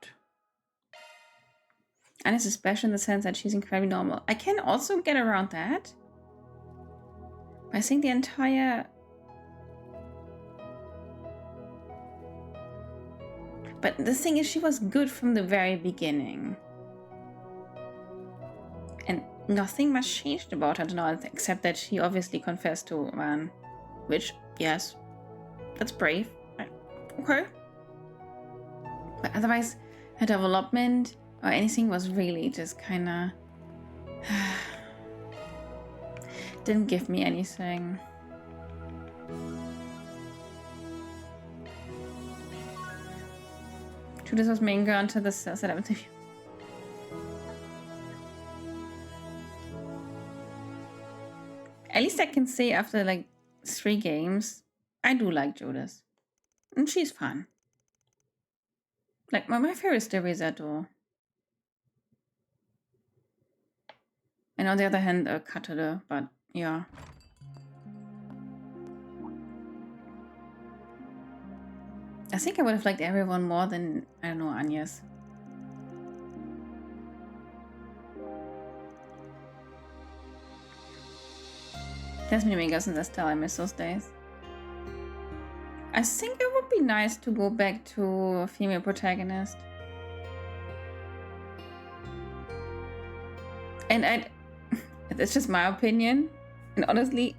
And it's special in the sense that she's incredibly normal. I can also get around that. I think the entire... But the thing is, she was good from the very beginning. And nothing much changed about her now, except that she obviously confessed to Van. Which, yes, that's brave. Okay. But otherwise, her development or anything was really just kinda... didn't give me anything. Judas was main girl until the set up interview. At least I can say after like 3 games, I do like Judas. And she's fun. Like my favorite is Teresa though. And on the other hand, Katade, but yeah. I think I would have liked everyone more than, I don't know, Agnes. There's many Megas and Estelle, I miss those days. I think it would be nice to go back to a female protagonist. And it's just my opinion. And honestly,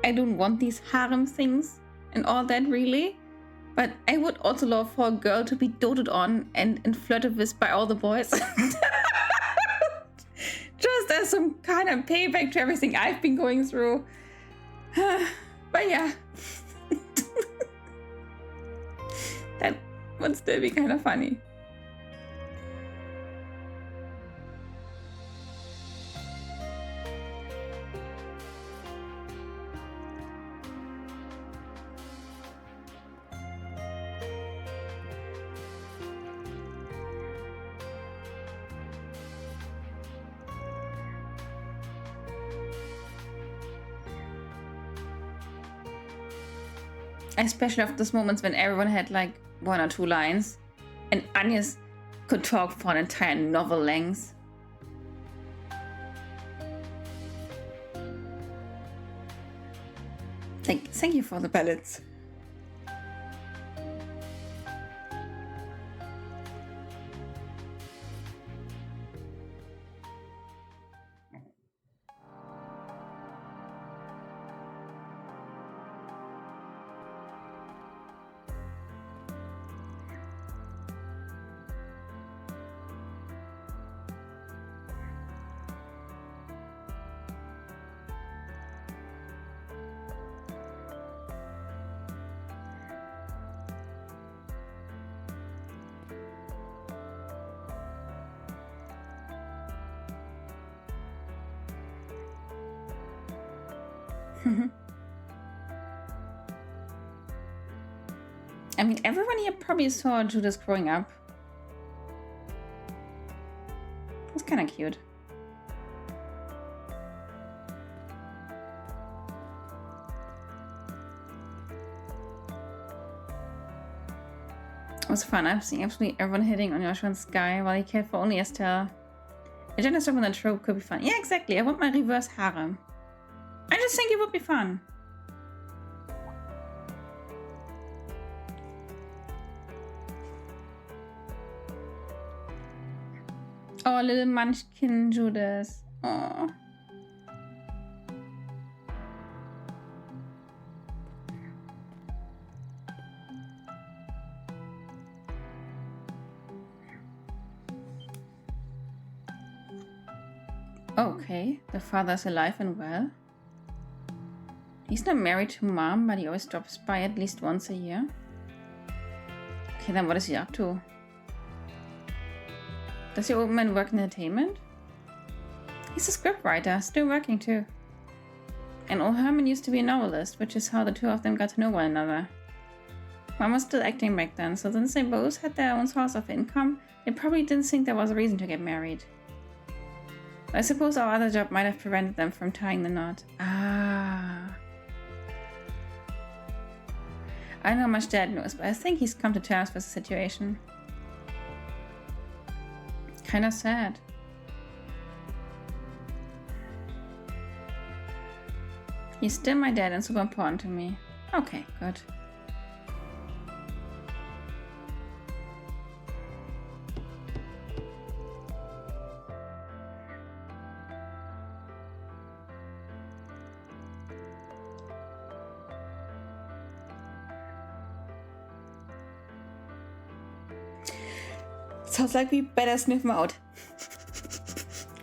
I don't want these harem things and all that really. But I would also love for a girl to be doted on and flirted with by all the boys. Just as some kind of payback to everything I've been going through. But yeah. That would still be kind of funny. Especially after those moments when everyone had like 1 or 2 lines and Agnes could talk for an entire novel length. Like, thank you for the ballads. I mean, everyone here probably saw Judas growing up. It's kind of cute. It was fun. I've seen absolutely everyone hitting on Joshua and Sky while he cared for only Estelle. A gender swap on that trope could be fun. Yeah, exactly. I want my reverse harem. I just think it would be fun. Oh, little munchkin Judas. Oh. Okay, the father's alive and well. He's not married to mom, but he always drops by at least once a year. Okay, then what is he up to? Does your old man work in entertainment? He's a scriptwriter, still working too. And old Herman used to be a novelist, which is how the two of them got to know one another. Mom was still acting back then, so since they both had their own source of income, they probably didn't think there was a reason to get married. I suppose our other job might have prevented them from tying the knot. Ah. I don't know how much Dad knows, but I think he's come to terms with the situation. Kinda sad. He's still my dad and super important to me. Okay, good. Sounds like we better sniff him out.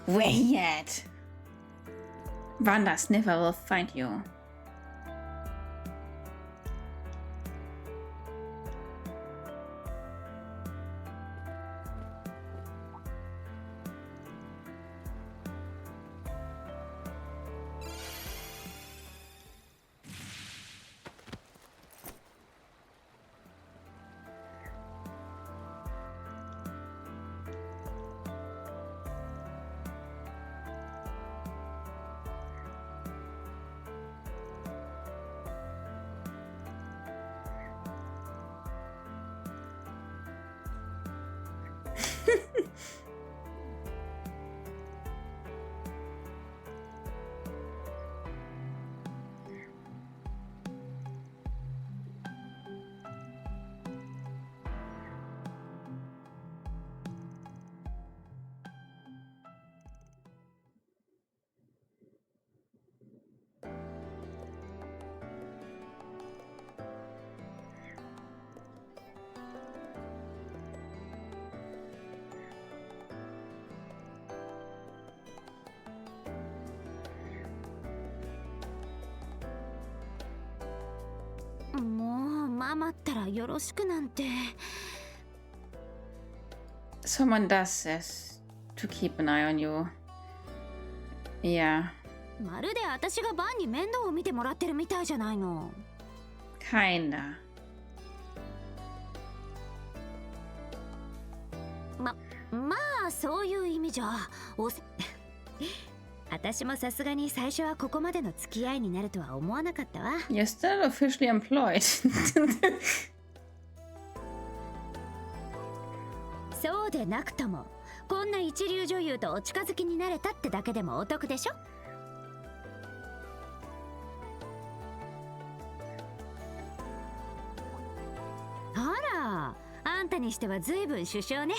Where he at? Wanda Sniffer will find you. Someone does says to keep an eye on you. Yeah. まるで私がバンに面倒を見てもらってるみたいじゃないの。Kinda. まあそういう意味じゃ。私もさすがに最初はここまでの付き合いになるとは思わなかったわ。You're still officially employed. そうでなくとも、こんな一流女優とお近づきになれたってだけでもお得でしょ。あら、あんたにしては随分首相ね。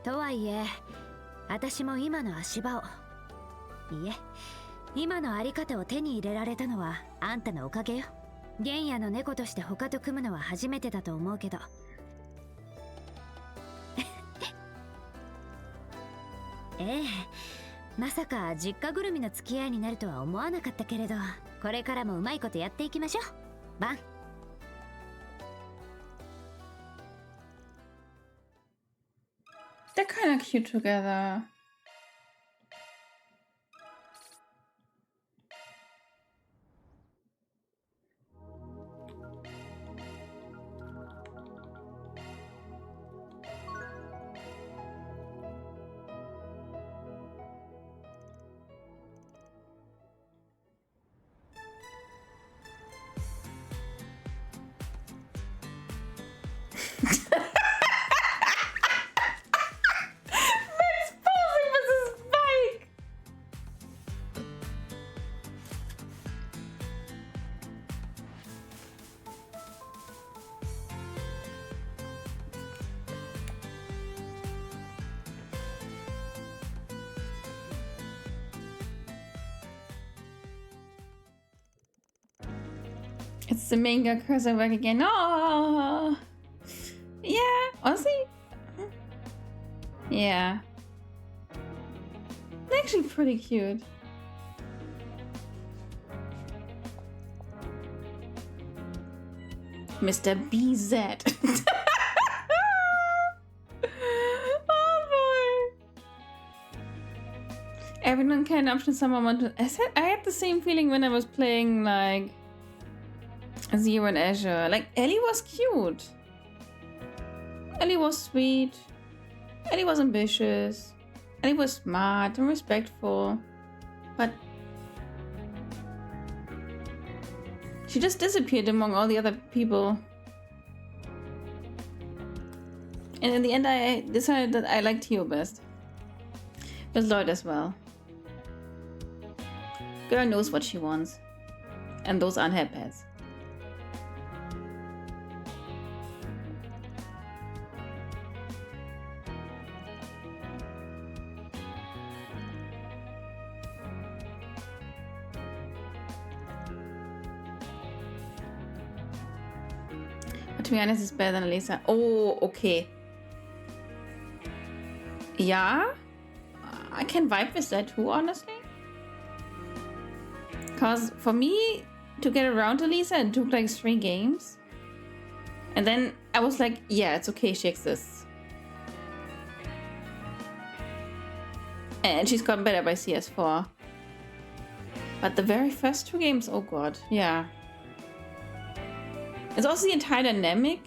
とはいえ、私も今の足場を、いえ、今のあり方を手に入れられたのはあんたのおかげよ。原野の猫として他と組むのは初めてだと思うけど。ええ、まさか実家ぐるみの付き合いになるとは思わなかったけれど、これからもうまいことやっていきましょう。バン。They're kind of cute together. It's the manga cursor work again. Oh, yeah. Honestly, yeah. They're actually pretty cute. Mr. BZ. Oh boy. Everyone can option someone want to. I had the same feeling when I was playing like Zero and Azure. Like, Ellie was cute. Ellie was sweet. Ellie was ambitious. Ellie was smart and respectful. But she just disappeared among all the other people. And in the end, I decided that I liked Tio best. With Lloyd as well. Girl knows what she wants. And those aren't her pets. To be honest, it's better than Elisa. Oh, okay. Yeah, I can vibe with that too, honestly. Because for me, to get around Alisa, it took like 3 games. And then I was like, yeah, it's okay, she exists. And she's gotten better by CS4. But the very first 2 games, oh god, yeah. It's also the entire dynamic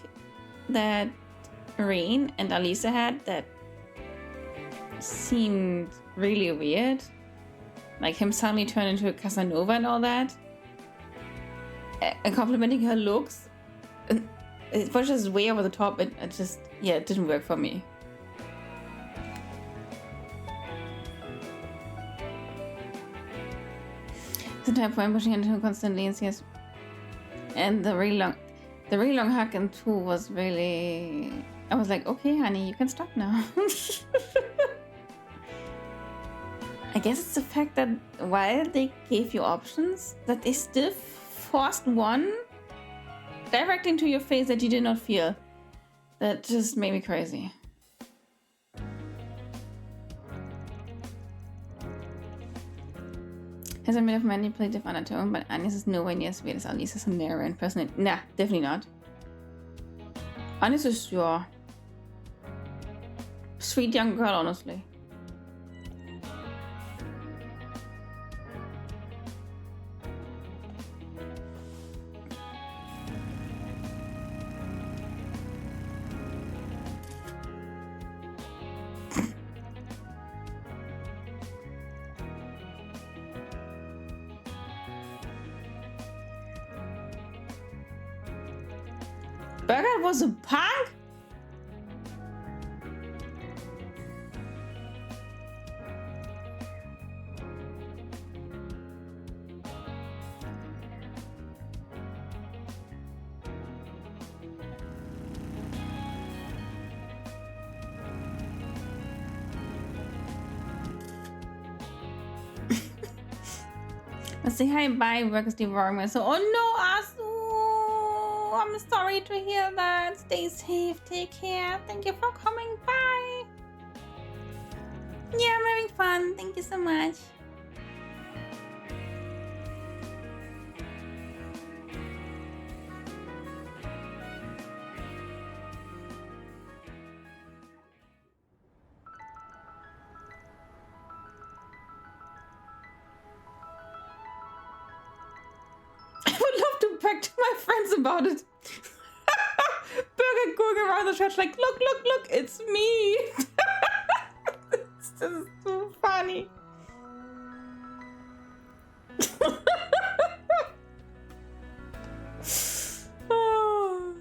that Rain and Alisa had that seemed really weird. Like him suddenly turned into a Casanova and all that. And complimenting her looks. It was just way over the top. It just, yeah, it didn't work for me. The entire point pushing into constantly in CS. And the really long hack in 2 was really... I was like, okay, honey, you can stop now. I guess it's the fact that while they gave you options, that they still forced one directly into your face that you did not feel. That just made me crazy. Has a bit of manipulative undertone, but Agnes is nowhere near as weird as Alisa's and Nera in person. Nah, definitely not. Agnes is your sweet young girl, honestly. Burger was a punk? Let's say hi, bye, work is devouring. So, oh no, Asu! I'm sorry to hear that. Stay safe, take care. Thank you for coming by. Yeah, I'm having fun. Thank you so much. I would love to brag to my friends about it. Burger going around the church like, look, look, look, it's me. It's just so funny. Oh.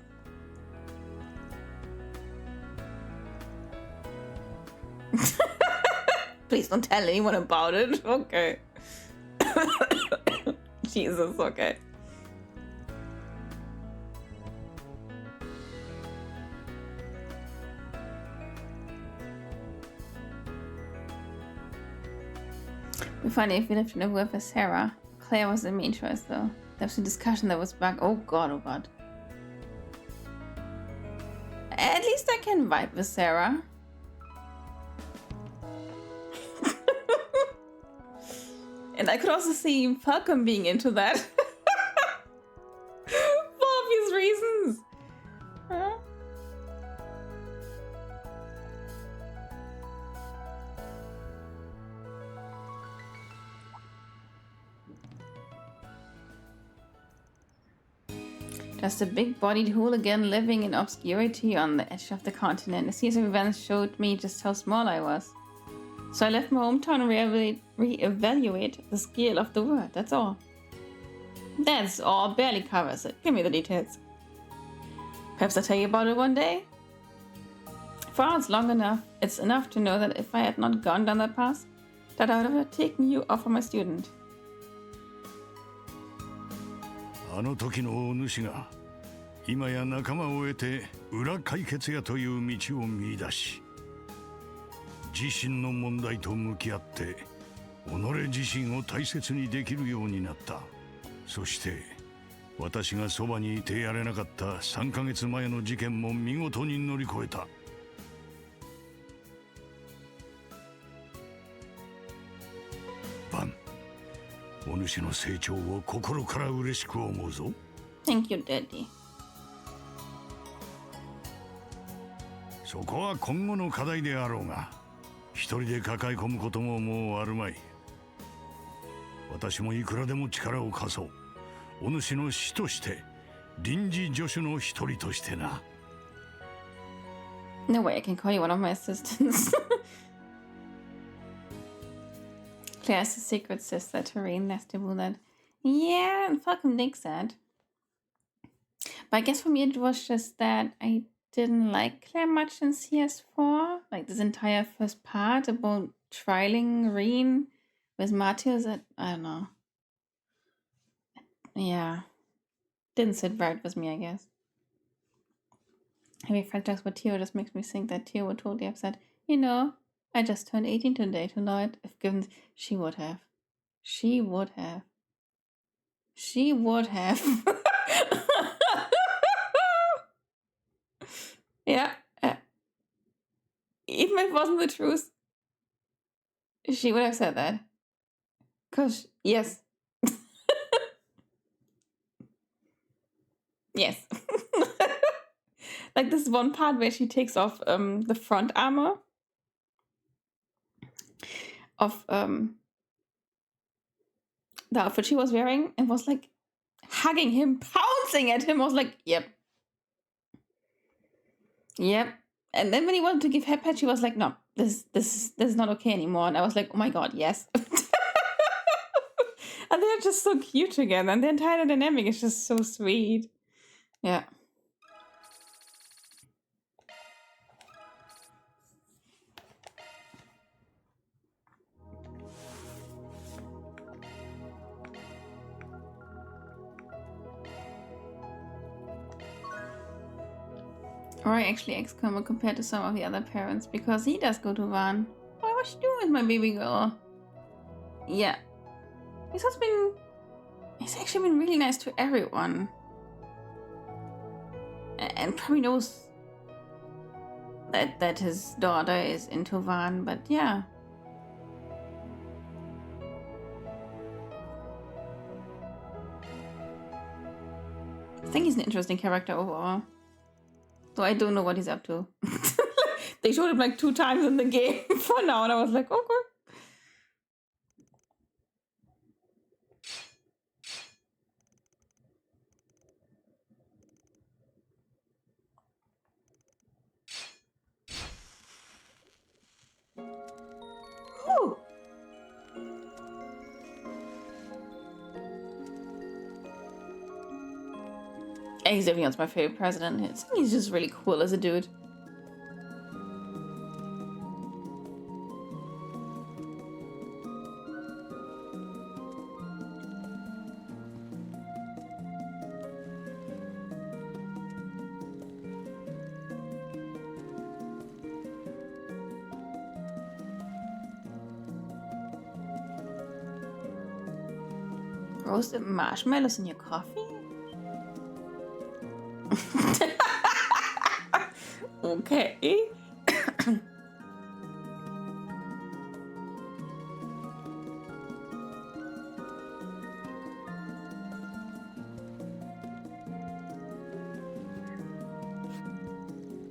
Please don't tell anyone about it. Okay. Jesus, okay. It'd be funny if we lived in a world with Sarah. Claire was the main choice, though. There was a discussion that was back. Oh god, oh god. At least I can vibe with Sarah. And I could also see Falcon being into that. For obvious reasons. Huh? Just a big-bodied hooligan living in obscurity on the edge of the continent. A series of events showed me just how small I was. So I left my hometown and re-evaluate the scale of the world, that's all. That's all, barely covers it. Give me the details. Perhaps I'll tell you about it one day? For now it's long enough. It's enough to know that if I had not gone down that path, that I would have taken you off for my student. あの時の大主が今や仲間を得て裏解決やという道を見出し自身の問題と向き合って己自身を大切にできるようになった。そして私がそばにいてやれなかった3ヶ月前の事件も見事に乗り越えた。お主の成長を心から嬉しく思うぞ。 Thank you, Daddy. そこは今後の課題であろうが、一人で抱え込むことももうあるまい。私もいくらでも力を貸そう。お主の師として、臨時助手の一人としてな。 No way I can call you one of my assistants. Claire's the secret sister to Rain, that's the that. Yeah, and Falcon Nick said. But I guess for me it was just that I didn't like Claire much in CS4. Like this entire first part about trialing Rain with Matthias, I don't know. Yeah. Didn't sit right with me, I guess. Having flashbacks with Theo just makes me think that Theo would totally have said, you know, I just turned 18 today tonight. If given, she would have. She would have. She would have. Yeah. Even if it wasn't the truth, she would have said that. Because, yes. Yes. Like this one part where she takes off the front armor of the outfit she was wearing and was like hugging him, pouncing at him. I was like, yep. Yep. And then when he wanted to give her pet, she was like, no, this is not okay anymore. And I was like, oh my god, yes. And they're just so cute together, and the entire dynamic is just so sweet. Yeah. Or actually XCOM compared to some of the other parents, because he does go to Van. Oh, what's she doing with my baby girl? Yeah. He's actually been really nice to everyone. And probably knows that his daughter is into Van, but yeah. I think he's an interesting character overall. So I don't know what he's up to. They showed him like 2 times in the game for now, and I was like, okay. Whew. He's definitely my favorite president. I think he's just really cool as a dude. Roasted marshmallows in your coffee? Okay.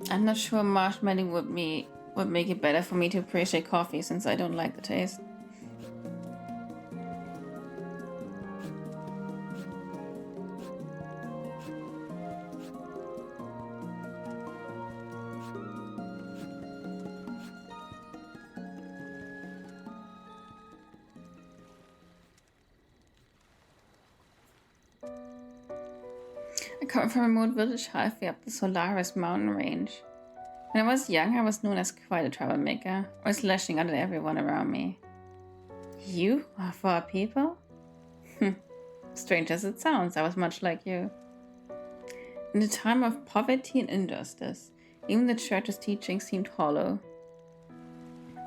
I'm not sure marshmallow would make it better for me to appreciate coffee, since I don't like the taste. I come from a remote village halfway up the Solaris mountain range. When I was young, I was known as quite a troublemaker, always lashing out at everyone around me. You are for our people? Strange as it sounds, I was much like you. In a time of poverty and injustice, even the church's teachings seemed hollow.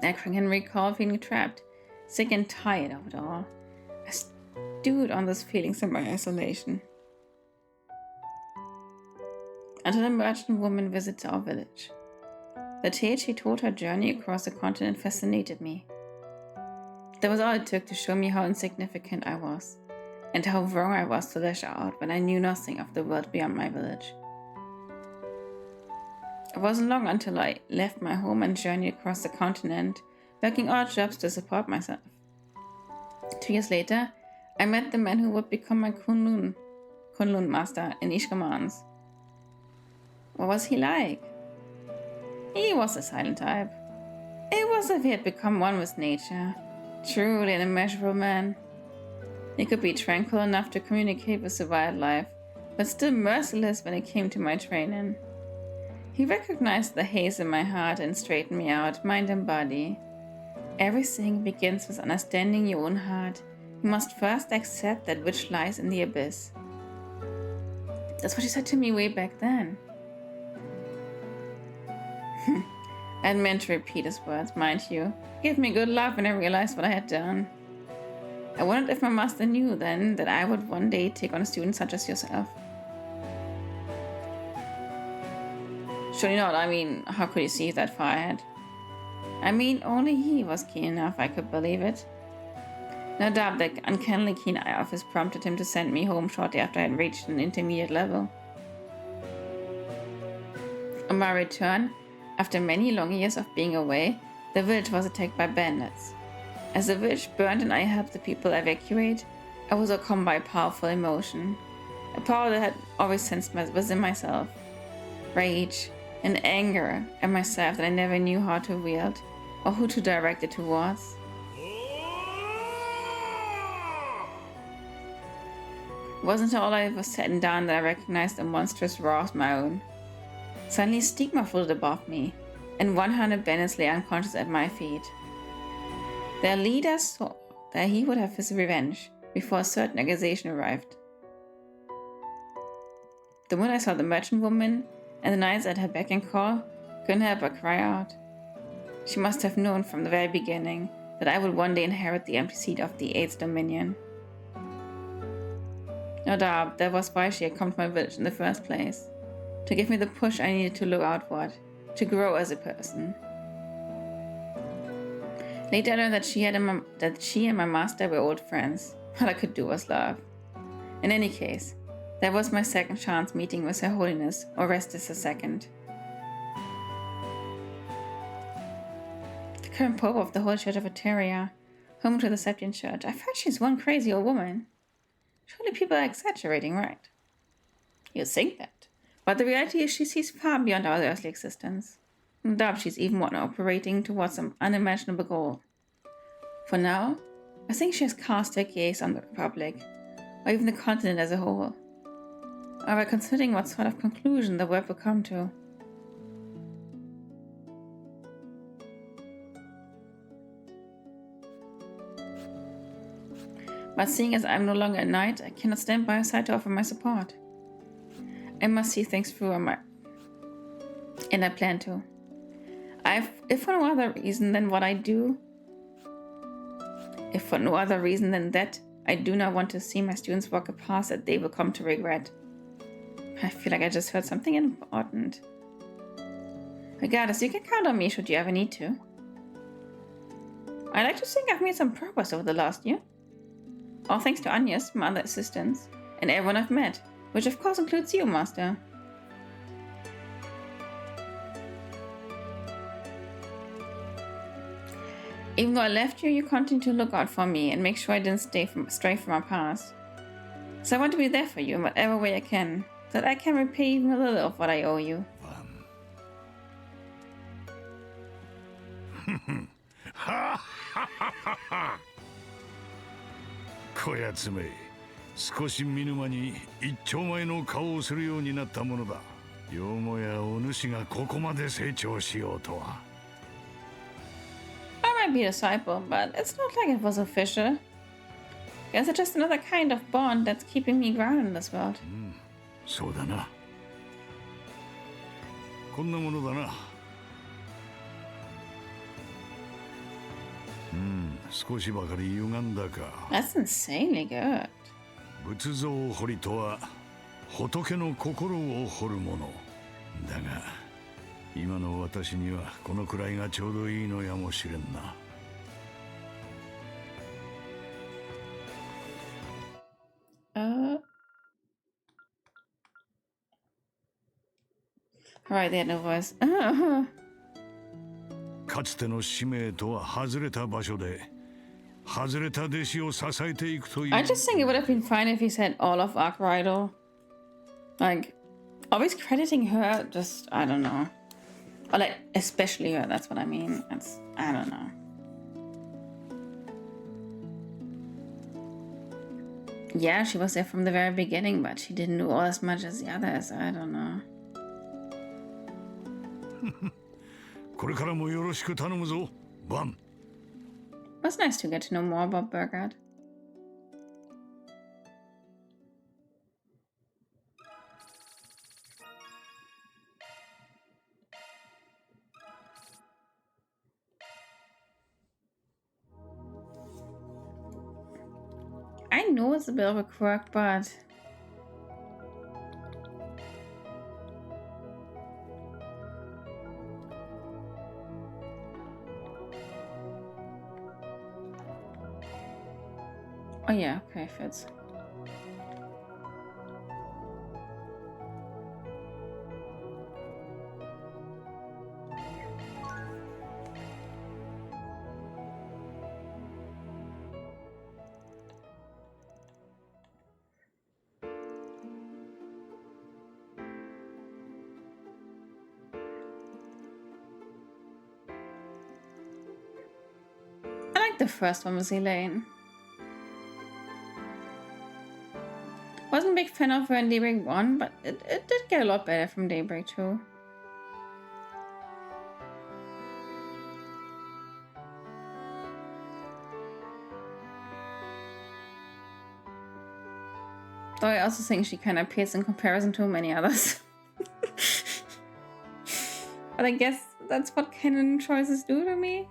I can recall feeling trapped, sick and tired of it all. I stewed on those feelings in my isolation. Until a merchant woman visits our village. The tale she told her journey across the continent fascinated me. That was all it took to show me how insignificant I was, and how wrong I was to lash out when I knew nothing of the world beyond my village. It wasn't long until I left my home and journeyed across the continent, working odd jobs to support myself. 2 years later, I met the man who would become my Kunlun master in Ishkamans. What was he like? He was a silent type. It was as if he had become one with nature, truly an immeasurable man. He could be tranquil enough to communicate with the wildlife, but still merciless when it came to my training. He recognized the haze in my heart and straightened me out, mind and body. Everything begins with understanding your own heart. You must first accept that which lies in the abyss. That's what he said to me way back then. I meant to repeat his words, mind you. He gave me good love when I realized what I had done. I wondered if my master knew then that I would one day take on a student such as yourself. Surely not, I mean, how could he see that far ahead? I mean, only he was keen enough I could believe it. No doubt the uncannily keen eye of his prompted him to send me home shortly after I had reached an intermediate level. On my return, after many long years of being away, the village was attacked by bandits. As the village burned and I helped the people evacuate, I was overcome by a powerful emotion. A power that had always sensed within myself. Rage and anger at myself that I never knew how to wield or who to direct it towards. It wasn't until all I was said and done that I recognized a monstrous roar of my own. Suddenly a stigma floated above me, and 100 bandits lay unconscious at my feet. Their leader saw that he would have his revenge before a certain accusation arrived. The moment I saw the merchant woman and the knights at her beck and call, couldn't help but cry out. She must have known from the very beginning that I would one day inherit the empty seat of the 8th Dominion. No doubt that was why she had come to my village in the first place, to give me the push I needed to look outward, to grow as a person. Later I learned that she and my master were old friends. All I could do was laugh. In any case, that was my second chance meeting with Her Holiness, Orestes II. The current Pope of the Holy Church of Eteria, home to the Septian Church. I thought she's one crazy old woman. Surely people are exaggerating, right? You think that, but the reality is she sees far beyond our earthly existence. No doubt she's even one operating towards some unimaginable goal. For now, I think she has cast her gaze on the Republic, or even the continent as a whole. Or by considering what sort of conclusion the work will come to. But seeing as I'm no longer a knight, I cannot stand by her side to offer my support. I must see things through and I plan to. If for no other reason than what I do, if for no other reason than that, I do not want to see my students walk a path that they will come to regret. I feel like I just heard something important. Regardless, you can count on me should you ever need to. I like to think I've made some progress over the last year. All thanks to Agnes, my other assistants, and everyone I've met, which of course includes you, Master. Even though I left you, you continue to look out for me and make sure I didn't stray from our path. So I want to be there for you in whatever way I can, so that I can repay even a little of what I owe you.こやつめ、少し見ぬ間に一丁前の顔をするようになったものだ。よもやお主がここまで成長しようとは。I might be a disciple, but it's not like it was official. Guess it's just another kind of bond that's keeping me grounded in this world. そうだな。こんなものだな。少しばかり歪んだか。That's insanely good. 仏像掘りとは仏の心を掘るもの。だが今の私にはこのくらいがちょうどいいのやもしれんな。Right, they had no voice. かつての使命とは外れた場所で外れた弟子を支えていくという I just think it would have been fine if he said all of Arc Riddle. Like, always crediting her, just, I don't know. Or like, especially her, that's what I mean. That's, I don't know. Yeah, she was there from the very beginning, but she didn't do all as much as the others. I don't know. これからもよろしく頼むぞ、バン。 It was nice to get to know more about Burgard. I know it's a bit of a quirk, but oh yeah, okay, fits. I like the first one with Elaine. Wasn't a big fan of her in Daybreak 1, but it did get a lot better from Daybreak 2. Though I also think she kind of appears in comparison to many others. But I guess that's what canon choices do to me.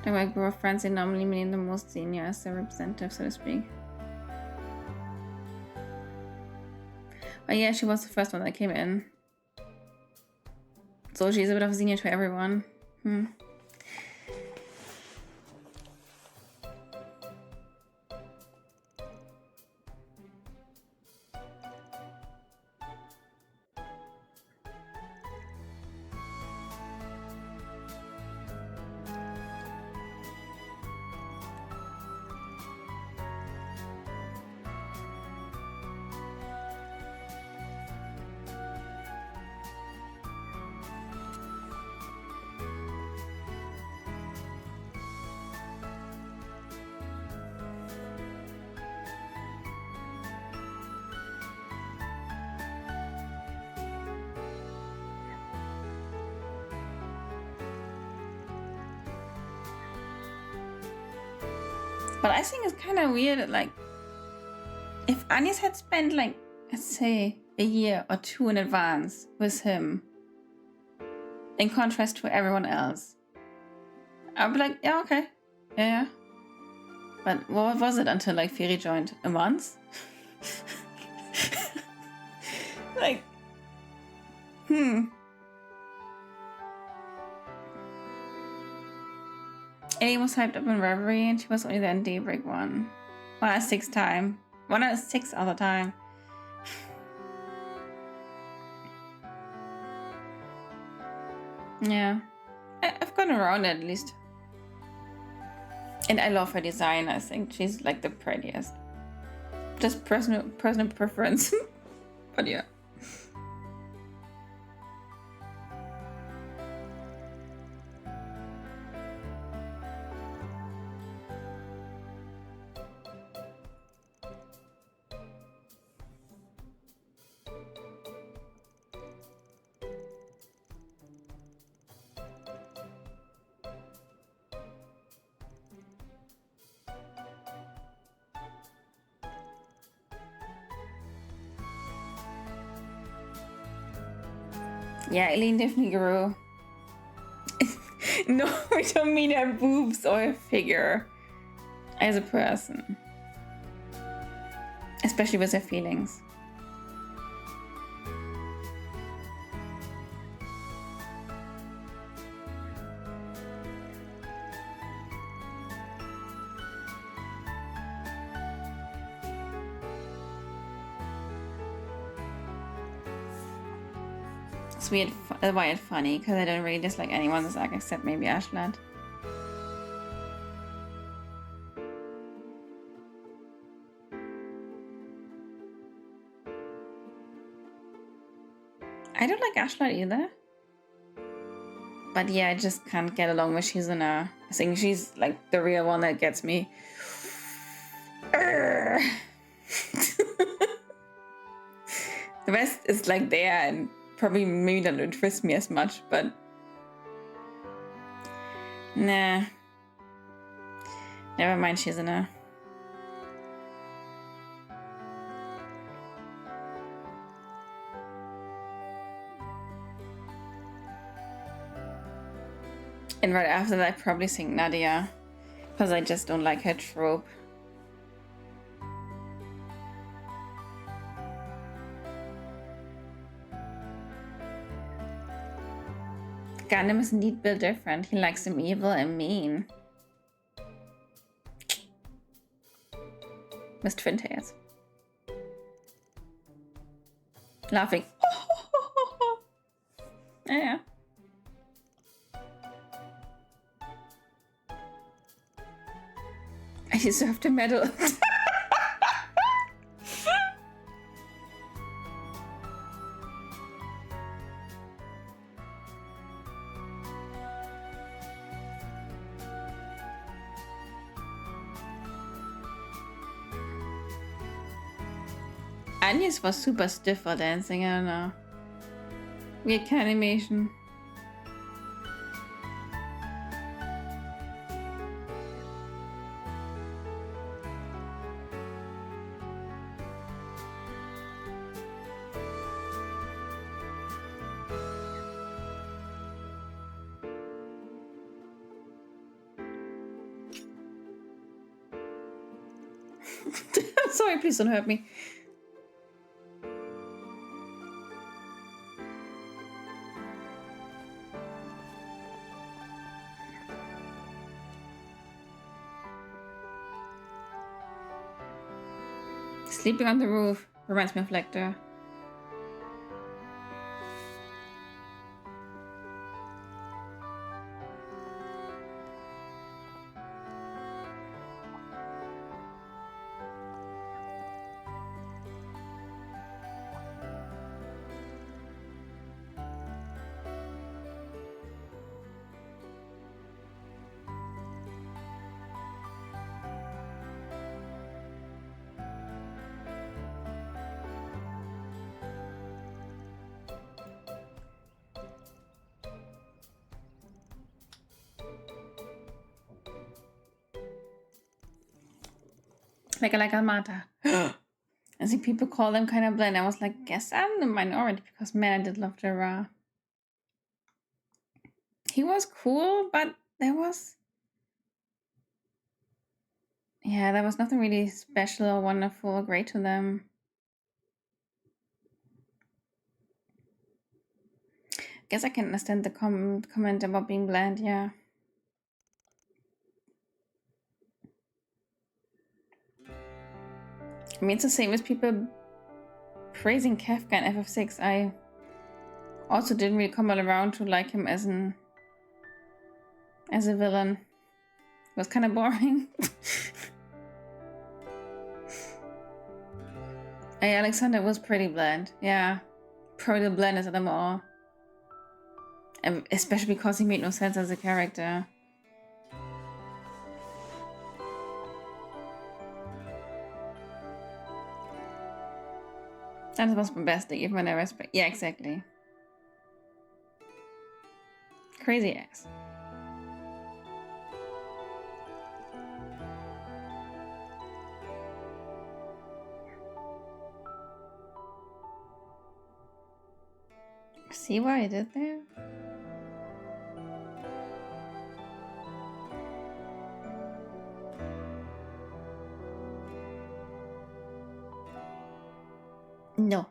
Like my group of friends, they normally mean the most senior as their representative, so to speak. But yeah, she was the first one that came in. So she's a bit of a senior to everyone. But I think it's kind of weird, like, if Anis had spent, like, let's say, a year or two in advance with him, in contrast to everyone else, I'd be like, yeah, okay, yeah. But what was it until, like, Firi joined? A month? Like, Ellie was hyped up in Reverie and she was only there in Daybreak 1. 1 out of 6 time. 1 out of 6 other time. Yeah. I've gotten around it at least. And I love her design. I think she's like the prettiest. Just personal preference. But yeah. Yeah, Eileen definitely grew. No, I don't mean her boobs or her figure. As a person. Especially with her feelings. It's weird, wild funny, because I don't really dislike anyone's arc except maybe Ashland. I don't like Ashland either. But yeah, I just can't get along with Shizuna. I think she's like the real one that gets me. The rest is like there and probably maybe don't interest me as much, but nah. Never mind Shizuna. And right after that, I probably think Nadia, because I just don't like her trope. Gundam is indeed built different. He likes him evil and mean. Miss Twin Tails. Laughing. Yeah. I deserved a medal. Agnes was super stiff for dancing, I don't know. Weird animation. Sorry, please don't hurt me. Sleeping on the roof reminds me of Lecter. Like Almata. I think people call them kind of blind. I was like, guess I'm the minority because man, I did love Gerard. He was cool, but there was nothing really special or wonderful or great to them. Guess I can understand the comment about being bland, yeah. I mean, it's the same as people praising Kafka in FF6. I also didn't really come around to like him as a villain. It was kind of boring. Hey, Alexander was pretty bland. Yeah, probably the blandest of them all. And especially because he made no sense as a character. That was bombastic, even when I respect. Yeah, exactly. Crazy ass. See what I did there? No.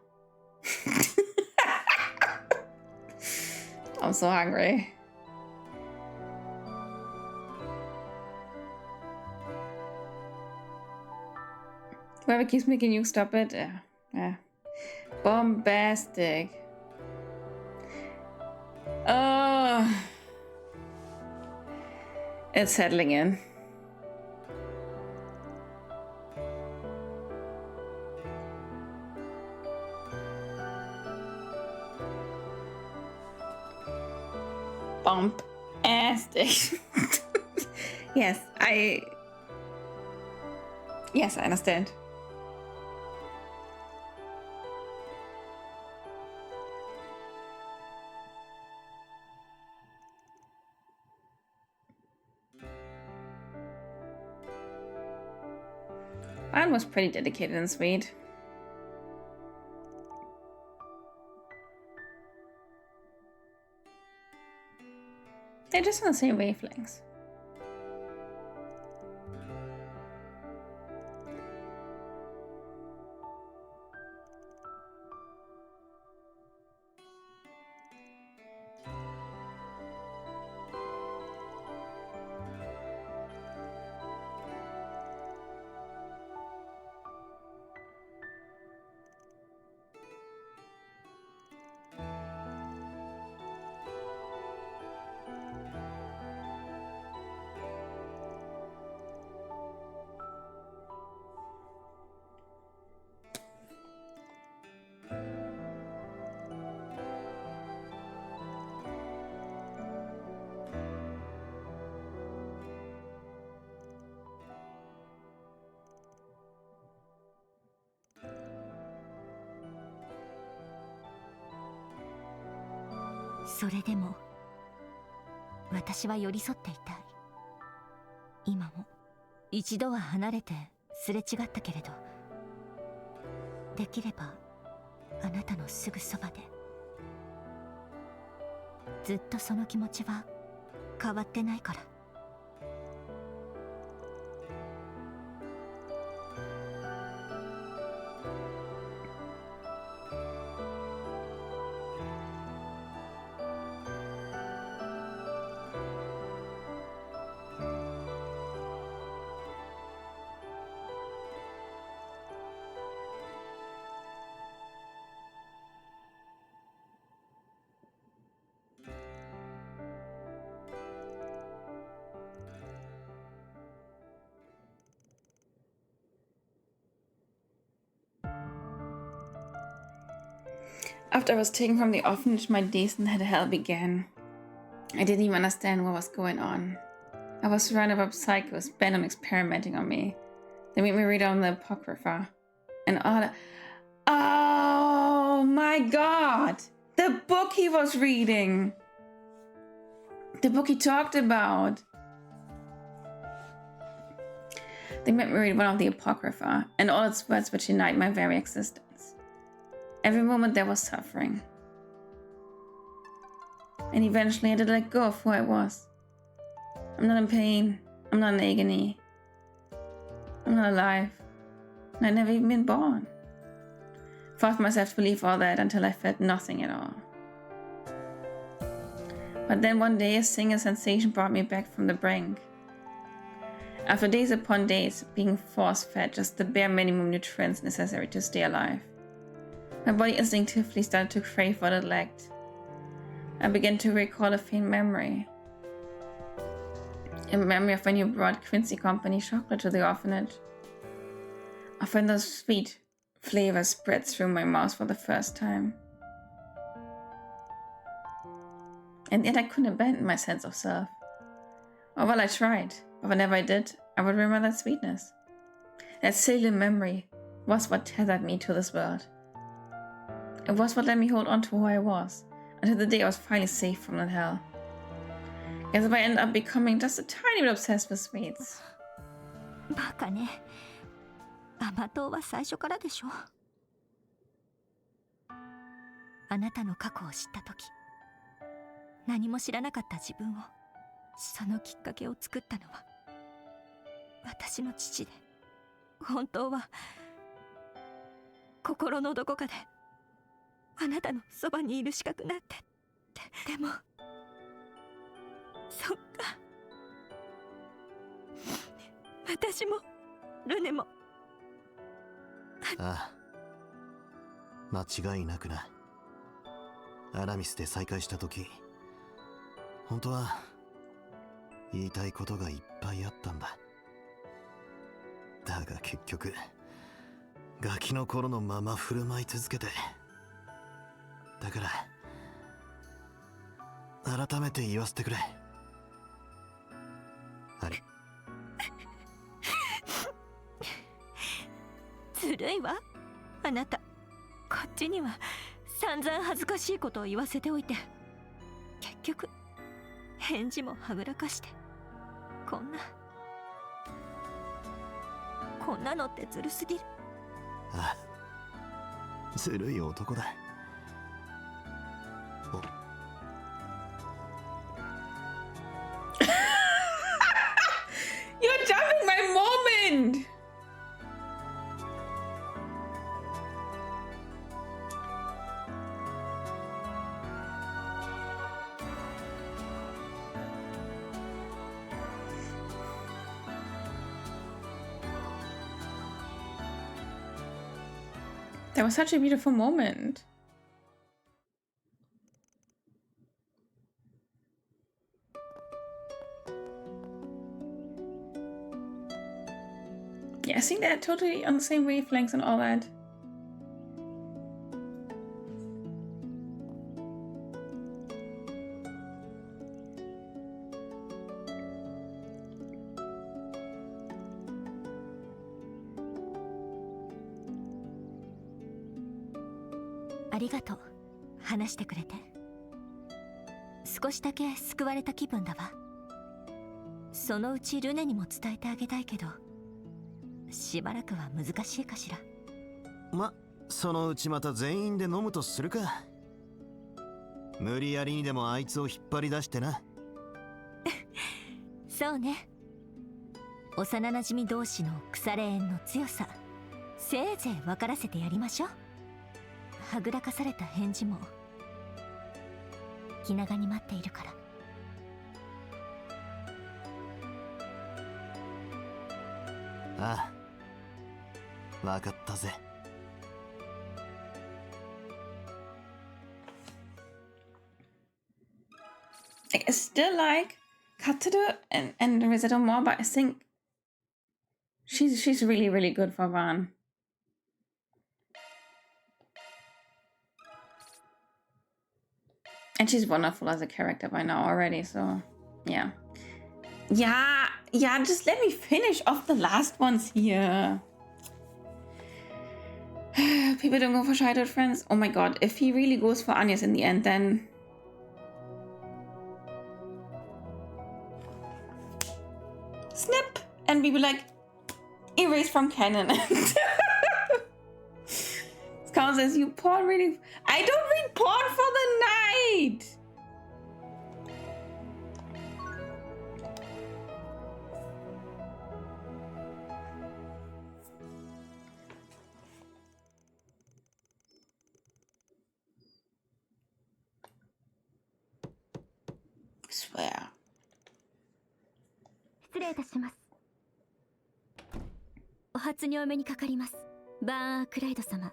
I'm so hungry. Whoever keeps making you stop it, yeah. Bombastic. It's settling in. Bombastic. Yes, I understand. Mine was pretty dedicated and sweet. They're just on the same wavelengths.それでも私は寄り添っていたい。今も一度は離れてすれ違ったけれど、できればあなたのすぐそばで。ずっとその気持ちは変わってないから。After I was taken from the orphanage, my days in hell began. I didn't even understand what was going on. I was surrounded by psychos bent on experimenting on me. They made me read on the Apocrypha. And all that. Oh my god! The book he was reading! The book he talked about! They made me read one of the Apocrypha, and all its words which unite my very existence. Every moment there was suffering. And eventually I had to let go of who I was. I'm not in pain. I'm not in agony. I'm not alive. And I'd never even been born. Forced myself to believe all that until I felt nothing at all. But then one day a single sensation brought me back from the brink. After days upon days being force-fed just the bare minimum nutrients necessary to stay alive, my body instinctively started to crave what it lacked. I began to recall a faint memory. A memory of when you brought Quincy Company chocolate to the orphanage. Of when those sweet flavors spread through my mouth for the first time. And yet I couldn't abandon my sense of self. Or well, I tried, but whenever I did, I would remember that sweetness. That salient memory was what tethered me to this world. It was what let me hold on to who I was, until the day I was finally safe from that hell. As if I ended up becoming just a tiny bit obsessed with sweets. バカね。甘党は最初からでしょ。あなたの過去を知ったとき、何も知らなかった自分を、そのきっかけを作ったのは私の父で、本当は心のどこかであなたのそばにいる資格なんて。でもそっか、私もルネも。ああ、間違いなくな。アラミスで再会した時、本当は言いたいことがいっぱいあったんだ。だが結局ガキの頃のまま振る舞い続けて、だから改めて言わせてくれ。あれずるいわ、あなた。こっちには散々恥ずかしいことを言わせておいて、結局返事もはぐらかして、こんなのってずるすぎる。ああ、ずるい男だ。You're jumping my moment! That was such a beautiful moment. Yeah, I think they're totally on the same wavelengths and all that.ありがとう、話してくれて。少しだけ救われた気分だわ。そのうちルネにも伝えてあげたいけど、しばらくは難しいかしら。ま、そのうちまた全員で飲むとするか。無理やりにでもあいつを引っ張り出してな。そうね。幼なじみ同士の腐れ縁の強さ、せいぜい分からせてやりましょう。はぐらかされた返事も気長に待っているから。ああ、わかったぜ。I still like Katsudo and Risotto more, but I think she's really, really good for Van. And she's wonderful as a character by now already, so yeah. Yeah, just let me finish off the last ones here. People don't go for childhood friends. Oh my god, if he really goes for Agnes in the end, then... snip! And we will like, erase from canon. Scout says, you porn reading... I don't read porn for the night! I swear. 失礼いたします。お初にお目にかかります。バーン・クライド様。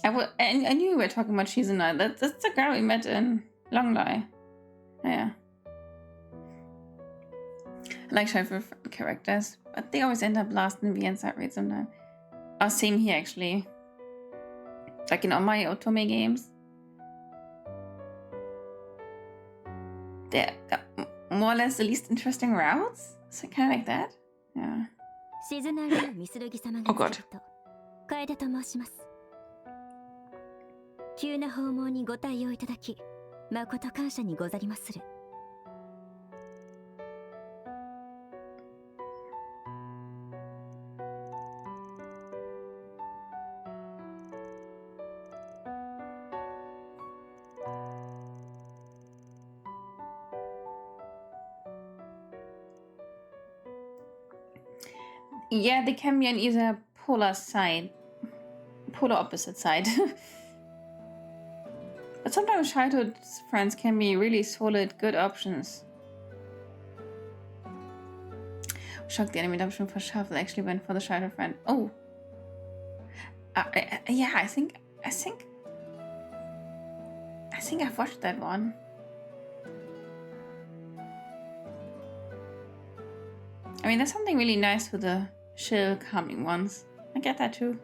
I knew we were talking about Shizuna. That's the girl we met in Longlai. Yeah. I like childhood characters, but they always end up last in the inside raid sometimes. Oh, same here actually. Like in all my Otome games. They're more or less the least interesting routes. So kind of like that. Yeah. Oh god. 楓と申します。急な訪問にご対応いただき、誠感謝にござりまする。Yeah, they can be on either polar opposite side. But sometimes childhood friends can be really solid, good options. Shocked the anime adoption for Shuffle actually went for the childhood friend. Oh. Yeah, I think think I've watched that one. I mean, there's something really nice with the chill, calming ones. I get that too.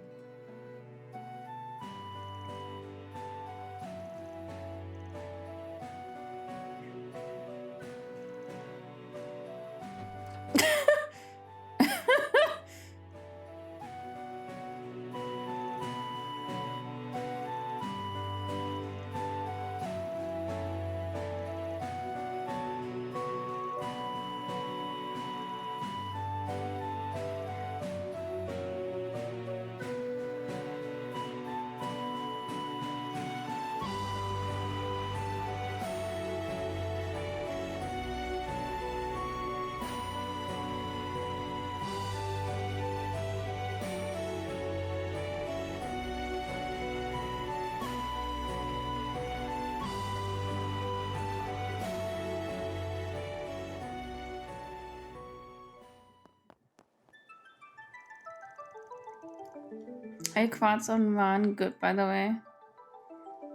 El Quartz on one, good by the way.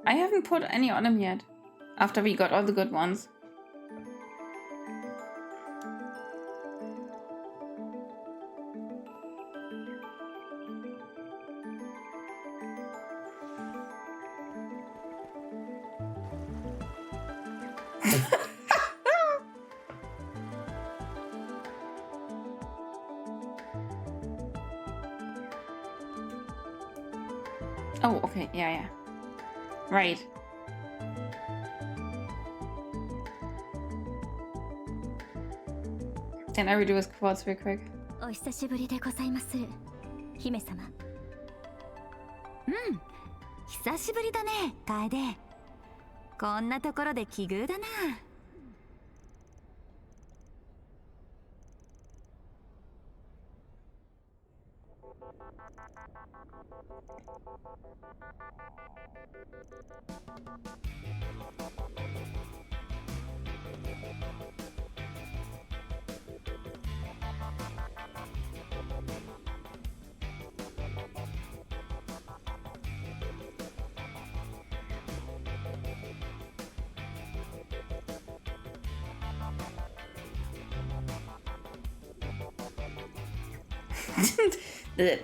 I haven't put any on him yet, after we got all the good ones. Oh, okay, yeah. Right. Can I redo his quads real quick? お久しぶりでございます、姫様。うん、久しぶりだね、楓。こんなところで奇遇だな。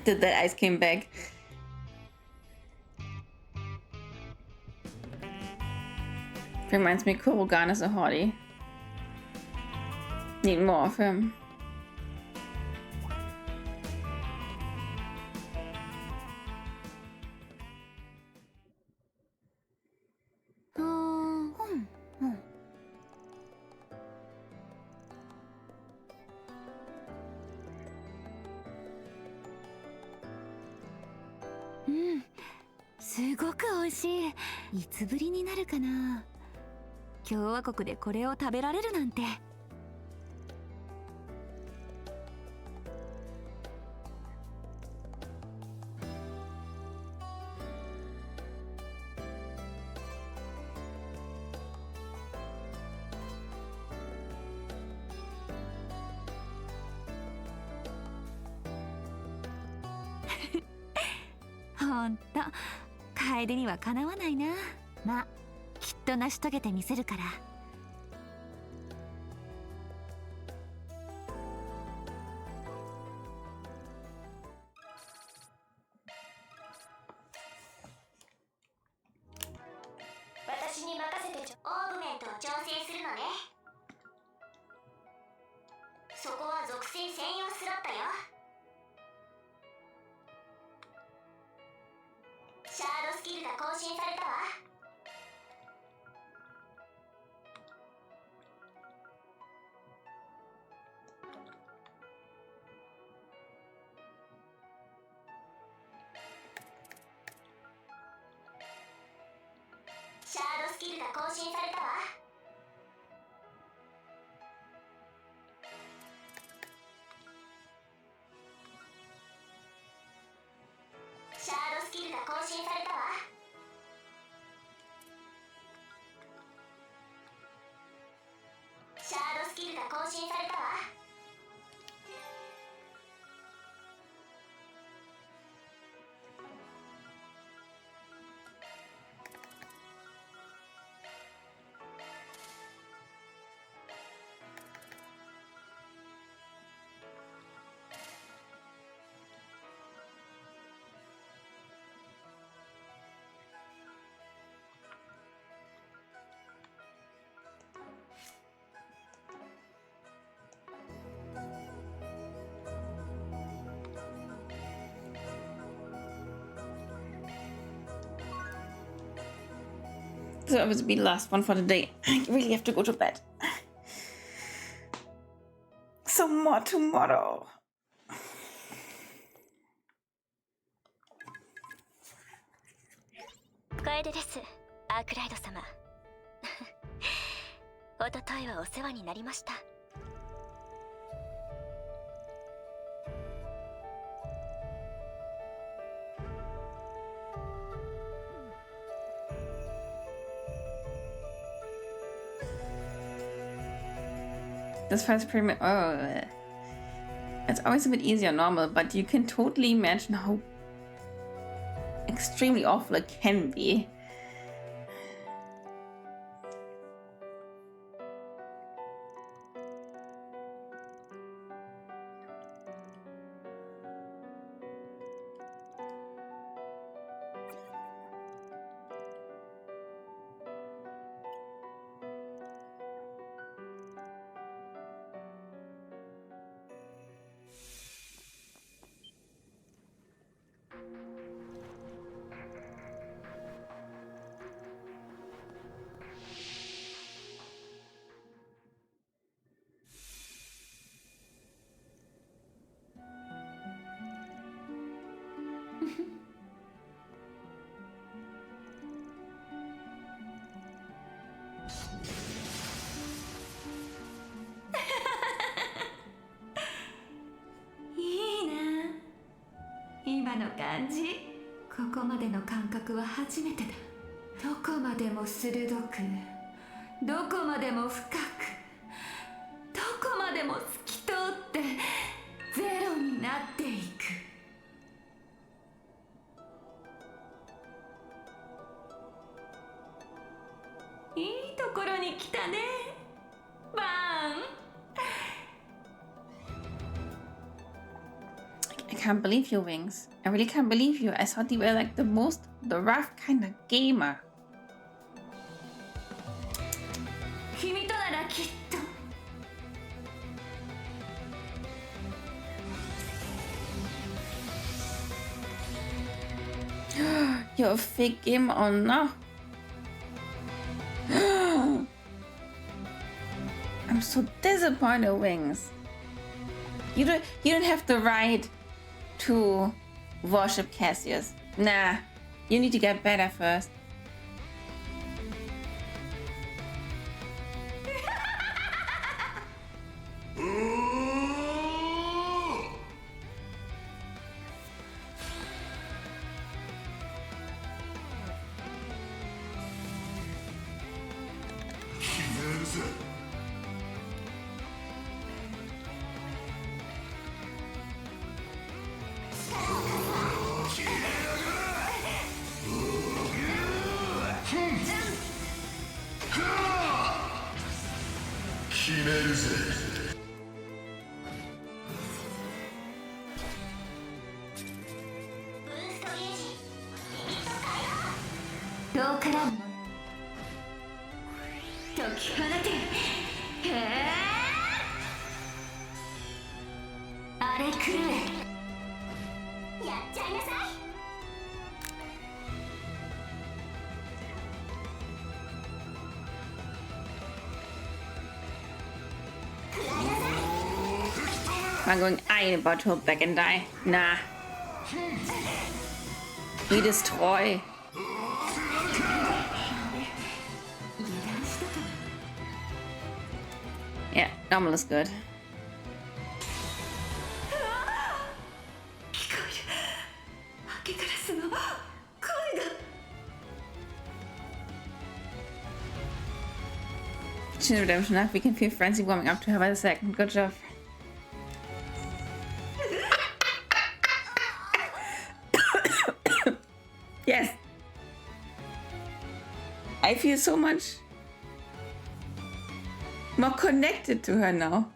the ice came back. Reminds me, Kurogan is a hottie. Need more of him.うん、すごく美味しい。いつぶりになるかな。共和国でこれを食べられるなんて。ほんと、楓にはかなわないな。まあきっと成し遂げてみせるから。私に任せてオーグメントを調整するのね。そこは属性専用スロットよ。シャードスキルが更新されたわ。シャードスキルが更新されたわ。シャードスキルが更新されたわ。シャードスキルが更新されたわ。So it will be the last one for the day. I really have to go to bed. Some more tomorrow. 楓です、アークライド様。おとといはお世話になりました。This feels pretty it's always a bit easier normal, but you can totally imagine how extremely awful it can be.いいな。今の感じ、ここまでの感覚は初めてだ。どこまでも鋭く、どこまでも深く、どこまでも透き通ってゼロになっていく。いいところに来たね、バーン。I can't believe you, Wings. I really can't believe you. I thought you were like the rough kind of gamer. 君とならきっと。You're a fake gamer or no? I'm so disappointed, Wings. You don't have the right to worship Cassius. Nah, you need to get better first. I'm going, I ain't about to hold back and die. Nah. We destroy. Yeah, normal is good. She's redemption enough. We can feel frenzy warming up to her by the second. Good job. Yes. I feel so much more connected to her now.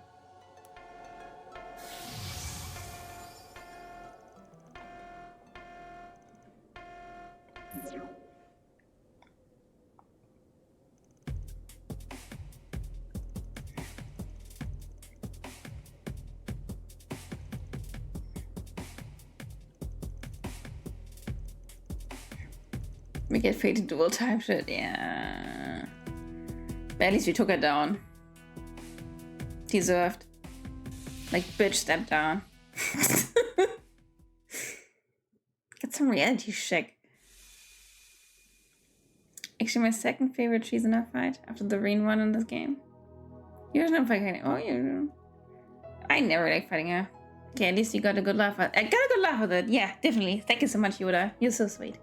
We get fated dual type shit, yeah. But at least we took her down. Deserved. Like, bitch, step down. Get some reality check. Actually, my second favorite Shizuna fight after the Rin one in this game. You don't fight. Oh, you. I never like fighting her. Okay, at least you got a good laugh. I got a good laugh with it. Yeah, definitely. Thank you so much, Yoda. You're so sweet.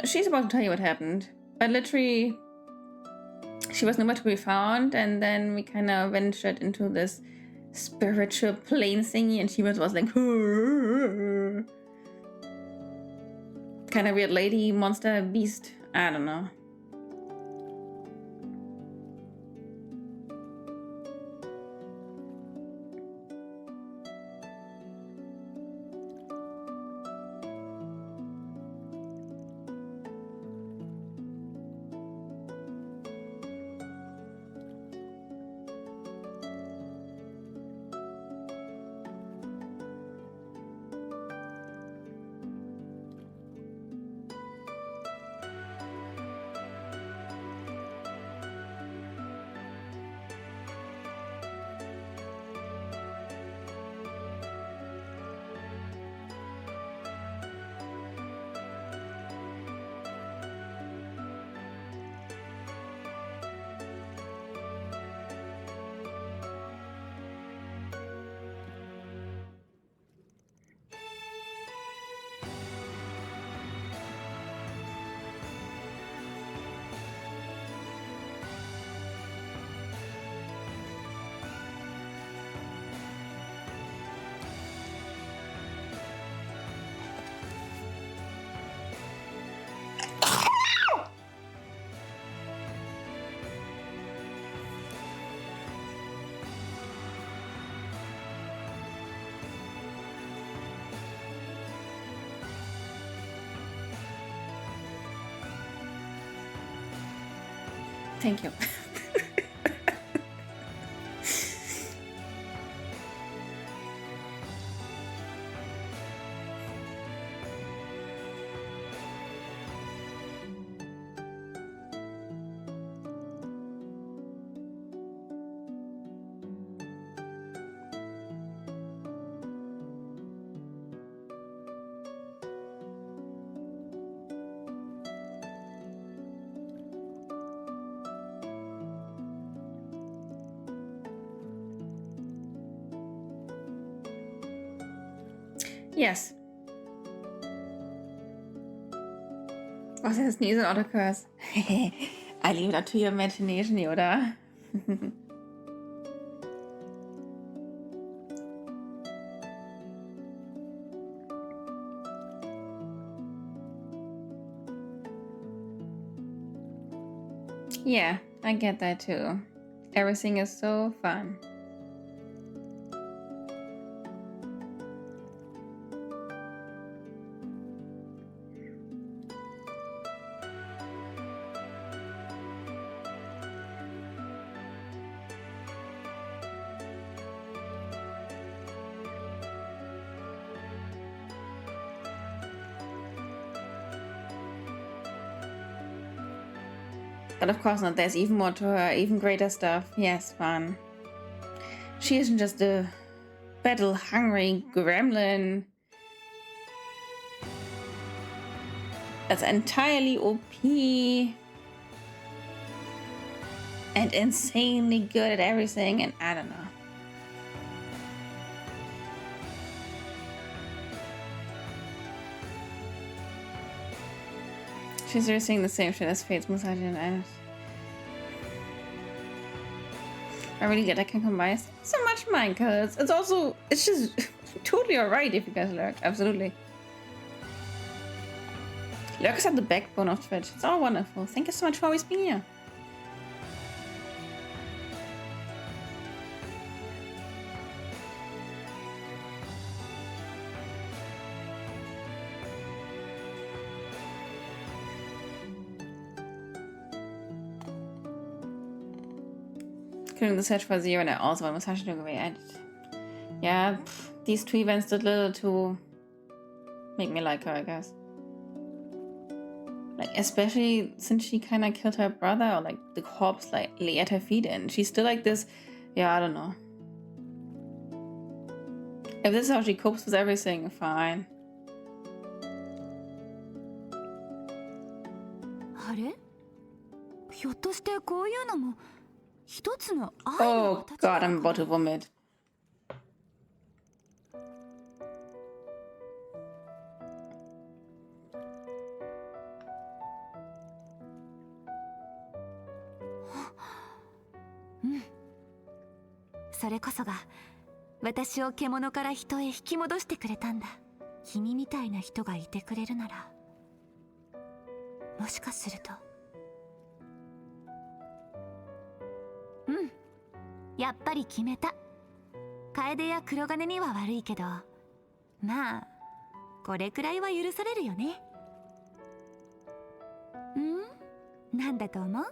She's about to tell you what happened, but literally she was nowhere to be found, and then we kind of ventured into this spiritual plane thingy, and she was like kind of weird lady, monster, beast, I don't know. Thank you. Yes. Was ist nie so ein Autocurse? I leave that to your imagination, Yoda. Yeah, I get that too. Everything is so fun. But of course not, there's even more to her, even greater stuff. Yes, fun. She isn't just a battle-hungry gremlin. That's entirely OP and insanely good at everything, and I don't know. She's really saying the same shit as Fate's Musashi and Iris. I really get I can combine so much mine, cause it's just totally alright if you guys lurk. Absolutely. Lurkers are the backbone of Twitch. It's all wonderful. Thank you so much for always being here. during the search for Zero, and I also want Musashi to go away. Yeah, these two events did little to make me like her, I guess. Like, especially since she kind of killed her brother, or like the corpse like lay at her feet, and she's still like this. Yeah, I don't know. If this is how she copes with everything, fine. あれ？ひょっとしてこういうのも一つの愛の Oh god, I'm about to vomit. Mm. それこそが私を獣から人へ引き戻してくれたんだ。君みたいな人がいてくれるなら、もしかすると。うん、やっぱり決めた。楓や黒金には悪いけど、まあこれくらいは許されるよね。なんだと思う？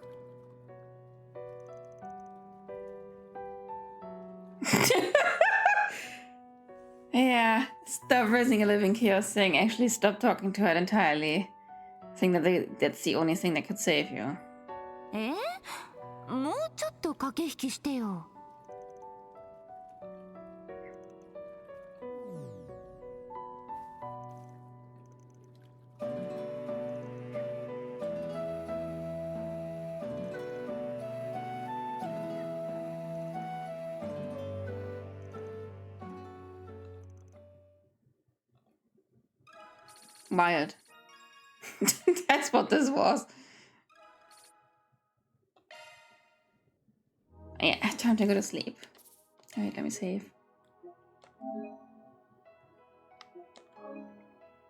Yeah, stop raising a living chaos thing. Actually, stop talking to her entirely. Think that that's the only thing that could save you. もうちょっと駆け引きしてよ。Wild. That's what this was. Yeah, time to go to sleep. Alright, let me save.